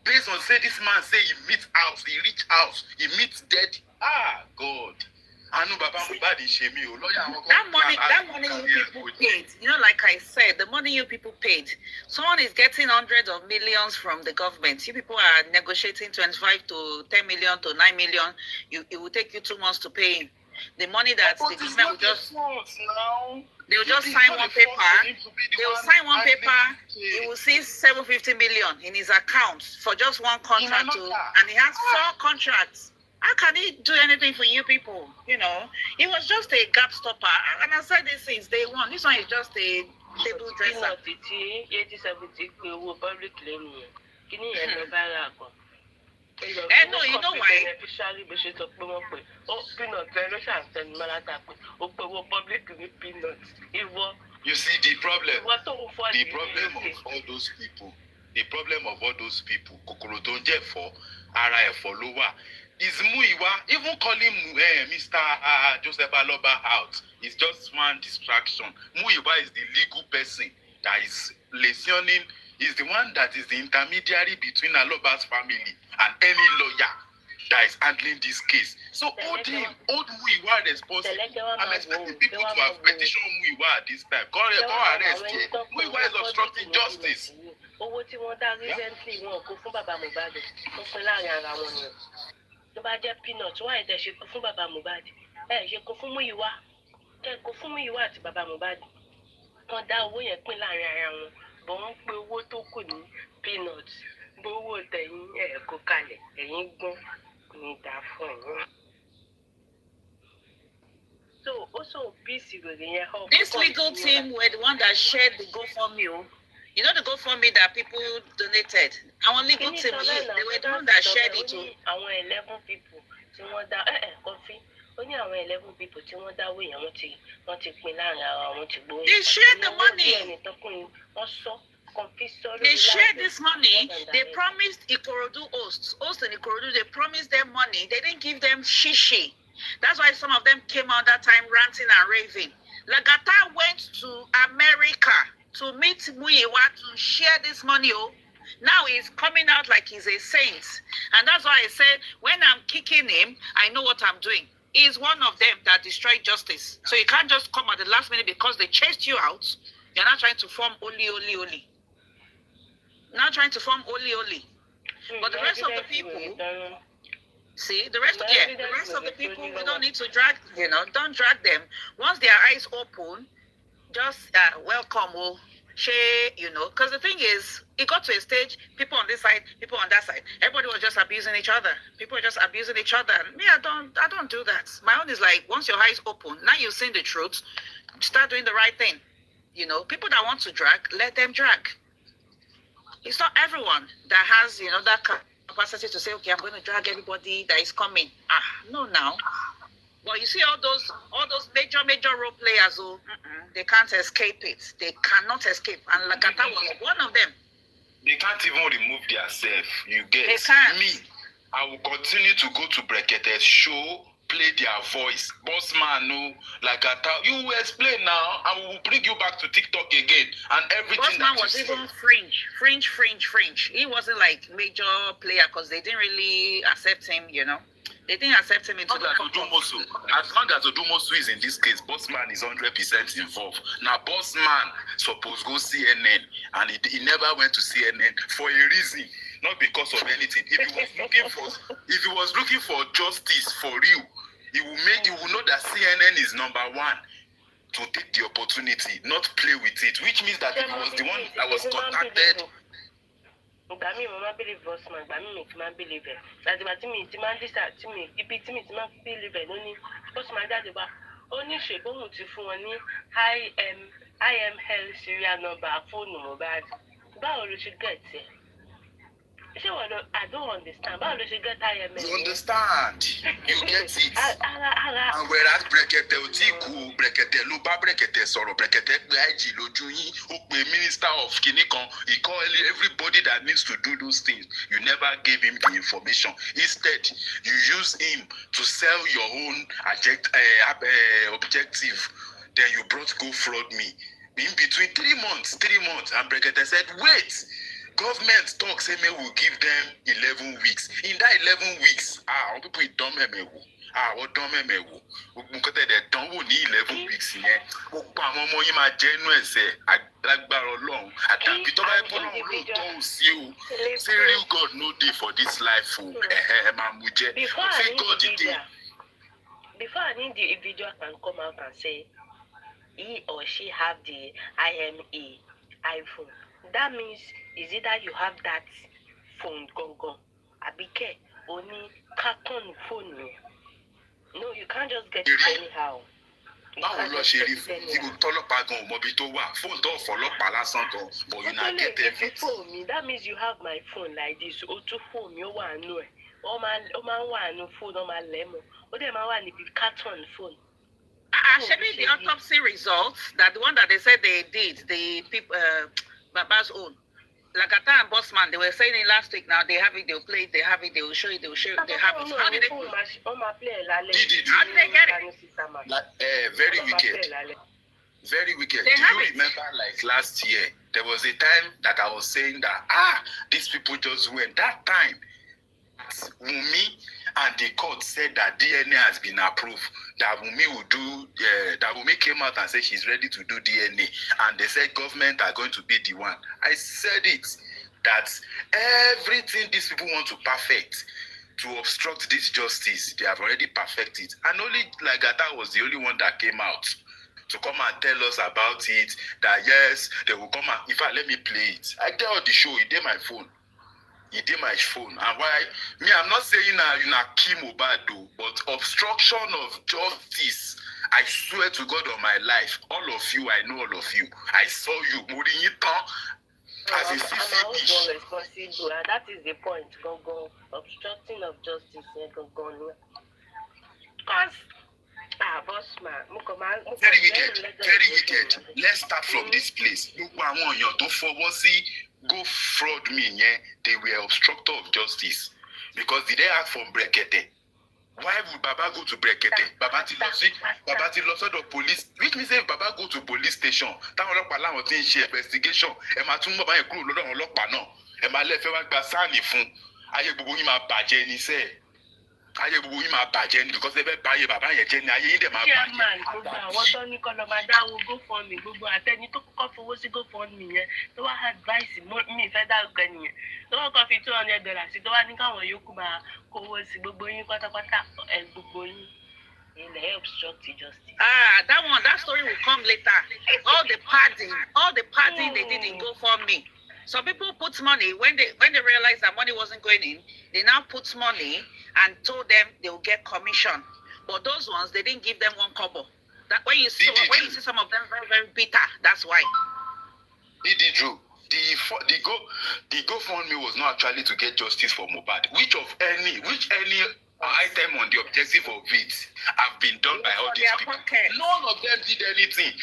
based on say this man say he meets house, he reach house, he meets dead. Ah, God. I know Baba Mohbad is shaming you. That money you people paid. You know, like I said, the money you people paid. Someone is getting hundreds of millions from the government. You people are negotiating 25 to 10 million to 9 million. It will take you 2 months to pay him. The money that the government will just they will just sign one paper. They will sign one paper. He will see 750 million in his account for just one contract, and he has 4 contracts. How can he do anything for you people? You know, it was just a gap stopper. And I said this since day one. This one is just a table dresser. No, you know why? You see the problem of all those people. The problem of all those people, Kokoro don't get for Lower. Is Muiwa, even calling Mr. Joseph Aloba out, is just one distraction. Muiwa is the legal person that is listening, is the one that is the intermediary between Aloba's family and any lawyer that is handling this case. So hold Muiwa responsible. I'm expecting people to have petitioned Muiwa at this time. Go arrest him. Muiwa is obstructing justice. Tó bá jẹ́ peanut wá ẹ̀dẹ̀ ṣe kó fún bàbá Mohbad ṣe kó fún Múyìwá kó fún Múyìwá àti bàbá Mohbad wọ́n dá owó yẹn pín láàrin ara wọn bọ̀ wọ́n pé owó tó kù ní peanut gbówó tẹ̀yìn kó kalẹ̀ ẹ̀yìn gbọ́n ní ìdá fún ẹ̀yìn. So also busy with the this legal team were the one that shared the GoFundMe. You know the GoFundMe that people donated? Our legal team, they were the one that shared it too. Our 11 people, coffee. Only our 11 people, they shared the money. They shared this money. They promised Ikorodu hosts in Ikorodu, they promised them money. They didn't give them shishi. That's why some of them came out that time ranting and raving. LAGATA went to America to meet Muyiwa to share this money. Now he's coming out like he's a saint. And that's why I said, when I'm kicking him, I know what I'm doing. He's one of them that destroyed justice. So you can't just come at the last minute because they chased you out. You're not trying to form Oli. now trying to form Oli. But the rest of the people, see, the rest of the people, we don't need to drag, don't drag them. Once their eyes open, just welcome, share, because the thing is, it got to a stage, people on this side, people on that side, everybody was just abusing each other. People were just abusing each other. And me, I don't do that. My own is like, once your eyes open, now you've seen the truth, start doing the right thing. People that want to drag, let them drag. It's not everyone that has, that capacity to say, okay, I'm going to drag everybody that is coming. No, now. But you see all those major role players who they can't escape it. They cannot escape. And LAGATA was one of them. They can't even remove themselves. You get they can't. Me. I will continue to go to Brekete's show, play their voice. Boss man, no, LAGATA. You will explain now. I will bring you back to TikTok again and everything. Boss man was even fringe. He wasn't like major player because they didn't really accept him, They didn't accept him into the Odumosu. As long as Odumosu is in this case, boss man is 100% involved. Now, boss man supposed go CNN, and he never went to CNN for a reason, not because of anything. If he was looking for justice for real, he will know that CNN is #1 to take the opportunity, not play with it. Which means that he was the one that was contacted. Gbàmí mo máa believe boss man, gbàmí mi kì máa believe ẹ̀. Ṣàtìgbà tí mi ti máa ń dísà tí mi ibi tí mi ti máa believe ẹ̀ ló ní boss man jáde wá. Ó ní ṣègbóhùn ti fún wọn ní IML serial number fóònù Mohbad. Báwo ló ṣe get ẹ̀? Ṣé wọ́n lọ? I don't understand. Báwo ló ṣe get IML? You understand? You get it. And whereas Brekete ò tí kú, Brekete ló bá Brekete sọ̀rọ̀, Brekete pé IG lójú yín, ó pe minister of kìnìkan, he call everybody that needs to do those things. You never gave him the information. Instead, you use him to sell your own objective. Then you brought go fraud me. In between 3 months, and Brekete said, wait. Government talk say me will give them 11 weeks. In that 11 weeks, people don't me. What don't me? Because they don't need 11 weeks. Yeah. Mama yín máa jẹ́nu ẹ̀sẹ̀ alágbára Ọlọ́run. Àtàbí tó bá yẹ Ọlọ́run lóòótọ́ ò sí o. Say real God no dey for this life o. Máa mú jẹ́. Before an individual can come out and say he or she have the IME iPhone, that means is either you have that phone gone, Abike, only carton phone. No, you can't just get it anyhow. Báwo lọ ṣe rí tí mo tọ́lọ́pàá gan ọmọ bíi tó wà fóònù tó fọlọ́pàá lásán gan but you na get everything. That means you have my phone like this. O tún phone mi ó wà nù ẹ̀. Ó máa ń wà nù phone, ó máa lẹ̀ mọ́. Ó dẹ̀ máa wà níbi carton phone. Actually, the autopsy results, that the one that they said they did, the people, Baba's own, LAGATA and Bossman, they were saying it last week. Now they have it, they'll play it, they have it, they will show it, they will show it, they have it. How did they do it? How did they get it? Very wicked. Very wicked. Do you remember like last year, there was a time that I was saying that, these people just went. That time, Wunmi and the court said that DNA has been approved. That Wunmi will do, that Wunmi came out and said she's ready to do DNA. And they said government are going to be the one. I said it, that everything these people want to perfect, to obstruct this justice, they have already perfected. And only LAGATA was the only one that came out to come and tell us about it, that yes, they will come and, in fact, let me play it. I tell the show, it did my phone. It did my phone. And why? Me, I'm not saying you na kill MOHBAD though, but obstruction of justice. I swear to God on my life, all of you, I know all of you. I saw you. As a CCP. Responsible, and that is the point. Go. Obstructing of justice. Go. Because, very wicked. Let's start from this place. Don't forward see. Go fraud me, yeah, they were obstructor of justice. Because did they ask from Brekete? Why would Baba go to Brekete? Baba ti lọ sọ́dọ̀ police. Which means if Baba go to police station, táwọn ọlọ́pàá láwọn ti ń ṣe investigation, ẹ máa tún bàbá yẹn kúrò lọ́dọ̀ àwọn ọlọ́pàá náà. Ẹ máa lẹ́fẹ̀ẹ́ wá gba sáànì fún. Ayé gbogbo yín máa bàjẹ́ ní sẹ́ẹ̀. ayé gbogbo yín máa bàjẹ́ ni because ẹ fẹ́ bá ayé bàbá yẹn jẹ́ ni ayé yín dẹ̀ máa bàjẹ́. chairman gbogbo àwọn tó ní kọ́ lọ máa dáwọ́ GoFundMe gbogbo àtẹni tó kọ́kọ́ fowó sí GoFundMe yẹn tó wá advice mi fẹ́ dárúkọ nìyẹn tó kọ́kọ́ fi $200 sí tó wá ní káwọn yòókù máa kówó sí gbogbo yín pátápátá gbogbo yín ilẹ̀ obstruct justice. That story will come later. All the padding they did in GoFundMe. Some people put money when they realized that money wasn't going in. They now put money and told them they will get commission. But those ones they didn't give them one kobo. That when you see some of them very very bitter, that's why. Drew, the GoFundMe was not actually to get justice for MOHBAD. Which any item on the objective of it have been done by all these people? None of them did anything.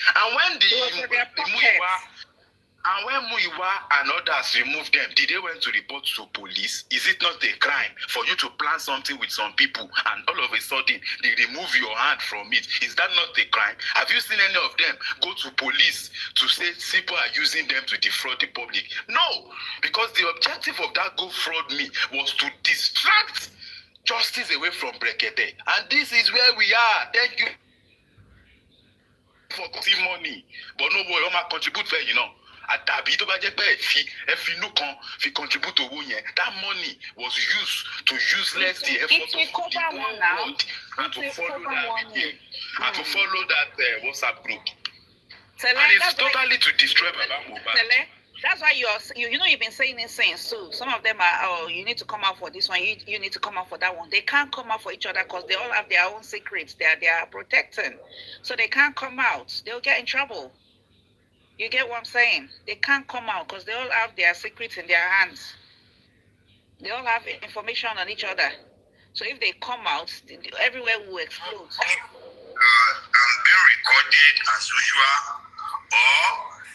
And when Muiwa and others removed them, did they went to report to police? Is it not a crime for you to plan something with some people and all of a sudden they remove your hand from it? Is that not a crime? Have you seen any of them go to police to say people are using them to defraud the public? No, because the objective of that GoFundMe was to distract justice away from Brekete. And this is where we are. Thank you for getting money. But no boy, I'm not contribute for àtàbí tó bá jẹ́ pé ẹ fi inú kan fi contribute owó yẹn, that money was used to useless the effort of the world and to follow that WhatsApp group. And it's totally to destroy Baba Mohbad. That's why you've been saying these things too. Some of them are, you need to come out for this one, you need to come out for that one. They can't come out for each other because they all have their own secrets. They are protecting, so they can't come out. They'll get in trouble. You get what I'm saying? They can't come out because they all have their secrets in their hands. They all have information on each other. So if they come out, everywhere will explode. I'm being recorded as usual, or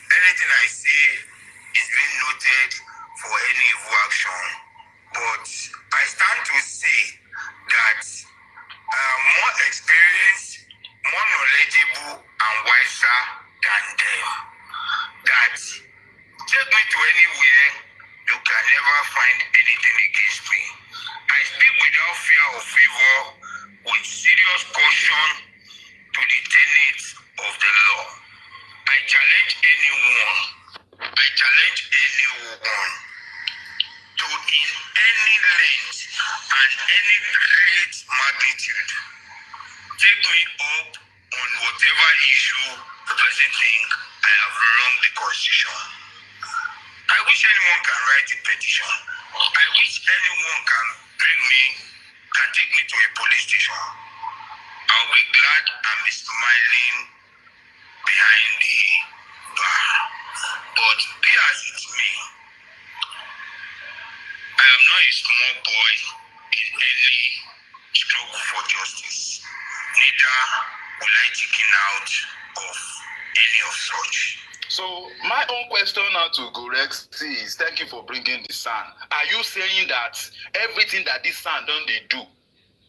anything I say is being noted for any evil action. But I stand to say that I am more experienced, more knowledgeable, and wiser than them. That take me to anywhere, you can never find anything against me. I speak without fear or favor, with serious caution to the tenets of the law. I challenge anyone to in any length and any great magnitude take me up on whatever issue the person think I have wronged the Constitution. I wish anyone can write a petition. I wish anyone can take me to a police station. I'll be glad and be smiling behind the bar. But be as it may, I am not a small boy in any struggle for justice. Neither will I chicken out of any of such. So my own question now to Gorexy is, thank you for bringing the son. Are you saying that everything that this son done they do,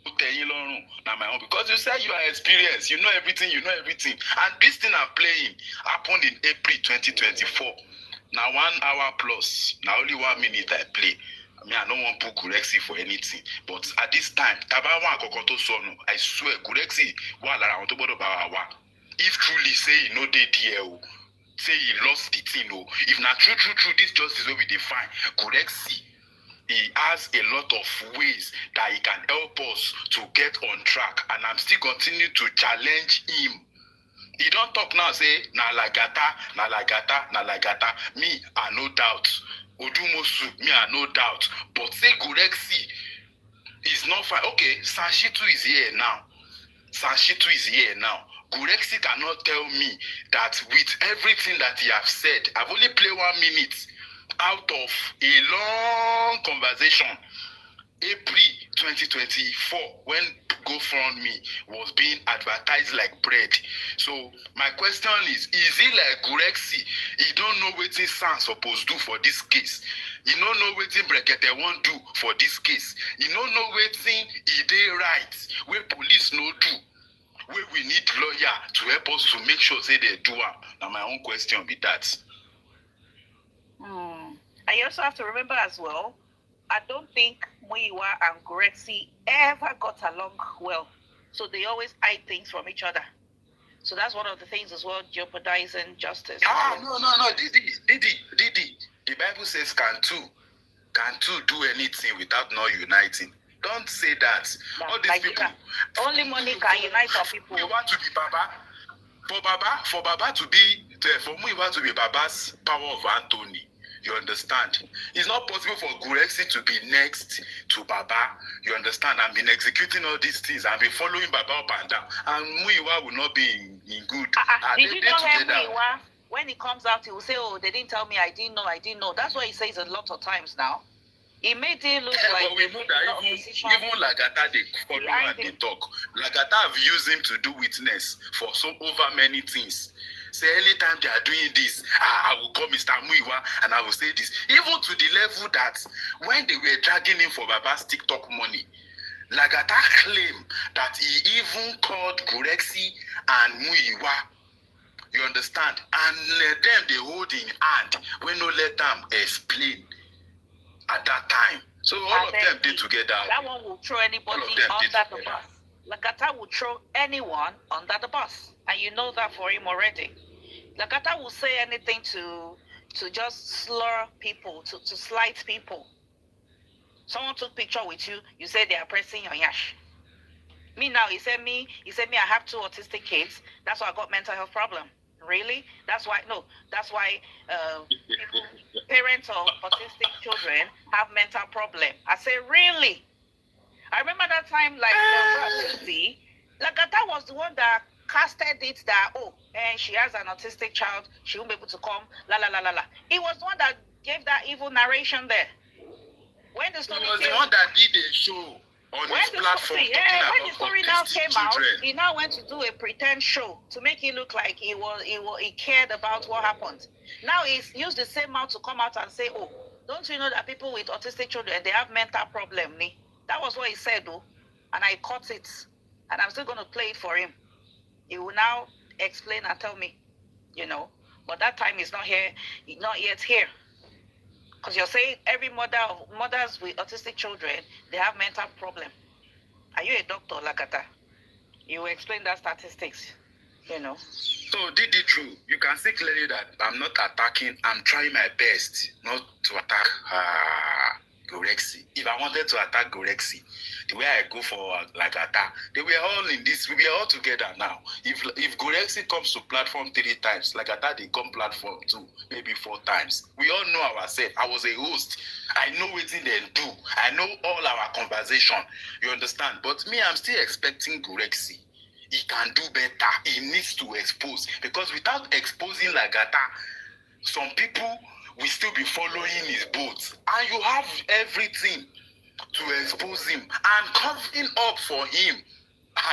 because you say you are experienced, you know everything, and this thing I'm playing happened in April 2024. Now 1 hour plus, now only 1 minute I play. I don't want to put Gorexy for anything, but at this time, I swear Gorexy if truly say he no dey there, say he lost the thing, if not true, this justice will be defined. Gorexy, he has a lot of ways that he can help us to get on track, and I'm still continuing to challenge him. He don't talk now, say, na lagata. Me, I no doubt. Odumosu, me, I no doubt. But say Gorexy is not fine. Okay, Sanshitu is here now. Gorexy cannot tell me that with everything that he has said, I've only played 1 minute out of a long conversation. April 2024, when GoFundMe was being advertised like bread. So my question is it like Gorexy, he don't know what his son supposed to do for this case? He don't know what Brekete won't do for this case? He don't know what he dey right, where police no do? Where we need lawyer to help us to make sure say they do it. Now my own question be that. And you also have to remember as well, I don't think Muiwa and Gurexi ever got along well. So they always hide things from each other. So that's one of the things as well, jeopardizing justice. No, Didi. The Bible says, can two do anything without not uniting? Don't say that. All these people. Only money can unite some people. We want to be Baba. For Baba to be, for Muiwa to be Baba's power of Anthony. You understand? It's not possible for Gurexi to be next to Baba. You understand? And been executing all these things and be following Baba up and down. And Muiwa will not be in good. Did you know Muiwa? When he comes out, he will say, "Oh, they didn't tell me. I didn't know." That's what he says a lot of times now. He made it look like. But we know that even Lagata, they follow and they talk. Lagata have used him to do witness for over many things. Say anytime they are doing this, I will call Mr. Muiwa and I will say this. Even to the level that when they were dragging him for Baba's TikTok money, Lagata claimed that he even called Gurexi and Muiwa. You understand? And them they hold in hand when no let them explain at that time. So all of them did together. That one will throw anybody under the bus. Lagata will throw anyone under the bus. And you know that for him already. Lagata will say anything to just slur people, to slight people. Someone took picture with you, you say they are pressing your yash. Me now, he said me, I have 2 autistic kids. That's why I got mental health problem. Really? That's why parents of autistic children have mental problem. I say, really? I remember that time, like, Lagata was the one that casted it that, and she has an autistic child, she won't be able to come, la. He was the one that gave that evil narration there. When the story was the one that did a show on his platform. When the story now came out, he now went to do a pretend show to make it look like he cared about what happened. Now he's used the same mouth to come out and say, "Oh, don't you know that people with autistic children, they have mental problem?" That was what he said, though, and I caught it, and I'm still going to play it for him. He will now explain and tell me, but that time is not yet here. Because you're saying every mothers with autistic children, they have mental problem. Are you a doctor, Lagata? You will explain that statistics, So did it true. You can see clearly that I'm not attacking. I'm trying my best not to attack Gurexi. If I wanted to attack Gurexi, the way I go for Lagata, they were all in this. We were all together now. If Gurexi comes to platform 3 times, Lagata they come platform 2, maybe 4 times. We all know ourselves. I was a host. I know what they do. I know all our conversation. You understand? But me, I'm still expecting Gurexi. He can do better. He needs to expose. Because without exposing Lagata, some people will still be following his boat. And you have everything to expose him. And covering up for him,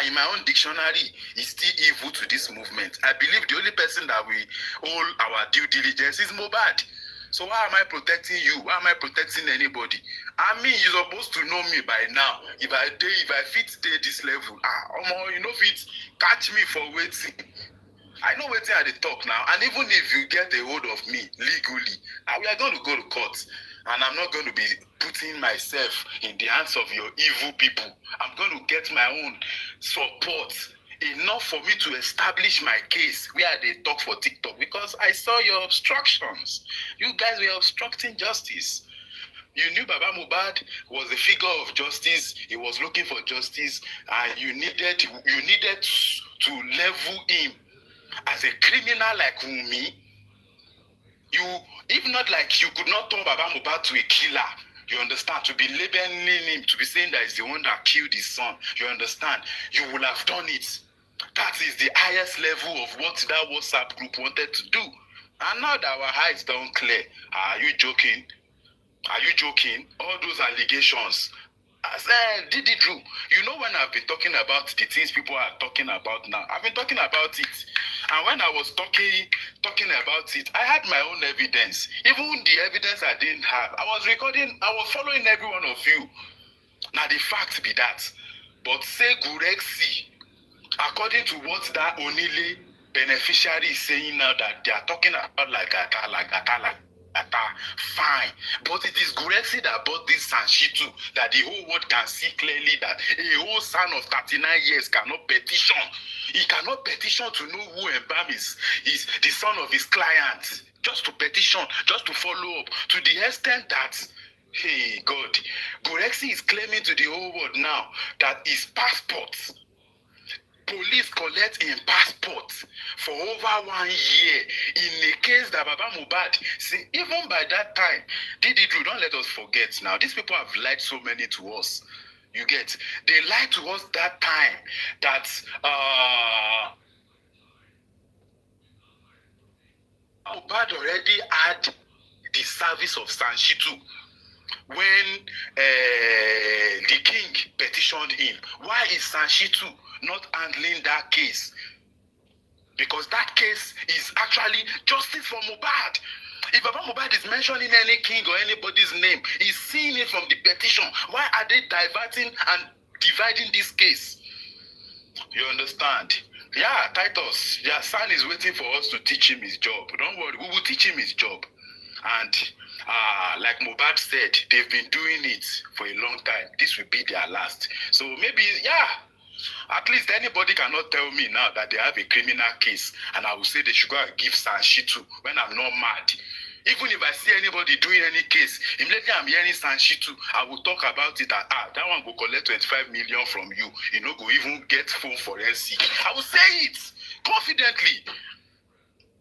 in my own dictionary, is still evil to this movement. I believe the only person that we owe our due diligence is MOHBAD. So why am I protecting you? Why am I protecting anybody? I mean, you're supposed to know me by now. If I fit stay this level, you know fit catch me for waiting. I know waiting at the talk now. And even if you get a hold of me legally, we are going to go to court. And I'm not going to be putting myself in the hands of your evil people. I'm going to get my own support. Enough for me to establish my case where they talk for TikTok, because I saw your obstructions. You guys were obstructing justice. You knew Baba MOHBAD was a figure of justice. He was looking for justice, and you needed to level him as a criminal like Wunmi. If not, like, you could not turn Baba MOHBAD to a killer. You understand? To be labeling him, to be saying that he's the one that killed his son. You understand? You would have done it. That is the highest level of what that WhatsApp group wanted to do. And now that our eyes don't clear, are you joking? Are you joking? All those allegations. I said, did it true? You know, when I've been talking about the things people are talking about now, I've been talking about it. And when I was talking about it, I had my own evidence. Even the evidence I didn't have, I was following every one of you. Now the fact be that. But say Gurexi, according to what that Onile beneficiary is saying now, that they are talking about Lagata. Fine. But it is Gurexi that bought this Sanshitu, that the whole world can see clearly that a whole son of 39 years cannot petition. He cannot petition to know who Mbam is the son of his client. Just to petition, just to follow up, to the extent that, hey God, Gurexi is claiming to the whole world now that his passport, police collect in passport for over 1 year in a case that Baba Mohbad, see, even by that time, Didi Drew, don't let us forget now, these people have lied so many to us. You get, they lied to us that time that Mohbad already had the service of Sanshitu when the king petitioned him. Why is Sanshitu not handling that case? Because that case is actually justice for Mohbad. If Baba Mohbad is mentioning any king or anybody's name, he's seeing it from the petition. Why are they diverting and dividing this case? You understand? Yeah, Titus, your son is waiting for us to teach him his job. Don't worry, we will teach him his job. And like Mohbad said, they've been doing it for a long time. This will be their last. So maybe, yeah, at least anybody cannot tell me now that they have a criminal case and I will say they should go and give Sanshitu when I'm not mad. Even if I see anybody doing any case, immediately I'm hearing Sanshitu, I will talk about it that that one will collect 25 million from you. You know, go even get phone forensic. I will say it confidently.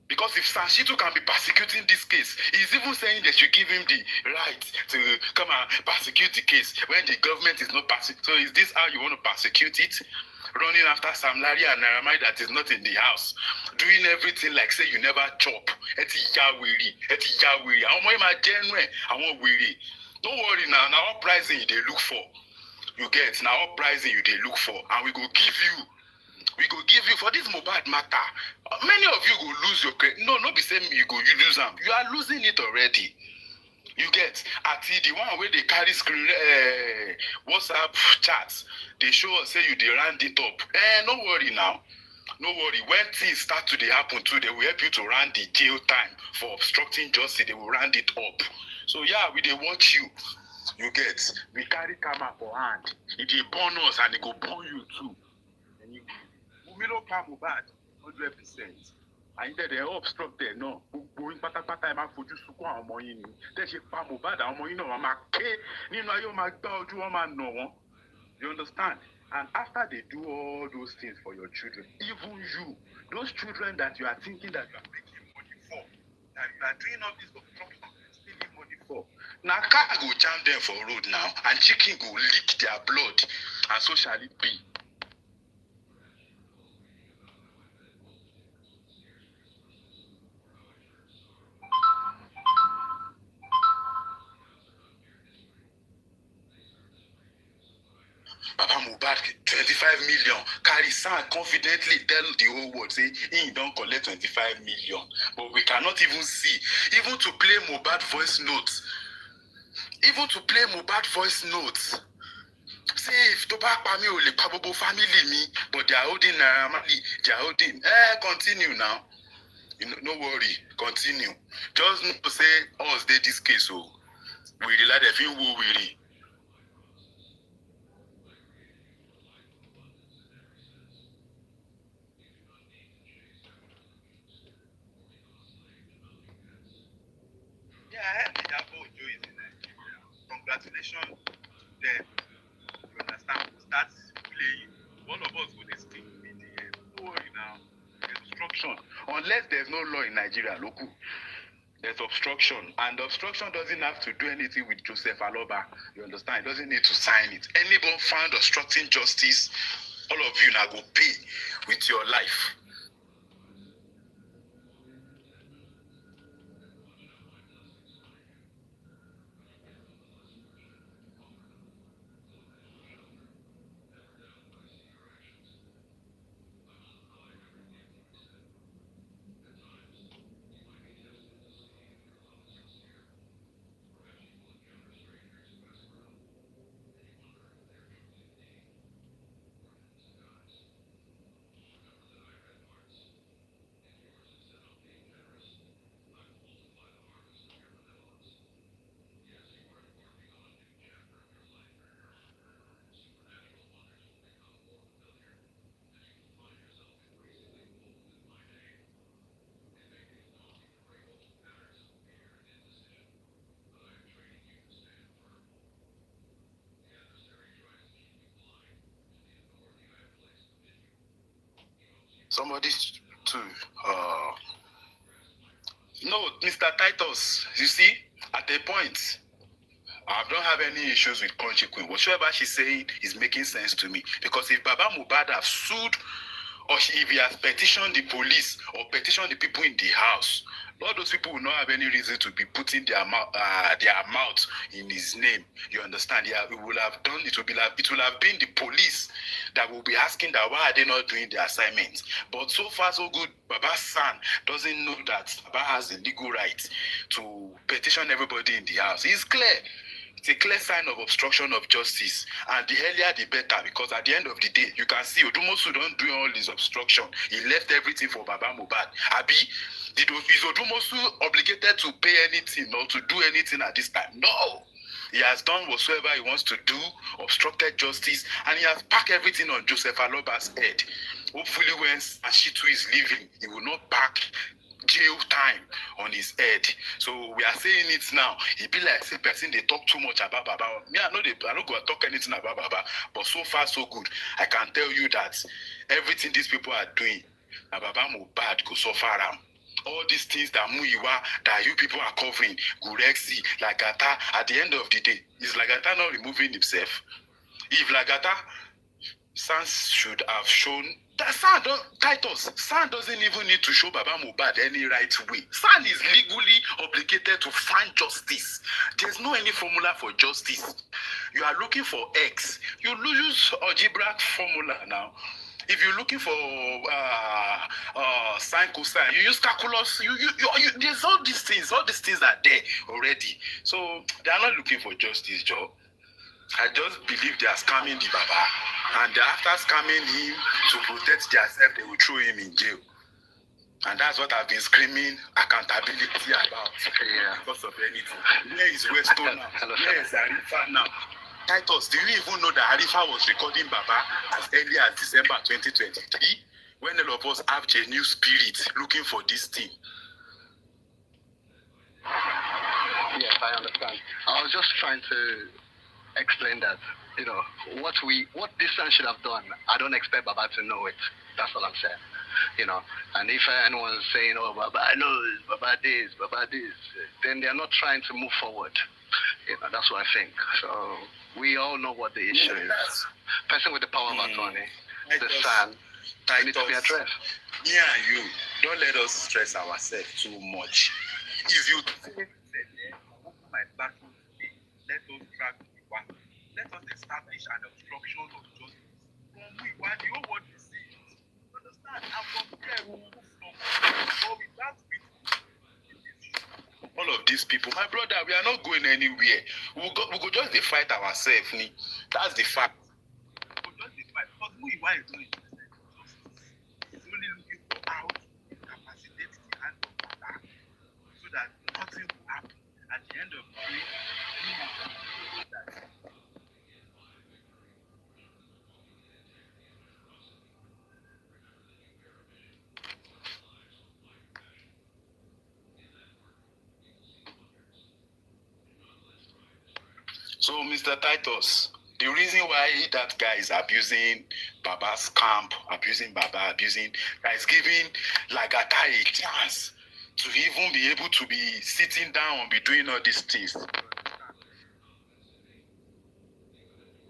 Because if Sanshitu can be prosecuting this case, he's even saying they should give him the right to come and prosecute the case when the government is not prosecuting. So is this how you want to prosecute it? Running after Sam Larry and Naramai that is not in the house, doing everything like say you never chop. Don't worry now uprising you they look for. You get now uprising you they look for, and we go give you for this Mohbad matter. Many of you go lose your credit. No, not be saying you lose them. You are losing it already. You get at the one where they carry screen WhatsApp chats, they show us say you they round it up. No worry now. No worry. When things start to happen too, they will help you to round the jail time for obstructing justice. They will round it up. So yeah, we they watch you. You get, we carry camera for hand. It they burn us and they go burn you too. And you don't come bad 100%. And they obstruct there, no. Going patapata, I'm for you to go on money. Then she palm bad, I'm money, no, I'm a K. You know, you might go to a man, no. You understand? And after they do all those things for your children, even you, those children that you are thinking that you are making money for, that you are doing all this obstruction, stealing money for. Now, car go jam them for road now, and chicken go lick their blood, and so shall it be. Papa Mohbad 25 million. Carry son confidently tell the whole world, say he don't collect 25 million. But we cannot even see. Even to play Mohbad voice notes. Even to play Mohbad voice notes. Say if to back me or the probable family me, but they are holding they are holding. Continue now. You know, no worry, continue. Just not to say us did this case, so we rely the few who we. Yeah, I heard that boy Joe is in Nigeria. Congratulations to them. You understand? We'll start playing. One of us will escape in the end. Don't worry now. There's obstruction. Unless there's no law in Nigeria, local. There's obstruction. And obstruction doesn't have to do anything with Joseph Aloba. You understand? It doesn't need to sign it. Anyone found obstructing justice, all of you now go pay with your life. Somebody to no, Mr. Titus, you see, at a point, I don't have any issues with Country Queen. Whatever she's saying is making sense to me. Because if Baba Mohbad have sued, or if he has petitioned the police, or petitioned the people in the house, all those people will not have any reason to be putting their mouth in his name. You understand? Yeah, it will have done. It will have been the police that will be asking that why are they not doing the assignment. But so far so good. Baba's son doesn't know that Baba has the legal right to petition everybody in the house. It's clear. It's a clear sign of obstruction of justice. And the earlier the better, because at the end of the day, you can see Odumosu don't do all this obstruction. He left everything for Baba Mohbad. Abi, is Odumosu obligated to pay anything or to do anything at this time? No. He has done whatsoever he wants to do, obstructed justice, and he has packed everything on Joseph Aloba's head. Hopefully when Ashitu is leaving, he will not pack jail time on his head. So we are saying it now. He be like say person they talk too much about Baba. Me, I don't go talk anything about Baba. But so far so good. I can tell you that everything these people are doing, Baba Mohbad go so far. All these things that Muyiwa, that you people are covering, Gurexi, Lagata, at the end of the day, is Lagata not removing himself? If Lagata, Sans should have shown that San doesn't even need to show Baba Mohbad any right way. San is legally obligated to find justice. There's no any formula for justice. You are looking for X. You use algebraic formula now. If you're looking for sine, cosine, you use calculus. There's all these things are there already. So they are not looking for justice, Joe. I just believe they are scamming the Baba. And after scamming him to protect themselves, they will throw him in jail. And that's what I've been screaming accountability about. Yeah. Because of anything. Where is Weston now? Where is Arifa now? Titus, do you even know that Arifa was recording Baba as early as December 2023? When all of us have genuine spirit looking for this thing. Yes, I understand. I was just trying to explain that, you know, what this son should have done, I don't expect Baba to know it. That's all I'm saying. You know, and if anyone's saying, oh, Baba knows, Baba this, then they're not trying to move forward. You know, that's what I think. So we all know what the issue is. Person with the power of attorney, the son, needs to be addressed. Me and you, don't let us stress ourselves too much. If you say, my platform today, let us drag the one. Let us establish an obstruction of justice. From we, why the whole world is saying it. Understand? And from there, we will move from. But with that, all of these people, my brother, we are not going anywhere. We go just fight ourselves. That's the fact. We go just fight. Because who you are doing justice. It's only looking for how to capacitate the hand of Baba so that nothing will happen. At the end of the day, so, Mr. Titus, the reason why that guy is abusing Baba's camp, that is giving Lagata a chance to even be able to be sitting down and be doing all these things.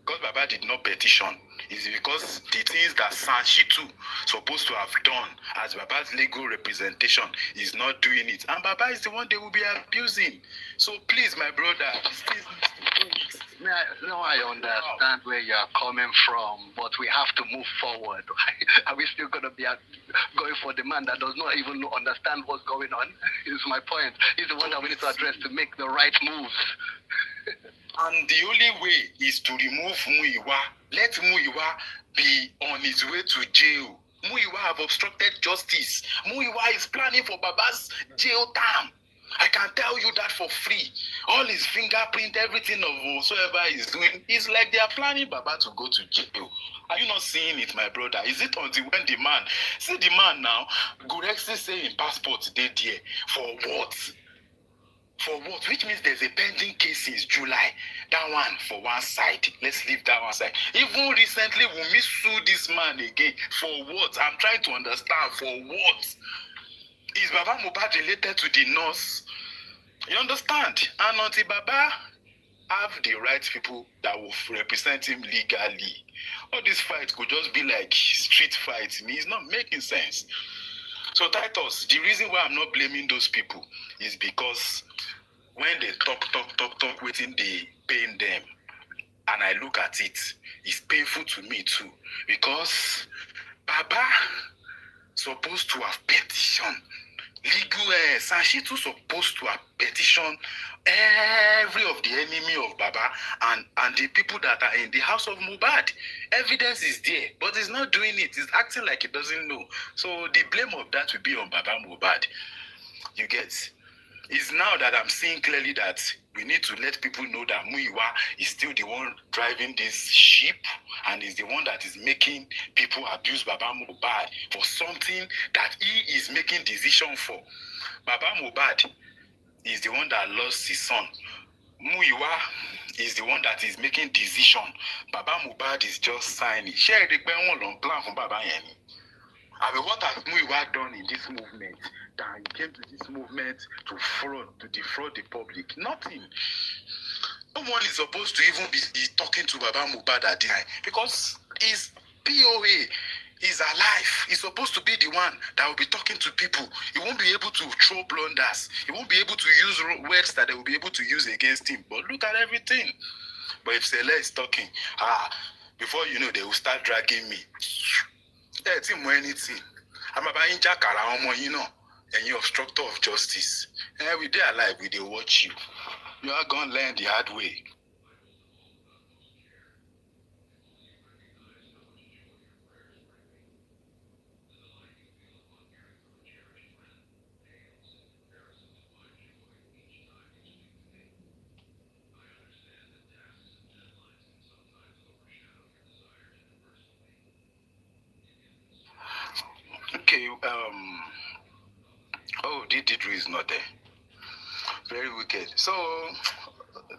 Because Baba did not petition, is because the things that Sanshitu supposed to have done as Baba's legal representation is not doing it. And Baba is the one they will be abusing. So please, my brother, I understand where you are coming from, but we have to move forward. Are we still going to be going for the man that does not even understand what's going on? Is my point. He's the one that we need to address to make the right moves. And the only way is to remove Muyiwa. Let Muyiwa be on his way to jail. Muyiwa have obstructed justice. Muyiwa is planning for Baba's jail term. I can tell you that for free. All his fingerprint, everything of whatsoever he's doing, is like they are planning Baba to go to jail. Are you not seeing it, my brother? Is it until when the man, see the man now, Gurexi say in passport they there. For what? For what? Which means there's a pending case since July. That one for one side. Let's leave that one side. Even recently, Wunmi sued this man again. For what? I'm trying to understand. For what? Is Baba Mohbad related to the nurse? You understand? And until Baba have the right people that will represent him legally, all this fight could just be like street fights. It's not making sense. So Titus, the reason why I'm not blaming those people is because when they talk, waiting, they pain them. And I look at it, it's painful to me too. Because Baba supposed to have petitioned. Legal Sanshi too supposed to have petitioned every of the enemy of Baba and the people that are in the house of Mohbad. Evidence is there, but he's not doing it. He's acting like he doesn't know. So the blame of that will be on Baba Mohbad. You get? It's now that I'm seeing clearly that we need to let people know that Muyiwa is still the one driving this ship and is the one that is making people abuse Baba Mohbad for something that he is making decision for. Baba Mohbad is the one that lost his son. Muyiwa is the one that is making decision. Baba Mohbad is just signing. Share the plan for Baba Yeni. I mean, what has Muyiwa done in this movement that he came to this movement to fraud, to defraud the public? Nothing. No one is supposed to even be talking to Baba Mohbad at the time because his POA is alive. He's supposed to be the one that will be talking to people. He won't be able to throw blunders. He won't be able to use words that they will be able to use against him. But look at everything. But if CELE is talking, before you know, they will start dragging me. It's him or anything. I'm about in Jakara, you know, and you're obstructor of justice. And we there alive, we they watch you. You are going to learn the hard way. Okay, Didri is not there. Very wicked. So,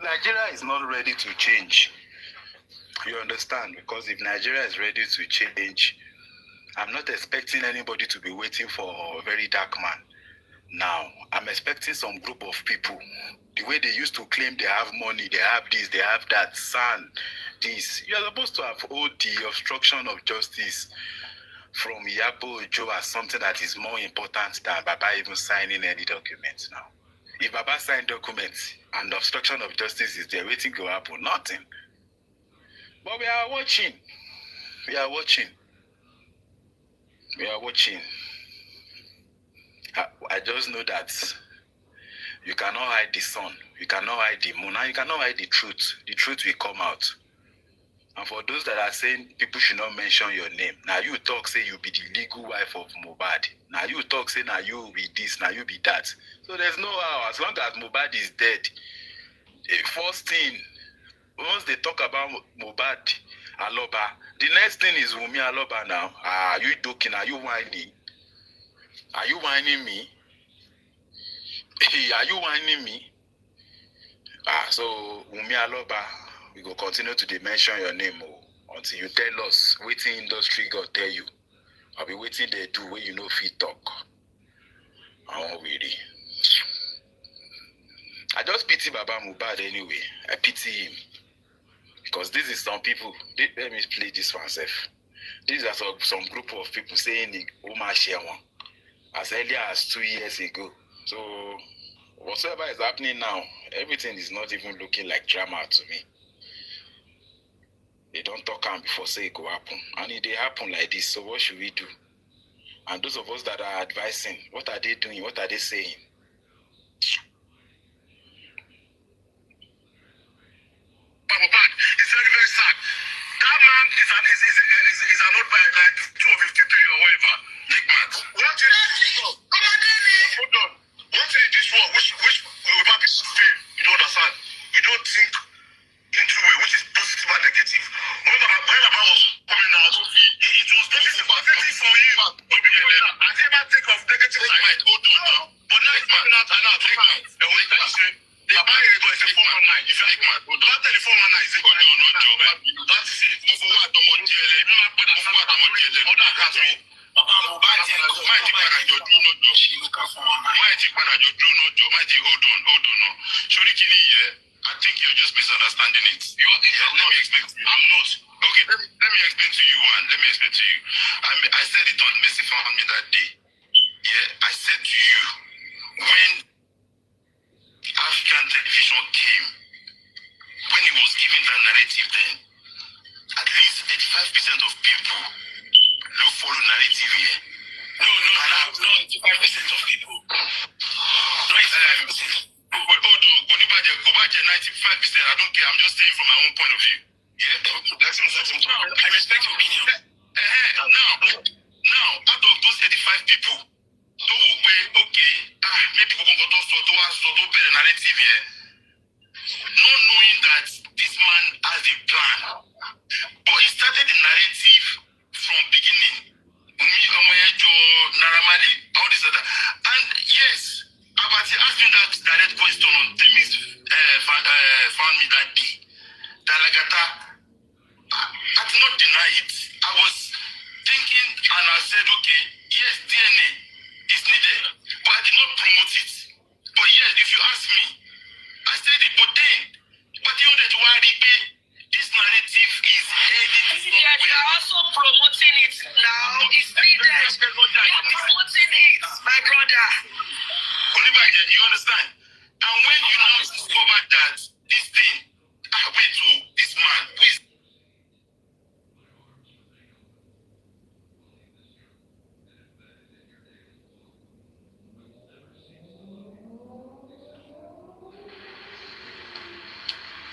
Nigeria is not ready to change. You understand? Because if Nigeria is ready to change, I'm not expecting anybody to be waiting for a very dark man. Now, I'm expecting some group of people. The way they used to claim they have money, they have this, they have that, son, this. You're supposed to have all the obstruction of justice from Yapo Joe as something that is more important than Baba even signing any documents now. If Baba signed documents and obstruction of justice is there, waiting to happen, nothing. But we are watching. We are watching. We are watching. I just know that you cannot hide the sun, you cannot hide the moon, and you cannot hide the truth. The truth will come out. And for those that are saying people should not mention your name, now you talk, say you be the legal wife of Mohbad. Now you talk, say now you be this, now you be that. So there's no how. As long as Mohbad is dead, the first thing, once they talk about Mohbad, Aloba, the next thing is Wunmi Aloba now. Are you joking? Are you whining? Are you whining me? Are you whining me? So Wunmi Aloba, we go continue to mention your name until you tell us waiting industry God tell you. I'll be waiting there too where you know fit talk. Oh really. I just pity Baba Mohbad anyway. I pity him. Because this is some people. Let me play this one self. These are some group of people saying Oma share one as early as 2 years ago. So whatever is happening now, everything is not even looking like drama to me. They don't talk on before say it go happen. And if they happen like this, so what should we do? And those of us that are advising, what are they doing? What are they saying? It's very, very sad. That man is an old man, like 253 or whatever. Big man. What is hold on. What is this one? Which will not be sustained? You don't understand. You don't think in two ways, which is positive and negative. When Baba was coming out, it was positive for him. I never think of negative side. Hold on. But now it's coming out and now. What can you say? padà jọ dúró náà jọ máa di hold on náà. Sori kí ni yẹ? I think you're just misunderstanding it. Let me explain to you. I'm not. Okay, let me explain to you one. Let me explain to you. I said it on Messi found me that day. Yeah, I said to you, when African television came, when he was giving that narrative then, at least 85% of people don't follow narrative here. No, 85% of people. 95%. Hold on, go back to 95%. I don't care. I'm just saying from my own point of view. Yeah, that's him talk. I respect your opinion. Now, out of those 85 people, maybe we go to better narrative here. Not knowing that this man has a plan, but he started the narrative from beginning. Naramali, all this other, and yes, Abati asked me that direct question on Timmy's found me that day. That LAGATA, I did not deny it. I was thinking and I said, okay, yes, DNA is needed, but I did not promote it. But yes, if you ask me, I said it, but the only repay, this narrative is heading somewhere. You are also promoting it now. It's needed. You're promoting it, my brother. You understand? And when you now discover that this thing happened to this man, who is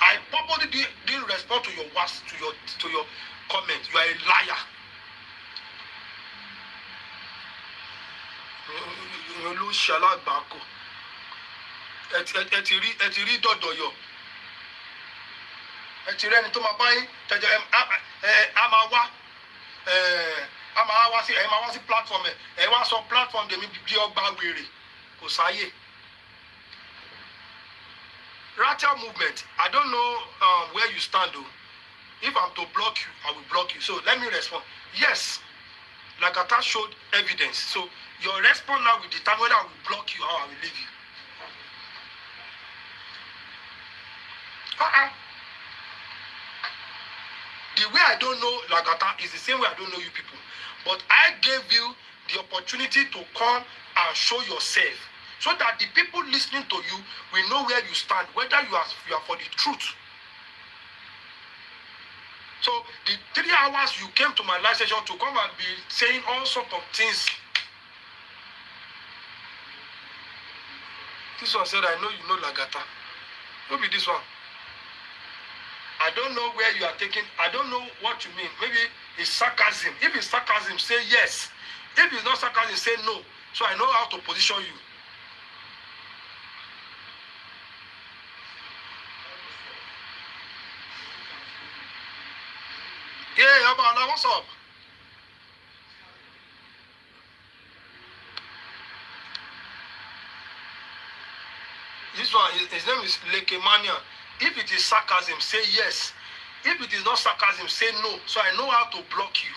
I purposely didn't respond to your words, to your comment. You are a liar. Ló ṣe alágbàákò. Ẹ ti rí dọ̀dọ̀ yọ. Ẹ ti rí ẹni tó máa bá yín tẹ̀jọ a máa wá sí platform ẹ wá sọ platform dèmi bí ọgbà wèrè kò sáyè. Radical movement, I don't know where you stand though. If I'm to block you, I will block you. So let me respond. Yes, LAGATA showed evidence. So your response now will determine whether I will block you or I will leave you. The way I don't know LAGATA is the same way I don't know you people. But I gave you the opportunity to come and show yourself, so that the people listening to you will know where you stand, whether you are for the truth. So the 3 hours you came to my live session to come and be saying all sorts of things. This one said, I know you know LAGATA. Maybe this one. I don't know where you are taking, I don't know what you mean. Maybe it's sarcasm. If it's sarcasm, say yes. If it's not sarcasm, say no. So I know how to position you. Yeah, Abala, what's up? This one, his name is Lekemania. If it is sarcasm, say yes. If it is not sarcasm, say no. So I know how to block you.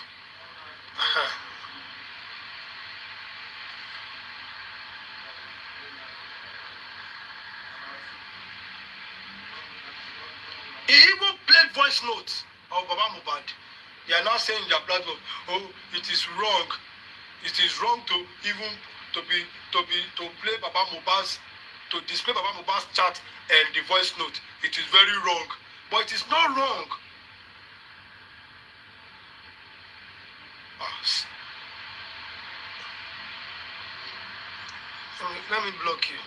He even played voice notes of Baba MOHBAD. They are now saying in their platform, oh, it is wrong. It is wrong to even to play Baba MOHBAD's, to display Baba MOHBAD's chat and the voice note. It is very wrong. But it is not wrong. Let me block you.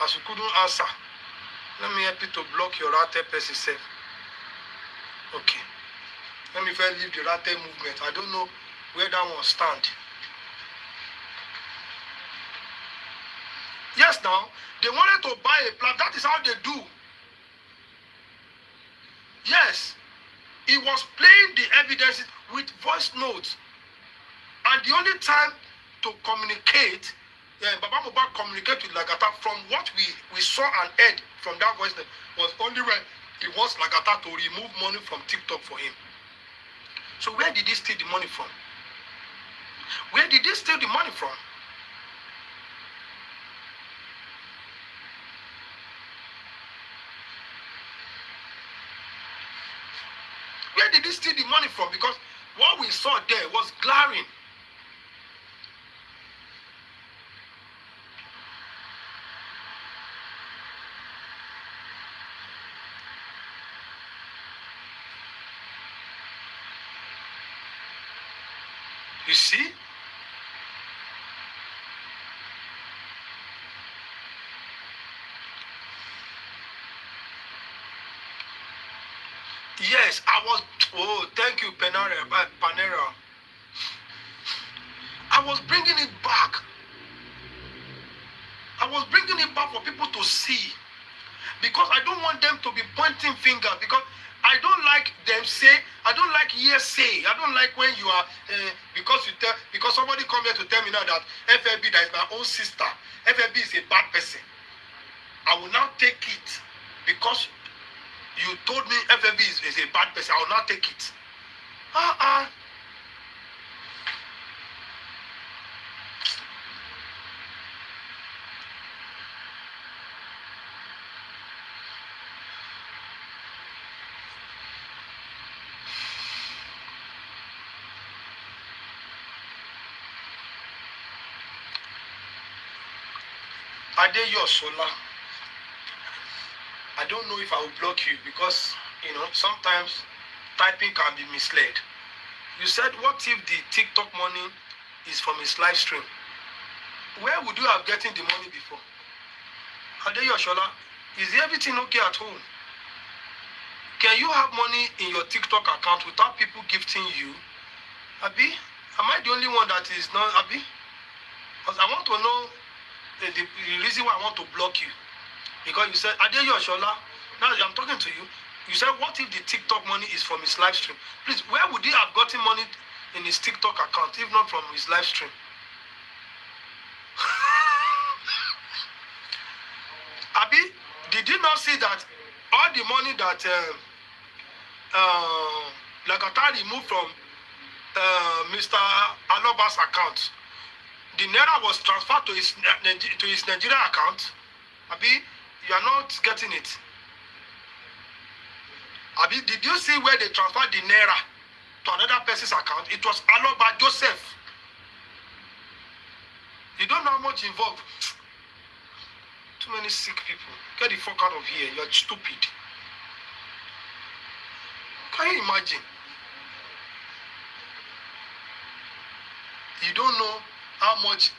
As you couldn't answer, let me help you to block your Rate person self. Okay. Let me first leave the Rate movement. I don't know where that one stand. Yes, now, they wanted to buy a plant. That is how they do. Yes. He was playing the evidence with voice notes. And the only time to communicate, Baba MOHBAD communicate with LAGATA from what we saw and heard from that voice note was only when he wants LAGATA to remove money from TikTok for him. So where did he steal the money from? Where did he steal the money from? Where did he steal the money from? Because what we saw there was glaring. You see? Yes, I was. Oh, thank you, Panera. I was bringing it back. I was bringing it back for people to see. Because I don't want them to be pointing fingers. Because I don't like them say, I don't like hearsay. I don't like when you are, because somebody come here to tell me now that FFB, that is my own sister. FFB is a bad person. I will now take it because you told me FFB is a bad person. I will not take it. Adeyo Sola. I don't know if I will block you because, you know, sometimes typing can be misled. You said, what if the TikTok money is from his live stream? Where would you have gotten the money before? Adeyo Sola, is everything okay at home? Can you have money in your TikTok account without people gifting you? Abi, am I the only one that is not Abi? Because I want to know the reason why I want to block you. Because you said, Adeyo Sola, now I'm talking to you. You said, what if the TikTok money is from his live stream? Please, where would he have gotten money in his TikTok account, if not from his live stream? Abi, did you not see that all the money that LAGATA removed from Mr. Aloba's account, the Naira was transferred to his Nigeria account? Abi, you are not getting it. Abi, did you see where they transferred the Naira to another person's account? It was Aloba Joseph. You don't know how much involved. Too many sick people. Get the fuck out of here. You're stupid. Can you imagine? You don't know how much.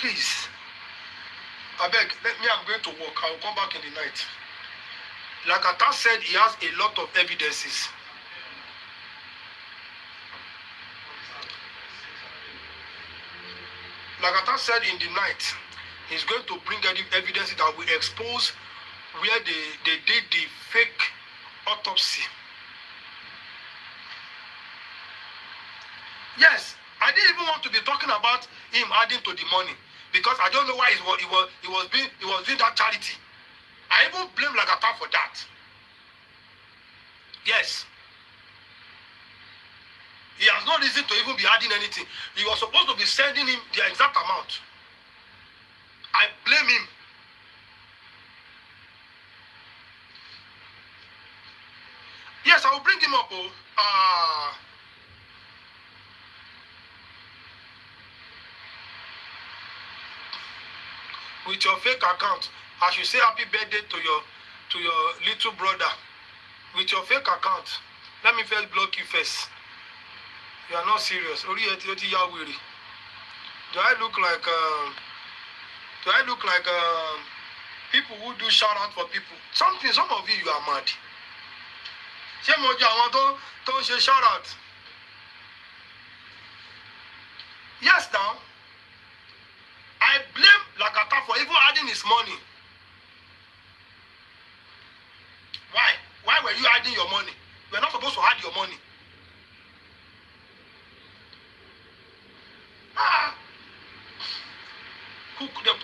Please. I beg, I'm going to work. I'll come back in the night. LAGATA said he has a lot of evidences. LAGATA said in the night, he's going to bring evidence that will expose where they did the fake autopsy. Yes, I didn't even want to be talking about him adding to the money because I don't know why he was doing that charity. I even blame LAGATA for that. Yes. He has no reason to even be adding anything. He was supposed to be sending him the exact amount. I blame him. Yes, I will bring him up. With your fake account, I should say happy birthday to your little brother. With your fake account, let me first block you first. You are not serious. Do I look like people who do shout out for people? Some of you are mad. Don't say shout out. Yes, now. I blame LAGATA for even adding his money. Why? Why were you adding your money? You are not supposed to add your money.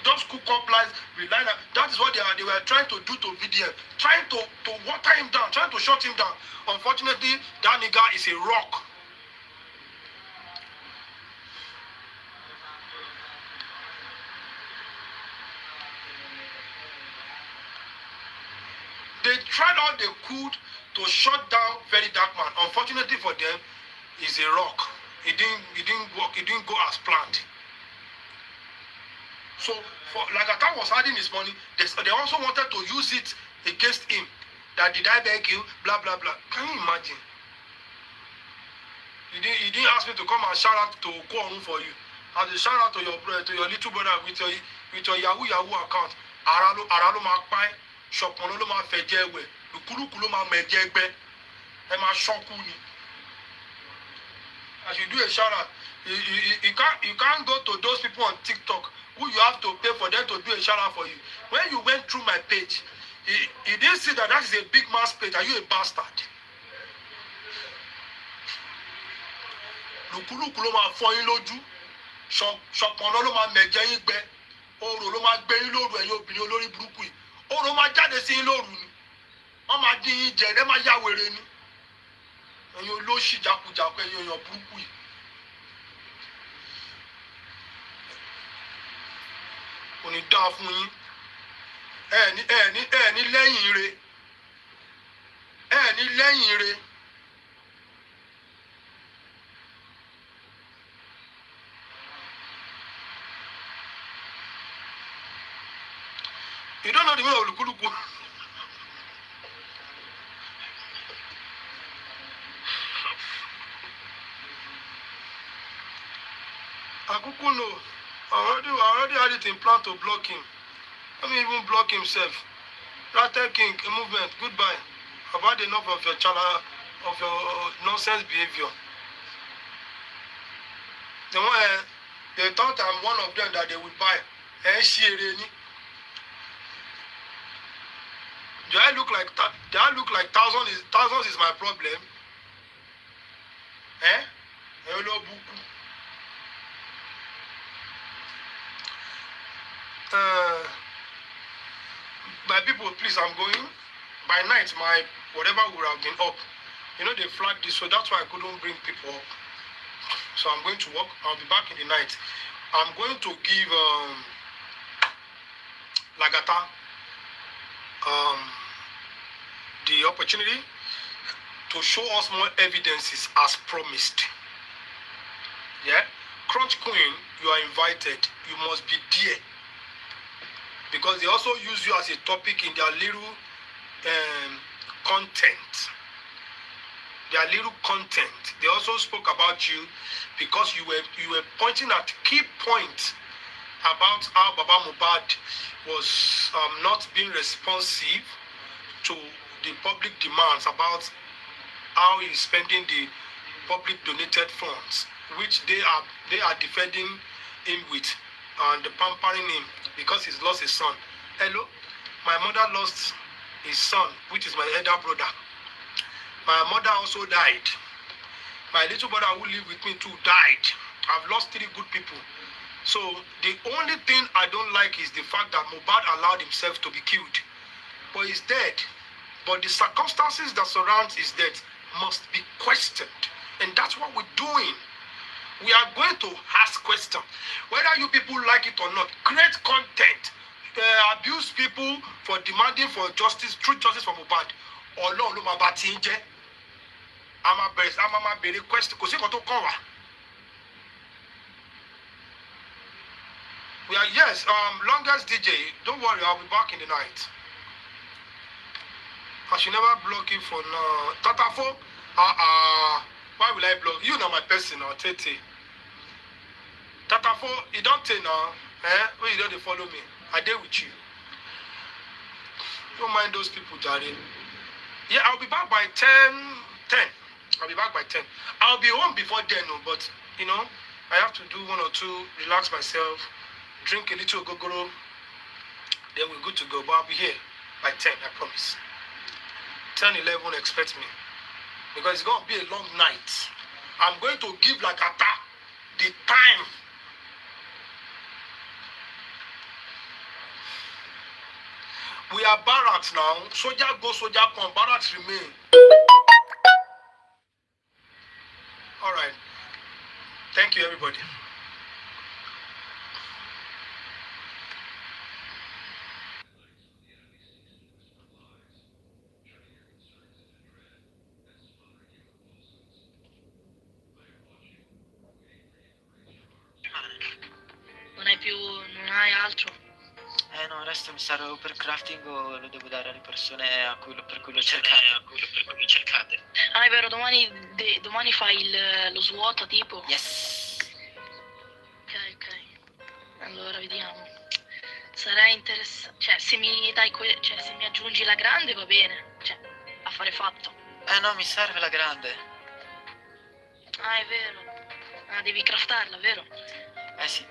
Those cook up lies, that is what they were trying to do to VDM, trying to water him down, trying to shut him down. Unfortunately, that nigga is a rock. They tried all they could to shut down Very Dark Man. Unfortunately for them, it's a rock. It didn't work. It didn't go as planned. So, for Lagata was hiding his money. They also wanted to use it against him. That did I beg you? Blah blah blah. Can you imagine? He didn't ask me to come and shout out to Kwonu for you. As a shout out to your little brother with your Yahoo account. Aralo ma pai, Shopono lo ma fejewe, Lukuluku lo ma mejegbe, Ema Shokuni. As you do a shout out, you can't go to those people on TikTok who you have to pay for them to do a shout out for you. When you went through my page, you didn't see that is a big man's page. Are you a bastard? Lukuluku lo ma fọ yín lójú, Ṣọ̀pọ̀nà ló ma mẹ̀jẹ yín gbẹ, Oro ló ma gbé yín lóru ẹ̀yin obìnrin olórí burúkú yìí. Oro ma jáde sí yín lóru ni. Wọ́n ma dín yín jẹ, ẹ ma yá wèrè ni. Ẹ̀yin olóṣì jákujàku ẹ̀yin èèyàn burúkú yìí. Kò ní dáa fún yín. Ẹ ní lẹ́yìn ire. Ẹ ní lẹ́yìn ire. You don't know the meaning of Lukuluku. Akuku no. I already had it in plan to block him. Let me even block himself. Rattle King, a movement, goodbye. I've had enough of your channel, of your nonsense behavior. They thought I'm one of them that they would buy. Do I look like thousands is my problem? Hello, Buku. My people, please, I'm going. By night, my whatever would have been up. You know, they flagged this, so that's why I couldn't bring people up. So I'm going to work. I'll be back in the night. I'm going to give Lagata the opportunity to show us more evidences as promised. Yeah? Crunch Queen, you are invited. You must be there. Because they also use you as a topic in their little content. Their little content. They also spoke about you because you were pointing at key points about how Baba MOHBAD was not being responsive to the public demands about how he is spending the public donated funds, which they are defending him with and pampering him because he's lost his son. Hello, my mother lost his son, which is my elder brother. My mother also died. My little brother who lived with me too died. I've lost 3 good people. So the only thing I don't like is the fact that MOHBAD allowed himself to be killed. But he's dead. But the circumstances that surround his death must be questioned. And that's what we're doing. We are going to ask questions. Whether you people like it or not, create content. Abuse people for demanding for justice, true justice for MOHBAD. Or no, I'm a request. We are, yes, longest DJ. Don't worry, I'll be back in the night. I should never block you for now. Tatafo, why will I block you? Know my person or Tete. Tatafo, you don't say now. When you don't follow me, I deal with you. Don't mind those people, Jare. Yeah, I'll be back by 10. I'll be back by 10. I'll be home before then, but you know, I have to do 1 or 2, relax myself, drink a little gogoro, then we're good to go. But I'll be here by 10, I promise. 10, 11, expect me. Because it's going to be a long night. I'm going to give Lagata the time. We are barracks now. Soldier go, soldier come. Barracks remain. All right. Thank you, everybody. altro? No, il resto mi serve o per crafting o lo devo dare alle persone per cui lo cercate. Ah, è vero, domani fai lo SWOT tipo? Yes. Ok. Allora, vediamo. Sarei interessante. Cioè, se mi dai se mi aggiungi la grande va bene. Cioè, affare fatto. No, mi serve la grande. Ah, è vero. Ah, devi craftarla, vero? Sì.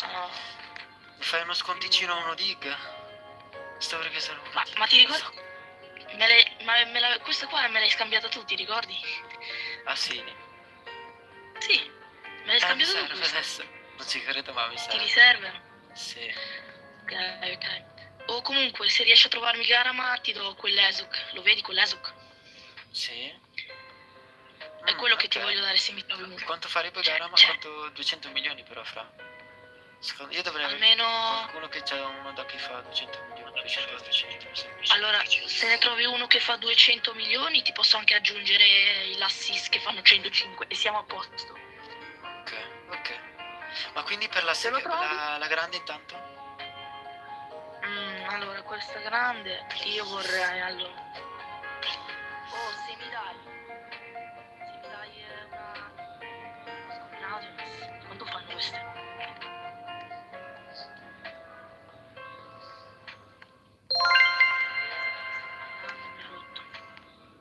Ah. Mi fai uno sconticino a uno dig? Sto perché sono... Ma ti ricordi? Questa qua me l'hai scambiata tu, ti ricordi? Ah sì? Sì, me l'hai scambiata tu. Mi serve adesso. Non ci credo, ma mi serve. Ti riserve? Sì. Ok. O comunque, se riesci a trovarmi Garama, ti do quell'Esuk. Lo vedi quell'Esuk? Sì. È quello che ti voglio dare se mi trovi uno. Quanto farebbe Garama? Quanto? 200 milioni però fra. Io dovrei avere qualcuno che c'è uno da che fa 200 milioni, 200. Allora, se ne trovi uno che fa 200 milioni, ti posso anche aggiungere i Lassis che fanno 105 e siamo a posto. Ok. Ma quindi per la grande intanto? Allora, questa grande, io vorrei, allora... Oh, se mi dai una... Quanto fanno queste?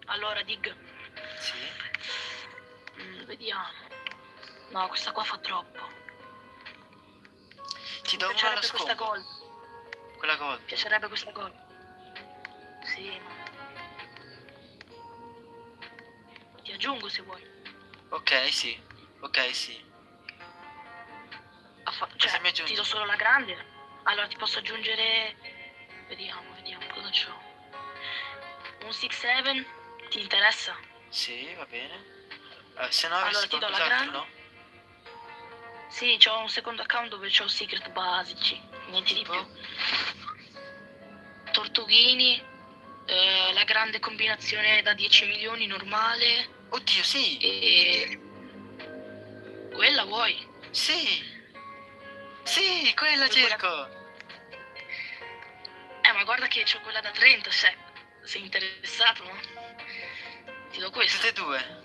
Allora, dig. Sì. Vediamo. No, questa qua fa troppo. Ti do una alla questa scopo. gold. Quella gold. Mi piacerebbe questa gold. Sì, ma... Ti aggiungo se vuoi. Ok, sì. Cioè, ti do solo la grande. Allora, ti posso aggiungere... Vediamo, cosa c'ho. Un 6-7, ti interessa? Sì, va bene. Se no Allora, avessi ti do la qualcos'altro, grande. no? Sì, c'ho un secondo account dove c'ho secret basici, niente di più. Tortughini, la grande combinazione da 10 milioni normale. Oddio, sì! E... Quella vuoi? Sì, quella cerco! Ma guarda che c'ho quella da 30, sei interessato, no? Ti do questa. Tutte e due?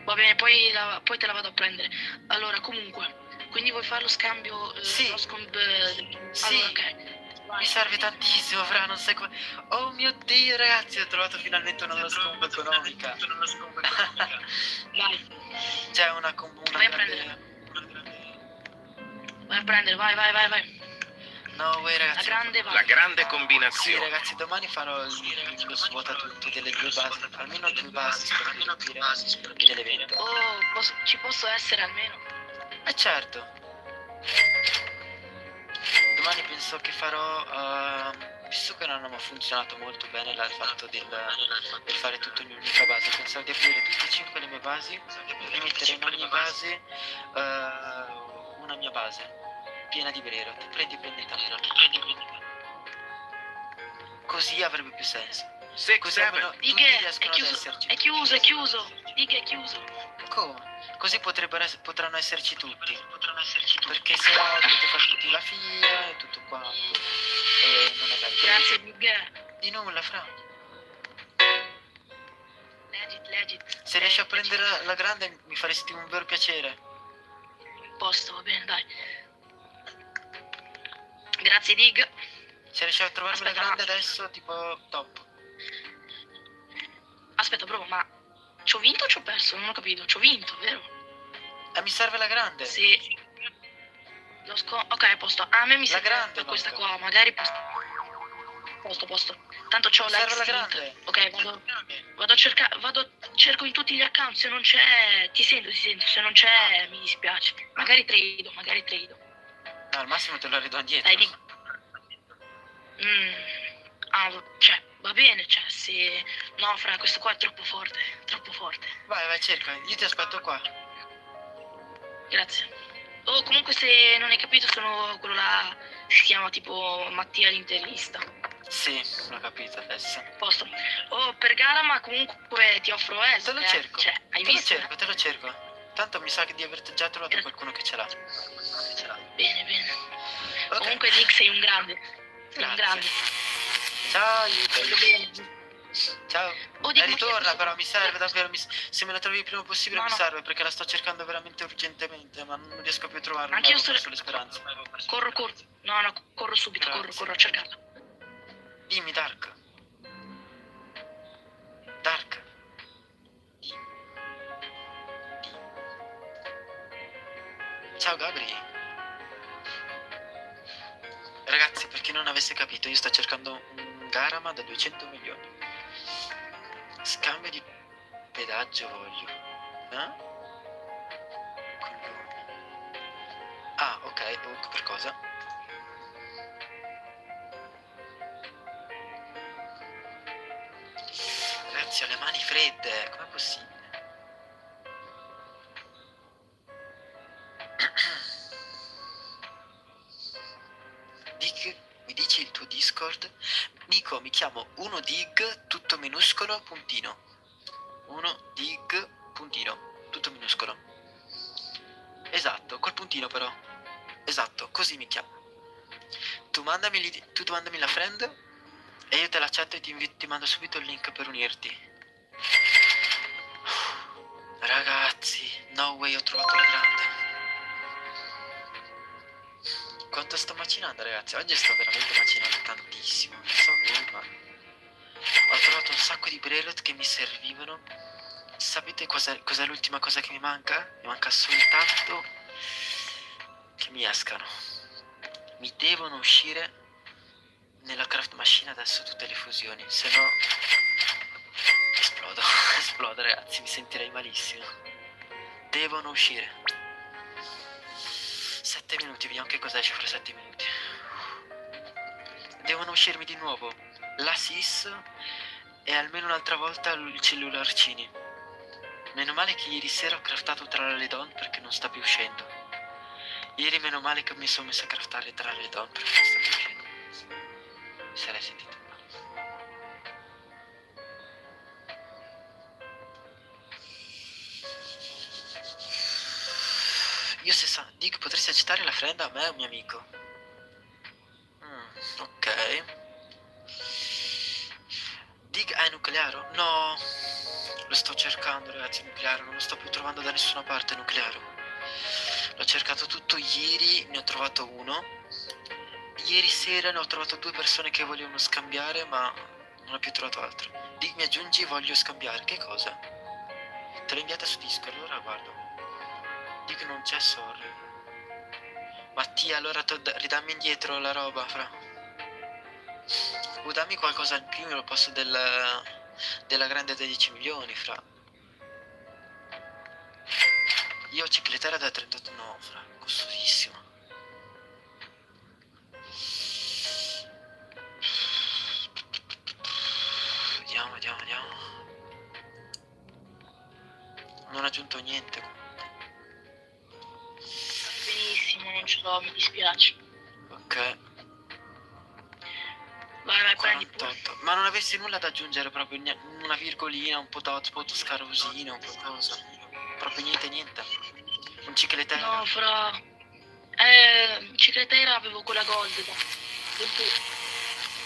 Va bene, poi te la vado a prendere. Allora, comunque, quindi vuoi fare lo scambio? Sì. Allora, ok. Mi serve tantissimo, fra, non sai come... Oh mio Dio, ragazzi, ho trovato finalmente una scomba economica. Vai. C'è una Vai a prendere. Vai a prendere, vai. No, voi ragazzi... La grande combinazione. Sì, ragazzi, domani farò lo svuota tutto delle due basi. Almeno due basi, spero di riempire e dell'evento. Oh, ci posso essere almeno? Certo. Domani penso che farò... visto che non ha funzionato molto bene il fatto del fare tutto in un'unica base, pensavo di aprire tutte e 5 le mie basi e mettere in ogni base una mia base piena di brero. Prendi tanto. Così avrebbe più senso. Così almeno tutti riescono ad esserci. È chiuso. Dica è chiuso. Come? Così potranno esserci tutti. Perché se no dovete fare tutti la fila e tutto quanto. Non è bello. Grazie, Big. Di nulla, fra. Legit. Se riesci a prendere la grande mi faresti un vero piacere. Posto, va bene, dai. Grazie, Dig. Se riesci a trovarmi la grande adesso, tipo top. Aspetta, bro, ma c'ho vinto o c'ho perso? Non ho capito. C'ho vinto, vero? Mi serve la grande. Sì. Ok, a posto. A me mi serve grande, questa qua, magari posto. Tanto c'ho la grande. Ok, cerco in tutti gli account, se non c'è, ti sento, se non c'è mi dispiace. Magari trado. No, al massimo te lo ridò indietro. Dai, cioè, va bene, cioè, se... No, fra, questo qua è troppo forte. Vai, cerca, io ti aspetto qua. Grazie. Oh, comunque se non hai capito sono quello là, si chiama tipo Mattia l'interista. Sì, l'ho capito adesso. Posto. Oh, per gara, ma comunque ti offro Te lo cerco. Cioè, hai visto? Te lo cerco. Tanto mi sa che di aver già trovato qualcuno che ce l'ha. Bene, bene. Comunque Nick sei un grande. Sei un grande. Ciao, Voglio bene. Ciao. Ritorna però, mi serve davvero, se me la trovi il prima possibile mi serve, perché la sto cercando veramente urgentemente, ma non riesco più a trovarla. Anch'io sto sulle speranze. Corro. No, corro subito, corro a cercarla. Dimmi, Dark. Dark. Ciao Gabri. Ragazzi, per chi non avesse capito, io sto cercando un Garama da 200 milioni. Scambio di pedaggio voglio. Coglioni. Ah, ok, per cosa? Ragazzi, ho le mani fredde, com'è possibile? Dick, mi dici il tuo Discord? Nico, mi chiamo 1dig, tutto minuscolo, puntino. 1dig, puntino, tutto minuscolo. Esatto, col puntino però. Esatto, così mi chiamo. Tu mandami la friend e io te l'accetto e ti mando subito il link per unirti. Ragazzi, no way, ho trovato la grande. Quanto sto macinando, ragazzi? Oggi sto veramente macinando tantissimo. Non so voi, ma ho trovato un sacco di preload che mi servivano. Sapete cos'è l'ultima cosa che mi manca? Mi manca soltanto che mi escano. Mi devono uscire nella craft machine adesso tutte le fusioni, se no esplodo ragazzi, mi sentirei malissimo. Devono uscire. 7 minuti, vediamo che cosa esce fra 7 minuti. Devono uscirmi di nuovo la SIS e almeno un'altra volta il cellularcini. Meno male che ieri sera ho craftato tra le don perché non sta più uscendo. Ieri meno male che mi sono messo a craftare tra le don perché non sta più uscendo. Mi sarei sentito male. Io se sa, Dick, potresti accettare la friend a me o un mio amico? Ok. Dick, hai nuclearo? No. Lo sto cercando, ragazzi, nuclearo. Non lo sto più trovando da nessuna parte, nuclearo. L'ho cercato tutto ieri, ne ho trovato uno. Ieri sera ne ho trovato 2 persone che volevano scambiare, ma non ho più trovato altro. Dick, mi aggiungi, voglio scambiare. Che cosa? Te l'ho inviata su Discord, allora guardo. Dico non c'è, sorry. Mattia, allora ridammi indietro la roba, fra. Dammi qualcosa in più, me lo passo della grande da 10 milioni, fra. Io ho cicletera da 38, no, fra, costosissimo. Vediamo. Non ho aggiunto niente comunque. Benissimo, non ce l'ho, mi dispiace. Ok. Vai, prendi pure. 48. Ma non avessi nulla da aggiungere, proprio una virgolina, un po' hotspot, scarosino, qualcosa. Proprio niente. Un cicletera. No, fra. Cicletera avevo quella gold.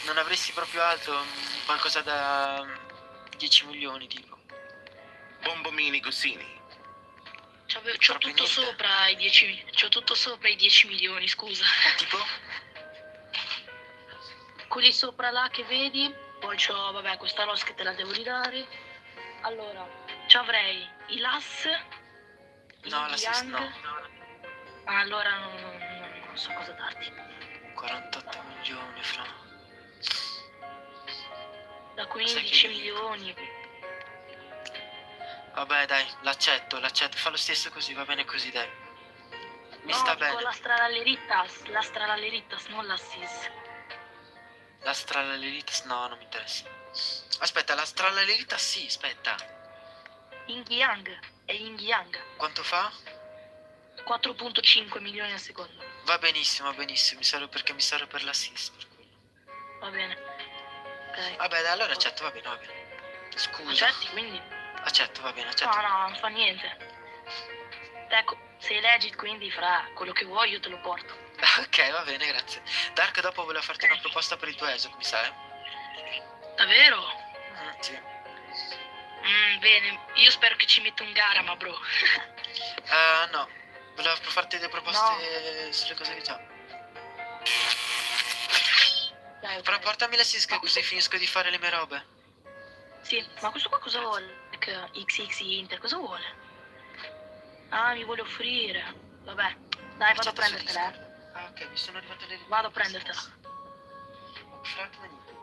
Non avresti proprio altro, qualcosa da 10 milioni, tipo. Bombomini Gossini. C'ho tutto sopra i 10 milioni, scusa. Tipo? Quelli sopra là che vedi, poi c'ho, vabbè, questa ROS che te la devo ridare. Allora, c'avrei i LAS. No, la SIS no. Allora non so cosa darti. 48 milioni, fra. Da 15 milioni. Vabbè, dai, l'accetto. Fa lo stesso così, va bene così, dai. Mi sta bene. La Stralalleritas, non la SIS. La Stralalleritas, no, non mi interessa. Aspetta, la Stralalleritas sì, aspetta. Ying Yang. Quanto fa? 4.5 milioni al secondo. Va benissimo, mi serve per la SIS, per quello. Va bene. Ok. Vabbè, dai, allora accetto, va bene. Scusa. Accetti, quindi? Accetto, va bene, accetto. No, non fa niente. Ecco, sei legit, quindi fra quello che vuoi io te lo porto. Ok, va bene, grazie. Dark dopo voleva farti una proposta per il tuo ESO, come sai? Davvero? Sì. Bene, io spero che ci metta un gara, ma bro. No, voleva farti delle proposte sulle cose che già. Dai, Però portami la SISC così finisco di fare le mie robe. Sì, ma questo qua cosa vuole? XX Inter, cosa vuole? Ah, mi vuole offrire. Vabbè, dai, vado a prendertela. Ah, ok, mi sono arrivate le... Vado a prendertela. Frank venite.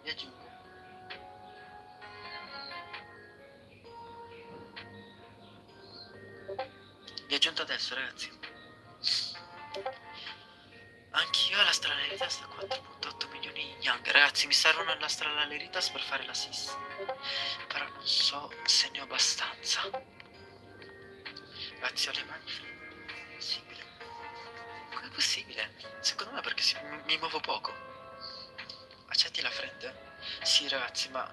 Vi aggiungo. Vi aggiunto adesso, ragazzi. Anch'io ho la straleritas da 4.8 milioni di yang. Ragazzi, mi servono la straleritas per fare la SIS. Però non so se ne ho abbastanza. Ragazzi, ho le mani fredde. È possibile? Come è possibile? Secondo me perché mi muovo poco. Accetti la friend? Sì, ragazzi, ma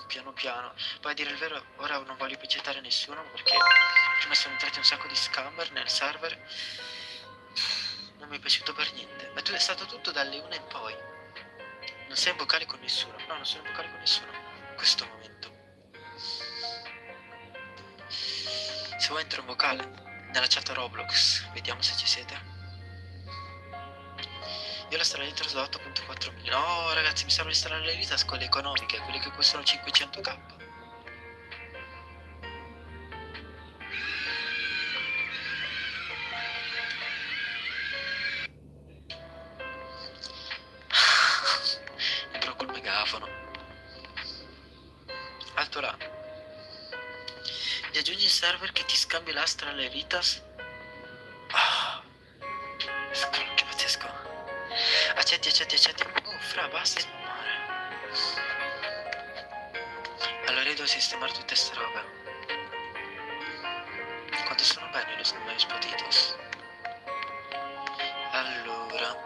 piano piano. Poi a dire il vero, ora non voglio più accettare nessuno perché prima sono entrati un sacco di scammer nel server. Non mi è piaciuto per niente. Ma tu è stato tutto dalle 1 in poi. Non sei in vocale con nessuno. No, non sono in vocale con nessuno in questo momento. Se vuoi entro in vocale nella chat Roblox. Vediamo se ci siete. Io la straleritas da 8.4 milioni. No, ragazzi, mi servono le straleritas quelle economiche, quelle che costano 500k. Entro col megafono. Alto là. Mi aggiungi il server che ti scambio la straleritas? Che pazzesco. Accetti. Oh, fra, basta spammare. Allora io devo sistemare tutte ste robe. Quanto sono bene los numeros potitos. Allora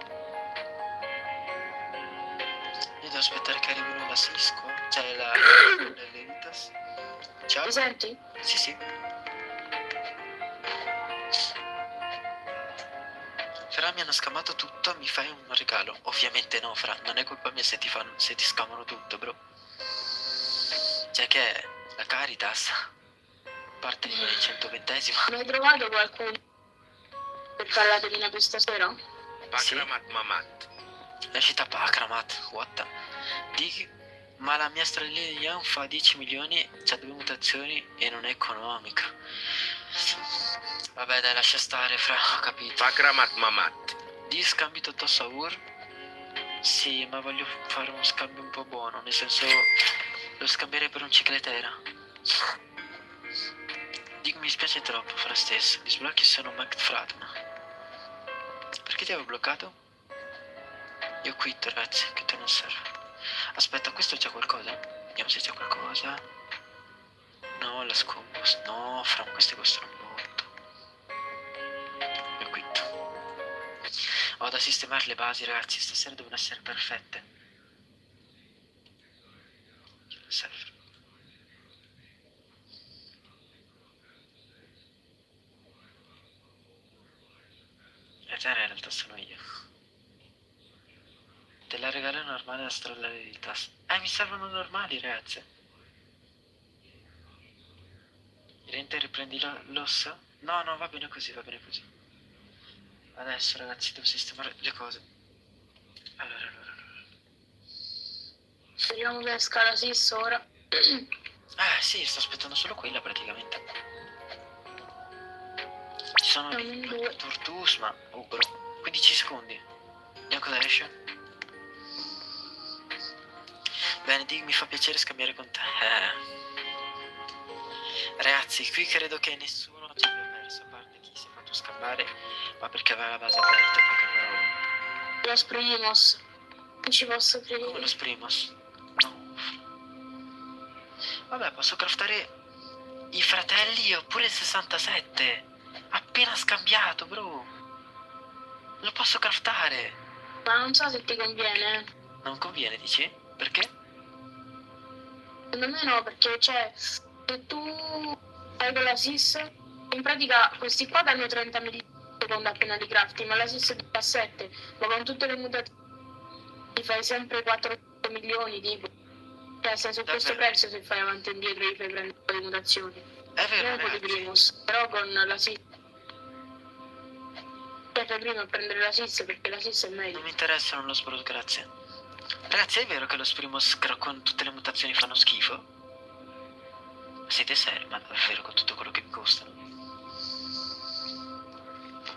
io devo aspettare che arrivino la Cisco. Cioè l'Elitas. Ciao. Mi senti? Sì. Fra, mi hanno scamato tutto, mi fai un regalo? Ovviamente no, Fra, non è colpa mia se ti scamano tutto, bro. Cioè che è la Caritas parte di 120esima. Non hai trovato qualcuno per fare la pedina per stasera? Pakramat Mamat. È città Pakramat, what? Ma la mia strelina di Yan fa 10 milioni, c'ha 2 mutazioni e non è economica. Vabbè dai, lascia stare, Fra, ho capito. Pakramat Mamat. Di scambi tutto Saur? Sì, ma voglio fare uno scambio un po' buono, nel senso lo scambierei per un cicletera. Dico, mi spiace troppo, Fra stesso, mi sblocchi se non Mac Fratma. Perché ti avevo bloccato? Io quitto, ragazzi, che te non serve. Aspetta, questo c'è qualcosa? Vediamo se c'è qualcosa. No, la scombus. No, Fra, questi costano molto. Io quitto. Ho da sistemare le basi, ragazzi, stasera devono essere perfette. Serve. In realtà sono io. Te la regalo normale da strollare di tasto. Mi servono normali, ragazzi. Rente, riprendi l'ossa? No, va bene così, Adesso, ragazzi, devo sistemare le cose. Allora. Speriamo che esca la SIS ora. Sì, sto aspettando solo quella praticamente. Ci sono due Tortus, ma... Oh, bro. 15 secondi. Vediamo cosa esce. Bene, Dig, mi fa piacere scambiare con te. Ragazzi, qui credo che nessuno ci abbia perso, a parte chi si è fatto scambiare, ma perché aveva la base aperta, in poche parole. Los primos. Non ci posso credere. Come los primos? No. Vabbè, posso craftare i fratelli oppure il 67. Appena scambiato, bro. Lo posso craftare. Ma non so se ti conviene. Non conviene, dici? Perché? Secondo me no, perché se tu fai con la SIS In pratica questi qua danno 30 millisecondi appena li crafti, ma la SIS 17, ma con tutte le mutazioni fai sempre 4 milioni tipo. Cioè sei su questo prezzo se fai avanti e indietro gli fai prendere un po' di mutazioni. È vero, non con i primus, però con la SIS. Fai prima a prendere la SIS perché la SIS è meglio. Non mi interessano lo Sprout, grazie. Ragazzi, è vero che lo Primus con tutte le mutazioni fanno schifo? Siete seri? Ma davvero con tutto quello che mi costano?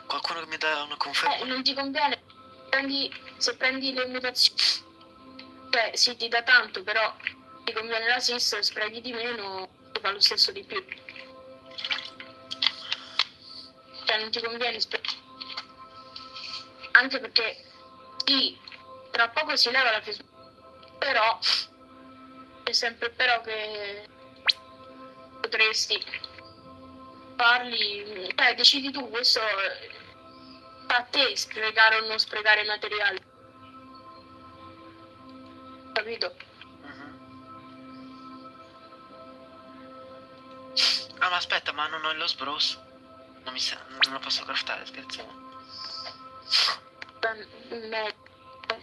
Qualcuno che mi dà una conferma? Non ti conviene. Se prendi le mutazioni, cioè sì, ti dà tanto, però ti conviene la SIS, sprechi di meno, ti fa lo stesso di più. Cioè non ti conviene anche perché sì, tra poco si leva la Facebook, però c'è sempre però che potresti farli, cioè decidi tu, questo a te sprecare o non sprecare materiali, capito? Ah, ma aspetta, ma non ho lo sbros. Non lo posso craftare, scherziamo.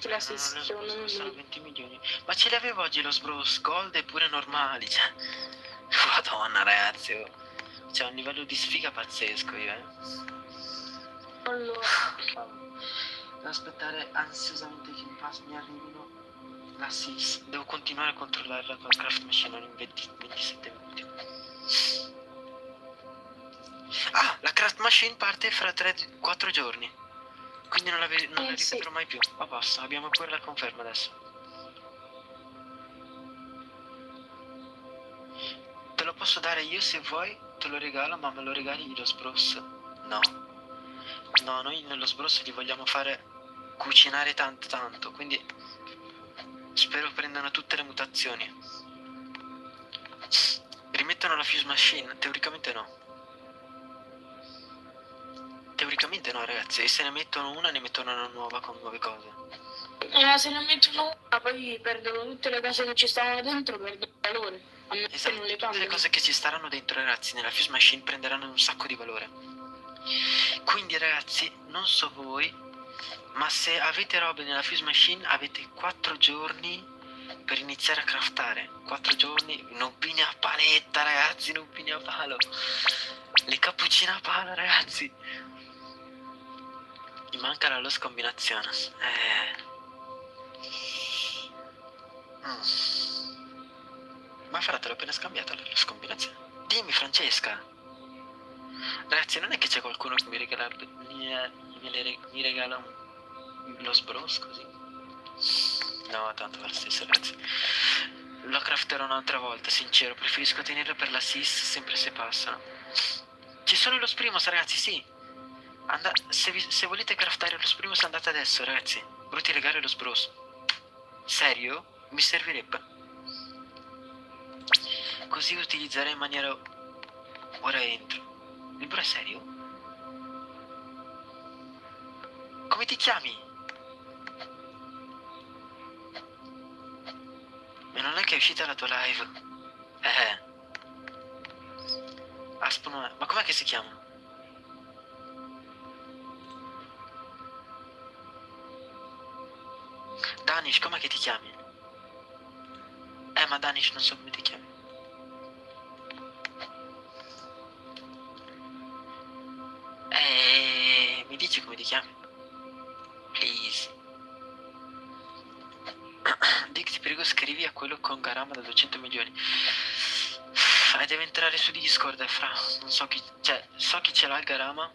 La SIS, sono 20 milioni. Ma ce li avevo oggi lo sbros gold e pure normali, cioè. Madonna, ragazzi, oh. C'è un livello di sfiga pazzesco io, Allora, devo aspettare ansiosamente che mi arrivino la SIS. Devo continuare a controllarla con la craft machine in 27 minuti. Ah, la craft machine parte fra 4 giorni. Quindi non la ripeterò mai più. A posto, abbiamo pure la conferma adesso. Te lo posso dare io se vuoi, te lo regalo, ma me lo regali lo sbros? No. No, noi nello sbros li vogliamo fare cucinare tanto, quindi spero prendano tutte le mutazioni. Rimettono la fuse machine? Teoricamente no. Teoricamente no, ragazzi, e se ne mettono una ne mettono una nuova con nuove cose. se ne mettono una, poi perdono tutte le cose che ci stavano dentro, perdono valore. Esatto, non le tutte le cose che ci staranno dentro, ragazzi, nella fuse machine prenderanno un sacco di valore. Quindi, ragazzi, non so voi, ma se avete robe nella fuse machine avete 4 giorni per iniziare a craftare. 4 giorni, nubini a paletta, ragazzi, nubini a palo. Le cappuccine a palo, ragazzi. Mi manca la loss combinazione. Ma fra te l'ho appena scambiata la loss combinazione. Dimmi, Francesca. Ragazzi, non è che c'è qualcuno che mi regala lo sbros così? No, tanto va lo stesso, ragazzi. Lo crafterò un'altra volta, sincero. Preferisco tenerlo per la SIS sempre se passano. Ci sono lo primos, ragazzi, sì. Se volete craftare lo primos andate adesso, ragazzi. Brutti regali lo sbros. Serio? Mi servirebbe. Così utilizzerei in maniera... Ora entro. Il bro è serio? Come ti chiami? Ma non è che è uscita la tua live? Aspo non è... Ma com'è che si chiama? Danish, com'è che ti chiami? Ma Danish non so come ti chiami. Mi dici come ti chiami? Please. Dick, ti prego scrivi a quello con Garama da 200 milioni. Deve entrare su Discord, fra. Non so chi... Cioè, so chi ce l'ha il Garama.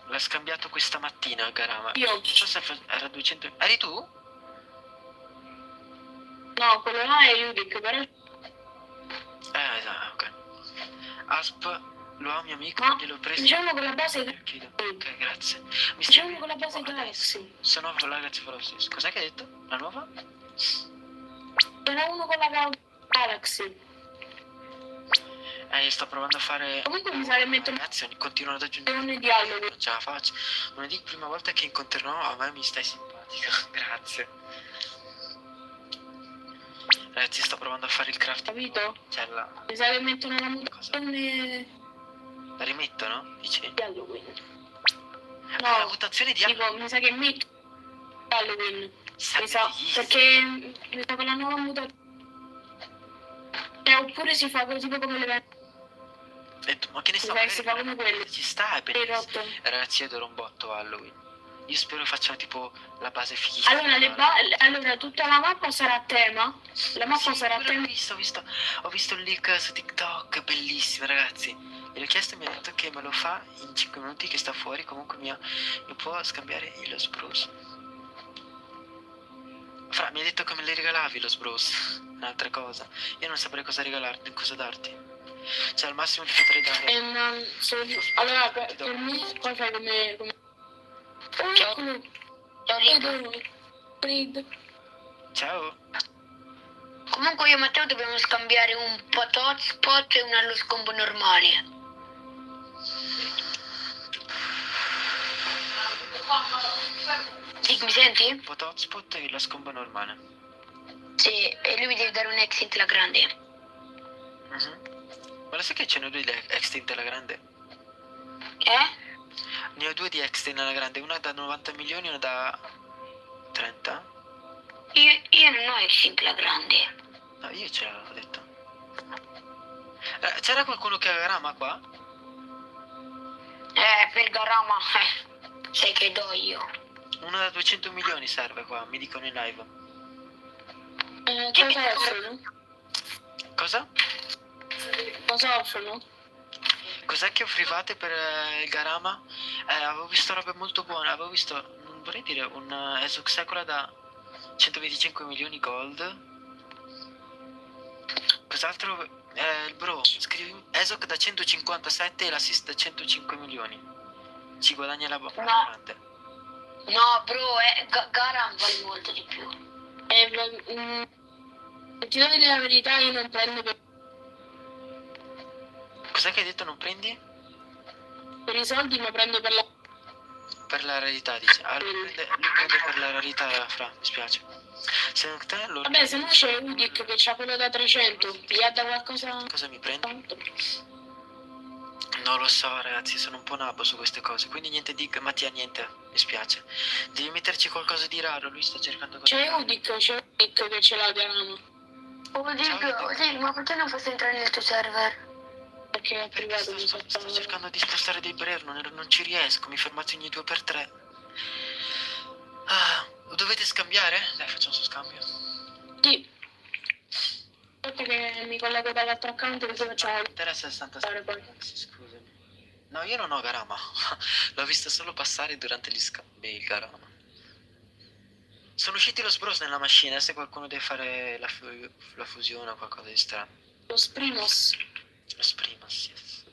L'ha scambiato questa mattina il Garama. Io. Non so se era 200... Eri tu? No, quello là è Yudik, però... Ok. Asp... Lo ha un mio amico, gliel'ho preso. Diciamo con la base... Ok, grazie. Diciamo con la base Galaxy. Se no, ragazzi, farò lo stesso. Cos'è che hai detto? La nuova? Ce n'è uno con la Galaxy. Sto provando a fare... Comunque mi sa che metto... Ragazzi, continuano ad aggiungere... un dialogo. Non ce la faccio. Lunedì, prima volta che incontrerò, a me mi stai simpatica. Grazie. Ragazzi, sto provando a fare il crafting. Capito? Cioè, Mi sa che mettono la mutazione la rimettono? Dici? di Halloween. No, la mutazione di tipo, mi sa che mettono Halloween. Mi sa, perché mi sa con la nuova mutazione. Oppure si fa tipo come le ma che ne so, si fa come quello. Ci sta, è bellissimo. Ragazzi, io adoro un botto Halloween. Io spero facciano tipo la base fighissima. Allora, tutta la mappa sarà a tema. La mappa sarà a tema. Ho visto il leak su TikTok, è bellissimo, ragazzi. Gli ho chiesto e mi ha detto che me lo fa in 5 minuti che sta fuori. Comunque mi può scambiare lo Sbros. Fra, mi ha detto che me le regalavi lo Sbros. Un'altra cosa. Io non saprei cosa regalarti, cosa darti. Cioè al massimo ti potrei dare. Allora per me poi fai come. Ciao. Comunque io e Matteo dobbiamo scambiare un pot hotspot e un allo scombo normale. Dick, mi senti? Un pot hotspot e la scomba normale. Sì, e lui mi deve dare un exit la grande. Ma lo sai che ce ne ho due di extint alla grande? Ne ho due di extint alla grande, una da 90 milioni e una da 30. Io non ho exit la grande. No, io ce l'avevo detto. C'era qualcuno che aveva rama qua? Per Garama, sai che do io. Una da 200 milioni serve qua, mi dicono in live. Cosa offrono? Cosa? Cosa offrono? Cos'è che offrivate per il Garama? Avevo visto robe molto buone, avevo visto, non vorrei dire, un Exoxecula da 125 milioni gold. Cos'altro? Bro, scrivi Esoc da 157 e l'assist da 105 milioni. Ci guadagna la grande. No, bro, Garam vale molto di più. Ti devo dire la verità, io non prendo per Cos'è che hai detto non prendi? i soldi, ma prendo per la. Per la rarità, dice. Lui prende per la rarità, fra, mi spiace. Secondo te lo. Vabbè, se no c'è Udic che c'ha quello da 300, gli ha da qualcosa. Cosa mi prendi? Non lo so, ragazzi, sono un po' nabbo su queste cose. Quindi niente di. Mattia, niente, mi spiace. Devi metterci qualcosa di raro, lui sta cercando qualcosa. C'è Udic che ce l'ha Garama. Udic, ma perché non fai entrare nel tuo server? Perché è privato, mi sa. Sto cercando di spostare dei brain, non ci riesco, mi fermate ogni 2x3. Dovete scambiare? Dai, facciamo su scambio. Sì. Aspetta che mi collego dall'altro account così facciamo. Interessa 66. Scusami. No, io non ho Garama. L'ho visto solo passare durante gli scambi il Garama. Sono usciti lo Sbros nella macchina, se qualcuno deve fare la fusione o qualcosa di strano. Lo Sprimos. Lo Sprimos, yes.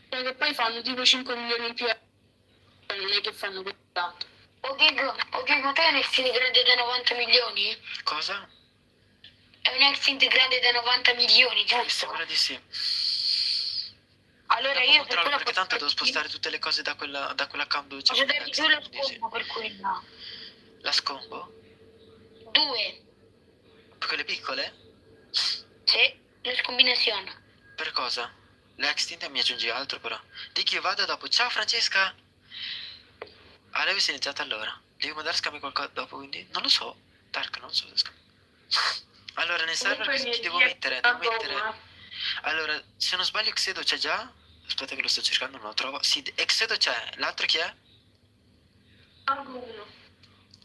Che poi fanno tipo 5 milioni in più. Non è che fanno così tanto. Ok, ma te è un exit grande da 90 milioni? Cosa? È un exit grande da 90 milioni, giusto? Sembra di sì. Allora io per quella perché tanto devo spostare tutte le cose da quell'account dove c'è. Posso darti giù lo scombo per quella? La scombo? 2. Quelle piccole? Sì, la scombinazione. Per cosa? Le extint mi aggiungi altro però. Di che io vado dopo. Ciao Francesca! Lei si è iniziata allora. Devi mandare scambi qualcosa dopo, quindi? Non lo so. Dark, non so se scambi. Allora nel server cosa ti devo mettere? Allora, se non sbaglio Xedo c'è già. Aspetta che lo sto cercando, non lo trovo. Sì, Xedo c'è. L'altro chi è?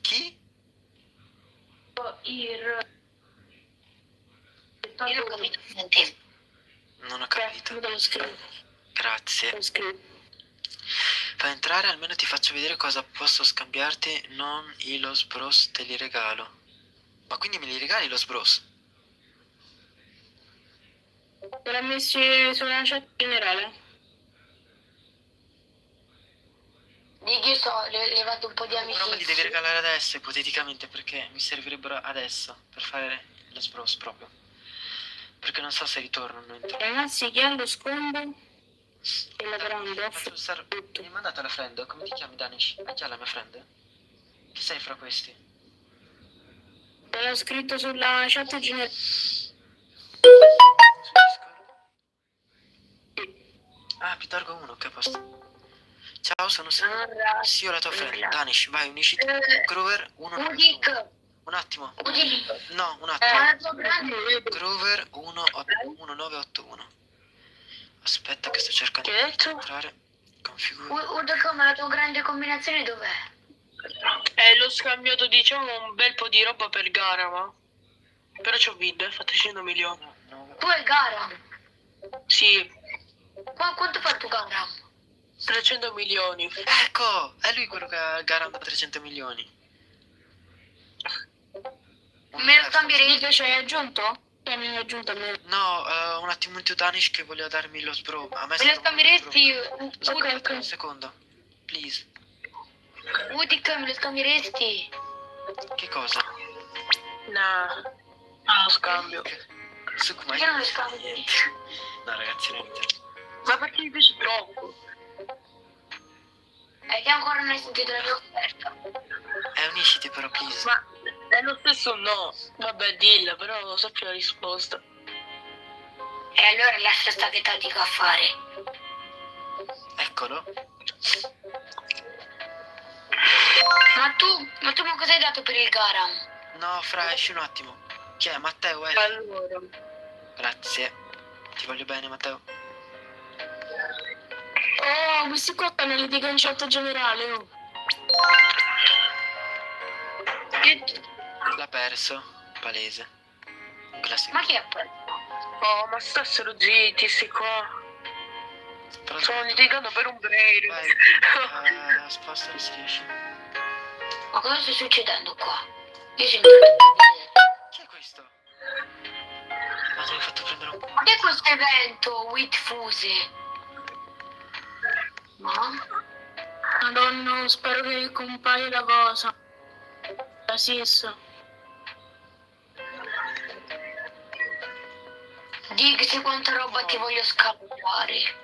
Chi? Io non ho capito niente. Non ho capito. Grazie. Fai entrare, almeno ti faccio vedere cosa posso scambiarti. Non i Los Bros, te li regalo. Ma quindi me li regali Los Bros? Te l'ha messi sulla chat generale? Io sto levando un po' di amicizia. Però me li devi regalare adesso, ipoteticamente, perché mi servirebbero adesso per fare Los Bros proprio. Perché non so se ritornano. Ragazzi, chi ha lo scombo? E la grande. Mi hai mandato la friend? Come ti chiami Danish? Hai già la mia friend? Chi sei fra questi? Te l'ho scritto sulla chat generale. Ah, Pitargo 1, che posto. Ciao, sono Sì, io la tua friend. Danish, vai, unisciti. Grover 1. Un attimo. No, un attimo. Grover 1981. Aspetta che sto cercando di entrare. Come la tua grande combinazione dov'è? L'ho scambiato, diciamo, un bel po' di roba per gara, ma... Però c'ho vinto, fa 300 milioni. Tu hai gara? Sì. Quanto fa tu gara? 300 milioni. Ecco, è lui quello che ha gara da 300 milioni. Me lo scambierei? Ci hai aggiunto? Mi hai aggiunto a me. No, un attimo in Danish che voleva darmi lo sbro. A me Me lo scambieresti? Aspetta un secondo. Please. Udic, me lo scambieresti? Che cosa? No, lo scambio. Su come Io non lo scambio. No, ragazzi, non intendo. Ma perché mi piace troppo? È che ancora non hai sentito la mia offerta. Unisciti però, please. Ma è lo stesso no. Vabbè, dilla, però non so più la risposta. E allora lascia sta che tattica a fare. Eccolo. Ma tu cosa hai dato per il gara? No, fra, esci un attimo. Chi è? Matteo, Allora. Grazie. Ti voglio bene, Matteo. Oh, questi qua stanno litigando in chat generale, oh. L'ha perso. Palese. Un classico. Ma chi è poi? Oh, ma stassero zitti, sti qua. Stanno litigando per un brain. Vai, spostali se riesci. Ma cosa sta succedendo qua? Io sento... Chi è questo? Ma ti hai fatto prendere un po'. Ma che è questo evento, with Fuse? Ma? Madonna, spero che compaia la cosa. La SIS. Digsi quanta roba ti voglio scappare.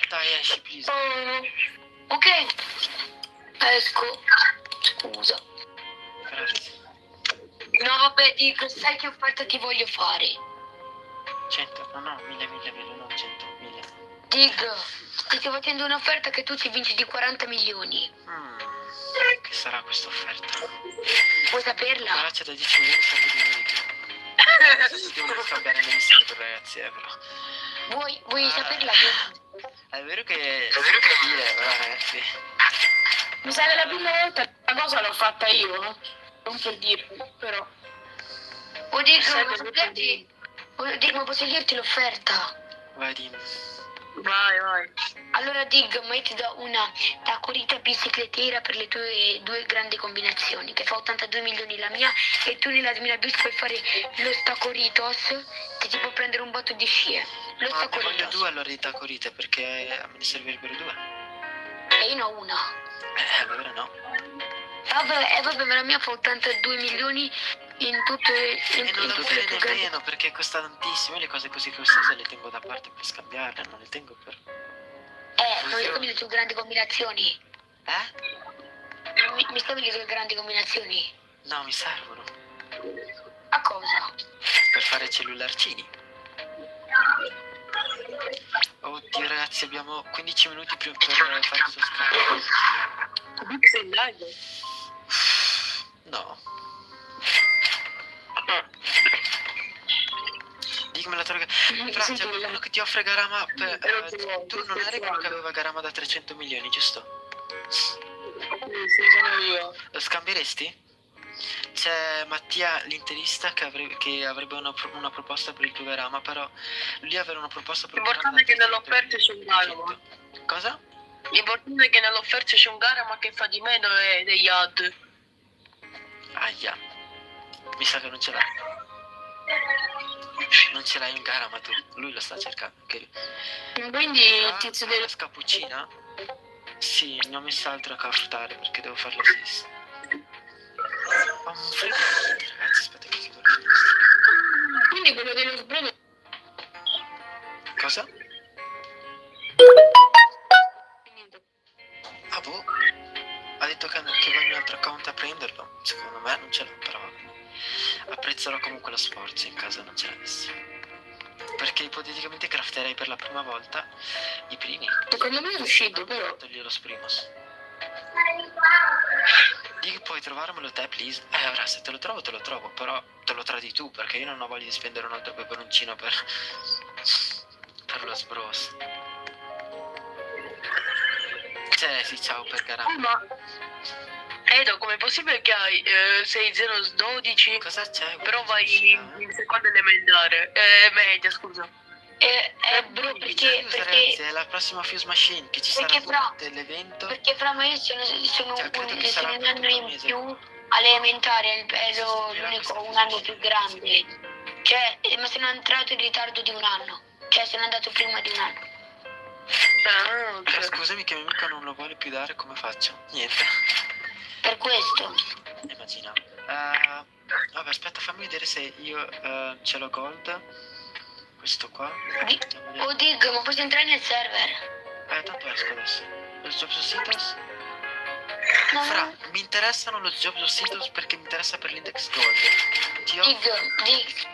Dai, esci, please. Ok. Esco. Scusa. Grazie. No, vabbè, Dig, sai che offerta ti voglio fare? 100, no, 1000, no, 100, 1000. Dig, ti sto facendo un'offerta che tu ti vinci di 40 milioni. Che sarà questa offerta? Vuoi saperla? Grazie da 10 milioni serve di milioni. Devo scambiare nei server, ragazzi, però. Vuoi saperla? È vero che... però, ragazzi. Mi sa che la prima volta la cosa l'ho fatta io, non per dirvi, però. Oh, Dig, ma posso dirti l'offerta? Vai, dimmi. Vai. Allora, Dig, ma io ti do una taccorita biciclettiera per le tue due grandi combinazioni, che fa 82 milioni la mia, e tu nella mia bis puoi fare lo stacoritos, che ti può prendere un botto di scie. Lo Ne voglio stacoritos. 2 allora di tacorite, perché a me ne servirebbero 2. E io ne ho una. Allora no. Vabbè, ma la mia fa 82 milioni in tutte E non lo bene nemmeno, perché costa tantissimo. Io le cose così costose le tengo da parte per scambiarle, non le tengo per... non mi stavi le tue grandi combinazioni? Mi stavi le tue grandi combinazioni? No, mi servono. A cosa? Per fare cellularcini. Oddio, ragazzi, abbiamo 15 minuti per fare questo scambio. Sei in live? No. Dimmela la torre. Fra, c'è qualcuno che ti offre Garama per... tu non eri quello che aveva Garama da 300 milioni, giusto? Sì, sono io. Lo scambieresti? C'è Mattia, l'interista, che avrebbe una proposta per il tuo Garama, però lui aveva una proposta per L'importante è che nell'offerta c'è un Garama. Cosa? L'importante è che nell'offerta c'è un Garama che fa di meno e degli ad. Aia. Mi sa che non ce l'hai. Non ce l'hai in Garama tu. Lui lo sta cercando anche lui. Quindi il tizio della scappuccina? Sì, ne ho messa altra a cartare perché devo fare lo stesso. Ho un freddo, ragazzi, aspetta che chiudo la finestra. Quindi quello dello sbrodo... Cosa? Ah boh. Ha detto che va in un altro account pronti a prenderlo? Secondo me non ce l'ho, però apprezzerò comunque lo sforzo in caso non ce l'avessi. Perché ipoteticamente crafterei per la prima volta i primi. Secondo me è uscito, però. Toglio lo primus. Di che puoi trovarmelo te, please? Ora, se te lo trovo, però te lo tradi tu, perché io non ho voglia di spendere un altro peperoncino per lo sbros. Cioè, sì, ciao per carammo. Ma Edo, com'è possibile che hai 6-0-12? Cosa c'è? Però vai in seconda elementare. Media, scusa. Bro, perché Ragazzi, è la prossima Fuse Machine che ci sarà durante l'evento. Perché fra me sono credo che sarà un anno in più all'elementare, ero l'unico un anno più grande. Cioè, ma sono entrato in ritardo di un anno. Cioè, sono andato prima di un anno. Scusami che mio amico non lo vuole più dare, come faccio? Niente. Per questo. Immaginavo. Vabbè, aspetta, fammi vedere se io ce l'ho gold. Questo qua. Oh Dig, ma posso entrare nel server? Tanto esco adesso. Lo Jobs Ositos? Fra, mi interessano lo Jobs Ositos perché mi interessa per l'index gold. Dig.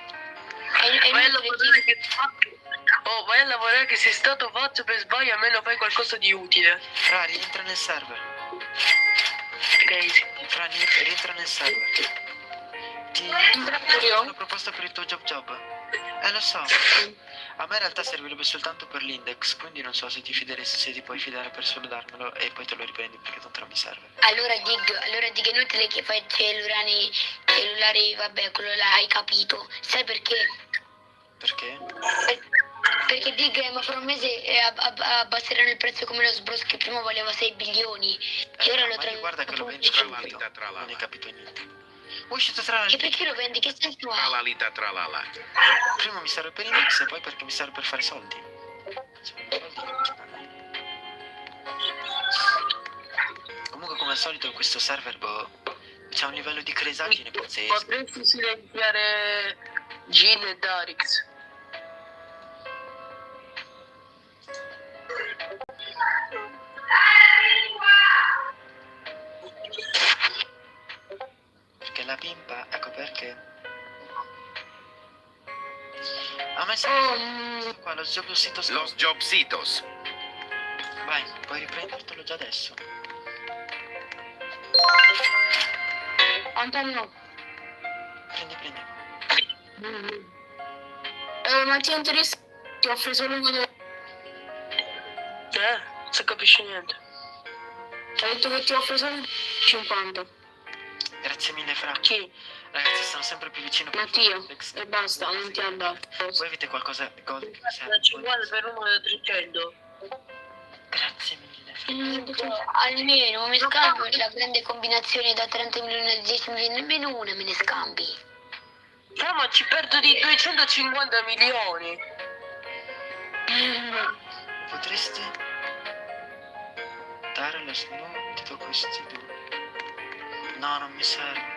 Vai a lavorare che sei stato fatto per sbaglio, almeno fai qualcosa di utile. Fra, rientra nel server. Crazy. Fra, rientra nel server. Ti ho una proposta per il tuo job. Lo so. A me in realtà servirebbe soltanto per l'index, quindi non so se ti fideresti, se ti puoi fidare per solo darmelo e poi te lo riprendi perché tanto non mi serve. Allora Dig, è inutile che fai cellulari, vabbè, quello là hai capito. Sai perché? Perché? Perché Dig, ma fra un mese abbasseranno il prezzo come lo sbros che prima valeva 6 bilioni. E ora lo trovo. Guarda che lo vendi subito. Non hai capito niente. Uscito tra la... E perché lo vendi? Che senso ha? Tralalita. Prima mi serve per l'index e poi perché mi serve per fare soldi. Comunque come al solito in questo server c'è un livello di cresaggine pazzesco. Potresti silenziare Gin e Darix. Perché la pimpa, ecco perché. A me serve qua lo Jobsitos. Los Jobsitos. Vai, puoi riprendertelo già adesso. Antonio. Prendi. Ma ti interessa? Ti offre solo uno Non capisci niente. Hai detto che ti offre solo 50. Grazie mille, Fra. Chi? Ragazzi, stanno sempre più vicino. Mattia. E basta, non ti ha dato. Voi avete qualcosa gold che mi serve? 50 per uno da 300. Grazie mille. Almeno mi scambio la grande combinazione da 30 milioni a 10 milioni, nemmeno una me ne scambi. Ma ci perdo di 250 milioni. Potresti dare lo snow? Ti do questi due. No, non mi serve.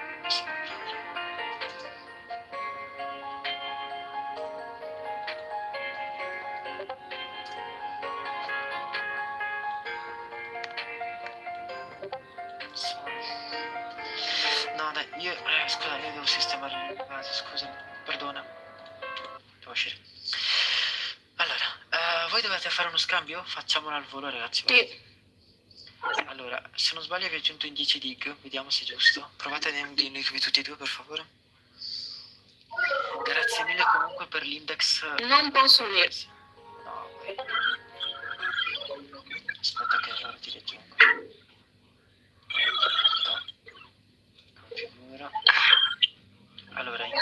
No dai, io scusa, io devo sistemare le basi, scusami, perdona. Devo uscire. Allora, voi dovete fare uno scambio? Facciamolo al volo, ragazzi. Sì. Allora, se non sbaglio vi ho aggiunto in 10 dig, vediamo se è giusto. Provate a unirvi tutti e due, per favore. Grazie mille comunque per l'index. Non posso unirsi. No, aspetta che allora ti raggiungo. Configura. Allora, in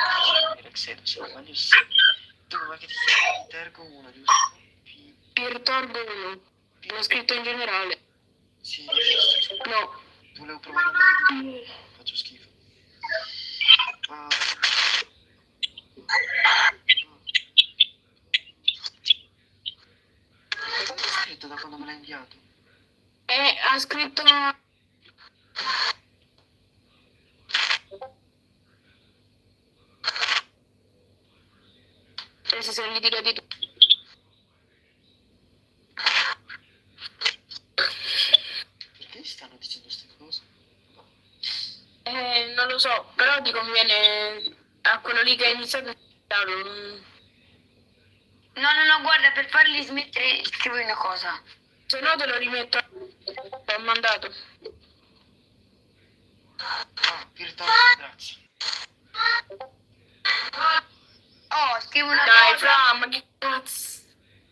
se non sbaglio sì. Dove vuoi che ti sia? Tergo 1, giusto? Pirtorgo 1. L'ho scritto in generale. Sì. No. Volevo provare un po' di... Faccio schifo. Cosa ha scritto da quando me l'ha inviato? Ha scritto... Adesso se gli dirò di tutto. Perché stanno dicendo queste cose? lì che hai iniziato No, guarda, per farli smettere scrivi una cosa. Se no te lo rimetto. L'ho mandato. Grazie. Oh, scrivi una Dai, cosa. Fra, ma che cazzo?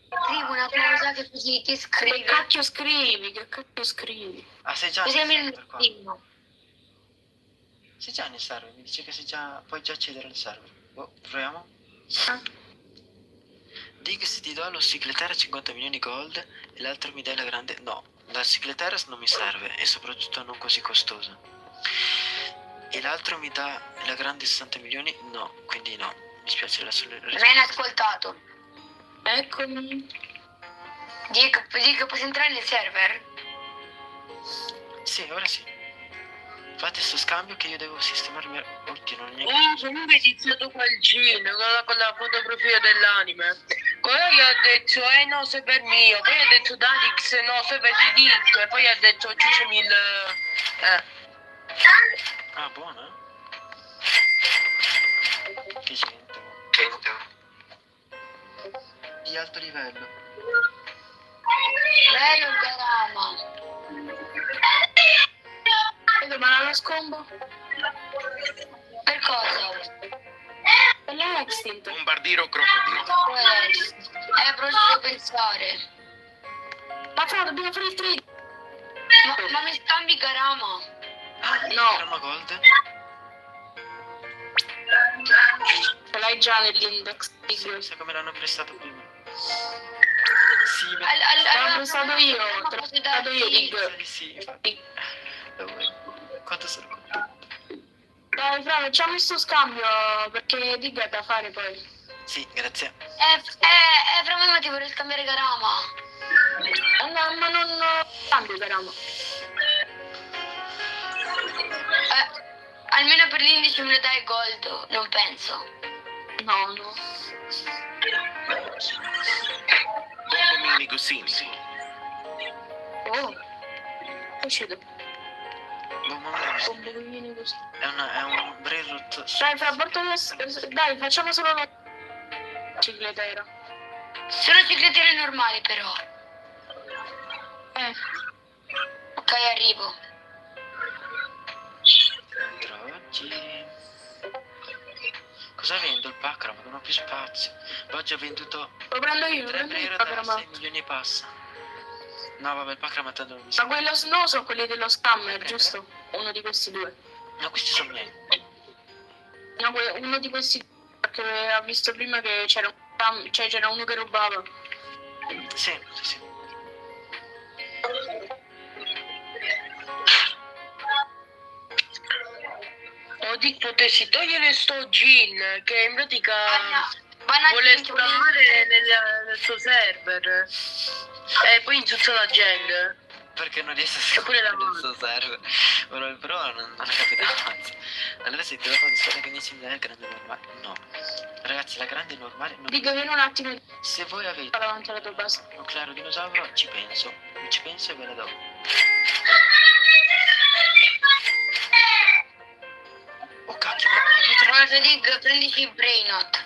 Scrivi una cosa che così ti scrivi. Che cacchio scrivi? Che cacchio scrivi? Ah, sei già Così nel almeno server qua. scrivono. Sei già nel server, mi dice che sei già... puoi già accedere al server. Boh, proviamo. Dig se ti do lo cicletera 50 milioni gold e l'altro mi dai la grande... No, la cicletera non mi serve e soprattutto non così costosa. E l'altro mi dà la grande 60 milioni? No, quindi no. Mi spiace la Mi hai ascoltato. Eccomi. Dig, posso entrare nel server? Sì, ora sì. Fate sto scambio che io devo sistemarmi... Oddio, non è... Comunque è iniziato quel gin con la fotografia dell'anime. Quello gli ha detto no, sei per mio. Poi ha detto Dadix no, sei per Didic. E poi ha detto cicciami il... Ah, buona? Che gente. Di alto livello. Bello il garama. Vedo, ma la scombo? Per cosa? Per l'extint. Bombardiro crocodilo. Però ci devo pensare. Ma Fra, dobbiamo fare il trade. Ma mi scambi garama? No. Garama gold? Ce l'hai già nell'index. Sì, sai come l'hanno prestato prima. Sì, te l'ho prestato io. Te l'ho prestato io, Dig. Sì, infatti. Quanto serve? Dai, Fra, facciamo sto scambio perché Dig è da fare poi. Sì, grazie. Fra me ti vorrei scambiare garama. No, ma non cambio garama. Almeno per l'11 me lo dai gold, non penso. No. Bombomini Gussini. Oh. Uscito. Bombomini è un brainrot. Dai, Fra, dai, facciamo solo la cicletera. Sono ciclettere normali però. Ok, arrivo. Oggi... Cosa vendo il Pacra? Ma non ho più spazio. Oggi ho venduto... Lo prendo io, 3 player da 6 milioni e passa. No, vabbè, il Pacra tanto non mi sa. Ma quello no sono quelli dello scammer, giusto? Uno di questi due. No, questi sono miei. No, uno di questi due, perché ha visto prima che c'era c'era uno che rubava. Sì. Dick, potessi togliere sto gin che in pratica vuole spamare nel suo server e poi insulta la gente. Perché non riesco a scoprire il suo server. Però non ha capito avanza. Allora se ti lo faccio solo che inizi la grande normale. No. Ragazzi, la grande normale non... Dico, vieni un attimo. Se voi avete davanti alla tua base nucleare dinosauro, ci penso e ve la do. Oh cacchio, Guarda, Dig, prendici il brainot.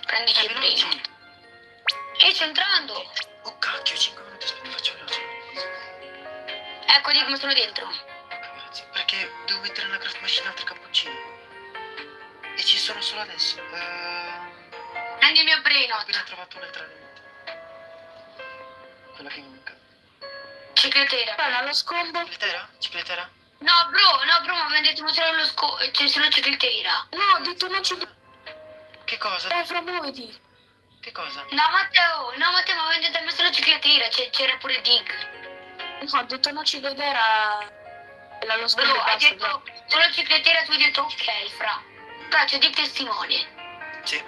E sto entrando. Oh cacchio, 5 minuti, mi faccio veloce. Ecco, Dig, ma sono dentro. Grazie. Perché devo mettere nella craft machine altri cappuccini. E ci sono solo adesso. Prendi il mio brainot. Ne ho trovato un'altra mente. Quella che mi manca. Cicletera. Guarda, lo scombo. Cicletera? No, bro, ma mi ha detto ma solo c'è solo cicletera. No, ho detto no cicletera. Che cosa? Fra, muoviti. Che cosa? No, Matteo, ma mi ha detto ma solo cicletera, c'era pure Dig. No, ho detto no cicletera. Era lo scombo. Bro, hai detto solo cicletera, tu hai detto ok, Fra. Però c'è Dig testimone. Sì.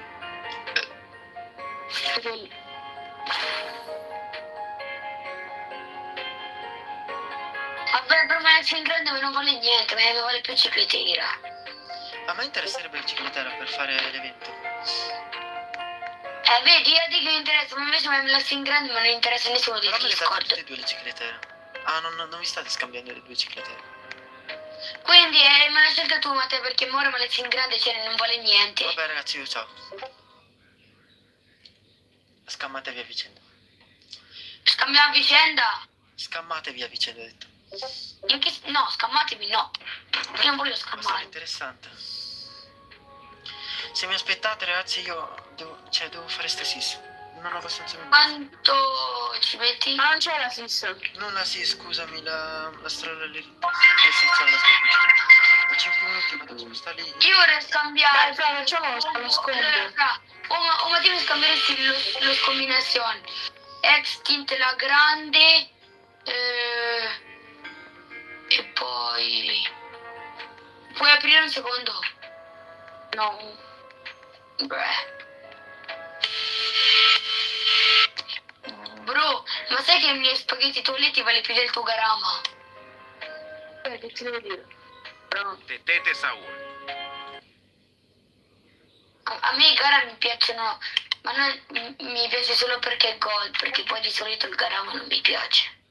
Vabbè, per me il grande non vale niente, mi vale più cicletera. A me interesserebbe il cicletera per fare l'evento. Vedi, a Dig mi interessa, ma invece la in grande non interessa nessuno di Però me le date Discord. tutte e due le cicletere. Ah, non vi state scambiando le due cicletere. Quindi me l'hai scelta tu, Matteo, perché ora me l'hai in grande, cioè non vale niente. Vabbè ragazzi, io ciao. Scammatevi a vicenda. Scambiamo a vicenda? Scammatevi a vicenda, ho detto. No, scammatevi no. Io non voglio Ma sarà scammare. interessante. Se mi aspettate ragazzi io devo fare stasis. Non ho abbastanza memoria. Quanto ci metti? Ma non c'è la SIS. Non la sì, scusami, la strada lì. Sì, c'è la scappuccina. A 5 minuti vado a spostare lì. Io vorrei scambiare. Dai, Fra, facciamo lo scontro. O ma te mi scambieresti lo scombinazione. Extint la grande. E poi. Puoi aprire un secondo? No. Beh. Bro, ma sai che i miei spaghetti toiletti vale più del tuo garama? Che ti devo dire? Tete Saul. A me i gara mi piacciono, ma non mi piace solo perché è gold, perché poi di solito il garama non mi piace.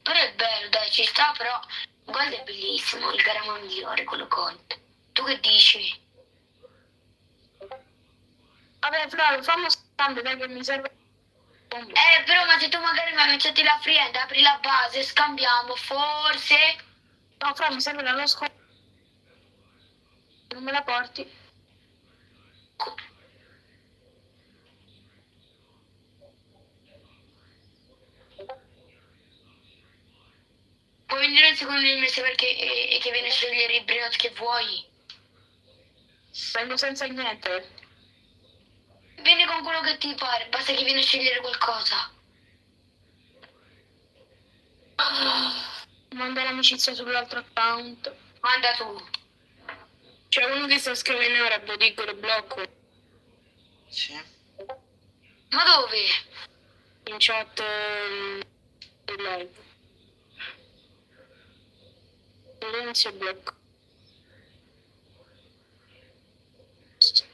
Però è bello, dai, ci sta, però gold è bellissimo, il garama migliore, quello gold. Tu che dici? Vabbè, Fra, fammi scambio, dai, che mi serve. Però ma se tu magari mi accetti la friend, apri la base, scambiamo, forse. No, Fra, mi serve la scontro. Non me la porti? Puoi venire un secondo di mese perché che viene a scegliere i brioche che vuoi. Vengo senza niente. Vieni con quello che ti pare, basta che vieni a scegliere qualcosa. Manda l'amicizia sull'altro account. Manda tu. C'è uno che sta scrivendo ora, lo dico, lo blocco. Sì. Ma dove? In chat live. Silenzio blocco. Ce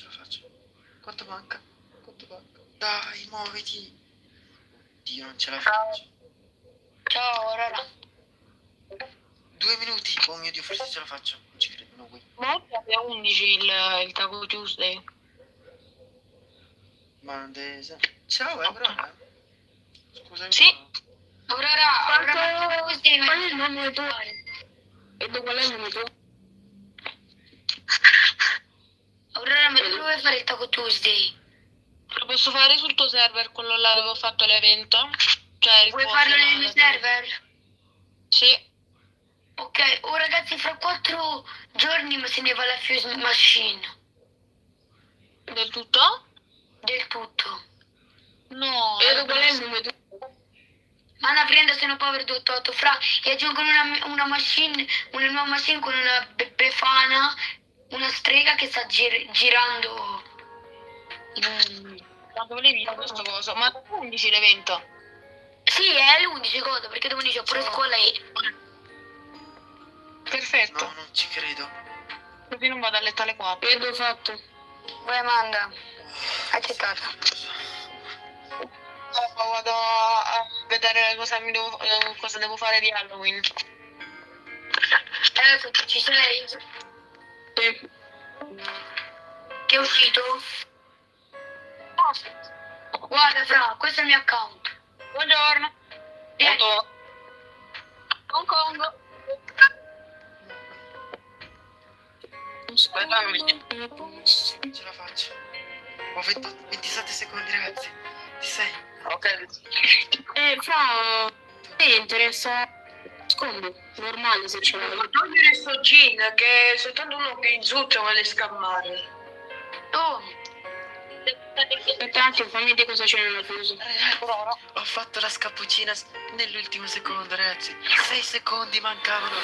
la faccio. Quanto manca? Dai, muoviti. Dio, non ce la faccio. Ciao, Aurora. 2 minuti. Oh mio Dio, forse ce la faccio. Non ci credo, no way. Ma oggi è 11 il Taco Tuesday. Mandesa. Ciao, Aurora. Scusami. Sì. Aurora, Qual è il nome tuo? E dopo qual è il nome tuo? Aurora, ma tu vuoi fare il Taco Tuesday? Lo posso fare sul tuo server, quello là dove ho fatto l'evento? Cioè, Vuoi farlo nel mio server? Sì. Ok, ragazzi, fra 4 giorni se ne va la fuse machine. Del tutto? Del tutto. No. E dopo qual è il nome tuo? Anna prenda se no povero 288 fra e aggiungono una machine, una nuova machine con una befana, una strega che sta girando. Ma dove l'hai visto questo coso? Ma è 11 l'evento? Sì, è l'11 cosa, perché domani c'ho pure scuola e... Perfetto. No, non ci credo. Così non vado a letto alle 4. Io l'ho fatto. Vai Amanda. Accettata. Vado a vedere cosa devo fare di Halloween. Ci sei? Sì. Che è uscito? Guarda fra, questo è il mio account. Buongiorno. Hong Kong. Ce la faccio. Ho 27 secondi, ragazzi. Ci sei? Ok. Fra, ti interessa scondo, normale se ce l'hai. Ma togliere sto gin che è soltanto uno che insulta vuole scammare. Oh. Aspetta un attimo, fammi vedere cosa c'è nella fuso. Ho fatto la scappuccina nell'ultimo secondo, ragazzi. 6 secondi mancavano.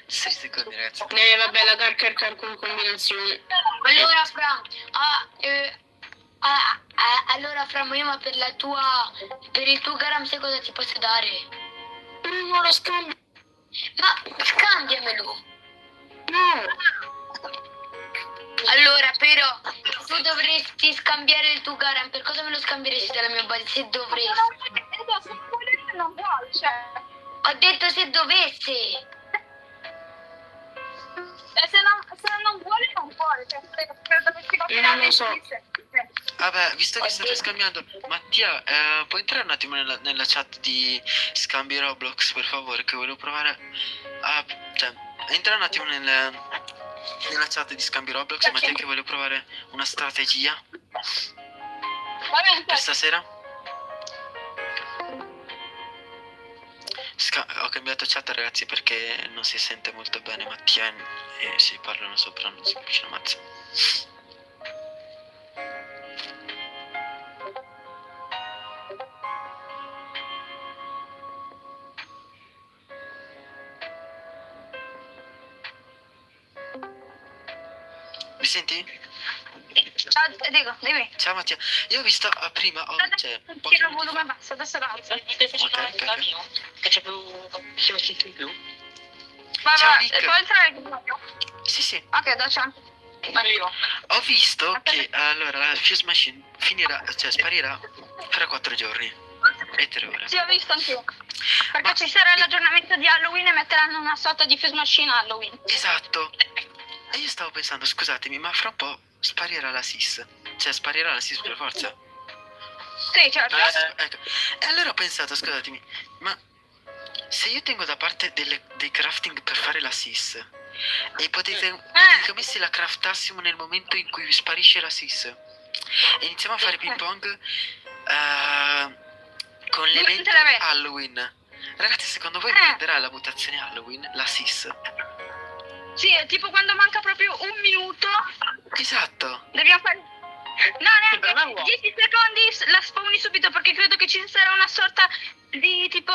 6 secondi, ragazzi. Vabbè, la car con combinazione. Allora fra, allora fra, ma per il tuo garam sai cosa ti posso dare? Non lo scambio. Ma scambiamelo. No. Allora, però, tu dovresti scambiare il tuo Garan. Per cosa me lo scambieresti dalla mia base? Se dovresti. Se non vuole, non vuole, cioè. Ho detto se dovesse. Se non vuole, non vuole. Cioè, se dovessi Non lo so. comprare Vabbè, visto che state scambiando, Mattia, puoi entrare un attimo nella chat di scambi Roblox, per favore, che volevo provare a... Cioè, entra un attimo nella chat di scambi Roblox, Mattia, che volevo provare una strategia per stasera. Ho cambiato chat, ragazzi, perché non si sente molto bene Mattia e si parlano sopra, non si capisce una mazza. Mi senti? Ciao, dico, dimmi. Ciao Mattia, io ho visto prima, cioè, Tiro il volume basso, adesso l'alzo. che c'è più più. Ciao, Nick. puoi entrare proprio? Sì. Ok, da ciao. Ho visto che allora la fuse machine finirà, cioè sparirà fra 4 giorni e 3 ore. Sì, ho visto anch'io. Perché ci sarà l'aggiornamento di Halloween e metteranno una sorta di fuse machine Halloween. Esatto. E io stavo pensando, scusatemi, ma fra un po' sparirà la SIS. Cioè sparirà la SIS per forza. Sì, certo. Ecco. E allora ho pensato, scusatemi, ma se io tengo da parte dei crafting per fare la SIS e ipoteticamente se la craftassimo nel momento in cui sparisce la SIS e iniziamo a fare ping pong con l'evento Halloween, ragazzi, secondo voi prenderà la mutazione Halloween la SIS? Sì, è tipo quando manca proprio un minuto. Esatto. Dobbiamo fare... No, neanche 10 secondi la spawni subito, perché credo che ci sarà una sorta di tipo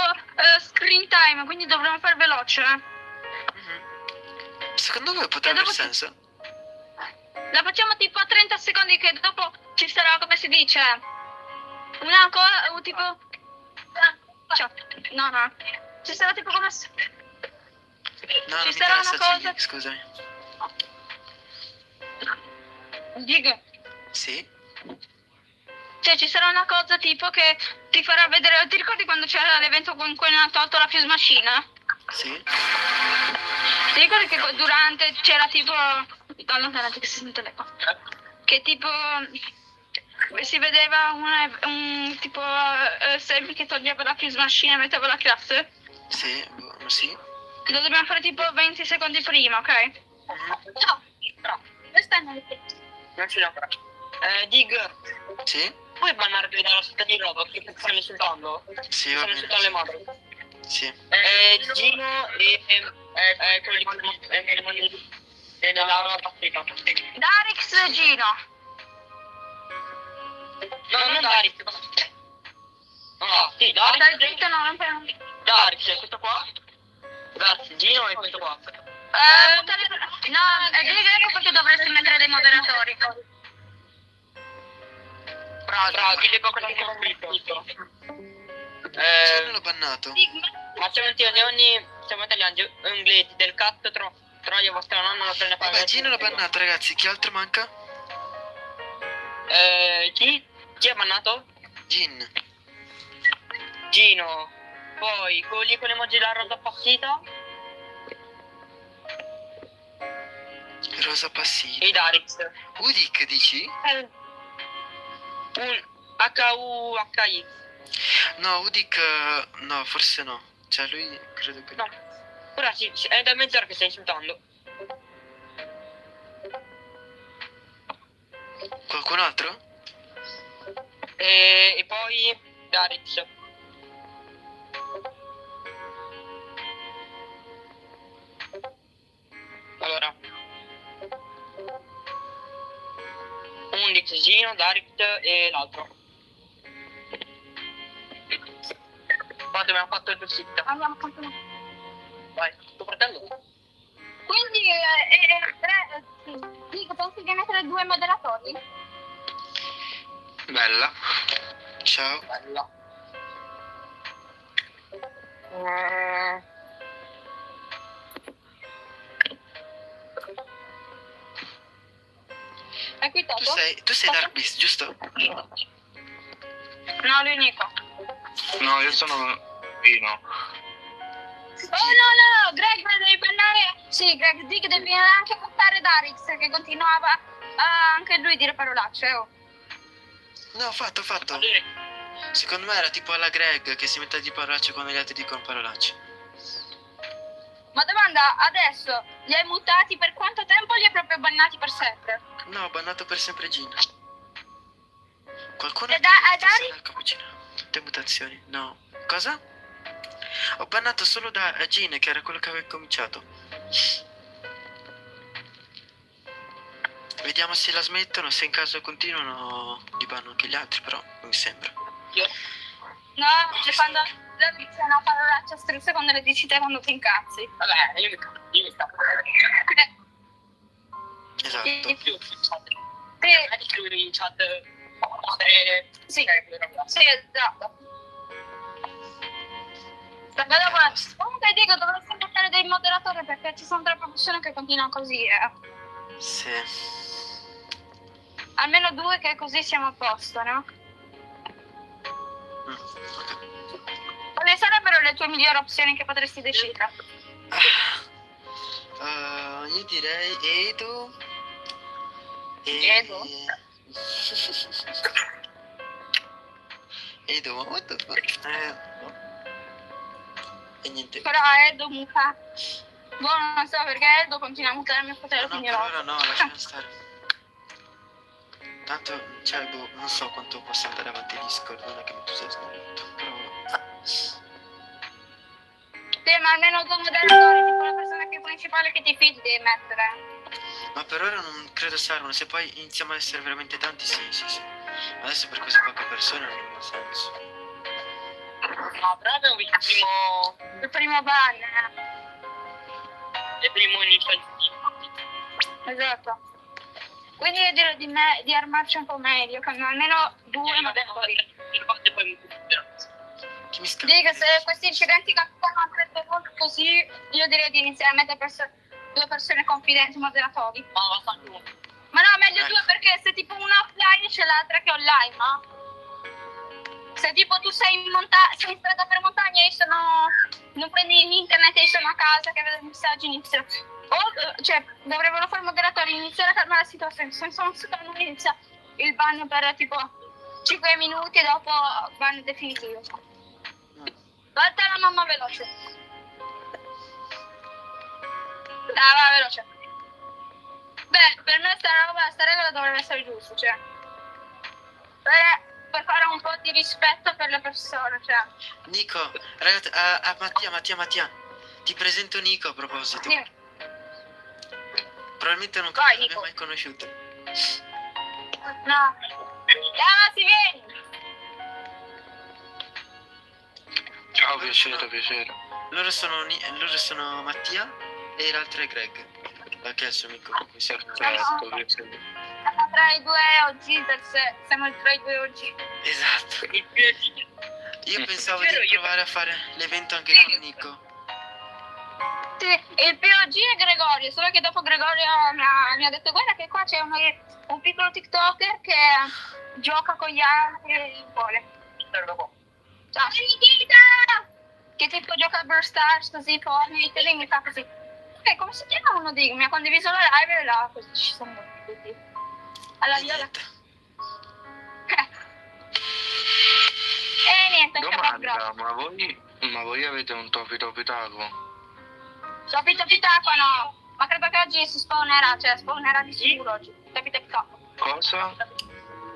screen time, quindi dovremmo fare veloce. Secondo voi potrebbe aver senso? La facciamo tipo a 30 secondi, che dopo ci sarà, come si dice, una cosa, tipo... No, ci sarà tipo come... No, non mi sarà interessa una il CD, scusami. Dico. Sì? Cioè ci sarà una cosa tipo che ti farà vedere... Ti ricordi quando c'era l'evento con cui hanno tolto la fuse machine? Sì. Ti ricordi che durante c'era tipo... Allontanati che si sente l'eco. Che tipo... Si vedeva un tipo... Sammy che toglieva la fuse machine e metteva la classe? Sì, sì. Lo dobbiamo fare tipo 20 secondi prima, ok? No, questa è non ce l'ho ancora. Dig. Sì? Puoi bannare dalla città di Roblox che ti stanno insultando? Sì, stanno insultando le madri. Sì. Gino e quelli che della Africa. Darix Gino. No, non Darix. No, sì, Darix. Darix, è questo qua. Darix, Gino e questo qua. No, dico perché dovresti mettere dei moderatori. Bravo, chi devo capito. Non l'ho bannato. Ma stiamo tagliando inglesi del cazzo troia vostra nonna non prende Vabbè, Gino l'ho bannato, ragazzi, chi altro manca? Chi è bannato? Gino. Poi quelli con l'emoji della rosa appassita. Rosa Passini. E Darix. Udic dici? Un H-U-H-I. No, Udic no, forse no. Cioè lui credo che... No. Ora sì, è da mezz'ora che stai insultando. Qualcun altro? E poi Darix. Allora. Undix, Gino, Darix e l'altro. Qua abbiamo fatto il sito. Andiamo con te. Vai, tuo fratello. Quindi, dico, pensi di mettere 2 moderatori? Bella. Ciao. Bella. quitato? Tu sei Dark Beast, giusto? No, lui Nico. No, io sono Vino. Oh no, Greg, devi parlare. Sì, Greg, di che devi anche buttare Darix, che continuava anche lui a dire parolacce, oh. No, ho fatto. Secondo me era tipo alla Greg che si mette di parolacce quando gli altri dicono parolacce. Ma domanda, adesso li hai mutati per quanto tempo o li hai proprio bannati per sempre? No, ho bannato per sempre Gina. Qualcuno E Dari? la cappuccina. Tutte mutazioni. No. Cosa? Ho bannato solo da Gina, che era quello che aveva cominciato. Vediamo se la smettono, se in caso continuano li banno anche gli altri, però non mi sembra. No, cioè quando dice una parolaccia struzza quando le dici te quando ti incazzi. Vabbè, io mi scappo. Esatto. Di scrivere in chat. Sì, esatto. Comunque dico, dovresti portare dei moderatori perché ci sono troppe persone che continuano così, Sì. Almeno 2 che così siamo a posto, no? Quali sarebbero le tue migliori opzioni che potresti decidere? Io direi Edo. Edo? Edo, ma what the fuck? E niente. Però Edo muta. Boh, non so perché Edo continua a mutare il mio potere, quindi per ora no, lasciamo stare. Tanto, cioè, non so quanto possa andare avanti Discord, non è che mi entusiasmo molto, però... Sì, ma almeno 2 moderatori, tipo la persona più principale che ti fidi devi mettere. Ma per ora non credo servono, se poi iniziamo ad essere veramente tanti, sì. Adesso per queste poche persone non ha senso. No, però abbiamo visto il primo ban. Il primo inizio. Esatto. Quindi io direi di armarci un po' meglio, con almeno 2 moderatori. Dica, se questi incidenti capitano a 3 volte così, io direi di iniziare a mettere 2 persone confidenti moderatori. Ma no, meglio 2 perché se tipo una offline c'è l'altra che è online, no? Se tipo tu sei in strada per montagna e non prendi internet e io sono a casa che vedo i messaggi inizio. Cioè, dovrebbero fare moderatori, iniziare a calmare la situazione, se non inizia il ban per tipo 5 minuti e dopo ban definitivo. Guarda la mamma veloce. Dai, va veloce. Beh, per me sta regola dovrebbe essere giusta, cioè. Per fare un po' di rispetto per le persone, cioè. Nico, ragazzi, Mattia, ti presento Nico a proposito. Sì. Probabilmente non l'abbia mai conosciuto. No. Si vieni! Ciao, piacere. Loro sono Mattia e l'altro è Greg, che è il suo amico con cui siamo. Siamo tra i 2 oggi, siamo tra i 2 oggi. Esatto. Io pensavo di provare a fare l'evento anche con Nico. Sì, il POG è Gregorio, solo che dopo Gregorio mi ha detto guarda che qua c'è un piccolo TikToker che gioca con gli altri e vuole. Ciao. Che tipo gioca a Brawl Stars così, Fortnite, e lei mi fa così. Ok, come si chiama uno di? Mi ha condiviso la live e là così ci sono tutti. Allora io niente, Domanda, ma voi avete un Topi Taco? Topi Taco no, ma credo che oggi si spawnerà di sicuro oggi. Topi Taco. Cosa?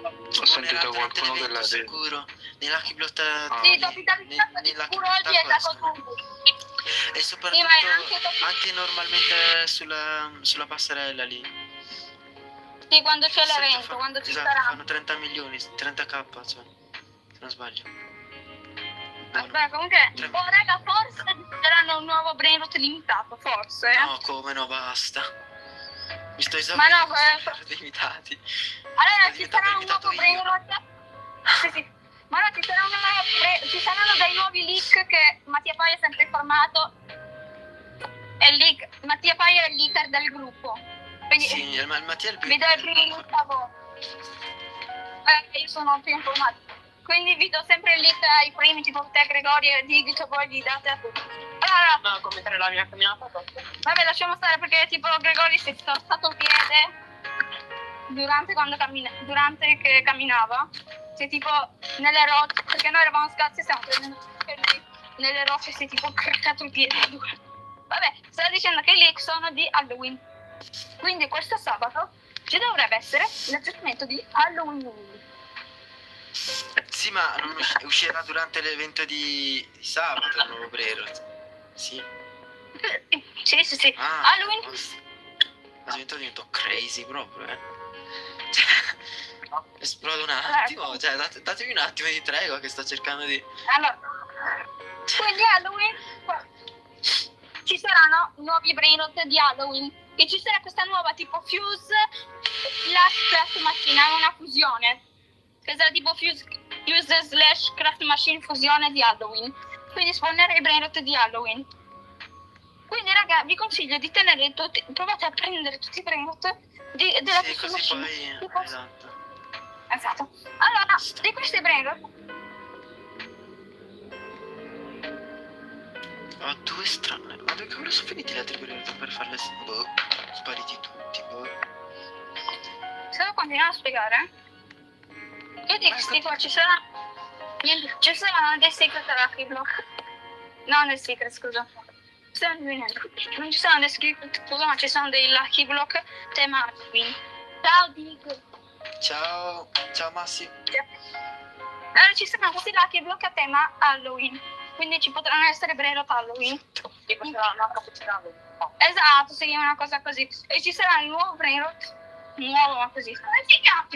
Ho sentito qualcuno che l'ha detto. Sicuro, nei Lucky Block. Sì, Topi Taco di sicuro oggi è Taco tutti. E soprattutto anche normalmente sulla passerella lì. Sì, quando c'è l'evento, quando ci sarà. Fanno 30 milioni, 30k, cioè, se non sbaglio. Vabbè, comunque, raga, forse saranno un nuovo brain rot limitato, forse. No, come no, basta. Mi sto esaurendo. Ma no, limitati. Allora ci sarà un nuovo brain rot. Sì. Ma no, ci saranno dei nuovi leak che Mattia Paia è sempre informato. Mattia Paia è il leaker del gruppo. Quindi Sì, il Mattia è il più... vi do i primi link a voi. Io sono più informata. Quindi vi do sempre il link ai primi, tipo te Gregorio e Dig, che voi gli date a tutti. Allora, No, commentare la mia camminata. vabbè, lasciamo stare perché tipo Gregorio si è stato il piede durante che camminava. Se tipo nelle rocce, perché noi eravamo scalzi e stiamo prendendo nelle rocce, si è tipo craccato il piede. Vabbè, stavo dicendo che i leak sono di Halloween. Quindi questo sabato ci dovrebbe essere l'aggiornamento di Halloween. Sì, ma non uscirà durante l'evento di sabato il nuovo Brainrot. Sì. Sì. Ah, Halloween. Ma diventato crazy proprio, Cioè, esplodo un attimo, cioè datemi un attimo di tregua che sto cercando di... Allora, quindi Halloween ci saranno nuovi brainrot di Halloween e ci sarà questa nuova tipo Fuse slash Craft Machine, è una fusione che sarà tipo Fuse slash Craft Machine fusione di Halloween, quindi spawnerà i brainrot di Halloween. Quindi raga, vi consiglio di tenere tutti, provate a prendere tutti i brainrot della sì, Craft così Machine. poi... Esatto. Allora, di questi brainrot ho due strane. Ma dove cavolo sono finiti gli altri brainrot per farle... Boh, spariti tutti, boh. Se devo continuare a spiegare, io dico tipo ci sarà niente, ci saranno dei secret lucky block. No, dei secret, scusa. Non ci sono dei secret, scusa, ma ci sono dei lucky block tema Halloween. Ciao Dig. Ciao Massi. Allora ci saranno questi lucky block a tema Halloween. Quindi ci potranno essere brainrot Halloween. Tipo sarà una cappuccino. Esatto, sì, una cosa così. E ci sarà il nuovo brainrot. Nuovo, ma così. Come si chiama?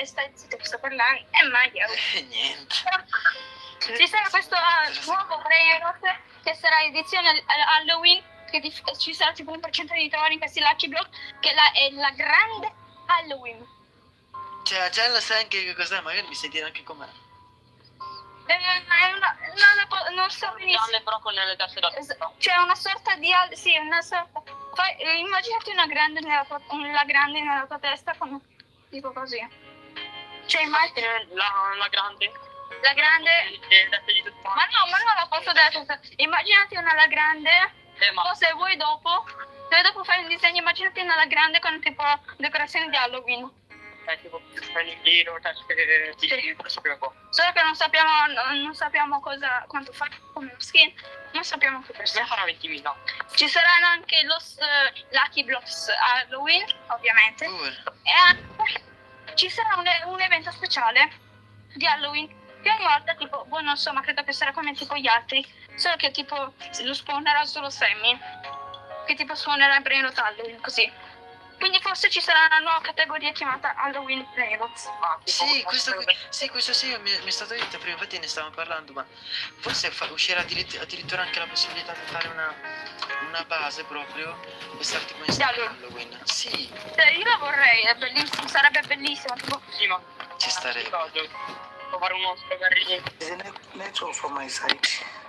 Stai zitto che sto parlando. Meglio. Niente. Ci sarà questo nuovo brainrot che sarà edizione Halloween. Che ci sarà tipo un percentuale di trovare in questi lucky block. Che è la grande Halloween. Cioè, già lo sai anche che cos'è, magari mi sai dire anche com'è. Non so benissimo. Grande però con le teste da... C'è una sorta di... Sì, una sorta... immaginati una grande nella tua testa con tipo così. Cioè immagini... La grande? La grande... Ma no, la posso dare tutta. Immaginati una alla grande... O se vuoi dopo fai un disegno, immaginati una alla grande con tipo decorazioni di Halloween. Tipo pennellino, teste di... Solo che non sappiamo quanto fa come skin, non sappiamo che cosa. Farà 20.000. Ci saranno anche los Lucky Blocks Halloween, ovviamente. E anche ci sarà un evento speciale di Halloween che ogni volta tipo, non so, ma credo che sarà come tipo gli altri, solo che tipo lo spawnerà solo Sammy, che tipo suonerà il brainrot Halloween, così. Quindi forse ci sarà una nuova categoria chiamata Halloween Brainrots. Sì, questo sì, mi è stato detto prima, infatti ne stavamo parlando, ma forse uscirà addirittura anche la possibilità di fare una base proprio per stare tipo in stile Halloween. Sì. Io la vorrei, è bellissimo, sarebbe bellissimo. Tipo... Sì, ma ci starebbe. Può fare uno sprecarino. Network from my side.